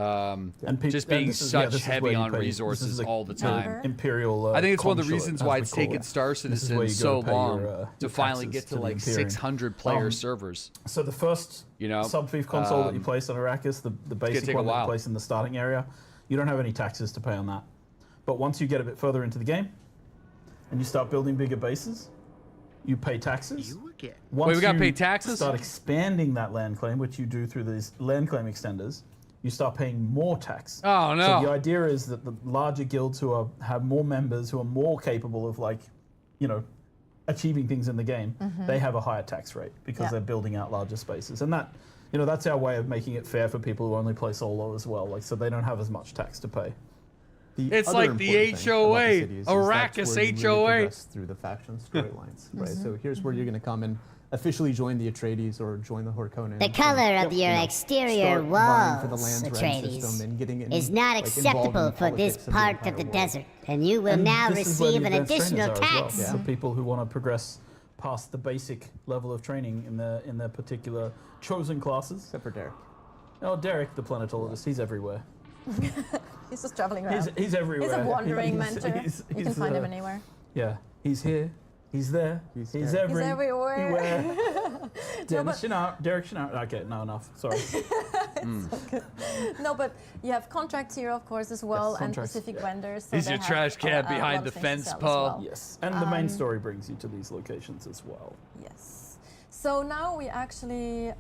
and being this is- yeah, such this is heavy where you on pay. This resources is the- all the time. Imperial. I think it's one of the consort, reasons as why we it's call taken it. Star This is Citizen where you go so to pay long your, to finally taxes get to the like Imperium. 600 player servers. So the first sub-thief console that you place on Arrakis, the basic take a one that you while. place in the starting area, you don't have any taxes to pay on that. But once you get a bit further into the game, and you start building bigger bases, you pay taxes. Once Wait, we gotta you pay taxes? Start expanding that land claim, which you do through these land claim extenders. You start paying more tax. Oh no! So the idea is that the larger guilds who have more members, who are more capable of achieving things in the game, they have a higher tax rate because they're building out larger spaces, and that, that's our way of making it fair for people who only play solo as well. Like, so they don't have as much tax to pay. It's like the HOA, Arrakis HOA. Through the faction storylines, right? So here's where you're going to come and officially join the Atreides or join the Harkonnen. The color of your exterior start vying for the walls, land's rent Atreides, system and getting is not involved in acceptable for this politics part of the desert, and you will And now this is where receive the an advanced additional trainers are tax. as well, for people who want to progress past the basic level of training in their particular chosen classes. Except for Derek. Oh, Derek, the planetologist, he's everywhere. He's just traveling around. He's everywhere. He's a wandering He's- mentor. he's- You can he's, find him anywhere. Yeah, he's here. He's there. He's everywhere. Derek Chenault. Okay, no, enough. Sorry. No, but you have contracts here, of course, as well, Yes, and contracts, specific yeah. vendors. So He's they your have trash can a lot behind of the things to fence, sell as Paul. well. Yes, and the main story brings you to these locations as well. Yes. So now we actually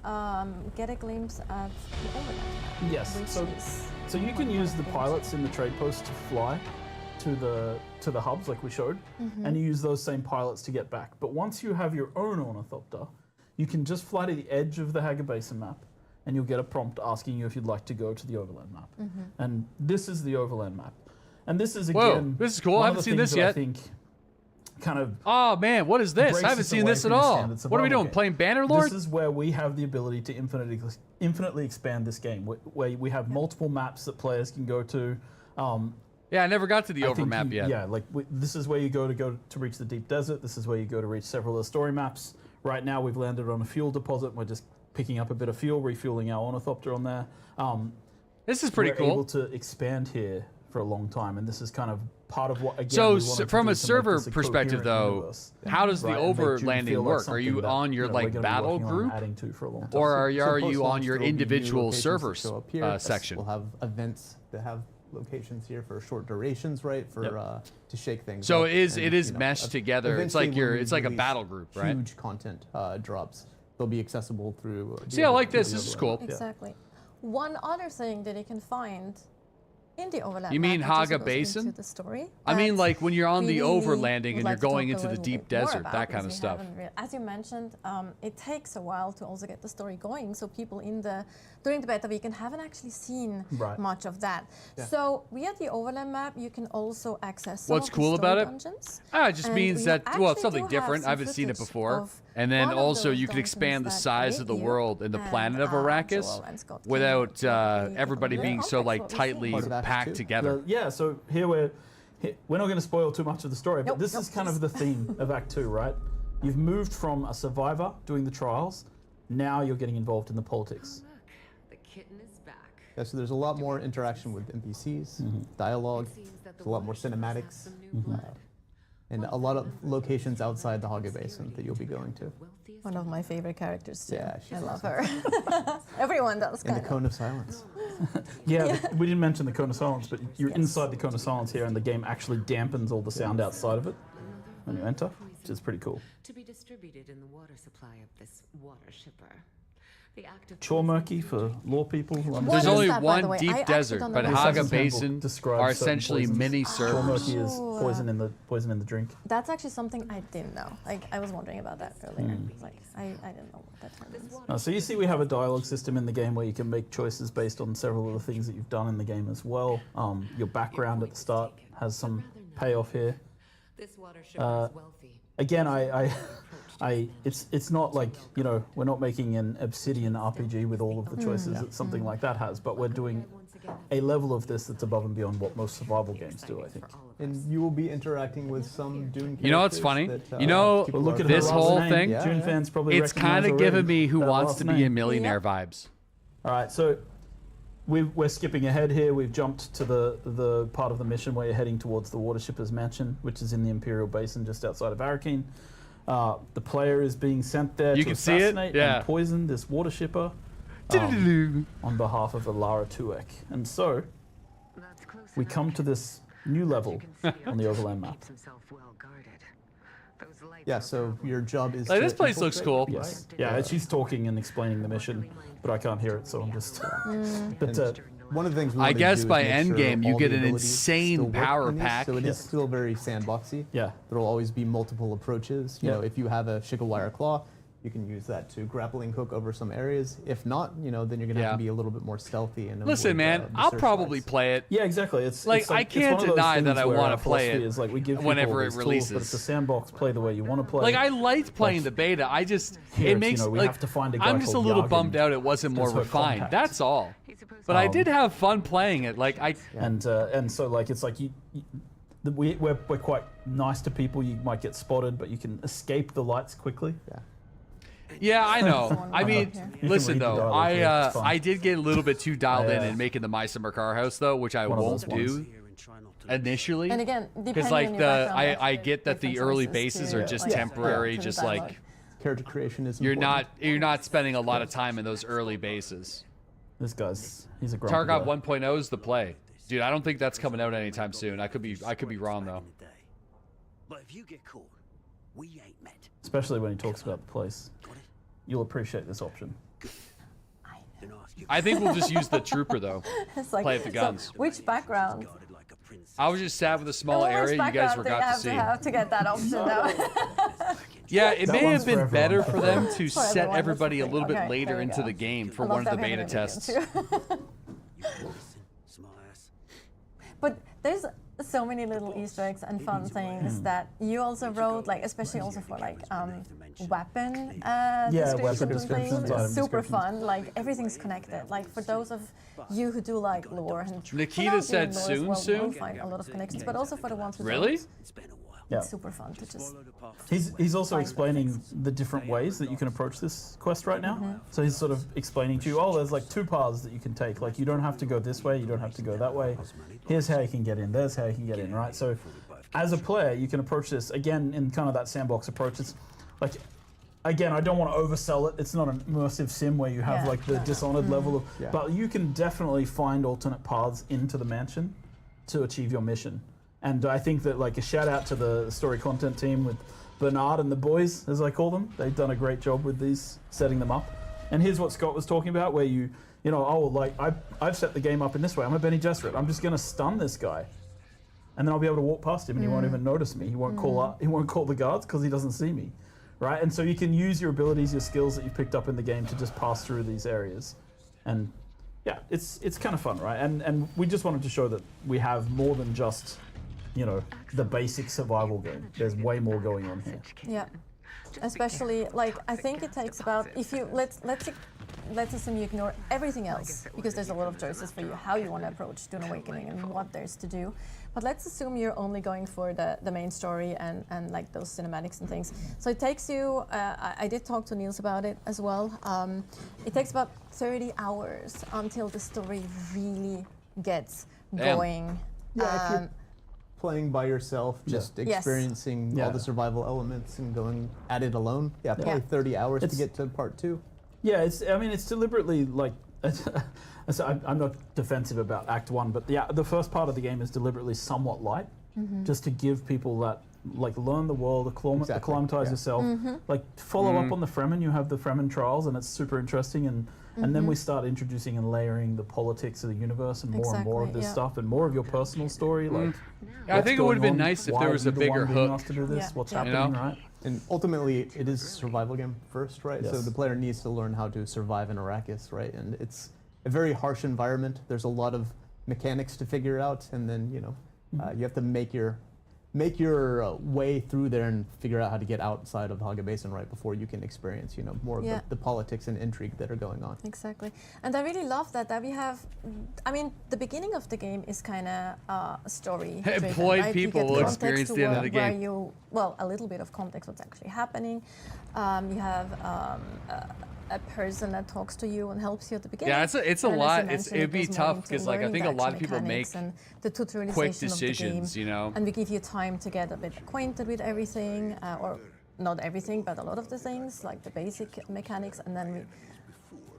get a glimpse at the overland map. Yes. which So, is so you can use the pilots in the trade post to fly to the hubs like we showed, and you use those same pilots to get back. But once you have your own ornithopter, you can just fly to the edge of the Haga Basin map, and you'll get a prompt asking you if you'd like to go to the overland map. And this is the overland map. And this is, Whoa, again, this is cool. I one haven't of the seen things this that I yet. think kind of Oh man, what is this? breaks I haven't us seen away this at from the all. standard What are we survival doing? game. Playing Bannerlord? This is where we have the ability to infinitely expand this game, where we have multiple maps that players can go to. Yeah, I never got to the I think overmap yet. Yeah, like this is where you go to reach the deep desert. This is where you go to reach several of the story maps. Right now, we've landed on a fuel deposit. We're just picking up a bit of fuel, refueling our ornithopter on there. This is pretty we're cool. Able to expand here for a long time, and this is kind of part of what. Again, So, we wanted to from do a to make server this a perspective, coherent though, universe. how does the Right, and make Dune overlanding feel like work? Are something you that, on your we're like gonna be battle working on group, adding to for a long time. or are you post-launch, on your there'll be new individual locations that servers show up here. section? We'll have events that have locations here for short durations, right? For to shake things. So up. it is meshed together. It's like eventually when it's we like a release battle group, right? Huge content drops. They'll be accessible through. See, I like this. This is cool. Exactly. One other thing that you can find in the overland. You mean map, which also Haga goes Basin? into the story, I mean, that like when you're on the we really overlanding would and like you're to going talk into a the little deep bit more desert, about, that kind of because we stuff. haven't as you mentioned, it takes a while to also get the story going. So people during the beta weekend haven't actually seen much of that. Yeah. So via the overland map, you can also access some What's of cool the story about it? dungeons. It just And means we that, well, it's actually something do have different. I some haven't seen it footage before. of And then one of also those you can expand the dungeons size that of the you world and the planet of Joel Arrakis and Scott without came everybody being so like tightly packed together. Yeah, so here we're not going to spoil too much of the story, but this is kind of the theme of Act 2, right? You've moved from a survivor doing the trials, now you're getting involved in the politics. The kitten is back. Yeah, so there's a lot more interaction with NPCs, dialogue, there's a lot more cinematics, and a lot of locations outside the Haga Basin that you'll be going to. One of my favorite characters too. Yeah, I love her. Everyone does. In the kinda. Cone of Silence. Yeah, we didn't mention the Cone of Silence, but you're inside the Cone of Silence here, and the game actually dampens all the sound outside of it when you enter, which is pretty cool. To be distributed in the water supply of this water shipper. The active Chormurky for lore people. There's only one deep desert, but Haga Basin are essentially mini servers. Chormurky is poison in the drink. That's actually something I didn't know. Like I was wondering about that earlier. Like I didn't know what that term is. So you see we have a dialogue system in the game where you can make choices based on several of the things that you've done in the game as well. Your background at the start has some payoff here. This water shipper is wealthy. Again, it's not like, we're not making an Obsidian RPG with all of the choices that something like that has, but we're doing a level of this that's above and beyond what most survival games do, I think. And you will be interacting with some Dune characters. You know what's funny? That, look at this her whole last thing, name. Dune fans probably it's kind of giving me Who that Wants last to Be a name. Millionaire vibes. All right, so we're skipping ahead here. We've jumped to the part of the mission where you're heading towards the Water Shipper's Mansion, which is in the Imperial Basin just outside of Arakeen. The player is being sent there to assassinate and poison this water shipper on behalf of Alara Tuek. And so we come to this new level on the overland map. Yeah, so your job is Like, to this place looks infiltrate, cool. Yes. Yeah, she's talking and explaining the mission, but I can't hear it, so I'm just... But one of the things we I wanted to guess do is by make sure endgame you all get the an abilities insane still work power in this, pack. So it is still very sandboxy. Yeah. There will always be multiple approaches. You know, if you have a Shigawire Claw, you can use that to grappling hook over some areas. If not, then you're going to have to be a little bit more stealthy. And Listen, avoid, man, the I'll searchlights. probably play it. Yeah, exactly. It's like I can't deny that I want to play it is like we give whenever it people these releases. Tools, but it's a sandbox. Play the way you want to play. Like I liked playing the beta. I just Here it makes we like have to find a guy I'm just a called little Yargan bummed out it wasn't more as her refined. contact. That's all. But I did have fun playing it. Like I and so like it's like we're quite nice to people. You might get spotted, but you can escape the lights quickly. Yeah, I know. I mean, listen read the though, dialogue here, it's fun. I did get a little bit too dialed in Yeah. and making the My Summer Car House though, which I One of won't those ones. do initially. And again, because depending like on your the background, I get that the different early choices bases to, are just like, temporary, to the just dialogue. like Character creation is you're important. not spending a lot of time in those early bases. This guy's he's a grumpy Tarkov guy. 1.0 is the play. Dude, I don't think that's coming out anytime soon. I could be wrong though. But if you get caught, we ain't met. Especially when he talks about the place. You'll appreciate this option. I think we'll just use the trooper though. It's like, Play with the guns. So which background? I was just sat with a small Which area you guys background forgot to see. have to get that option though. Yeah, it That may one's have been for better everyone. for them to For set everyone, everybody a that's the little thing. bit Okay, later there we into go. the game for I one of love the that beta we have tests. it too. But there's so many little Easter eggs and fun things that you also wrote, like especially also for like weapon weapon descriptions and descriptions, things. item Super descriptions. fun. Like everything's connected. Like for those of you who do like lore and Nikita who don't do said lore as soon, well, soon? we'll find a lot of connections. But also for the ones who Really? don't. Yeah. It's super fun to just. He's also explaining the different ways that you can approach this quest right now. So he's sort of explaining to you, there's like 2 paths that you can take. Like you don't have to go this way, you don't have to go that way. Here's how you can get in, there's how you can get in, right? So as a player, you can approach this, again, in kind of that sandbox approach. It's like, again, I don't want to oversell it. It's not an immersive sim where you have like the Dishonored level of, but you can definitely find alternate paths into the mansion. to achieve your mission. And I think that, like, a shout out to the story content team with Bernard and the boys, as I call them. They've done a great job with these, setting them up. And here's what Scott was talking about, where you know, oh, like, I've set the game up in this way. I'm a Bene Gesserit. I'm just going to stun this guy. And then I'll be able to walk past him and he won't even notice me. He won't call up. He won't call the guards because he doesn't see me, right? And so you can use your abilities, your skills that you've picked up in the game to just pass through these areas. And yeah, it's kind of fun, right? And we just wanted to show that we have more than just, you know, the basic survival game. There's way more going on here. Yeah, especially like I think it takes about, if you let's assume you ignore everything else, because there's a lot of choices for you how you want to approach Dune Awakening and what there's to do. But let's assume you're only going for the main story and like those cinematics and things. So it takes you, I did talk to Niels about it as well. It takes about 30 hours until the story really gets going. Yeah, if you're playing by yourself, just experiencing all the survival elements and going at it alone, probably 30 hours to get to part 2. Yeah, it's deliberately like, I'm not defensive about Act 1, but the first part of the game is deliberately somewhat light, just to give people that, like, learn the world, acclimatize yourself, like, follow up on the Fremen. You have the Fremen trials, and it's super interesting, and then we start introducing and layering the politics of the universe and more of this stuff, and more of your personal story. Like, I think it would have been nice if there was a bigger hook. To do this, what's happening, right? And ultimately, it is a survival game first, right? Yes. So the player needs to learn how to survive in Arrakis, right? And it's a very harsh environment. There's a lot of mechanics to figure out, and then you have to make your way through there and figure out how to get outside of the Haga Basin, right, before you can experience more of the politics and intrigue that are going on. Exactly. And I really love that we have, I mean, the beginning of the game is kind of story driven, Employed right? people will experience the end of the game. A little bit of context what's actually happening. You have a person that talks to you and helps you at the beginning. Yeah, it's a lot. It'd be tough because, like, I think a lot of people make quick decisions, And we give you time to get a bit acquainted with everything, or not everything, but a lot of the things, like the basic mechanics, and then we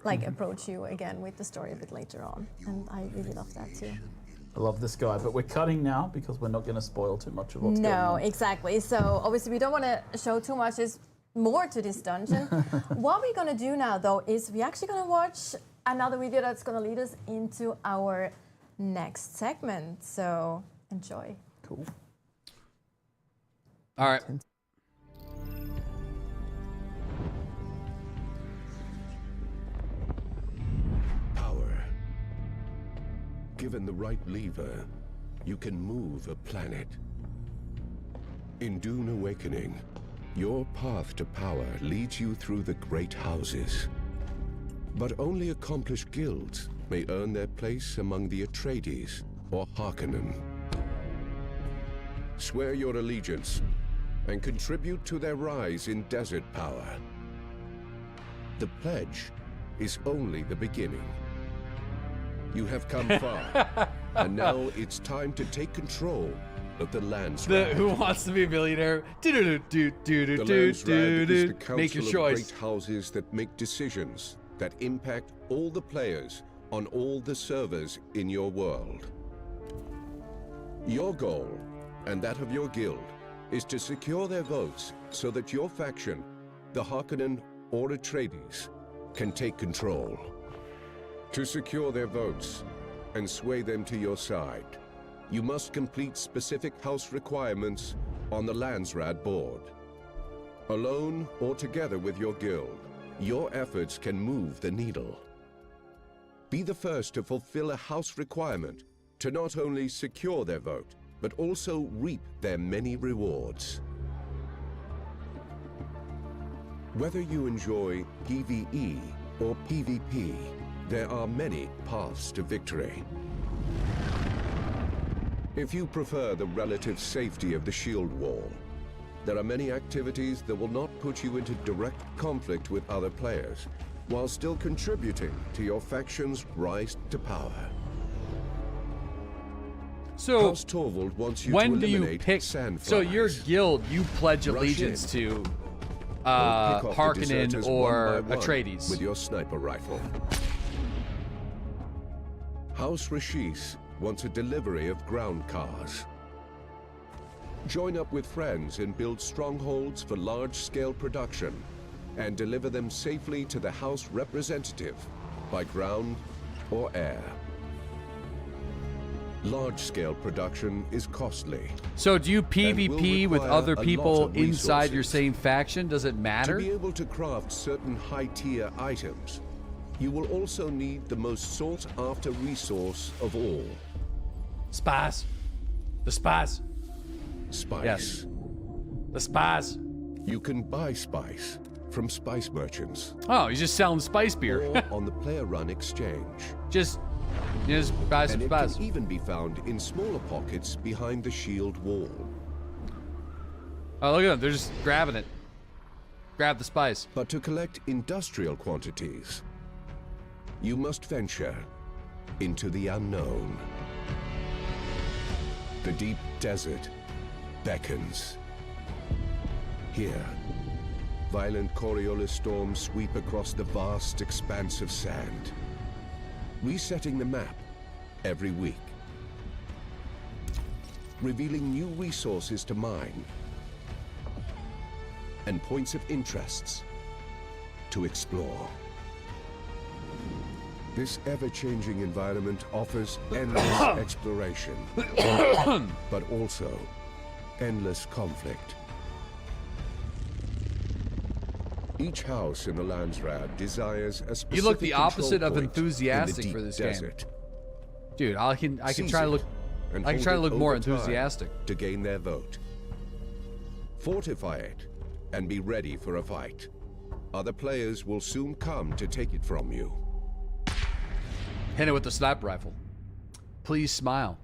like approach you again with the story a bit later on. And I really love that too. I love this guy, but we're cutting now because we're not going to spoil too much of what's going on. No, exactly. So obviously we don't want to show too much. There's more to this dungeon. What we're going to do now, though, is we're actually going to watch another video that's going to lead us into our next segment. So enjoy. Cool. All right. Power. Given the right lever, you can move a planet. In Dune Awakening, your path to power leads you through the great houses. But only accomplished guilds may earn their place among the Atreides or Harkonnen. Swear your allegiance and contribute to their rise in desert power. The pledge is only the beginning. You have come far, and now it's time to take control of the Landsraad. Who wants to be a millionaire? The Landsraad is the council Make your of choice. great houses that make decisions that impact all the players on all the servers in your world. Your goal, and that of your guild, is to secure their votes so that your faction, the Harkonnen or Atreides, can take control. To secure their votes and sway them to your side, you must complete specific house requirements on the Landsraad board. Alone or together with your guild, your efforts can move the needle. Be the first to fulfill a house requirement to not only secure their vote, but also reap their many rewards. Whether you enjoy PvE or PvP, there are many paths to victory. If you prefer the relative safety of the shield wall, there are many activities that will not put you into direct conflict with other players, while still contributing to your faction's rise to power. So, House Torvald wants you when to do you eliminate pick? sandflies. So your guild, you pledge Rush allegiance in. to Pick off the Harkonnen deserters or one by one Atreides. with your sniper rifle. House Rashis wants a delivery of ground cars. Join up with friends and build strongholds for large-scale production and deliver them safely to the House representative by ground or air. Large-scale production is costly. So do you and will PvP with require other a lot people of inside your resources. same faction? Does it matter? To be able to craft certain high-tier items, you will also need the most sought-after resource of all. Spice. The spice. Spice. Yes. The spice. You can buy spice from spice merchants. Oh, he's just selling spice beer. Or on the player-run exchange. Just buy some and spice. it can even be found in smaller pockets behind the shield wall. Oh, look at them. They're just grabbing it. Grab the spice. But to collect industrial quantities, you must venture into the unknown. The deep desert beckons. Here, violent Coriolis storms sweep across the vast expanse of sand, resetting the map every week, revealing new resources to mine and points of interests to explore. This ever-changing environment offers endless exploration, but also endless conflict. Each house in the Landsrad desires a specific You look the opposite of control point enthusiastic in the for deep this desert. game. Dude, I can Seize try to it look and I can hold try to it look more over time enthusiastic. to gain their vote. Fortify it and be ready for a fight. Other players will soon come to take it from you. Hit it with the sniper rifle. Please smile.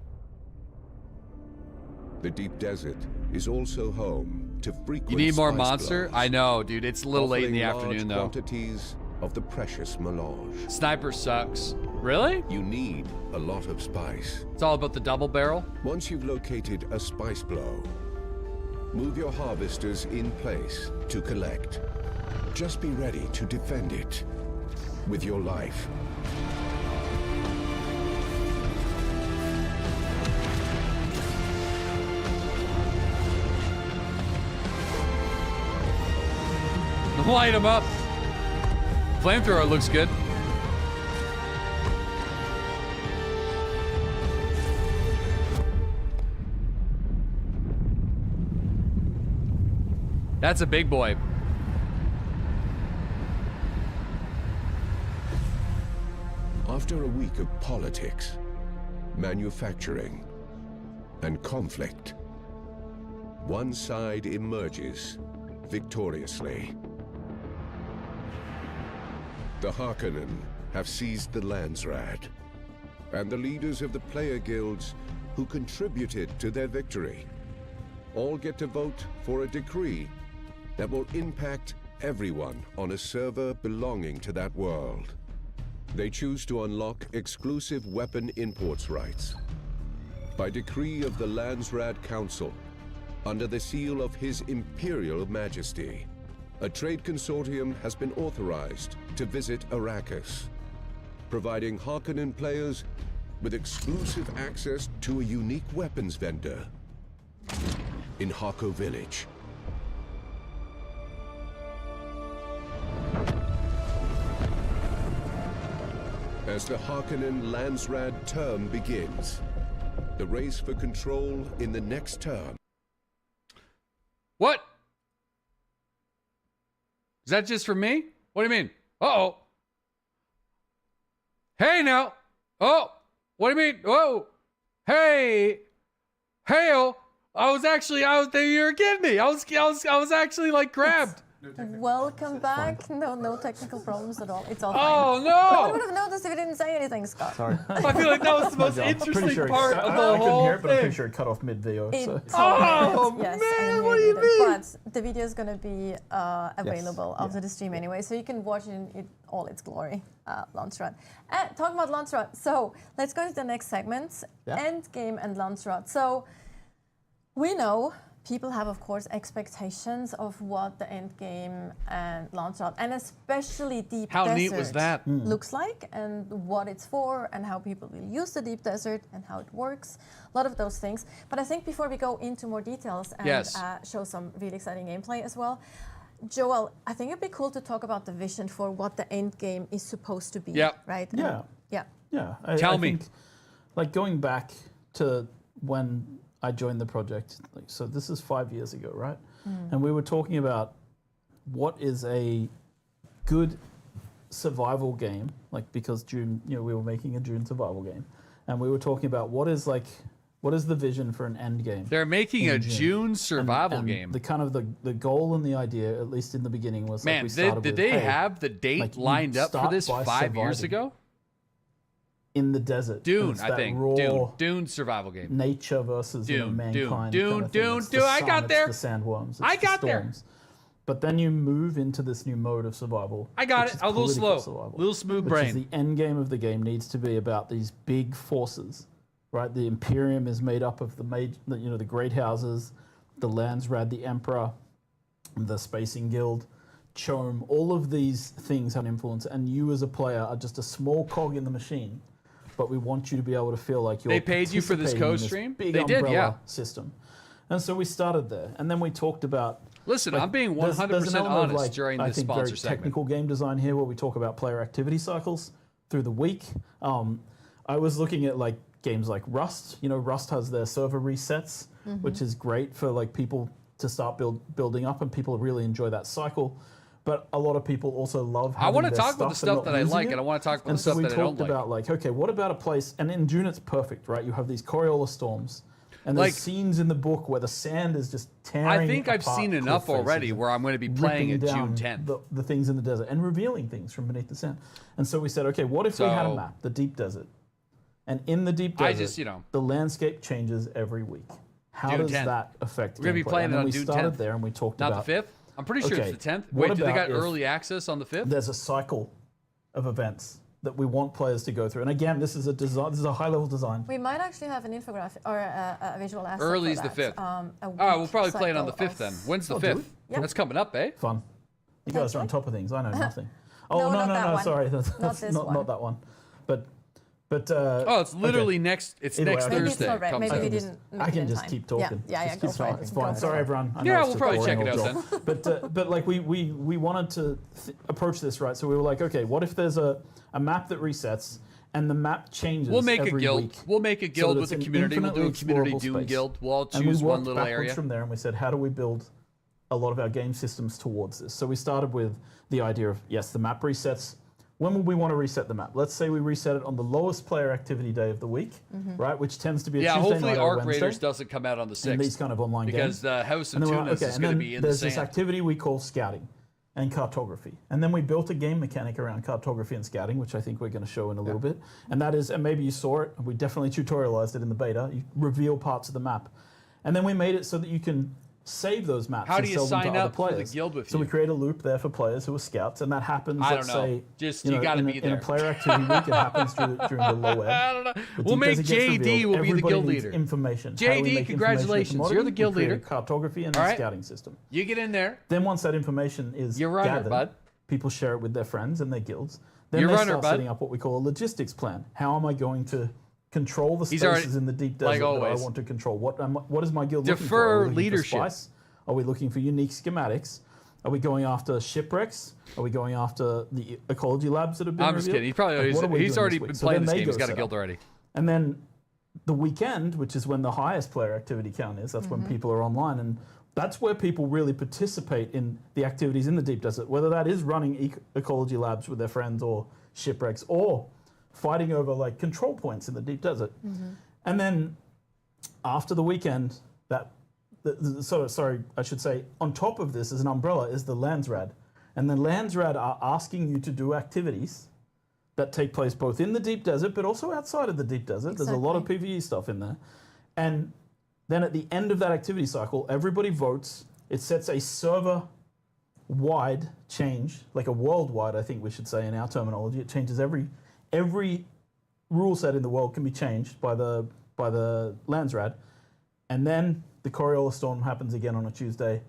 The deep desert is also home to frequent You need more spice monster? blows, I know, dude. It's a little late in the offering large afternoon though. quantities of the precious melange. Sniper sucks. Really? You need a lot of spice. It's all about the double barrel? Once you've located a spice blow, move your harvesters in place to collect. Just be ready to defend it with your life. Light him up. Flamethrower looks good. That's a big boy. After a week of politics, manufacturing, and conflict, one side emerges victoriously. The Harkonnen have seized the Landsrad, and the leaders of the player guilds who contributed to their victory all get to vote for a decree that will impact everyone on a server belonging to that world. They choose to unlock exclusive weapon imports rights. By decree of the Landsrad Council, under the seal of His Imperial Majesty, a trade consortium has been authorized to visit Arrakis, providing Harkonnen players with exclusive access to a unique weapons vendor in Harko Village. As the Harkonnen Landsrad term begins, the race for control in the next term. What? Is that just for me? What do you mean? Uh-oh. Hey now. Oh, what do you mean? Whoa. Hey. Hey-oh. You were kidding me. I was actually like grabbed. Welcome back. No technical problems at all. It's all Oh, fine. no. I would have noticed if you didn't say anything, Scott. Sorry. I feel like that was the most interesting part of the I couldn't whole hear it, but I'm thing. pretty sure it cut off mid-VO. So. Oh, yes, man, what do you mean? But the video is going to be available after the stream anyway, so you can watch it in all its glory, Landsrad. Talking about Landsrad, so let's go to the next segment, Endgame and Landsrad. So we know people have, of course, expectations of what the end game and launch out, and especially Deep How Desert neat was that? looks like, and what it's for, and how people will use the Deep Desert, and how it works. A lot of those things. But I think before we go into more details and show some really exciting gameplay as well, Joel, I think it'd be cool to talk about the vision for what the end game is supposed to be. Right? Yeah. Tell I me. think, like going back to when I joined the project, like, so this is 5 years ago, right? And we were talking about what is a good survival game, like because Dune, we were making a Dune survival game, and we were talking about what is the vision for an end game. They're making a Dune survival and game. The kind of the goal and the idea, at least in the beginning, was Man, did they have the date lined up for this 5 years ago? In the desert. Dune, I think. Raw Dune survival game. Nature versus mankind. Dune. I got there. The sandworms. I got there. But then you move into this new mode of survival. I got it. A little slow. A little smooth brain. The end game of the game needs to be about these big forces, right? The Imperium is made up of the great houses, the Landsrad, the Emperor, the Spacing Guild, Chome. All of these things have an influence, and you as a player are just a small cog in the machine. But we want you to be able to feel like you're. They paid you for this co-stream? Big They did, umbrella system. And so we started there, and then we talked about. Listen, I'm being 100% honest during this sponsor segment. Technical game design here, where we talk about player activity cycles through the week. I was looking at like games like Rust. Rust has their server resets, which is great for like people to start building up, and people really enjoy that cycle. But a lot of people also love having I want to their talk about the stuff that I like, and I want to talk about the stuff that I don't like. And so we talked about okay, what about a place? And in Dune, it's perfect, right? You have these Coriolis storms, and there's scenes in the book where the sand is just tearing. I think I've seen enough already where I'm going to be playing it June 10th. The things in the desert and revealing things from beneath the sand. And so we said, okay, what if we had a map, the deep desert, and in the deep desert, the landscape changes every week. How does that affect? We're going to be playing it on June 10th. We started there, and we talked about not the 5th. I'm pretty sure it's the 10th. Wait, do they got early access on the 5th? There's a cycle of events that we want players to go through. And again, this is a design. This is a high-level design. We might actually have an infographic or a visual asset. Early is the 5th. All right, we'll probably play it on the 5th then. When's the 5th? That's coming up, eh? Fun. You guys are on top of things. I know nothing. Oh no! Sorry, not that one. But it's literally next. It's next Thursday. Maybe we didn't. I can just keep talking. Yeah. Go for it. It's fine. Sorry, everyone. We'll probably check it out then. But like we wanted to approach this right. So we were like, okay, what if there's a map that resets and the map changes? We'll make every a guild. week We'll make a guild with the community. We'll do a community Dune guild. We'll all choose one little area. From there, and we said, how do we build a lot of our game systems towards this? So we started with the idea of the map resets. When would we want to reset the map? Let's say we reset it on the lowest player activity day of the week, right? Which tends to be a Tuesday night or hopefully Arc Wednesday. Raiders doesn't come out on the 6th. In these kind of online games. Because the House of Tunas is going to be in the sand. There's this activity we call scouting and cartography. And then we built a game mechanic around cartography and scouting, which I think we're going to show in a little bit. And that is, and maybe you saw it, we definitely tutorialized it in the beta, you reveal parts of the map. And then we made it so that you can save those maps. How do you and sell them sign to up other players. for the guild with So you? we create a loop there for players who are scouts, and that happens. I let's don't know. say, Just you got to be there. In a player activity week, it happens during the low ebb. I don't know. We'll make JD will be the guild leader. Information. JD, congratulations. You're the guild leader. Cartography and a scouting system. You get in there. Then once that information is gathered, bud. People share it with their friends and their guilds. Then they start setting up what we call a logistics plan. How am I going to control the spaces in the deep desert that I want to control? What is my guild looking for? Defer leadership. Are we looking for unique schematics? Are we going after shipwrecks? Are we going after the ecology labs that have been I'm just kidding. He's already been playing this game. He's got a guild already. And then the weekend, which is when the highest player activity count is, that's when people are online. And that's where people really participate in the activities in the deep desert, whether that is running ecology labs with their friends or shipwrecks or fighting over like control points in the deep desert. And then after the weekend, I should say, on top of this as an umbrella is the Landsrad. And the Landsrad are asking you to do activities that take place both in the deep desert, but also outside of the deep desert. Exactly. There's a lot of PvE stuff in there. And then at the end of that activity cycle, everybody votes. It sets a server-wide change, like a worldwide, I think we should say in our terminology. It changes every rule set in the world can be changed by the Landsrad. And then the Coriolis Storm happens again on a Tuesday,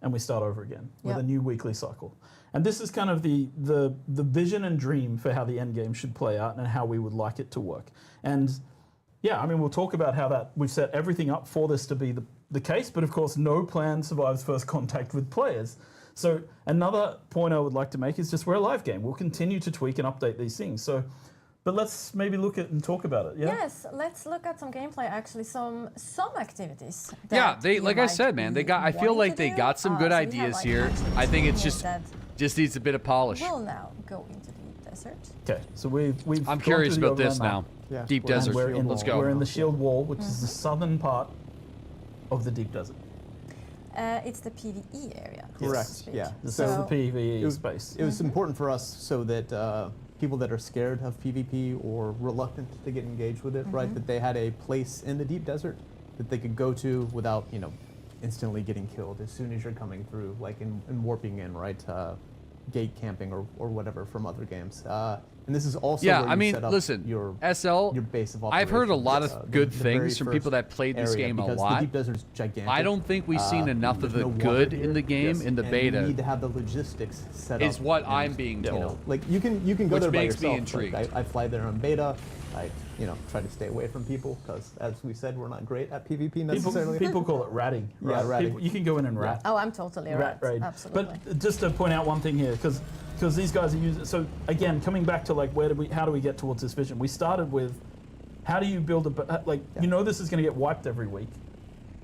and we start over again with a new weekly cycle. And this is kind of the vision and dream for how the end game should play out and how we would like it to work. And yeah, I mean, we'll talk about how that we've set everything up for this to be the case, but of course, no plan survives first contact with players. So another point I would like to make is just we're a live game. We'll continue to tweak and update these things. So, but let's maybe look at and talk about it. Yeah. Yes, let's look at some gameplay. Actually, some activities. Yeah, they like I said, man. They got. I feel like they got some good ideas here. I think it's just needs a bit of polish. We'll now go into the desert. Okay, so we've. I'm curious about this now. Yeah, Deep desert. Let's go. We're in the Shield Wall, which is the southern part of the Deep Desert. It's the PvE area. Correct. Yeah. This is the PvE space. It was important for us so that people that are scared of PvP or reluctant to get engaged with it, right, that they had a place in the deep desert that they could go to without, instantly getting killed as soon as you're coming through, like in warping in, right, gate camping or whatever from other games. And this is also where you set up listen, your SL, your base of operations. I've heard a lot of good things from people that played this game a lot. The deep desert's gigantic. I don't think we've seen enough of the good in the game in the beta. You need to have the logistics set up. Is what I'm being told. Like you can go there by yourself. Which makes me intrigued. Like, I fly there on beta. I try to stay away from people because, as we said, we're not great at PvP necessarily. People call it ratting. Right? Yeah, ratting. You can go in and rat. Oh, I'm totally rat raid. Absolutely. But just to point out one thing here, because these guys are using. So again, coming back to like how do we get towards this vision? We started with how do you build this is going to get wiped every week.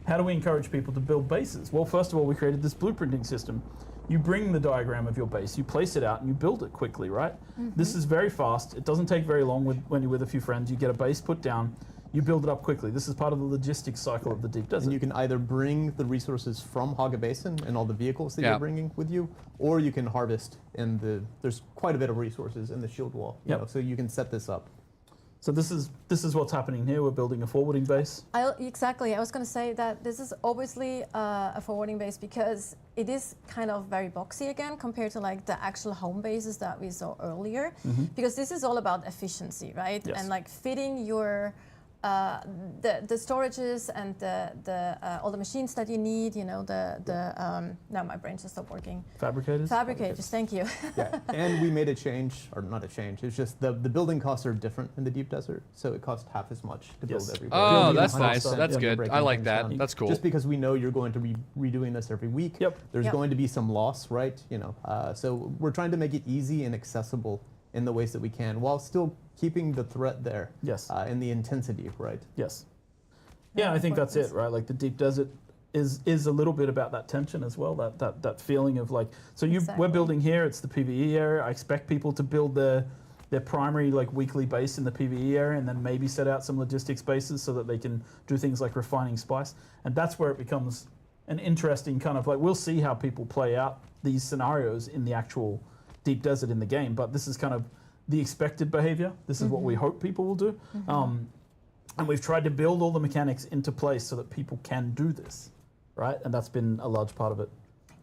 How do we encourage people to build bases? Well, first of all, we created this blueprinting system. You bring the diagram of your base, you place it out, and you build it quickly, right? This is very fast. It doesn't take very long when you're with a few friends. You get a base put down, you build it up quickly. This is part of the logistics cycle of the deep desert. And you can either bring the resources from Haga Basin and all the vehicles that you're bringing with you, or you can harvest there's quite a bit of resources in the shield wall. So you can set this up. So this is what's happening here. We're building a forwarding base. Exactly. I was going to say that this is obviously a forwarding base because it is kind of very boxy again compared to like the actual home bases that we saw earlier. Because this is all about efficiency, right? Yes. And like fitting your the storages and all the machines that you need. Now my brain just stopped working. Fabricators. Thank you. Yeah, and we made a change, or not a change. It's just the building costs are different in the deep desert, so it costs half as much to build every. Oh, that's nice. That's good. I like that. That's cool. Just because we know you're going to be redoing this every week. There's going to be some loss, right? So we're trying to make it easy and accessible in the ways that we can, while still keeping the threat there. Yes. And the intensity, right? Yes. Yeah, I think that's it, right? Like the deep desert is a little bit about that tension as well, that feeling of like, so we're building here, it's the PvE area. I expect people to build their primary like weekly base in the PvE area and then maybe set out some logistics bases so that they can do things like refining spice. And that's where it becomes an interesting kind of like, we'll see how people play out these scenarios in the actual deep desert in the game, but this is kind of the expected behavior. This is what we hope people will do. And we've tried to build all the mechanics into place so that people can do this, right? And that's been a large part of it.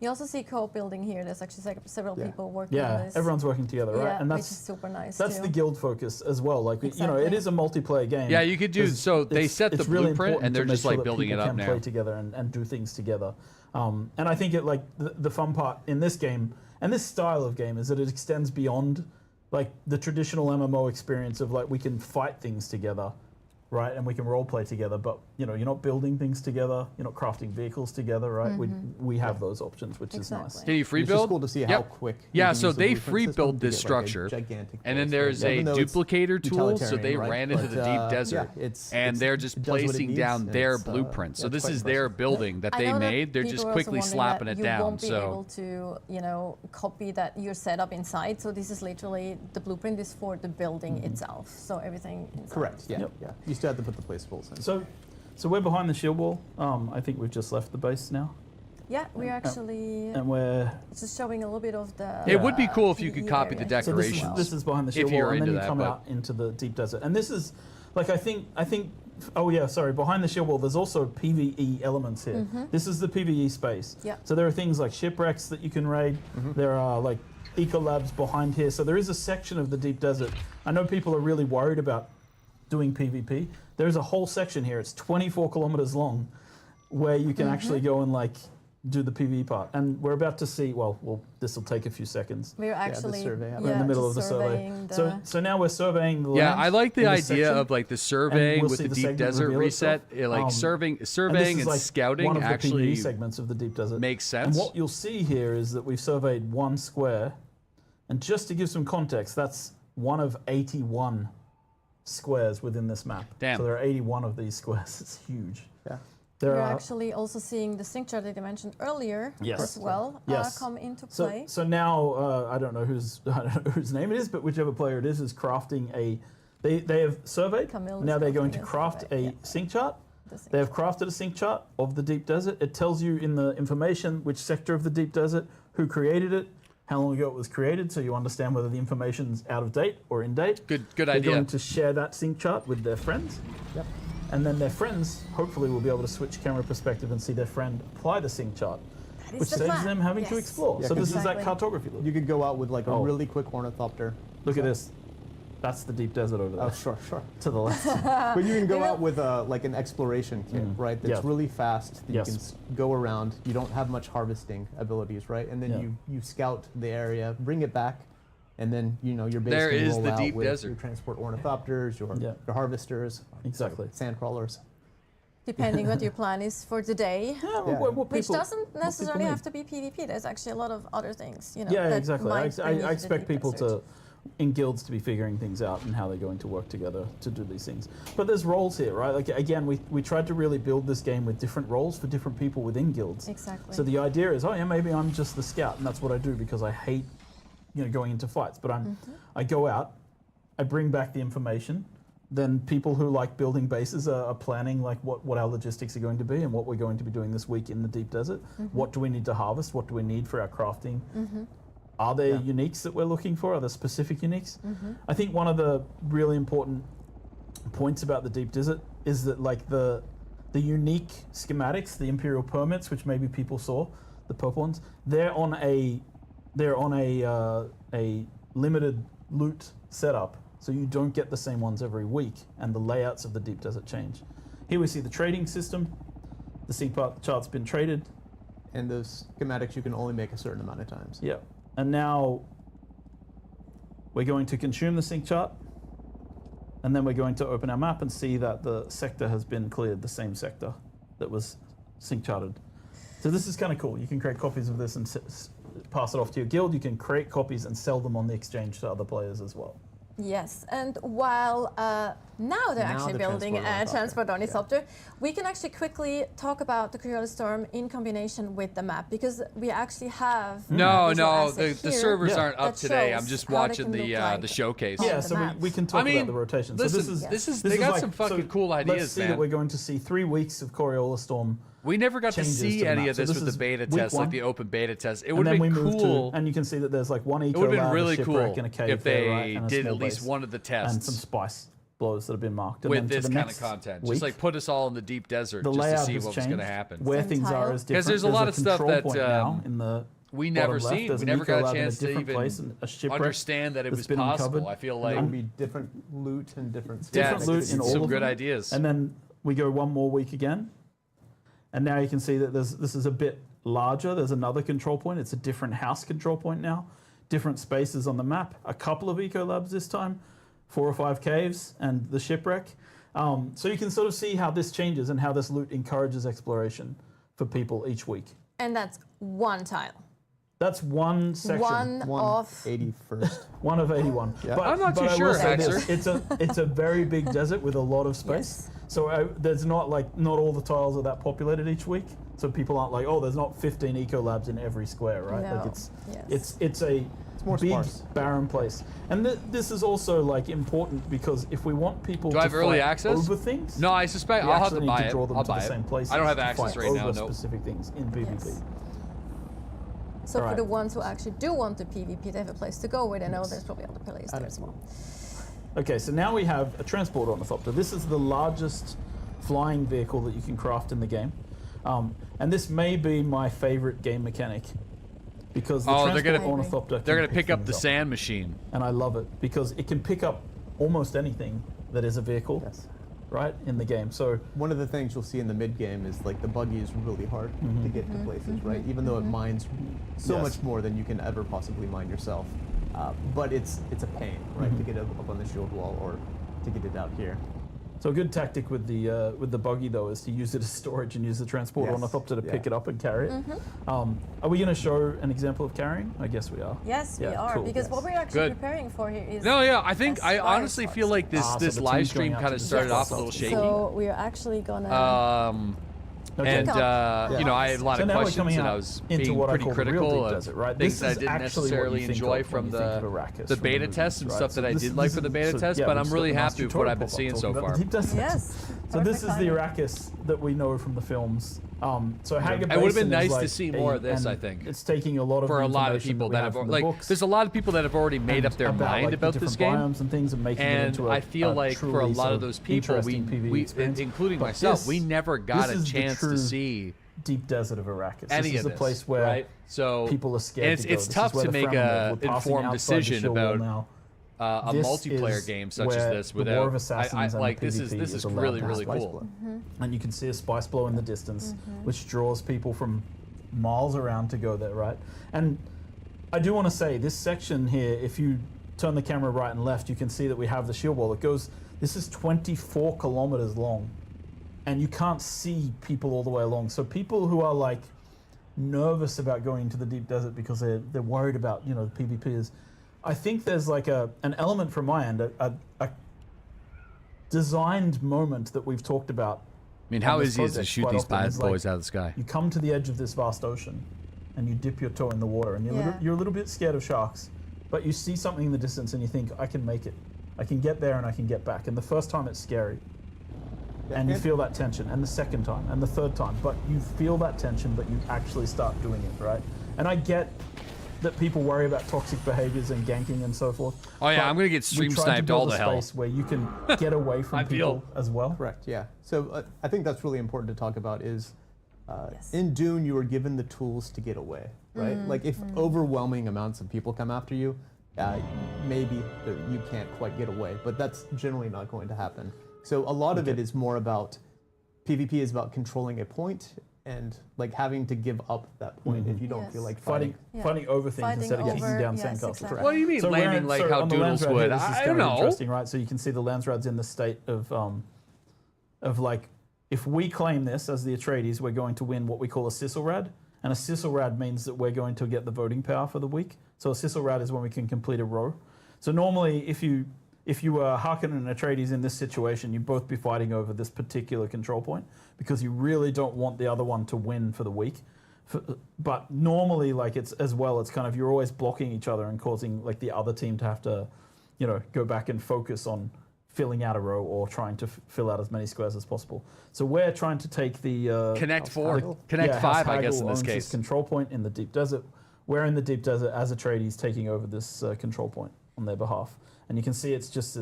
You also see co-op building here. There's actually several people working on this. Yeah, everyone's working together, right? Yeah, and that's which is super nice. That's too. the guild focus as well. Like it is a multiplayer game. Yeah, you could do so. They set the blueprint and they're just like building it up now. Play together and do things together. And I think it like the fun part in this game and this style of game is that it extends beyond like the traditional MMO experience of like we can fight things together, right? And we can role play together, but you're not building things together, you're not crafting vehicles together, right? We have those options, which is nice. Can you free it's build? Just cool to see how quick. Yeah, so they free built this structure, and then there's a duplicator tool. So they ran into the deep desert, and they're just placing down their blueprint. So this is their building that they made. They're just quickly slapping it down. You won't be able to, copy that your setup inside. So this is literally the blueprint is for the building itself. So everything. Inside. Correct. Yeah. Yeah. You still have to put the placeables in. So we're behind the shield wall. I think we've just left the base now. Yeah, we're actually and we're just showing a little bit of the. It would be cool if you could copy the decorations. So this is behind the shield wall, and then you come out into the deep desert. And this is, like, I think. Oh yeah, sorry. Behind the shield wall, there's also PVE elements here. This is the PVE space. Yeah. So there are things like shipwrecks that you can raid. There are like eco labs behind here. So there is a section of the deep desert. I know people are really worried about doing PvP. There's a whole section here. It's 24 kilometers long, where you can actually go and like do the PvE part. And we're about to see. Well, this will take a few seconds. We're actually we're in the middle of the survey. So now we're surveying the Yeah, land I like the in this idea section, of like the and surveying we'll with see the the deep segment desert reveal reset. itself. Like surveying this and is like scouting one of the actually PvE segments of the deep desert makes sense. And what you'll see here is that we've surveyed one square, and just to give some context, that's one of 81 squares within this map. Damn. So there are 81 of these squares. It's huge. Yeah. There We're are actually also seeing the sync chart that you mentioned earlier Yes. as well Yes. come into play. So now I don't know whose name it is, but whichever player it is crafting a. They have surveyed. Camille Now is they're going to crafting a craft survey, a sync chart. The sync They have crafted a sync chart of the deep desert. It tells you in the information which sector of the deep desert, who created it, how long ago it was created, so you understand whether the information's out of date or in date. Good They're idea. going to share that sync chart with their friends. Yep. And then their friends hopefully will be able to switch camera perspective and see their friend apply the sync chart, is which the saves plan. them having to Yes. explore. Yeah, So this is that Exactly. cartography look. You could go out with like a Oh. really quick ornithopter. Look at this. That's the deep desert over there. Oh, sure. To the left. But you can go out with like an exploration kit, right? That's Yeah. really fast. That Yes. You can go around. You don't have much harvesting abilities, right? And then Yeah. you scout the area, bring it back, and then your base There can is roll the out deep with desert. your transport ornithopters, your harvesters, Exactly. sand crawlers. Depending what your plan is for the day, what which people- doesn't necessarily need. have to be PvP. There's actually a lot of other things, Yeah, that exactly. I, might bring you to I the expect deep people desert. in guilds to be figuring things out and how they're going to work together to do these things. But there's roles here, right? Like again, we tried to really build this game with different roles for different people within guilds. Exactly. So the idea is, maybe I'm just the scout, and that's what I do because I hate, going into fights. But I go out, I bring back the information. Then people who like building bases are planning like what our logistics are going to be and what we're going to be doing this week in the deep desert. What do we need to harvest? What do we need for our crafting? Are there uniques that we're looking for? Are there specific uniques? I think one of the really important points about the deep desert is that like the unique schematics, the imperial permits, which maybe people saw, the purple ones, they're on a limited loot setup. So you don't get the same ones every week, and the layouts of the deep desert change. Here we see the trading system. The sync chart's been traded. And those schematics you can only make a certain amount of times. Yeah. And now we're going to consume the sync chart, and then we're going to open our map and see that the sector has been cleared, the same sector that was sync charted. So this is kind of cool. You can create copies of this and pass it off to your guild. You can create copies and sell them on the exchange to other players as well. Yes, and while now they're actually the building a transport transport ornithopter, we can actually quickly talk about the Curious Storm in combination with the map, because we actually have No, visual asset the here servers aren't up that today. shows I'm just how they watching can look the like showcase. Yeah, on so the map. we can talk I mean, about the rotation. listen, so this is this they is got like, some fucking so cool ideas, let's see man. that we're going to see 3 weeks of Coriolis Storm. We never got to changes see the any map. of So this with is the beta week test, one. like the open beta test. It And would have then been we move cool. to, and you can see that there's like one eco It would have lab, been really a shipwreck, cool and a cave if they there, right? And a did small at least base. one of the And tests some spice blows that have been marked. And with then to this the kind of next content. week, Just like put us all in the deep desert the just to layout see has what was going to changed. happen. Where things are is different. Because there's a lot of stuff control that point now in the we never bottom left. seen. There's We an never eco got a lab in chance to different even place, and a shipwreck understand that it that's was been possible. uncovered. I feel There like will be different loot and different different schematics. loot in all some of good them. ideas. And then we go one more week again, and now you can see that this is a bit larger. There's another control point. It's a different house control point now. Different spaces on the map. A couple of eco labs this time, 4 or 5 caves, and the shipwreck. So you can sort of see how this changes and how this loot encourages exploration for people each week. And that's one tile. That's one section. One of 81st. One of 81. Yeah. I'm not too I will sure, say this, Haxer. it's a very big desert with a lot of space. So there's not all the tiles are that populated each week. So people aren't like, oh, there's not 15 eco labs in every square, right? No. Like it's more big sparse. barren place. And this is also like important because if we want people Do I to have early fight access? over things, No, I suspect we I'll have actually to need buy to it. draw them I'll to buy the it. same places. I don't have to access fight right now. over Nope. specific things in PvP. Yes. So All for right. the ones who actually do want the PvP, they have a place to go where they know there's probably other players there as well. Okay, so now we have a transport ornithopter. This is the largest flying vehicle that you can craft in the game. And this may be my favorite game mechanic because the transport ornithopter they're gonna can pick up the things sand machine. And I love it because it can pick up almost anything that is a vehicle. Yes. right, in the game. So one of the things you'll see in the mid game is like the buggy is really hard to get to places, right? Even though it mines so much more than you can ever possibly mine yourself, but it's a pain, right, to get up on the shield wall or to get it out here. So a good tactic with the buggy though is to use it as storage and use the transporter on the top to pick it up and carry it. Are we going to show an example of carrying? I guess we are. Yes, we are, because what we're actually preparing for here is. No, yeah, I think I honestly feel like this so live stream kind of started off a little shaky. So we're actually gonna. And you know, I had a lot of now we're questions, coming and I out was into being what I pretty call the real critical deep of desert, right? things This that I is didn't actually what necessarily you think enjoy of from when you think of the Arrakis the from beta movies, test and right? stuff So that I this- did like this for the is- beta so, test, yeah, but we've I'm just really got a nice happy with what tutorial I've been pop-up seeing talking so about far. the deep desert. Yes. So this is the Arrakis that we know from the films. So Haga It would have been Basin is nice to like see more a- of this, and I think. It's taking a lot of For the a lot of information people we that have have from the like, books there's a lot of people that have already made and up their about, mind like, the about this different game. biomes and things and making it And into I feel like for a truly lot sort of those people, interesting PvE experience. including But myself, we this- never got this a is the chance to true see deep desert of Arrakis. any this is of a this, place where right? So people are scared and to go. it's This tough is where to the make Fremen live. a We're passing informed outside the decision shield wall about now. a This multiplayer is game such as where this the War of without Assassins and like the this PvP is allowed really to have really spice cool. blow. And you can see a spice blow in the distance, which draws people from miles around to go there, right? And I do want to say this section here, if you turn the camera right and left, you can see that we have the shield wall. It goes, this is 24 kilometers long, and you can't see people all the way along. So people who are like nervous about going into the deep desert because they're worried about, you know, the PvPers, I think there's like an element from my end, a designed moment that we've talked about. I mean, how easy is it to shoot these bad boys out of the sky? You come to the edge of this vast ocean, and you dip your toe in the water, and you're a little bit scared of sharks, but you see something in the distance, and you think, I can make it. I can get there, and I can get back. And the first time it's scary, and you feel that tension, and the second time, and the third time, but you feel that tension, but you actually start doing it, right? And I get that people worry about toxic behaviors and ganking and so forth. Oh yeah, but I'm gonna get we stream tried to sniped build all a the hell. space where you can get away from people as well. Correct, yeah. So I think that's really important to talk about is in Dune, you were given the tools to get away, right? Like if overwhelming amounts of people come after you, maybe you can't quite get away, but that's generally not going to happen. So a lot of it is more about, PvP is about controlling a point and like having to give up that point if you don't feel like fighting. Fighting over things instead of kicking down sandcastles. Exactly. What do you mean landing like how on the Doodles Landsrad would? here, this is I kind don't of know. interesting, right? So you can see the Landsrad's in the state of like, if we claim this as the Atreides, we're going to win what we call a Sisselrad. And a Sisselrad means that we're going to get the voting power for the week. So a Sisselrad is when we can complete a row. So normally, if you were Harkonnen and Atreides in this situation, you'd both be fighting over this particular control point because you really don't want the other one to win for the week. But normally, like it's kind of, you're always blocking each other and causing like the other team to have to, you know, go back and focus on filling out a row or trying to fill out as many squares as possible. So we're trying to take the Connect 4, Connect 5, I guess in this case. Control point in the deep desert. We're in the deep desert as Atreides taking over this control point on their behalf. And you can see it's just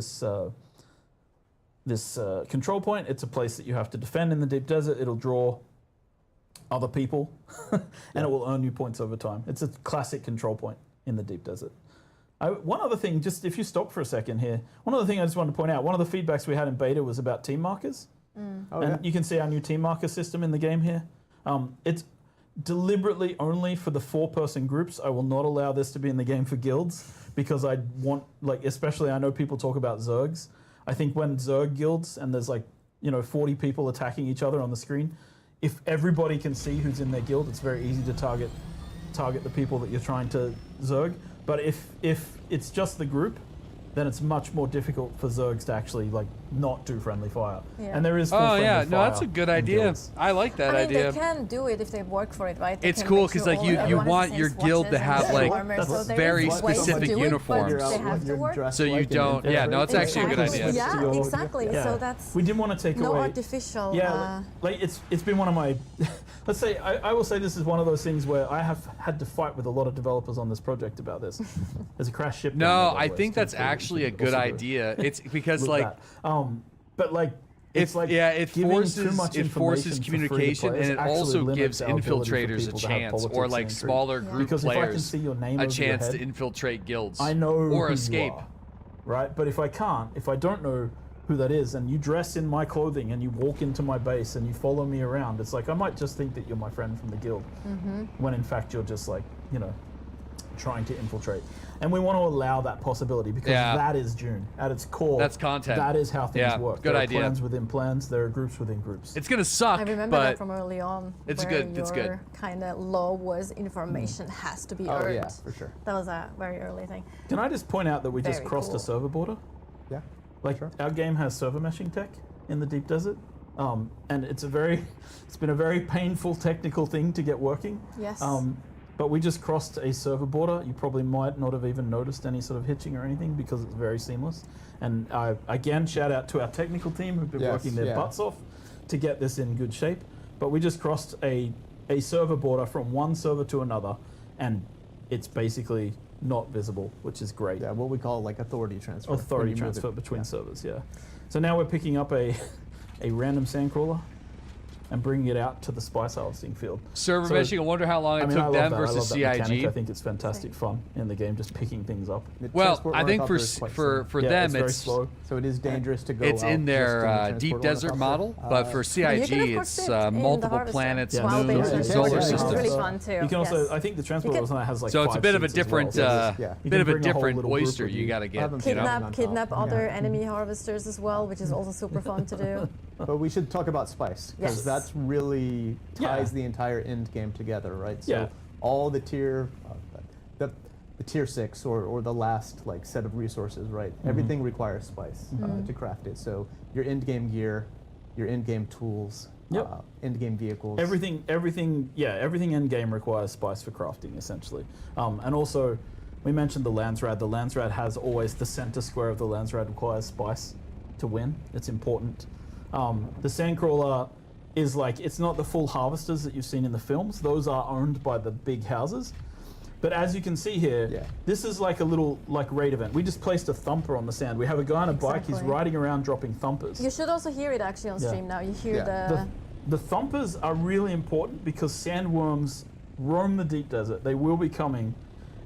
this control point. It's a place that you have to defend in the deep desert. It'll draw other people, and it will earn you points over time. It's a classic control point in the deep desert. One other thing, just if you stop for a second here, one other thing I just wanted to point out, one of the feedbacks we had in beta was about team markers. You can see our new team marker system in the game here. It's deliberately only for the 4-person groups. I will not allow this to be in the game for guilds because I want, like, especially I know people talk about Zergs. I think when Zerg guilds and there's like, 40 people attacking each other on the screen, if everybody can see who's in their guild, it's very easy to target the people that you're trying to Zerg. But if it's just the group, then it's much more difficult for Zergs to actually like not do friendly fire. Yeah. And there is full friendly fire. No, that's a good idea. I like that idea. They can do it if they work for it, right? They it's can cool make because sure like you want your guild to have like very specific uniforms, so you don't. Yeah, no, it's actually a good idea. Yeah, exactly. Yeah. So that's we didn't want to take no away artificial. Yeah, like it's been one of my. Let's say I will say this is one of those things where I have had to fight with a lot of developers on this project about this. There's a crash ship. No, I think that's actually a good idea. It's because like, but like. It's like it forces communication, and it also gives infiltrators a chance, or like smaller group players a chance to infiltrate guilds. I know or who escape. You are, right? But if I don't know who that is, and you dress in my clothing and you walk into my base and you follow me around, it's like I might just think that you're my friend from the guild, when in fact you're just like, you know, trying to infiltrate. And we want to allow that possibility because that is Dune. At its core, that's content. That is how things work. Good there idea. are plans within plans, there are groups within groups. It's gonna suck, I remember but that from early on. it's where good. It's your good. kind of law was information has to be earned. Oh yeah, for sure. That was a very early thing. Can I just point out that we just Very crossed cool. a server border? Yeah. Like our game has server meshing tech in the deep desert, and it's been a very painful technical thing to get working. Yes. But we just crossed a server border. You probably might not have even noticed any sort of hitching or anything because it's very seamless. And again, shout out to our technical team who've been working their butts off to get this in good shape. But we just crossed a server border from one server to another, and it's basically not visible, which is great. Yeah, what we call like authority transfer. Authority transfer between servers, yeah. So now we're picking up a random sandcrawler and bringing it out to the spice harvesting field. Server meshing, I wonder how long it took them versus CIG. Mechanic. I think it's fantastic fun in the game, just picking things up. Well, I think for them very it's slow. So it is dangerous to go. It's in their deep desert model, but for CIG it's multiple planets, moons, and solar systems. Really fun too. You can also, I think the transporter also has like so it's a bit of a 5 seats as different, well. bit of a bring a whole different little group oyster with you got to get. Kidnap other enemy harvesters as well, which is also super fun to do. But we should talk about spice because Yes. that's really ties the entire end game together, right? So all the tier, the tier 6 or the last like set of resources, right? Everything requires spice to craft it. So your end game gear, your end game tools, end game vehicles. Everything end game requires spice for crafting essentially. And also, we mentioned the Landsrad. The Landsrad has always the center square of the Landsrad requires spice to win. It's important. The Sandcrawler is like, it's not the full harvesters that you've seen in the films. Those are owned by the big houses. But as you can see here, this is like a little raid event. We just placed a thumper on the sand. We have a guy on a bike, he's riding around dropping thumpers. You should also hear it actually on stream now. You hear the thumpers are really important because sandworms roam the deep desert. They will be coming,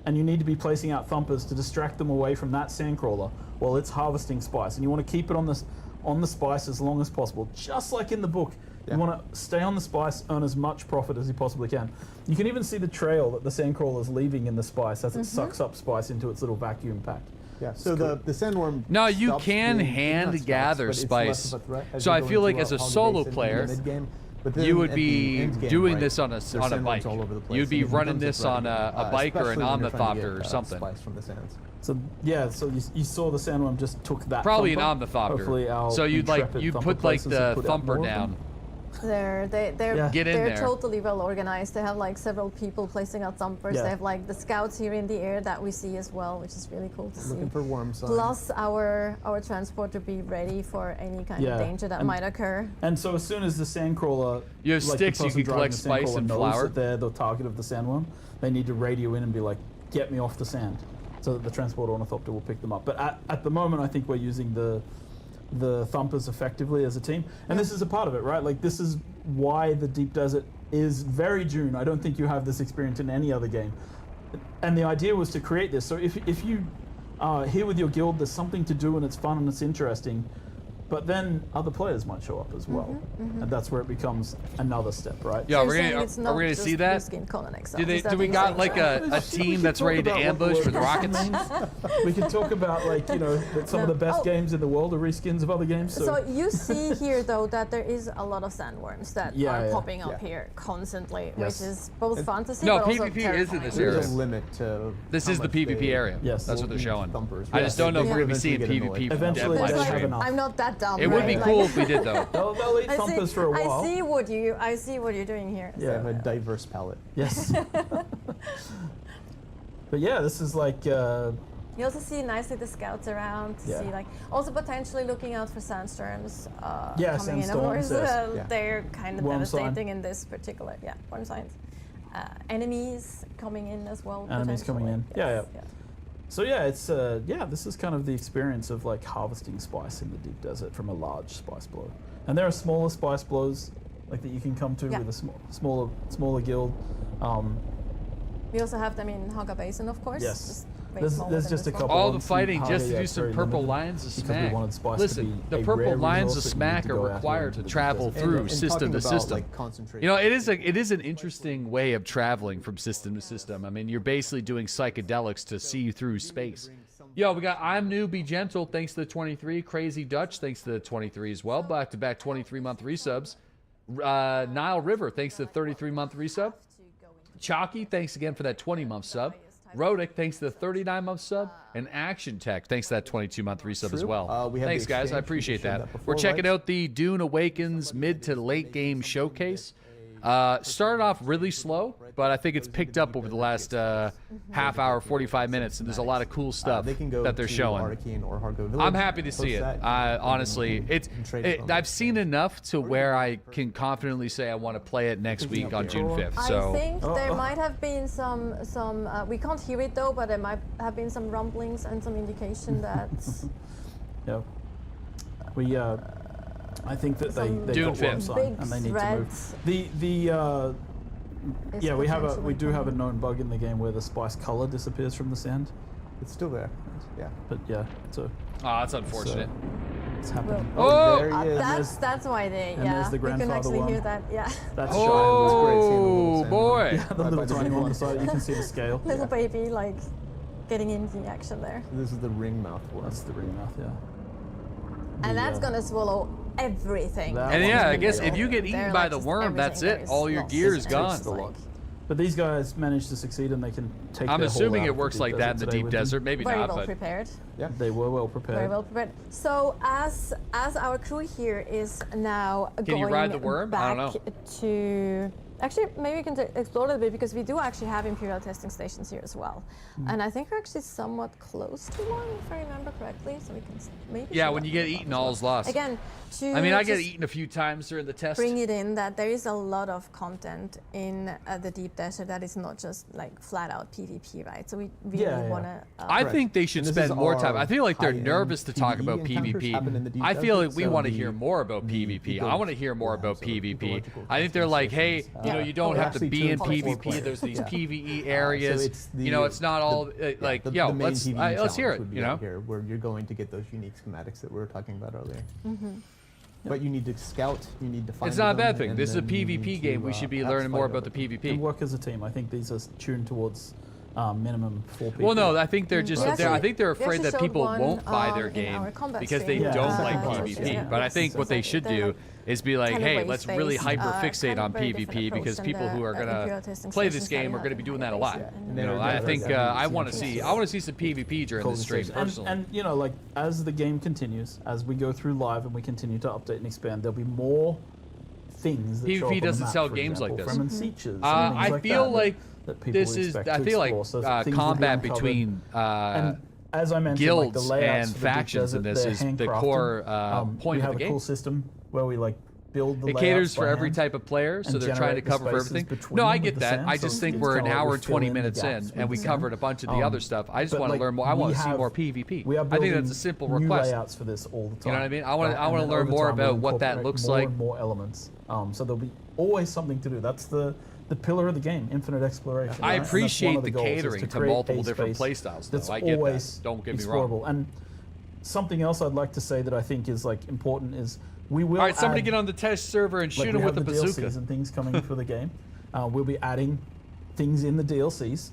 and you need to be placing out thumpers to distract them away from that sandcrawler while it's harvesting spice. And you want to keep it on the spice as long as possible, just like in the book. You want to stay on the spice, earn as much profit as you possibly can. You can even see the trail that the sandcrawler is leaving in the spice as it sucks up spice into its little vacuum pack. Yeah, so the sandworm. No, you can hand gather spice. So I feel like as a solo player, you would be doing this on a bike. You'd be running this on a bike or an omnithopter or something. So yeah, so you saw the sandworm just took that. Probably an thumper. omnithopter. So you'd put like the thumper down. They're Get in there. totally well organized. They have like several people placing out thumpers. Yeah. They have like the scouts here in the air that we see as well, which is really cool to see. Looking for worms. Plus our transport to be ready for any kind of danger that might occur. And so as soon as the sandcrawler, you have sticks, you can collect spice and flour. That they're the target of the sandworm. They need to radio in and be like, "Get me off the sand," so that the transport ornithopter will pick them up. But at the moment, I think we're using the thumpers effectively as a team, and this is a part of it, right? Like this is why the deep desert is very Dune. I don't think you have this experience in any other game, and the idea was to create this. So if you are here with your guild, there's something to do and it's fun and it's interesting, but then other players might show up as well, and that's where it becomes another step, right? Yeah, are we gonna see that? Do we got like a team that's ready to ambush with rockets? We can talk about that some of the best games in the world are reskins of other games. So you see here though that there is a lot of sandworms that are popping up here constantly, which is both fun to see. No, but also PvP is in this terrifying. area. There's a limit to. This is the PvP area. Yes, that's what they're showing. Thumpers. I just don't know if we're gonna be seeing PvP. Eventually, live they have stream. enough. I'm not that dumb. It would be cool if we did though. They'll eat thumpers for a while. I see what you're doing here. They have a diverse palette. Yes. But yeah, this is like. You also see nicely the scouts around. To see also potentially looking out for sandstorms coming in. Of course, they're kind of Worm devastating sign. in this particular worm signs. Enemies coming in as well. Enemies coming in. Yes, Yeah. So yeah, it's this is kind of the experience of like harvesting spice in the deep desert from a large spice blow. And there are smaller spice blows like that you can come to with a smaller guild. We also have them in Haga Basin, of course. Yes. way There's smaller just than a this couple one. All the ones in fighting just to Hardy, do some very purple limited lines of because we smack. wanted Spice to Listen, be the a purple rare lines of resource that you need smack to are go out here required into to the travel desert. through and system talking to about, system. like, concentration. You know, it is an interesting way of traveling from system to system. I mean, you're basically doing psychedelics to see through space. Yo, we got I'm New, Be Gentle, thanks to the 23. Crazy Dutch, thanks to the 23 as well. Back-to-back 23-month resubs. Nile River, thanks to the 33-month resub. Chalky, thanks again for that 20-month sub. Rodick, thanks to the 39-month sub. And Action Tech, thanks to that 22-month resub as well. We have Thanks, the guys. I exchange. appreciate We showed that. that before, We're checking right? out the Dune Awakens mid to late game showcase. Started off really slow, but I think it's picked up over the last half hour, 45 minutes, and there's a lot of cool stuff They can go that they're to showing. Arcane or Hargo Village, I'm happy to post see it. that, Honestly, trade from I've seen enough to where I can confidently say I want to play it next week on June 5th. So I think there might have been some we can't hear it though, but there might have been some rumblings and some indication that Yeah. We I think that they June got one 5th. sign and they need to move. Yeah, we do have a known bug in the game where the spice color disappears from the sand. It's still there. Yeah. But yeah, so that's unfortunate. It's happening. that's why they and there's the we can grandfather actually one. hear that. Yeah. That's Oh boy! Yeah, the little tiny one on the side. You can see the scale. Little baby like getting into the action there. This is the ring mouth one. That's the ring mouth, yeah. And that's gonna swallow everything. And yeah, I guess if you get eaten by the worm, that's it. All your gear is gone. But these guys managed to succeed, and they can take. I'm their assuming haul out it of works the like that in the today deep with them. desert. Maybe Very not, well but prepared. Yeah, they were well prepared. Very well prepared. So as our crew here is now Can you ride the worm? I back don't know. to actually maybe we can explore a little bit because we do actually have Imperial testing stations here as well, and I think we're actually somewhat close to one if I remember correctly. So we can maybe. yeah, when you get eaten, all's lost. Again, I mean, I get just eaten a few times during the test. bring it in that there is a lot of content in the deep desert that is not just like flat out PvP, right? So we really want to. I think they should spend more time. I feel like they're nervous to talk about PvP. I feel like we want to hear more about PvP. I want to hear more about PvP. I think they're like, hey, you know, you don't have to be in PvP. There's these PvE areas. You know, it's not all like, yo, let's hear it. You know, here where you're going to get those unique schematics that we were talking about earlier. But you need to scout. You need to find. it's not a them, bad thing. and This is a then you PvP need game. to, We should be perhaps learning more fight about the other PvP. And work as a team. I think these are tuned towards minimum 4 people. Well, no, I think they're just. I think they're we afraid actually that people showed won't one, buy their in game our combat because they stream. don't Yeah. like Yeah. PvP. Yeah. But I think what they should do is be like, kind of hey, let's really race-based, hyper fixate kind on of very PvP different because approach people than who are the gonna Imperial testing play this stations game that are we gonna have be doing in that a lot. Highbase, You know, I think I want to see some PvP during this stream personally. And you know, like as the game continues, as we go through live and we continue to update and expand, there'll be more things that show up on PvP the doesn't map, sell for games like example, this. Fremen Sieges and I things like feel that like that people this is. expect I to feel like explore. So things will be combat uncovered. between And as I mentioned, guilds like the layouts and for the Deep factions in Desert, this they're is the handcrafted. core point we of have the a game. cool system where we like build the It layouts caters for by every hand type of player, so and they're trying to generate the cover for spaces everything. between No, I them get with the that. sand. I So just think it's we're kinda an like hour we and fill 20 in the minutes in, gaps and with we the covered sand. a bunch of the other stuff. I just But, want to like, learn more. I we want to see have- more PvP. We are I think that's building a simple new request. layouts for this all the time. You know what I mean? I want And to then learn over more time, we'll about what that incorporate looks more like. and more elements. So there'll be always something to do. That's the pillar of the game, infinite exploration. I right? And that's one appreciate of the goals, is catering to create multiple a different space playstyles, that's though. I get that. always Don't get me wrong. explorable. And something else I'd like to say that I think is like important is we will. All right, somebody add- get on the test server and like shoot we him with have the the bazooka. DLCs and things coming for the game. We'll be adding things in the DLCs,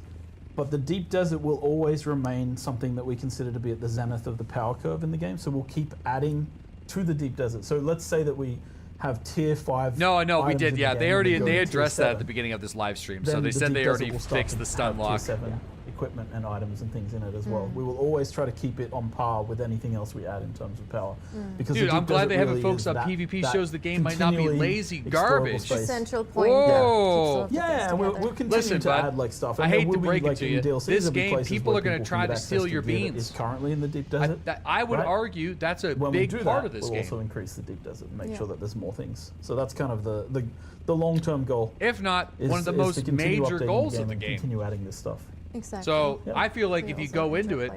but the Deep Desert will always remain something that we consider to be at the zenith of the power curve in the game. So we'll keep adding to the Deep Desert. So let's say that we have tier 5. No, I know we items did. in the Yeah, game they and already we go they to tier addressed that at 7. the beginning of this live stream. Then So they the said Deep they Desert already will start fixed to the stun have lock. Tier 7 equipment and items and things in it as well. Mm. We will always try to keep it on par with anything else we add in terms of power. Because the Dude, Deep I'm glad Desert they haven't really focused is on that- PvP. that Shows the game might not be continually lazy explorable garbage. space. Central point. Whoa. that keeps all of the Yeah, things we'll together. continue Listen, to bud, add like stuff. I And there hate will to be, break it like, to in you. DLCs, This there'll be game, places people where are gonna can try get to access steal to your gear that beans. is currently in the Deep Desert. I would right? argue that's a when we big do part that, of this we'll game. also increase the Deep Desert and make Yeah. sure that there's more things. So that's kind of the long-term goal. If not, is- one of the is to most continue major updating goals of the and game. Continue adding this stuff. Exactly. So I feel like if you go into it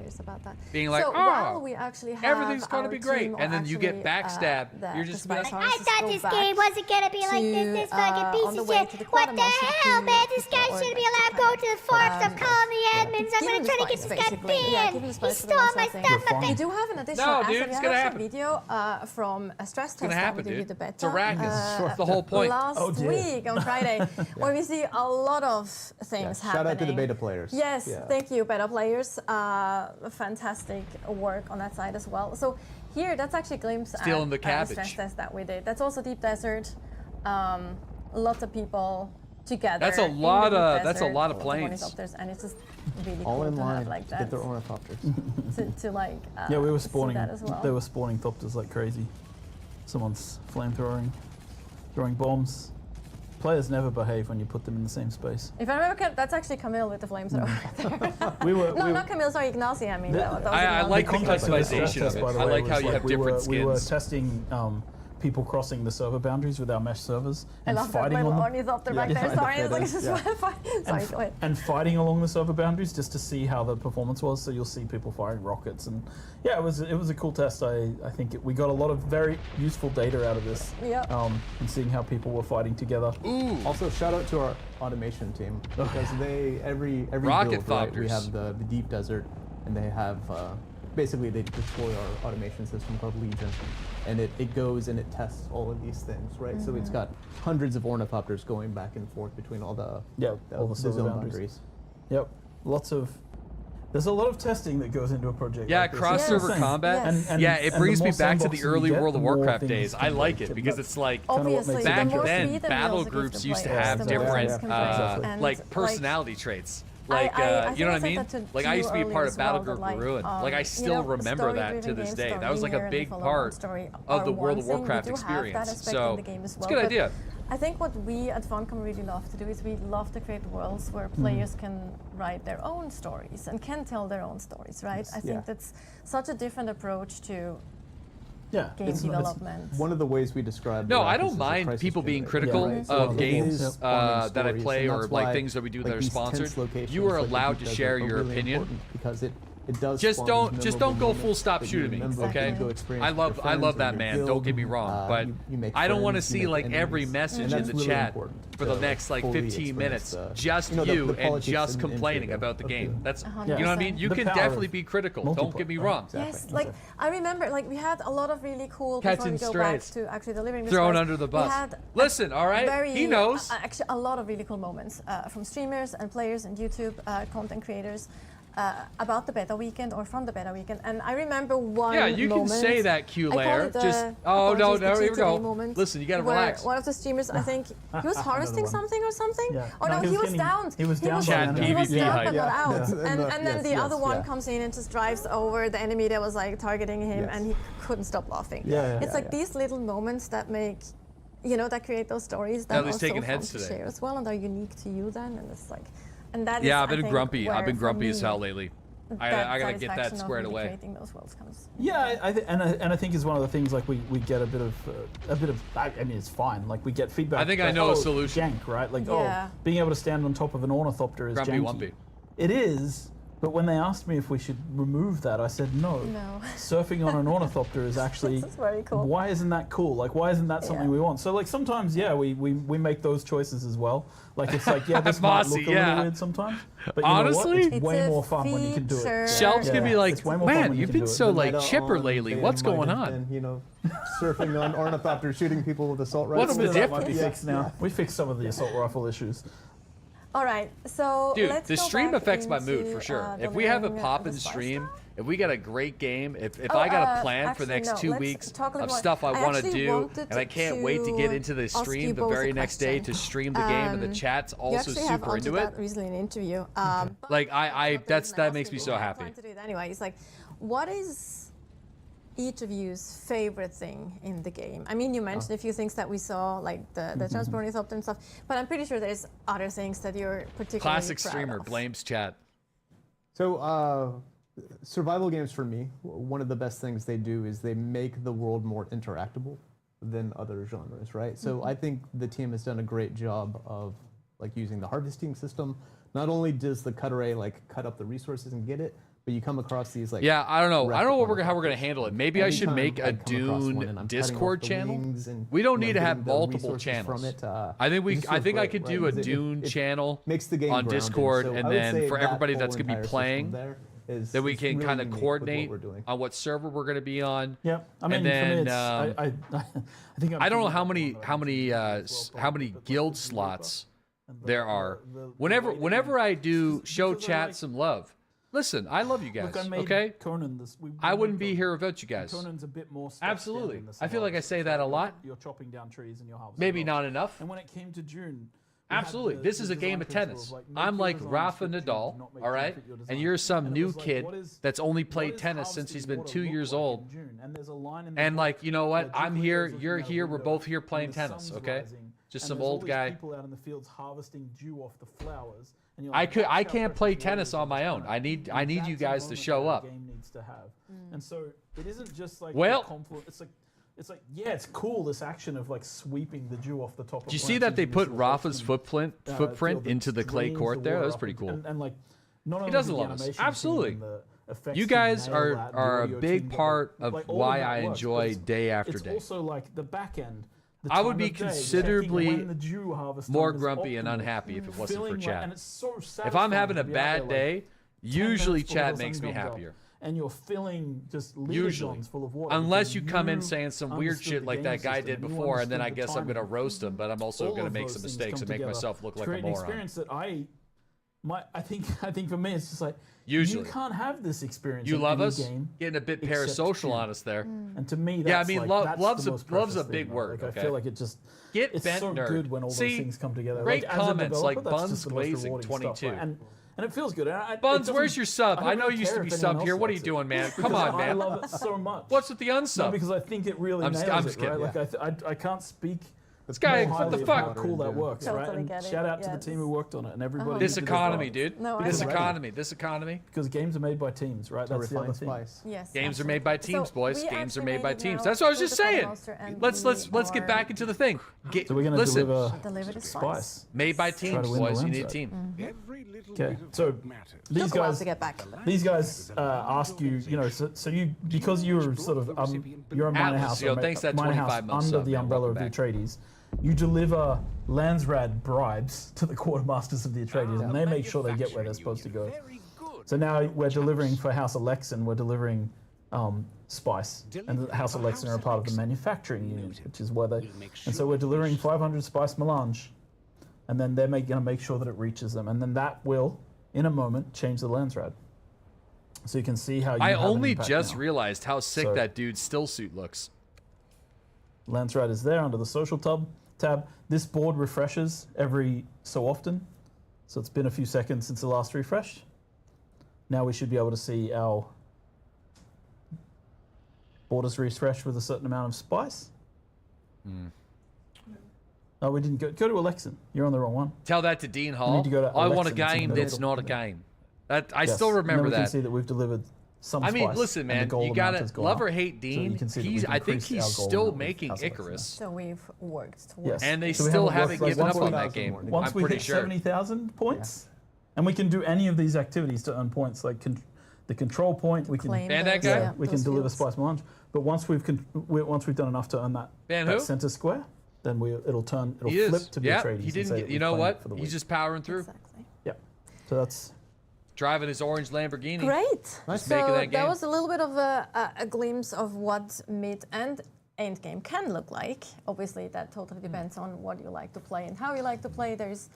being like, so while we actually have everything's going to our be great, team, or and then you get actually, backstabbed, you're just like, I thought this game wasn't gonna be like this fucking piece of shit. What the hell, man? This guy shouldn't be allowed to go to the forest. I'm calling the admins. I'm gonna try to get this guy banned. He stole my stuff. We do have an additional No, asset. dude, We it's have gonna a happen. video from a stress test that we did with the beta. It's a racket. That's the whole point. Last week on Friday, where we see a lot of things happening. Shout out to the beta players. Yes, thank you, beta players. Fantastic work on that side as well. So here, that's actually a glimpse Stealing the at cabbage. the stress test that we did. That's also Deep Desert. Lots of people together. That's a in the lot Deep of Desert, planes. ornithopters, and it's just really All cool in to line have like to that. get their ornithopters. to like Yeah, we were see spawning. that as well. They were spawning thopters like crazy. Someone's flamethrowing, throwing bombs. Players never behave when you put them in the same space. If I remember, that's actually Camille with the flamethrower. We were. No, not Camille. Sorry, Ignacy. I mean, that was I Ignacy. like the context of the stress customization test, of it. by the I way, like was how you have we different were, We were skins. testing people crossing the server boundaries with our mesh servers I and love that fighting little on them. ornithopter back there. Sorry, I was like, this is sorry, go ahead. And fighting along the server boundaries just to see how the performance was. So you'll see people firing rockets, and yeah, it was a cool test. I think we got a lot of very useful data out of this. Yep. And seeing how people were fighting together. Also, shout out to our automation team because they every Rocket build, right, we thopters. have the deep desert, and they have basically they deploy our automation system called Legion, and it goes and it tests all of these things, right? So it's got hundreds of ornithopters going back and forth between all the all the server zone boundaries. Yep, lots of. There's a lot of testing that goes into a project. Yeah, like this. cross-server Insane. combat. And It the brings me more back to the sandboxing you early get, World of the more Warcraft things days. can I go like to it because that. it's like Obviously, back the more then, freedom battle you also give groups to used to players, have the more different things can play. And, like personality traits. Like I you know what I think I mean? said that Like to I used to be a you part earlier of as well, Battle that, Group like, Ruin. Like I still remember that to this day. That was like a big part of the World of Warcraft experience. So it's a good idea. I think what we at Funcom really love to do is we love to create worlds where players can write their own stories and can tell their own stories, right? I think that's such a different approach to game development. One of the ways we describe No, Arrakis I is don't a mind crisis people being generator, critical right? of it games is spawning that I stories, play and or that's like why, things that we do that are these tense sponsored. locations You are like the allowed Deep to Desert share are your really opinion. important because it does Just spawn these don't go memorable full moments stop that you shooting me, remember, that you okay? go experience I with love your I love friends that or man. your Don't get guild. me wrong, but You make I don't want to friends, you see make like every enemies, message and in that's the really chat important for the to next like fully 15 minutes. experience Just the you and politics just and complaining intrigue about the of game. That's you 100%. know what I mean. You The can power definitely of be critical. Don't get me multiplayer, wrong. Yes, like I remember, like we had a lot of really cool. Cats before we and go back strays. to actually delivering this Thrown place, under the we bus. had Listen, all right, very, he knows. actually, a lot of really cool moments from streamers and players and YouTube content creators about the beta weekend or from the beta weekend. And I remember one. Yeah, you moment, can say that, Q I call Lair. it the Just oh no, apologies, no, the here we cheat today go. moment, Listen, you gotta where relax. One of the streamers, I think he was harvesting something or something. Yeah. Oh no, he was downed. He was down. Chat He was PvP down hype. but not out. Yeah. And then the Yes, other one yeah. comes in and just drives over the enemy that was like targeting him, Yes. and he couldn't stop laughing. Yeah, It's like these little moments that make, that create those stories that Ellie's are taking so heads fun to today. share as well, and are unique to you then, and it's like, and that is, Yeah, I I've been think, grumpy. I've where, been for grumpy as me, hell lately. I gotta get that satisfaction of squared really away. Creating those worlds comes. Yeah, and I think is one of the things like we get a bit of I mean it's fine, like we get feedback. I think I like, know a oh, solution. Jank, right? Like Yeah. being able to stand on top of an ornithopter is Grumpy janky. wumpy. It is, but when they asked me if we should remove that, I said no. No. Surfing on an ornithopter is actually This is very cool. Why isn't that cool? Like why isn't that something Yeah. we want? So like sometimes we make those choices as well. Like it's like this might Bossy, look a yeah. little weird sometimes, but you know Honestly? what? It's way It's a more fun when you can do feature. it. Shelb's gonna be like, it's way more fun man, when you you've can been do it." so like Meta chipper on, lately. they What's might going have on? been, surfing on ornithopters, shooting people with assault What's rifles. the That might be difference? fixed now. We fixed some of the assault rifle issues. All right, so Dude, let's the go stream back affects my mood into, for sure. If we have a delivering poppin' the spice stream, now. if we got a great game, if Oh, I got a plan for the actually, next no, 2 let's weeks talk a little of more. stuff I want to actually do, wanted and I can't wait to get into the ask stream you the both very a next day to question. stream the game, and the chat's You also actually have super answered into it. that recently in an interview. Like that makes me so happy. To do it anyway. It's like, what is each of you's favorite thing in the game? I mean, you mentioned a few things that we saw, like the transport ornithopter and stuff, but I'm pretty sure there's other things that you're particularly Classic proud streamer of. blames chat. So, survival games for me, one of the best things they do is they make the world more interactable than other genres, right? So I think the team has done a great job of like using the harvesting system, not only does the cut array like cut up the resources and get it, but you come across these like yeah, I don't know how we're gonna handle it. Maybe I should make a Dune Discord channel. We don't need to have multiple channels. I think I could do a Dune channel on Discord, and then for everybody that's gonna be playing, then we can kind of coordinate on what server we're gonna be on. Yeah, I mean, and then I think I don't know how many guild slots there are. Whenever I do show chat some love. Listen, I love you guys. Okay, Conan, I wouldn't be here without you guys. Conan's a bit more absolutely. I feel like I say that a lot. You're chopping down trees in your house. Maybe not enough. And when it came to Dune, absolutely, this is a game of tennis. I'm like Rafa Nadal, all right, and you're some new kid that's only played tennis since he's been 2 years old. And like, you know what? I'm here, you're here, we're both here playing tennis. Okay, just some old guy. People out in the fields harvesting dew off the flowers. I can't play tennis on my own. I need you guys to show up. Game needs to have. And so it isn't just like it's like yeah, it's cool, this action of like sweeping the dew off the top of. Do you see that they put Rafa's footprint into the clay court there? That was pretty cool. And like not he doesn't love us. Absolutely. You guys are a big part of why I enjoy day after day. It's also like the back end. I would be considerably more grumpy and unhappy if it wasn't for chat. If I'm having a bad day, usually chat makes me happier. And you're filling just usually full of water. Unless you come in saying some weird shit like that guy did before, and then I guess I'm going to roast him, but I'm also going to make some mistakes and make myself look like a moron. Experience that I think for me it's just like usually you can't have this experience. You love us getting a bit parasocial on us there. And to me, that's love's a big word. Like, I feel like it just it's bent so nerd. Good when all those things come together. Great like, comments like Buns Glazing 22. And it feels good. Buns, where's your sub? I know you used to be sub here. What are you doing, man? Come on, man. I love it so much. What's with the unsub? No, because I think it really nails it, right? Like I can't speak. This guy, what the fuck? How cool that works, right? And shout out to the team who worked on it and everybody. This economy, dude. This economy. Because games are made by teams, right? That's the other thing. Yes. Games are made by teams, boys. Games are made by teams. That's what I was just saying. Let's get back into the thing. So we're gonna deliver the spice. Made by teams, boys. You need a team. Okay. So these guys ask you, you know, so you because you're sort of you're a minor house, minor house under the umbrella of the Atreides. You deliver Landsrad bribes to the quartermasters of the Atreides, and they make sure they get where they're supposed to go. So now we're delivering for House Alexan, we're delivering spice, and the House Alexan are a part of the manufacturing unit, which is where they. And so we're delivering 500 spice melange, and then they're going to make sure that it reaches them, and then that will, in a moment, change the Landsrad. So you can see how. I only just realized how sick that dude's still suit looks. Landsrad is there under the social tab. This board refreshes every so often. So it's been a few seconds since the last refresh. Now we should be able to see our borders refresh with a certain amount of spice. Oh, we didn't go to Alexan. You're on the wrong one. Tell that to Dean Hall. I want a game that's not a game. I still remember that. We can see that we've delivered some spice. I mean, listen, man, you gotta love or hate Dean. So I think he's still making Icarus. So we've worked towards. And they still haven't given up on that game. Once we hit 70,000 points, and we can do any of these activities to earn points, like the control point, we can we can deliver spice melange. But once we've done enough to earn that center square, then it'll flip to be Atreides. He didn't. You know what? He's just powering through. Exactly. Yeah. So that's. Driving his orange Lamborghini. Great. Just so that that was a little bit of a glimpse of what mid and end game can look like. Obviously, that totally depends on what you like to play and how you like to play. There's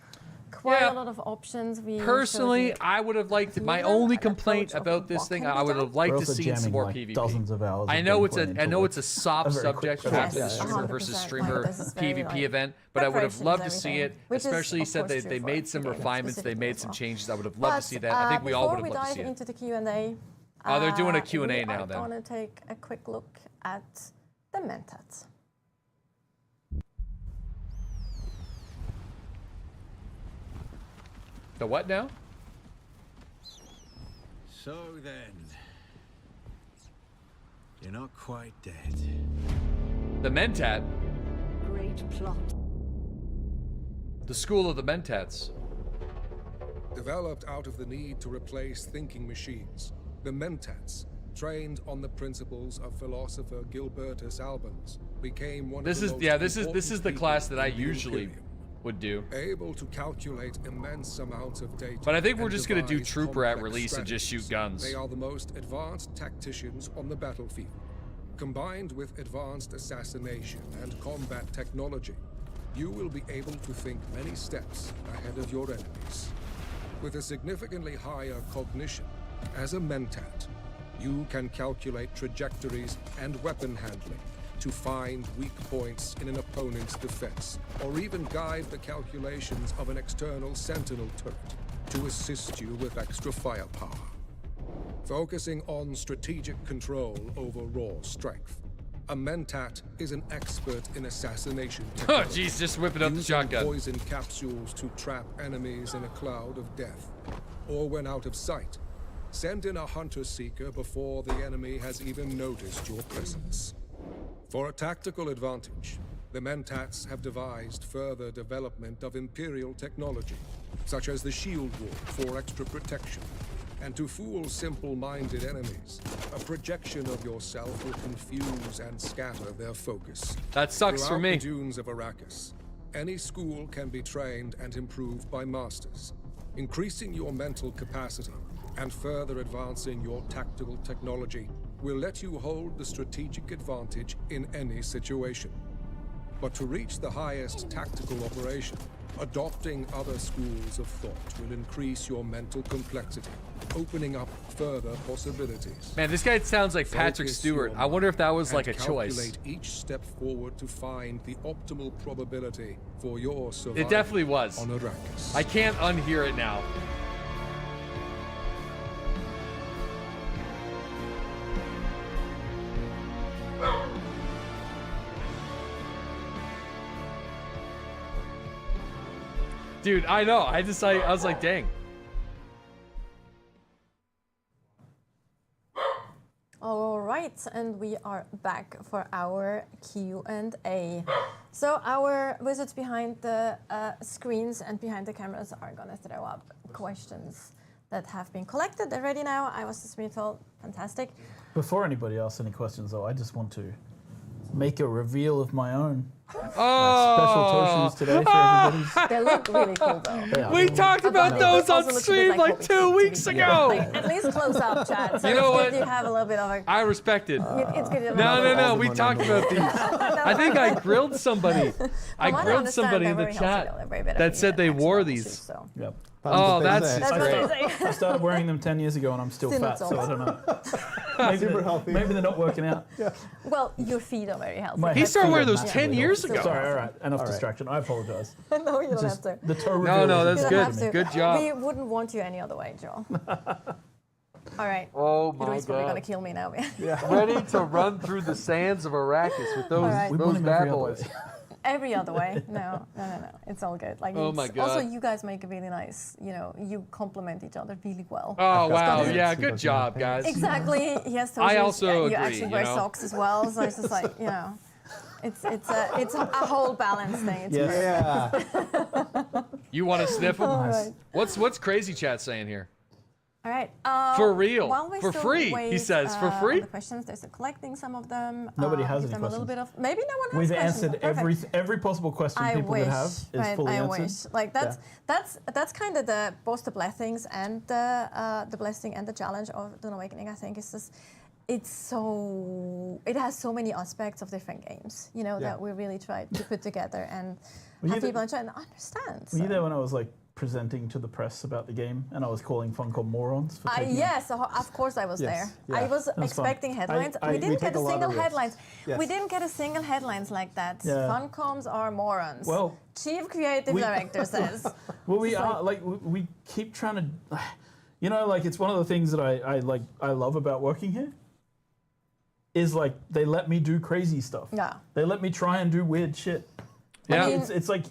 quite a lot of options. Personally, I would have liked it. My only complaint about this thing, I would have liked to see some more PvP. Dozens of hours. I know it's a soft subject for the streamer versus streamer PvP event, but I would have loved to see it. Especially you said they made some refinements, they made some changes. I would have loved to see that. I think we all would have loved to see it. Before we dive into the Q&A, oh, they're doing a Q&A now. Then I want to take a quick look at the Mentats. The what now? So then, you're not quite dead. The Mentat? Great plot. The school of the Mentats. Developed out of the need to replace thinking machines, the Mentats, trained on the principles of philosopher Gilbertus Albans, became one of the most this is the class that I usually would do. Able to calculate immense amounts of data. But I think we're just gonna do Trooper at release and just shoot guns. They are the most advanced tacticians on the battlefield. Combined with advanced assassination and combat technology, you will be able to think many steps ahead of your enemies. With a significantly higher cognition, as a Mentat, you can calculate trajectories and weapon handling to find weak points in an opponent's defense, or even guide the calculations of an external sentinel turret to assist you with extra firepower. Focusing on strategic control over raw strength, a Mentat is an expert in assassination technology. Oh, jeez, just whipping up the shotgun. Poison capsules to trap enemies in a cloud of death, or when out of sight, send in a hunter-seeker before the enemy has even noticed your presence. For a tactical advantage, the Mentats have devised further development of Imperial technology, such as the shield wall for extra protection. And to fool simple-minded enemies, a projection of yourself will confuse and scatter their focus. That sucks for me. Throughout the dunes of Arrakis, any school can be trained and improved by masters, increasing your mental capacity and further advancing your tactical technology will let you hold the strategic advantage in any situation. But to reach the highest tactical operation, adopting other schools of thought will increase your mental complexity, opening up further possibilities. Man, this guy sounds like Patrick Focus Stewart. your I wonder if that was mind like a and choice. calculate each step forward to find the optimal probability for your survival. It definitely was. On Arrakis. I can't unhear it now. Dude, I know. I was like, dang. All right, and we are back for our Q&A. So our wizards behind the screens and behind the cameras are gonna throw up questions that have been collected. They're ready now. I was just being told, fantastic. Before anybody asks any questions, though, I just want to make a reveal of my own. Oh, special totions today for everybody's. They look really cool, though. We talked about those on stream like 2 weeks ago. Like, at least close up, Chad. So You know it's what? good you have a little bit of a... I respect it. It's good you have No. We talked about these. I think I grilled somebody. I grilled somebody in the chat that said they wore these. Yep. Oh, that's great. I started wearing them 10 years ago and I'm still fat, so I don't know. Super healthy. Maybe they're not working out. Well, your feet are very healthy. He started wearing those 10 years ago. Sorry, all right. Enough distraction. I apologize. No, you don't have to. The toe reveal. No, that's You don't have good. to. Good job. We wouldn't want you any other way, Joel. All right. Oh my Louis probably God. gonna kill me now. Ready to run through the sands of Arrakis with those, right. those bad boys. Every other way. No. It's all good. Like, Oh my God. Also, you guys make a really nice, you complement each other really well. Oh, wow. Yeah, good job, guys. Exactly. He has toe I shoes. also You agree, actually wear socks as well. So it's just like, it's a whole balance thing. It's great. You want to sniff them? All right. What's Crazy Chat saying here? All right. For real. While we For still free, he wait, says. For on free? the questions, there's collecting some of them. Nobody has give any them a little questions. bit of, maybe no one has We've questions. answered every possible question I people wish, could have is right, fully I answered. wish. Like that's kind of both the blessings and the blessing and the challenge of Dune Awakening. I think is just it has so many aspects of different games. That we really tried to put together and have people try and understand. Were you there when I was like presenting to the press about the game and I was calling Funcom morons for taking yes, of course I was there. Yeah. I was expecting headlines. We didn't get a single headlines. Yes. We didn't get a single headlines like that. Yeah. Funcoms are morons. Well, Chief Creative Director says. Well, we are we keep trying to, like it's one of the things that I love about working here. Is like they let me do crazy stuff. Yeah. They let me try and do weird shit. Yeah. It's like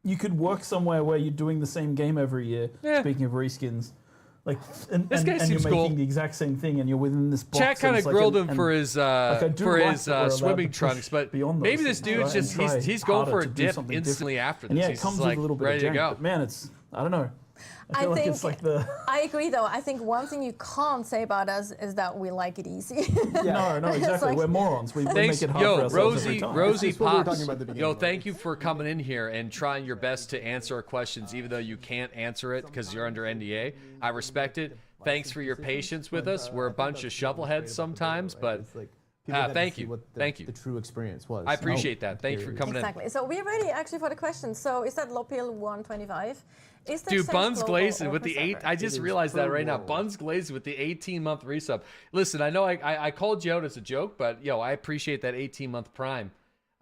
you could work somewhere where you're doing the same game every year. Yeah. Speaking of reskins, like and This guy you're seems making cool. the exact same thing, and you're within this box. Chat kind of grilled him for his allowed swimming to trunks, push but beyond maybe those this things, dude's right, and just try he's going harder for a to do dip something instantly different. after this. And yeah, He's it comes just like with a little bit ready of to jank, go. but man, I don't know. I feel like it's like the... I agree, though. I think one thing you can't say about us is that we like it easy. No, exactly. like- We're morons. We Thanks, make it hard for ourselves every time. Rosie That's what we were Pops. talking about at the beginning, Yo, right? thank you for coming in here and trying your best to answer our questions, even though you can't answer it because you're under NDA. I respect it. Thanks for your patience with us. We're a bunch of shovelheads sometimes, but thank you. Thank you. The true experience was. I appreciate that. Thanks for coming Exactly. So we're ready actually for the questions. So is that Lopil 125? Is there Dude, safe Buns global Glazed or with per the eight. server? I just realized that right now. Buns Glazed with the 18-month resub. Listen, I know I called you out as a joke, but yo, I appreciate that 18-month Prime.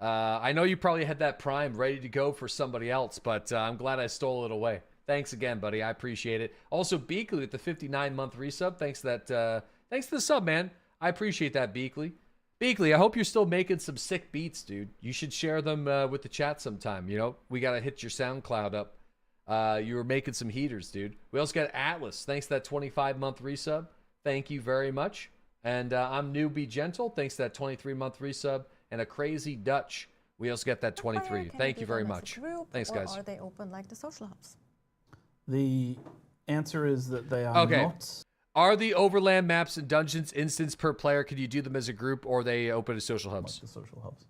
I know you probably had that Prime ready to go for somebody else, but I'm glad I stole it away. Thanks again, buddy. I appreciate it. Also, Beakley with the 59-month resub. Thanks to the sub, man. I appreciate that, Beakley. Beakley, I hope you're still making some sick beats, dude. You should share them with the chat sometime. You know, we gotta hit your SoundCloud up. You were making some heaters, dude. We also got Atlas. Thanks to that 25-month resub. Thank you very much. And I'm Newbie Gentle. Thanks to that 23-month resub. And a Crazy Dutch. We also got that 23. Thank you very much. Thanks, guys. Or are they open like the social hubs? The answer is that they are not. Are the overland maps and dungeons instance per player? Could you do them as a group, or are they open to social hubs? The social hubs.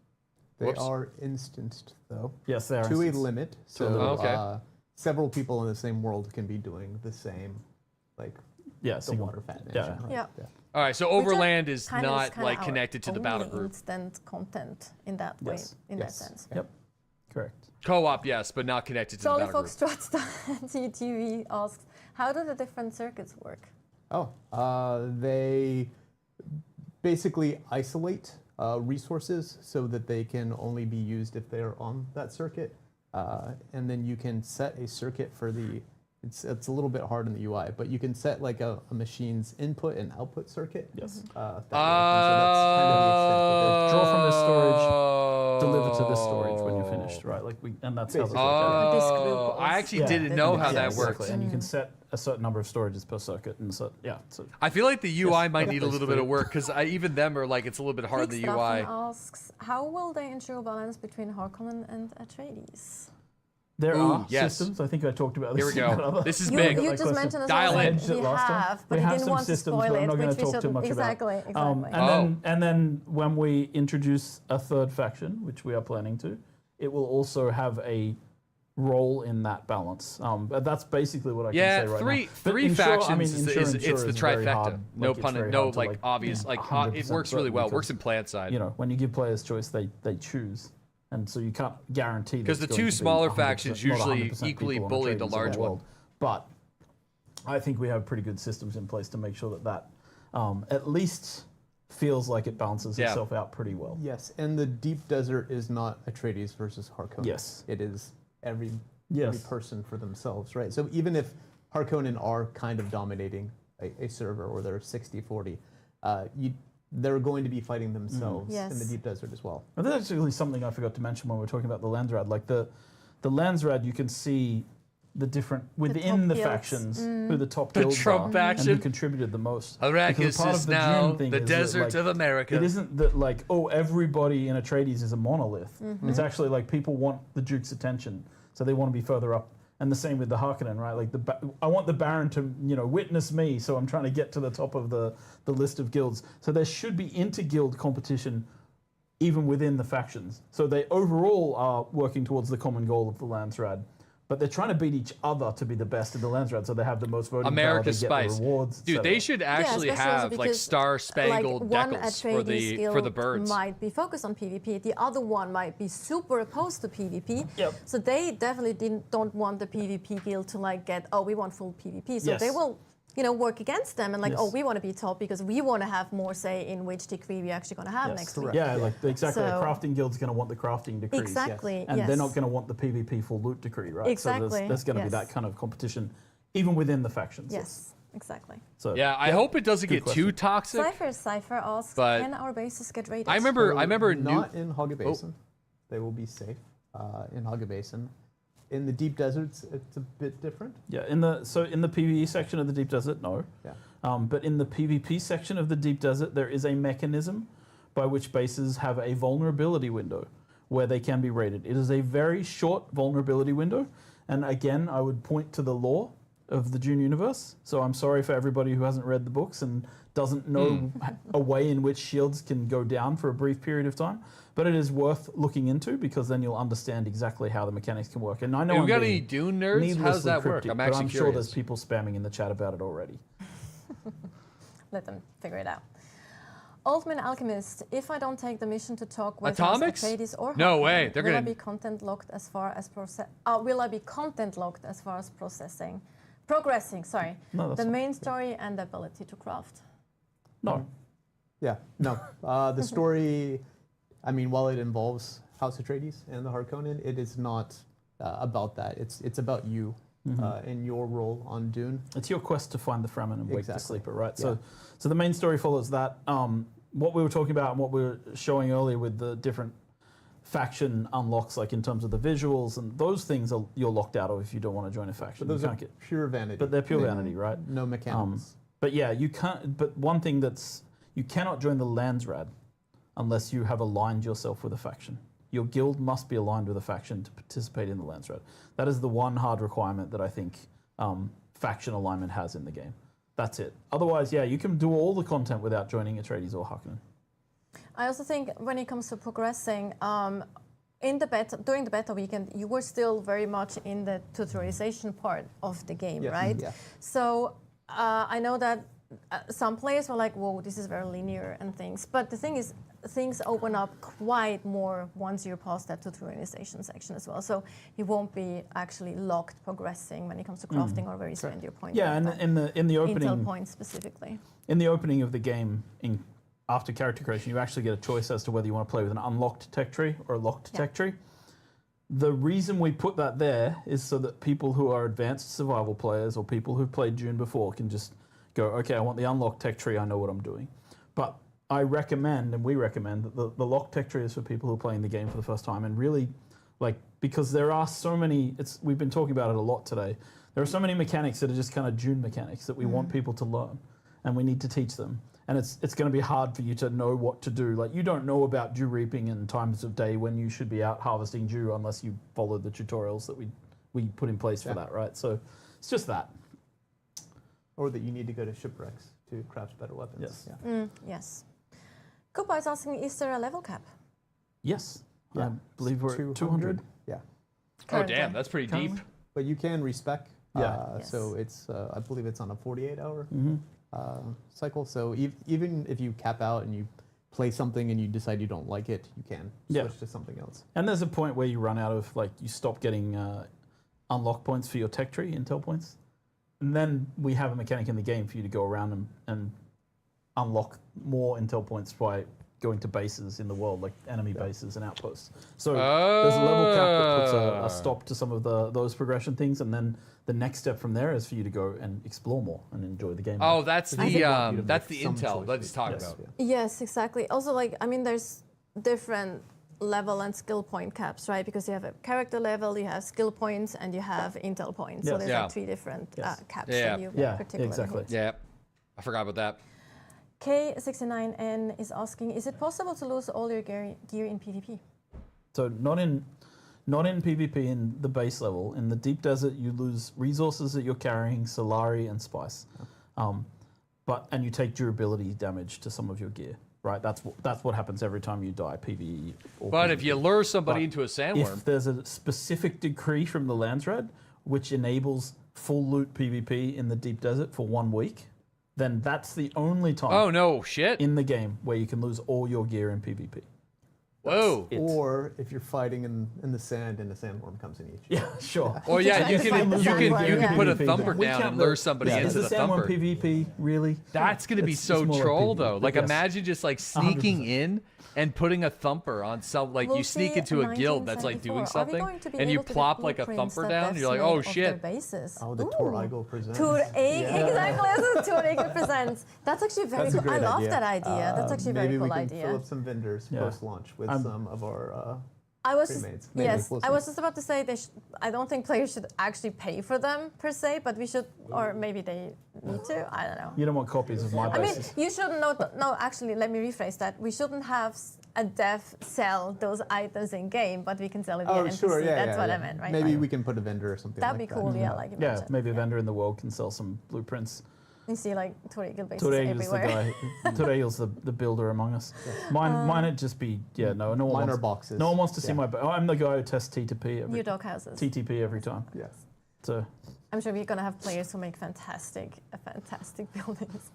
They are instanced, though. Yes, they are to instanced. a limit. So several people in the same world can be doing the same, like the water fat engine. Right? Yeah. All right, so overland is not like connected to the battle only group. Instant content in that way, that sense. Yep. Correct. Co-op, yes, but not connected to the Solly battle group. Foxtrot TV asks, how do the different circuits work? They basically isolate resources so that they can only be used if they're on that circuit. And then you can set a circuit for the, it's a little bit hard in the UI, but you can set like a machine's input and output circuit. Yes. So that's kind of the extent Draw from this storage, deliver to this storage when you're finished, right? Like and that's how this works. I actually didn't know how that works. And you can set a certain number of storages per circuit, and so I feel like the UI might need a little bit of work because even them are like it's a little bit hard in the UI. Asks, how will they ensure balance between Harkonnen and Atreides? There are systems. I think I talked about this. Here we go. This is you, big. You just mentioned as well that we have, but you didn't want to spoil it. I'm not going to talk too much about. And then when we introduce a third faction, which we are planning to, it will also have a role in that balance. But that's basically what I can say right now. Three factions is it's the trifecta. No pun, no like obvious, like it works really well. It works in plan side. You know, when you give players choice, they choose. And so you can't guarantee that because the two smaller factions usually equally bully the large one. But I think we have pretty good systems in place to make sure that at least feels like it balances itself out pretty well. Yes, and the deep desert is not Atreides versus Harkonnen. Yes. It is every person for themselves, right? So even if Harkonnen are kind of dominating a server or they're 60-40, they're going to be fighting themselves in the deep desert as well. And that's actually something I forgot to mention when we were talking about the Landsrad. Like the Landsrad, you can see the different within the factions who the top guilds Trump are faction. and who contributed the most. Arrakis is now the desert of America. It isn't that like everybody in Atreides is a monolith. It's actually like people want the Duke's attention, so they want to be further up. And the same with the Harkonnen, right? Like I want the Baron to, witness me, so I'm trying to get to the top of the list of guilds. So there should be inter-guild competition even within the factions. So they overall are working towards the common goal of the Landsrad, but they're trying to beat each other to be the best in the Landsrad, so they have the most voting America's power, they get Spice. the rewards. Dude, they should actually have like star-spangled decals for the birds. Might be focused on PvP. The other one might be super opposed to PvP. So they definitely don't want the PvP guild to like get, we want full PvP. So they will, work against them and like, we want to be top because we want to have more say in which decree we're actually going to have next week. Yeah, like exactly. The crafting guild's going to want the crafting decrees. Exactly. And they're not going to want the PvP full loot decree, right? Exactly. So there's going to be that kind of competition even within the factions. Yes, exactly. So yeah, I hope it doesn't get too toxic. Cypher asks, can our bases get raided? I remember not in Hogga Basin. They will be safe in Hogga Basin. In the deep deserts, it's a bit different. Yeah, in the PvE section of the deep desert, no. Yeah. But in the PvP section of the deep desert, there is a mechanism by which bases have a vulnerability window where they can be raided. It is a very short vulnerability window, and again, I would point to the lore of the Dune universe. So I'm sorry for everybody who hasn't read the books and doesn't know a way in which shields can go down for a brief period of time. But it is worth looking into because then you'll understand exactly how the mechanics can work. And I know Have I'm we got being any Dune nerds? How does needlessly that work? cryptic, I'm but actually I'm curious. sure there's people spamming in the chat about it already. Let them figure it out. Oldman Alchemist, if I don't take the mission to talk with Atomics? Atreides or No Harkonnen, way, they're will I gonna- be content locked as far as will I be content locked as far as progressing, sorry. No, that's the fine. main story and the ability to craft. No. Yeah, no. The story, I mean, while it involves House Atreides and the Harkonnen, it is not about that. It's about you and your role on Dune. It's your quest to find the Fremen and wake the Exactly. sleeper, right? Yeah. So the main story follows that. What we were talking about and what we were showing earlier with the different faction unlocks, like in terms of the visuals and those things, you're locked out of if you don't want to join a faction. But those You are can't get, pure vanity. but they're pure vanity, right? No mechanics. But yeah, you can't. But one thing you cannot join the Landsrad unless you have aligned yourself with a faction. Your guild must be aligned with a faction to participate in the Landsrad. That is the one hard requirement that I think faction alignment has in the game. That's it. Otherwise, yeah, you can do all the content without joining Atreides or Harkonnen. I also think when it comes to progressing, during the beta weekend, you were still very much in the tutorialization part of the game, Yes. right? Yeah. So I know that some players were like, whoa, this is very linear and things. But the thing is, things open up quite more once you're past that tutorialization section as well. So you won't be actually locked progressing when it comes to crafting or where you spend your points. Yeah, and in the opening, Intel points specifically. in the opening of the game, after character creation, you actually get a choice as to whether you want to play with an unlocked tech tree or a locked tech tree. The reason we put that there is so that people who are advanced survival players or people who've played Dune before can just go, okay, I want the unlocked tech tree, I know what I'm doing. But I recommend, and we recommend, that the locked tech tree is for people who are playing the game for the first time and really, because there are so many, we've been talking about it a lot today, there are so many mechanics that are just kind of Dune mechanics that we want people to learn and we need to teach them. And it's going to be hard for you to know what to do. Like, you don't know about dew reaping and times of day when you should be out harvesting dew unless you follow the tutorials that we put in place for that, right? So it's just that. Or that you need to go to shipwrecks to craft better weapons. Yes. Yeah. Yes. Koopa is asking, is there a level cap? Yes. Yeah. I believe we're at 200. Yeah. Oh, damn, that's pretty deep. But you can respec. Yeah. Yes. So it's, I believe it's on a 48-hour Mm-hmm. cycle. So even if you cap out and you play something and you decide you don't like it, you can switch to something else. And there's a point where you run out of, you stop getting unlock points for your tech tree, intel points. And then we have a mechanic in the game for you to go around and unlock more intel points by going to bases in the world, like enemy bases and outposts. So there's a level cap that puts a stop to some of those progression things, and then the next step from there is for you to go and explore more and enjoy the game. Oh, that's the intel that he's talking Yes. about. Yes, exactly. Also, there's different level and skill point caps, right? Because you have a character level, you have skill points, and you have intel points. So Yes. there's Yeah. like 3 different caps Yeah. that you Yeah, particularly exactly. hit. Yeah, I forgot about that. K69N is asking, is it possible to lose all your gear in PvP? So not in PvP in the base level. In the deep desert, you lose resources that you're carrying, Solari and Spice, and you take durability damage to some of your gear. Right, that's what happens every time you die, PvE. Or But PvP. if you lure somebody into a If sandworm, there's a specific decree from the Landsrad which enables full loot PvP in the deep desert for 1 week, then that's the only time. Oh, no shit. In the game where you can lose all your gear in PvP. Whoa. Or if you're fighting in the sand and a sandworm comes and eats you. Yeah, sure. Or yeah, you can put a thumper We down can't and lure look- somebody Is into the the sandworm thumper. PvP really? That's gonna be It's so more like troll PvP, though. but Like yes. imagine just like sneaking 100%. in and putting a thumper on some We'll you sneak see into a guild that's like 1974. doing Are we something going to be and you able to get plop like a blueprints thumper that down. devs You're like, made oh of their shit. bases? Oh, the Ooh. Tor Igel presents. Tor Yeah. exactly. This is Tor Igel presents. That's actually very That's a cool. I great love idea. that idea. That's actually a very Maybe cool we can idea. fill up some vendors Yeah. post-launch with some of our I was pre-mades. Maybe, yes. we'll I see. was just about to say I don't think players should actually pay for them per se, but we should, or maybe they need to. I don't know. You don't want copies of my I mean, bases. you shouldn't. No, actually, let me rephrase that. We shouldn't have a dev sell those items in game, but we can sell it via Oh, NPC. sure, yeah, That's yeah, what yeah. I meant, right? Maybe we can put a vendor or something That'd like be that. cool, yeah, like you Yeah, mentioned. maybe a vendor in the world can sell some blueprints. You see like Torregil bases Torregil's the everywhere. guy. Torregil's the builder among us. Mine would just be no one Mine wants, are boxes. No one wants to see Yeah. my. I'm the guy who tests TTP every. New dog houses. TTP every time. Yes. So. I'm sure we're gonna have players who make fantastic buildings.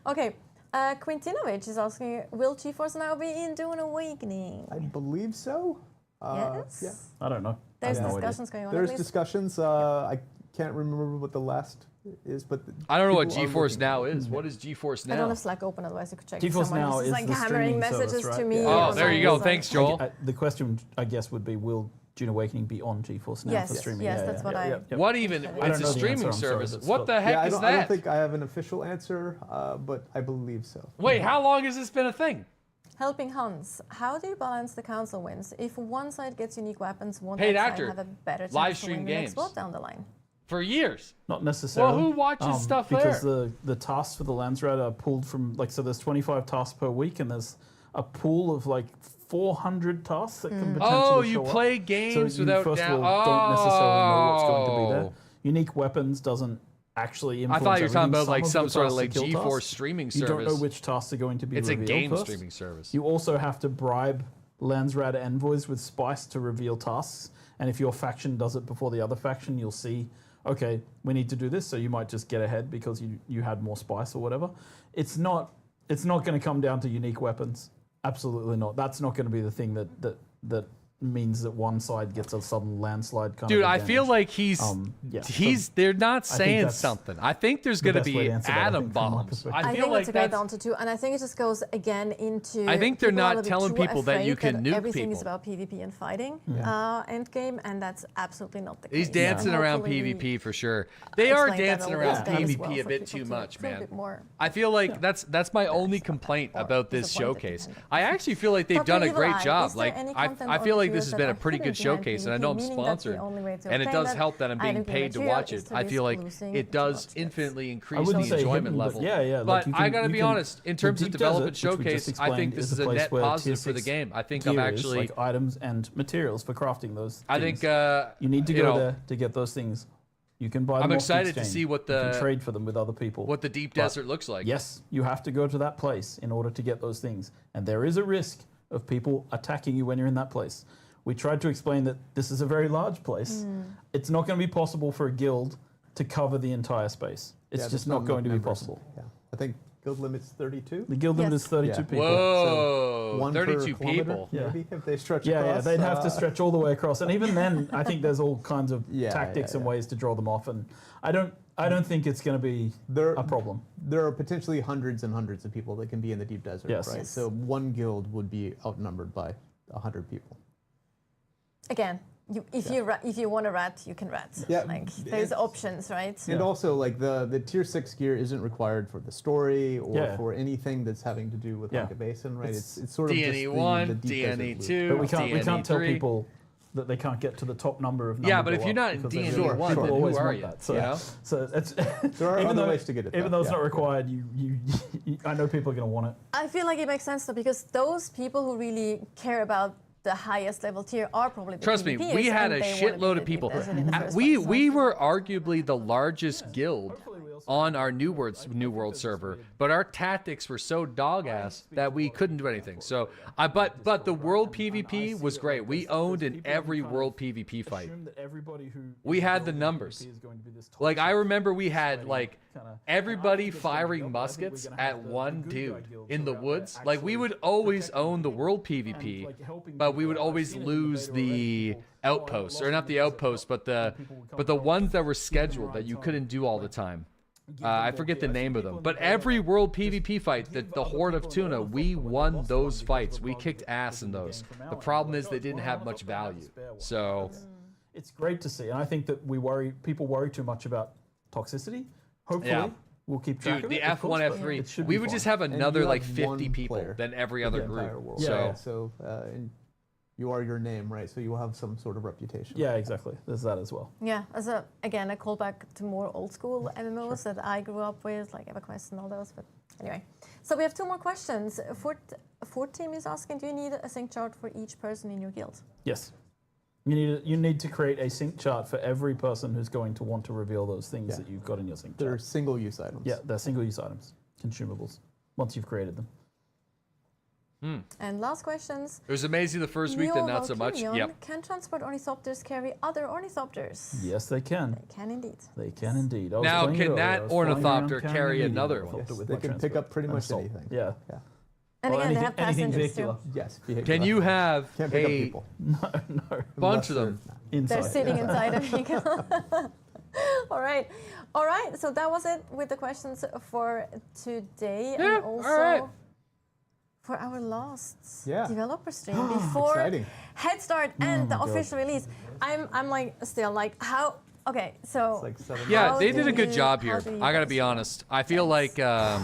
Okay, Quintinovic is asking, will GeForce now be in Dune Awakening? I believe so. Yes. Yeah. I don't know. There's I have no discussions idea. going on. There's at least. discussions. I can't remember what the last is, but I don't know what people are GeForce looking Now at it. is. What is GeForce I don't Now? have Slack open, otherwise you could check. GeForce Someone Now was is like the hammering streaming messages service, right? to me. Oh, or there you something, go. so- Thanks, Joel. The question, I guess, would be, will Dune Awakening be on GeForce Now for streaming? Yes, that's what I. What even? I It's don't a know the streaming answer, I'm sorry, service. that's What the heck Yeah, is I that? don't think I have an official answer, but I believe so. Wait, how long has this been a thing? Helping Hans, how do you balance the council wins? If one side gets unique weapons, won't Paid that actor. side have a better chance Live to stream win the next games. vote down the line? For years. Not necessarily. Well, who watches stuff because there? the tasks for the Landsrat are pulled from, like, so there's 25 tasks per week, and there's a pool of like 400 tasks that can potentially Oh, show you up. play So games you without first down- of all don't necessarily know what's going to be there. Oh. Unique weapons doesn't actually I influence thought you were talking everything. about like of some the sort of tasks like are kill GeForce tasks. streaming You don't know service. which tasks are going to be It's a revealed game first. streaming service. You also have to bribe Landsrat envoys with spice to reveal tasks. And if your faction does it before the other faction, you'll see, okay, we need to do this. So you might just get ahead because you had more spice or whatever. It's not going to come down to unique weapons. Absolutely not. That's not going to be the thing that means that one side gets a sudden landslide kind Dude, of I advantage. feel like he's they're not I think saying that's something. I think there's the going to best way be to answer that, I atom think, from my bombs. perspective. I I feel think like that's a great that's answer too, and I think it just goes again into. I think they're people are a not little bit telling too people that you afraid can nuke everything people. is about PvP and fighting endgame, and that's absolutely not the case. He's dancing around Hopefully PvP for sure. They are explain that dancing a around little bit as PvP well a for bit people too to much, feel a man. bit more I feel like that's my only complaint about this showcase. I actually feel like they've Dr. done a Evil great Eye, job. is there Like any I content feel on like this has viewers been a that are pretty hidden good behind showcase, and I PvP, know I'm meaning that the sponsored, only way to and it obtain does that help that I'm being item paid to material watch is it. to I feel risk like losing it to does watch this. infinitely I increase wouldn't the say enjoyment hidden, level. but yeah. But like you I can- gotta you be can- honest, in the terms of Deep development Desert, which we just showcase, I think explained, this is is a a place net where positive tier for the 6 game. I think I'm gears, actually like items and materials for crafting those. I things. think you need to you go know, there to get those things. You can buy them I'm off the excited to exchange. see what You can the- trade for them with other people. what the Deep But Desert looks like. Yes, you have to go to that place in order to get those things, and there is a risk of people attacking you when you're in that place. We tried to explain that this is a very large place. It's not going to be possible for a guild to cover the entire space. It's Yeah, just there's not going to be members. possible. Yeah. I think guild limit's 32. The guild limit is 32 people. Whoa, So one per 32 kilometer, people. maybe, if they stretch Yeah, across. they'd have to stretch all the way across, and even then, I think there's all kinds of Yeah, tactics yeah, and yeah. ways to draw them off, and I don't think it's going to be a problem. There are potentially hundreds and hundreds of people that can be in the deep desert, Yes. right? Yes. So one guild would be outnumbered by 100 people. Again, if you want to rat, you can rat. Yeah. Like there's options, right? And also, like the tier 6 gear isn't required for the story or Yeah. for anything that's having to do with Yeah. Lanka Basin, right? It's It's sort of just DNE1, the deep desert loop. DNE2, But we can't tell DNE3. people that they can't get to the top number of. Yeah, number but if go you're up not in because they DNE1, really- people then who always are want you? that. So, You know? so it's There are even other though, ways to get it Even done, though it's yeah. not required, you I know people are going to want it. I feel like it makes sense though, because those people who really care about the highest level tier are probably the Trust me, PvPers, we had and a they wanna be shitload the of people. Deep Desert in the first We place. we were arguably the largest guild on our New World server, but our tactics were so dog ass that we couldn't do anything. So but the world PvP was great. We owned in every world PvP fight. We had the numbers. Like I remember we had like everybody firing muskets at one dude in the woods. Like we would always own the world PvP, but we would always lose the outposts, or not the outposts, but the ones that were scheduled that you couldn't do all the time. I forget the name of them, but every world PvP fight, the Horde of Tuna, we won those fights. We kicked ass in those. The problem is they didn't have much value. So It's great to see, and I think that people worry too much about toxicity. Hopefully, Yeah. we'll keep track dude, of the it. of course, F1, but F3, it should we be would fine. just have And another you like have 50 one people player than every in other the entire group. world. So Yeah, so and you are your name, right? So you will have some sort of reputation. Yeah, exactly. There's that as well. Yeah, as a callback to more old school MMOs that I grew up with, like EverQuest and all those. But anyway, so we have two more questions. support team is asking, do you need a sync chart for each person in your guild? Yes. You need to create a sync chart for every person who's going to want to reveal those things that you've got in your sync chart. They're single-use items. Yeah, they're single-use items, consumables, once you've created them. And last questions. It was amazing the first week, then not so much. Valkyrion, Yep. Can transport ornithopters carry other ornithopters? Yes, they can. They can indeed. They can indeed. I was Now, playing it can earlier. that I was flying around ornithopter carrying carry a medium another one? ornithopter with They my can pick transport up pretty and much assault. anything. Yeah. And again, they have anything passengers vehicular. too. Yes. Can you have Can't pick up a people. No. bunch of them? They're sitting inside a vehicle. All right. All right. So that was it with the questions for today. Yeah, and also all right. for our last Yeah. developer stream before Exciting. Head Start and the my God. official release. I'm like still like how. Okay, so It's like 7 Yeah, how they do did a good you- job how here. do you I gotta guys be feel? honest. I feel like I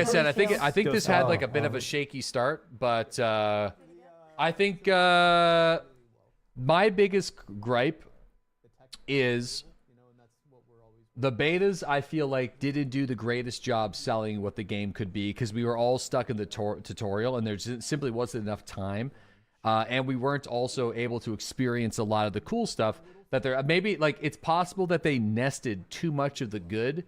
said, I think this had like a bit of a shaky start, but I think my biggest gripe is the betas. I feel like didn't do the greatest job selling what the game could be because we were all stuck in the tutorial and there just simply wasn't enough time, and we weren't also able to experience a lot of the cool stuff that there. Maybe like it's possible that they nested too much of the good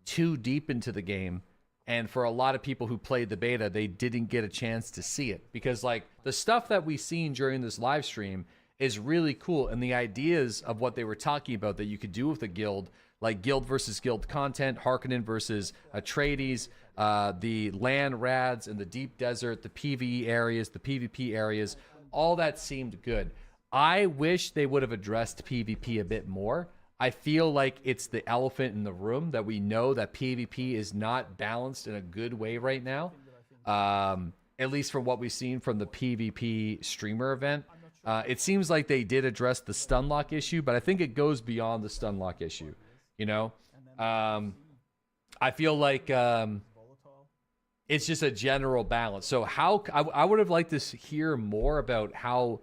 too deep into the game. And for a lot of people who played the beta, they didn't get a chance to see it because like the stuff that we've seen during this live stream is really cool. And the ideas of what they were talking about that you could do with a guild, like guild versus guild content, Harkonnen versus Atreides, the land rads and the deep desert, the PvE areas, the PvP areas, all that seemed good. I wish they would have addressed PvP a bit more. I feel like it's the elephant in the room that we know that PvP is not balanced in a good way right now. At least from what we've seen from the PvP streamer event. It seems like they did address the stun lock issue, but I think it goes beyond the stun lock issue. You know? I feel like it's just a general balance. So I would have liked to hear more about how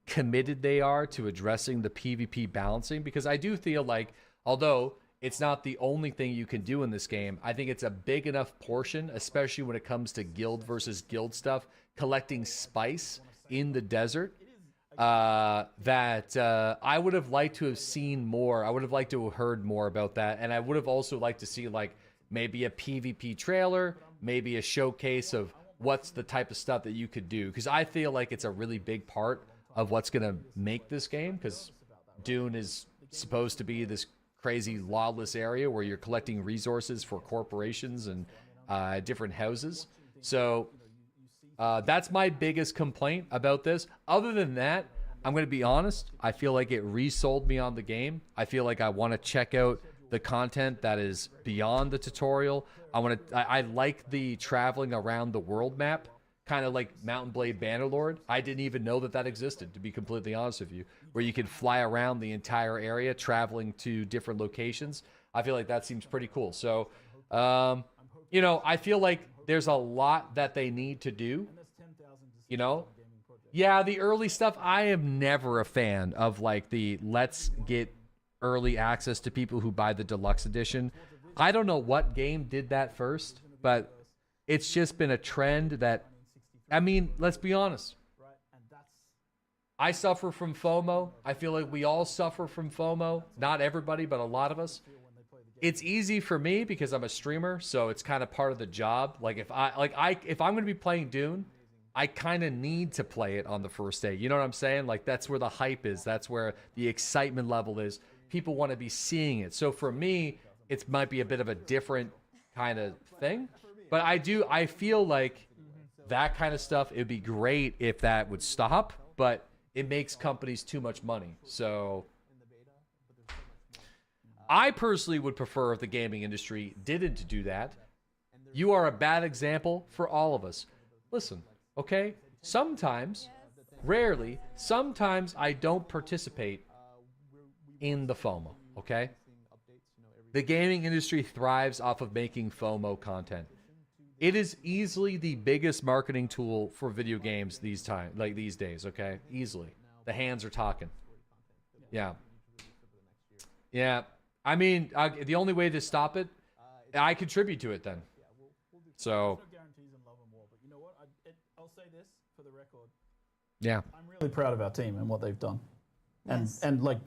committed they are to addressing the PvP balancing, because I do feel like although it's not the only thing you can do in this game, I think it's a big enough portion, especially when it comes to guild versus guild stuff, collecting spice in the desert, that I would have liked to have seen more. I would have liked to have heard more about that, and I would have also liked to see like maybe a PvP trailer, maybe a showcase of what's the type of stuff that you could do, because I feel like it's a really big part of what's going to make this game, because Dune is supposed to be this crazy lawless area where you're collecting resources for corporations and different houses. So that's my biggest complaint about this. Other than that, I'm going to be honest, I feel like it resold me on the game. I feel like I want to check out the content that is beyond the tutorial. I like the traveling around the world map, kind of like Mountain Blade Bannerlord. I didn't even know that existed, to be completely honest with you, where you could fly around the entire area, traveling to different locations. I feel like that seems pretty cool. So, you know, I feel like there's a lot that they need to do, you know? Yeah, the early stuff, I am never a fan of like the let's get early access to people who buy the deluxe edition. I don't know what game did that first, but it's just been a trend that, I mean, let's be honest. I suffer from FOMO. I feel like we all suffer from FOMO. Not everybody, but a lot of us. It's easy for me because I'm a streamer, so it's kind of part of the job. Like if I'm going to be playing Dune, I kind of need to play it on the first day. You know what I'm saying? Like that's where the hype is. That's where the excitement level is. People want to be seeing it. So for me, it might be a bit of a different kind of thing. But I feel like that kind of stuff, it'd be great if that would stop, but it makes companies too much money. So I personally would prefer if the gaming industry didn't do that. You are a bad example for all of us. Listen, okay? Sometimes, rarely, sometimes I don't participate in the FOMO, okay? The gaming industry thrives off of making FOMO content. It is easily the biggest marketing tool for video games these days, okay? Easily. The hands are talking. Yeah. Yeah. I mean, the only way to stop it, I contribute to it then. So, I'll say this for the record. Yeah. I'm really proud of our team and what they've done. And like,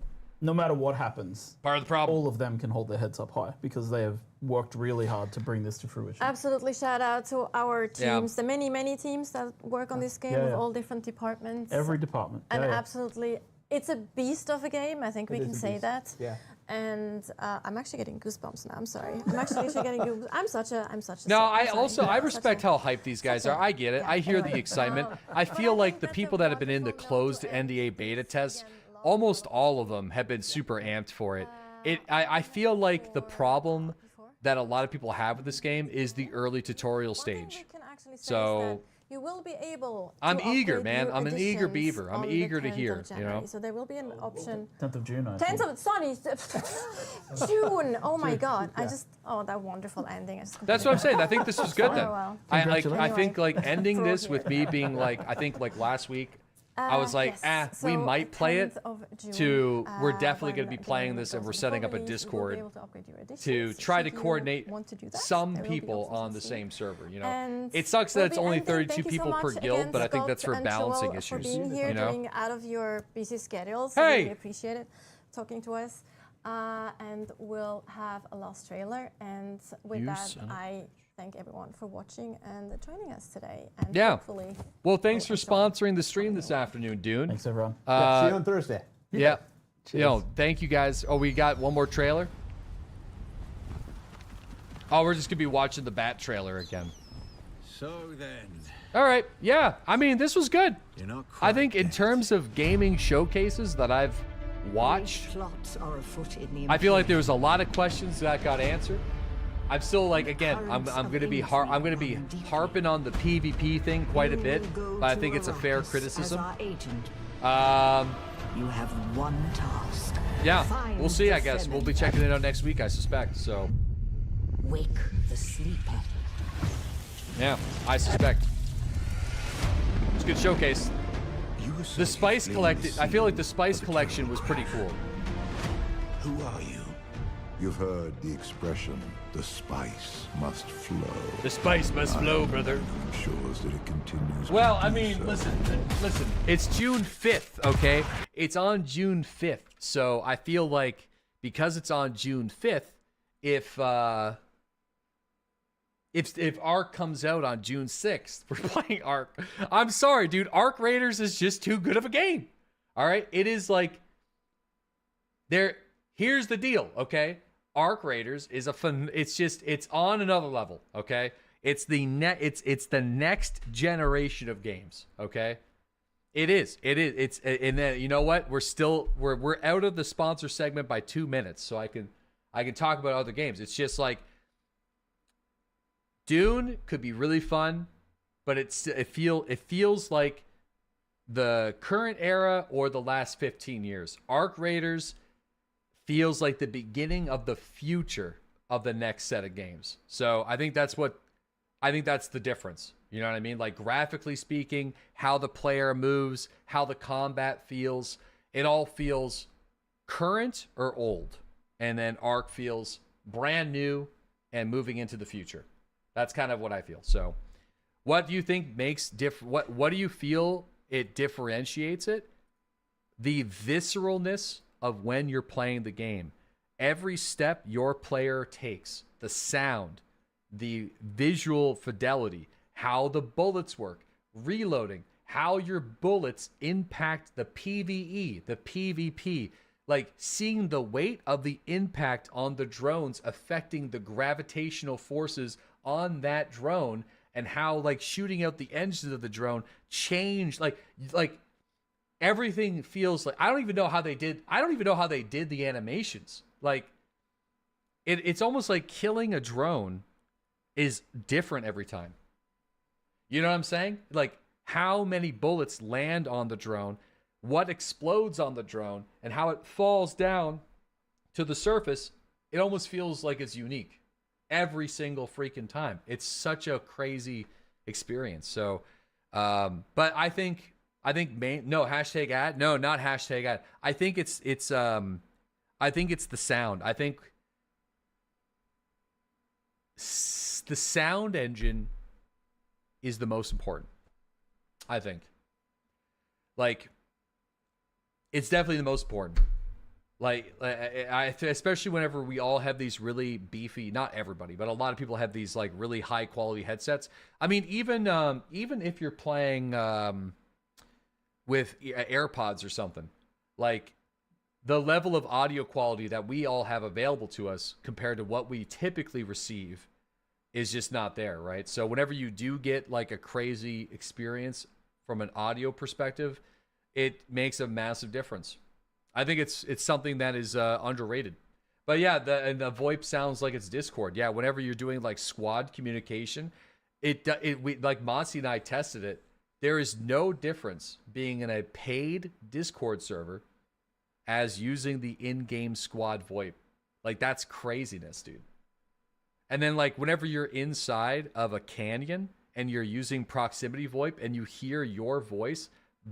no matter what happens, part of the problem, all of them can hold their heads up high because they have worked really hard to bring this to fruition. Absolutely, shout out to our teams, the many teams that work on this game with all different departments. Every department. And absolutely, it's a beast of a game. I think we can say that. Yeah. And I'm actually getting goosebumps now. I'm sorry. I'm actually getting goosebumps. I'm such a. No, I respect how hyped these guys are. I get it. I hear the excitement. I feel like the people that have been in the closed NDA beta tests, almost all of them have been super amped for it. I feel like the problem that a lot of people have with this game is the early tutorial stage. So you will be able to I'm eager, upgrade man. your I'm an eager editions beaver. I'm on the eager to 10th hear, of January. So there will be an option. 10th of June, I 10th of sorry, June. Oh my God! I just that wonderful ending. that's what I'm saying. I think this was good then. Well. I think like ending this with me being like, I think like last week, I was like, yes. we So might play it 10th of June, to, we're definitely going to when be playing the this game and we're goes setting into up a release, you will be Discord able to upgrade your editions. to try to If you coordinate want to do that, some there will be people options on the Steam. same server, you know. And It sucks we'll that it's be only ending. 32 Thank you so people per much guild, again, but I think Scott that's for and balancing Joel, issues, for being here, you know. getting out of your busy schedules. Hey! Really appreciate it, talking to us. And we'll have a last trailer. And with You that, son of a I thank everyone for watching and joining us today. And Yeah. hopefully, Well, thanks for sponsoring the stream this afternoon, Dune. Thanks, everyone. See you on Thursday. Yeah. You know, thank you guys. Oh, we got one more trailer? Oh, we're just going to be watching the Bat trailer again. So then, All right. Yeah. I mean, this was good. you're not I think in terms of gaming showcases that I've watched, Plots are afoot in the I feel like there was a lot of questions that got answered. I'm still like, again, I'm going to be harping on the PvP thing quite a bit, but I think it's a fair criticism. You have one task. Yeah, Find we'll see. the I guess we'll be Feminine. checking it out next week. I suspect. So Wake the sleeper. yeah, I suspect. It's a good showcase. The spice collected. I feel like the spice collection was pretty cool. Who are you? You've heard the expression, the spice must flow. The spice must flow, brother. Ensures that it continues. Well, to I do mean, so. listen. It's June 5th, okay? It's on June 5th. So I feel like because it's on June 5th, if Ark comes out on June 6th, we're playing Ark. I'm sorry, dude. Ark Raiders is just too good of a game. All right? It is like here's the deal, okay? Ark Raiders is it's on another level, okay? It's the next generation of games, okay? It is. And then you know what? We're out of the sponsor segment by 2 minutes, so I can talk about other games. It's just like Dune could be really fun, but it feels like the current era or the last 15 years. Ark Raiders feels like the beginning of the future of the next set of games. So I think that's the difference. You know what I mean? Like graphically speaking, how the player moves, how the combat feels, it all feels current or old. And then Ark feels brand new and moving into the future. That's kind of what I feel. So what do you think makes what do you feel it differentiates it? The visceralness of when you're playing the game. Every step your player takes, the sound, the visual fidelity, how the bullets work, reloading, how your bullets impact the PvE, the PvP, like seeing the weight of the impact on the drones affecting the gravitational forces on that drone, and how like shooting out the engines of the drone change, like everything feels like I don't even know how they did the animations. Like it's almost like killing a drone is different every time. You know what I'm saying? Like how many bullets land on the drone, what explodes on the drone, and how it falls down to the surface, it almost feels like it's unique every single freaking time. It's such a crazy experience. So but I think hashtag ad. No, not hashtag ad. I think it's the sound. I think the sound engine is the most important. I think. Like, it's definitely the most important. Like, especially whenever we all have these really beefy, not everybody, but a lot of people have these like really high quality headsets. I mean, even if you're playing with AirPods or something, like the level of audio quality that we all have available to us compared to what we typically receive is just not there, right? So whenever you do get like a crazy experience from an audio perspective, it makes a massive difference. I think it's something that is underrated. But yeah, the VoIP sounds like it's Discord. Yeah, whenever you're doing like squad communication, we like Monty and I tested it. There is no difference being in a paid Discord server as using the in-game squad VoIP. Like, that's craziness, dude. And then like whenever you're inside of a canyon and you're using proximity VoIP and you hear your voice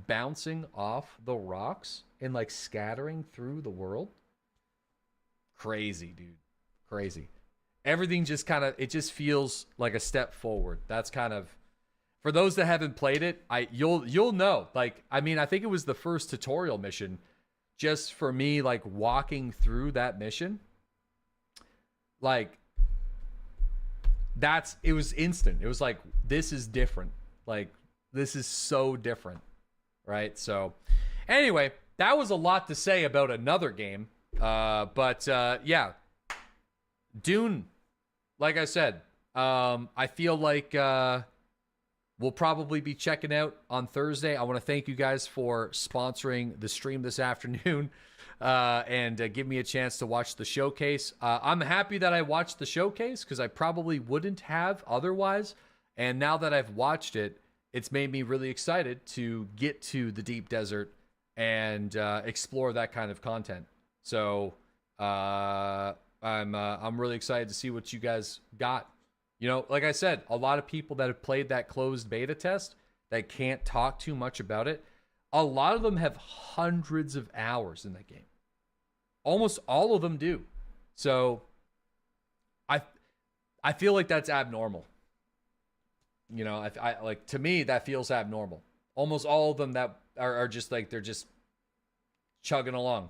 bouncing off the rocks and like scattering through the world, crazy, dude. Crazy. Everything just kind of, it just feels like a step forward. That's kind of, for those that haven't played it, you'll know. Like, I mean, I think it was the first tutorial mission. Just for me, like walking through that mission, like it was instant. It was like, this is different. Like, this is so different, right? So anyway, that was a lot to say about another game. But yeah, Dune, like I said, I feel like we'll probably be checking out on Thursday. I want to thank you guys for sponsoring the stream this afternoon and give me a chance to watch the showcase. I'm happy that I watched the showcase because I probably wouldn't have otherwise. And now that I've watched it, it's made me really excited to get to the deep desert and explore that kind of content. So I'm really excited to see what you guys got. You know, like I said, a lot of people that have played that closed beta test that can't talk too much about it, a lot of them have hundreds of hours in that game. Almost all of them do. So I feel like that's abnormal. You know, I like, to me, that feels abnormal. Almost all of them that are just like, they're just chugging along,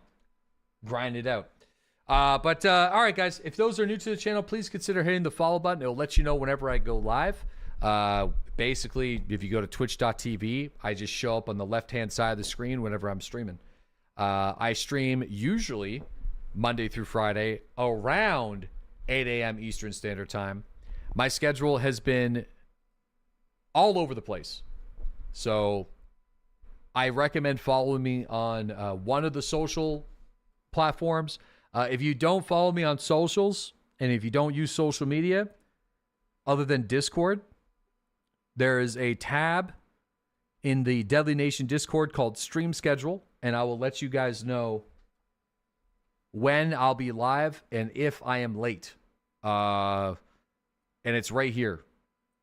grinding it out. But all right, guys, if those are new to the channel, please consider hitting the follow button. It'll let you know whenever I go live. Basically, if you go to twitch.tv, I just show up on the left-hand side of the screen whenever I'm streaming. I stream usually Monday through Friday around 8 a.m. Eastern Standard Time. My schedule has been all over the place. So I recommend following me on one of the social platforms. If you don't follow me on socials, and if you don't use social media other than Discord, there is a tab in the Deadly Nation Discord called Stream Schedule, and I will let you guys know when I'll be live and if I am late. And it's right here.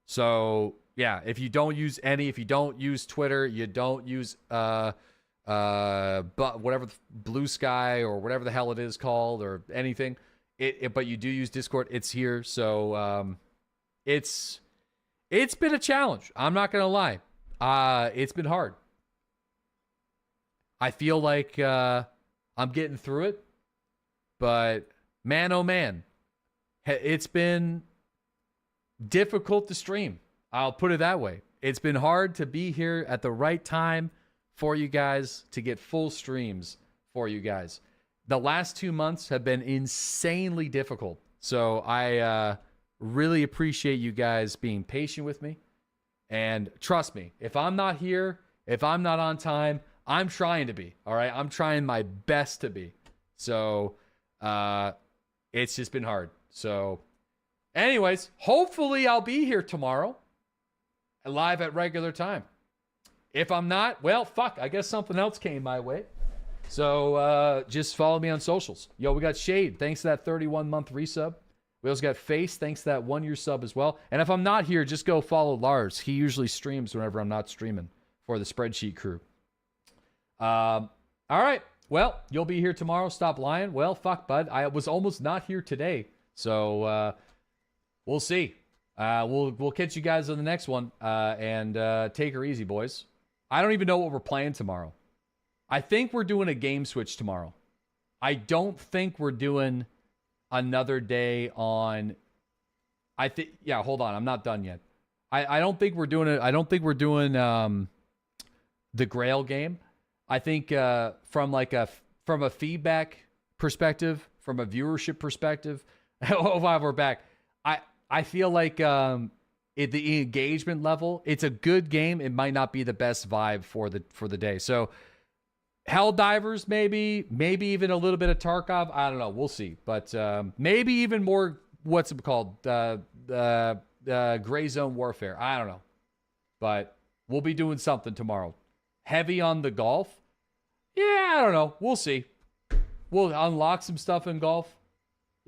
So yeah, if you don't use Twitter, you don't use but whatever, Blue Sky or whatever the hell it is called or anything, but you do use Discord, it's here. So it's been a challenge. I'm not gonna lie. It's been hard. I feel like I'm getting through it, but man, oh man, it's been difficult to stream. I'll put it that way. It's been hard to be here at the right time for you guys, to get full streams for you guys. The last 2 months have been insanely difficult. So I really appreciate you guys being patient with me. And trust me, if I'm not here, if I'm not on time, I'm trying to be, all right? I'm trying my best to be. So it's just been hard. So anyways, hopefully I'll be here tomorrow, live at regular time. If I'm not, well, fuck, I guess something else came my way. So just follow me on socials. Yo, we got Shade. Thanks to that 31-month resub. We also got Face. Thanks to that 1-year sub as well. And if I'm not here, just go follow Lars. He usually streams whenever I'm not streaming for the Spreadsheet crew. All right. Well, you'll be here tomorrow. Stop lying. Well, fuck, bud. I was almost not here today. So we'll see. We'll catch you guys on the next one. And take her easy, boys. I don't even know what we're playing tomorrow. I think we're doing a game switch tomorrow. I don't think we're doing another day on. I think. Yeah, hold on. I'm not done yet. I don't think we're doing it. I don't think we're doing the Grail game. I think from a feedback perspective, from a viewership perspective. Oh, wow, we're back. I feel like the engagement level, it's a good game. It might not be the best vibe for the day. So Helldivers, maybe even a little bit of Tarkov. I don't know. We'll see. But maybe even more, what's it called? Gray Zone Warfare. I don't know. But we'll be doing something tomorrow. Heavy on the golf. Yeah, I don't know. We'll see. We'll unlock some stuff in golf.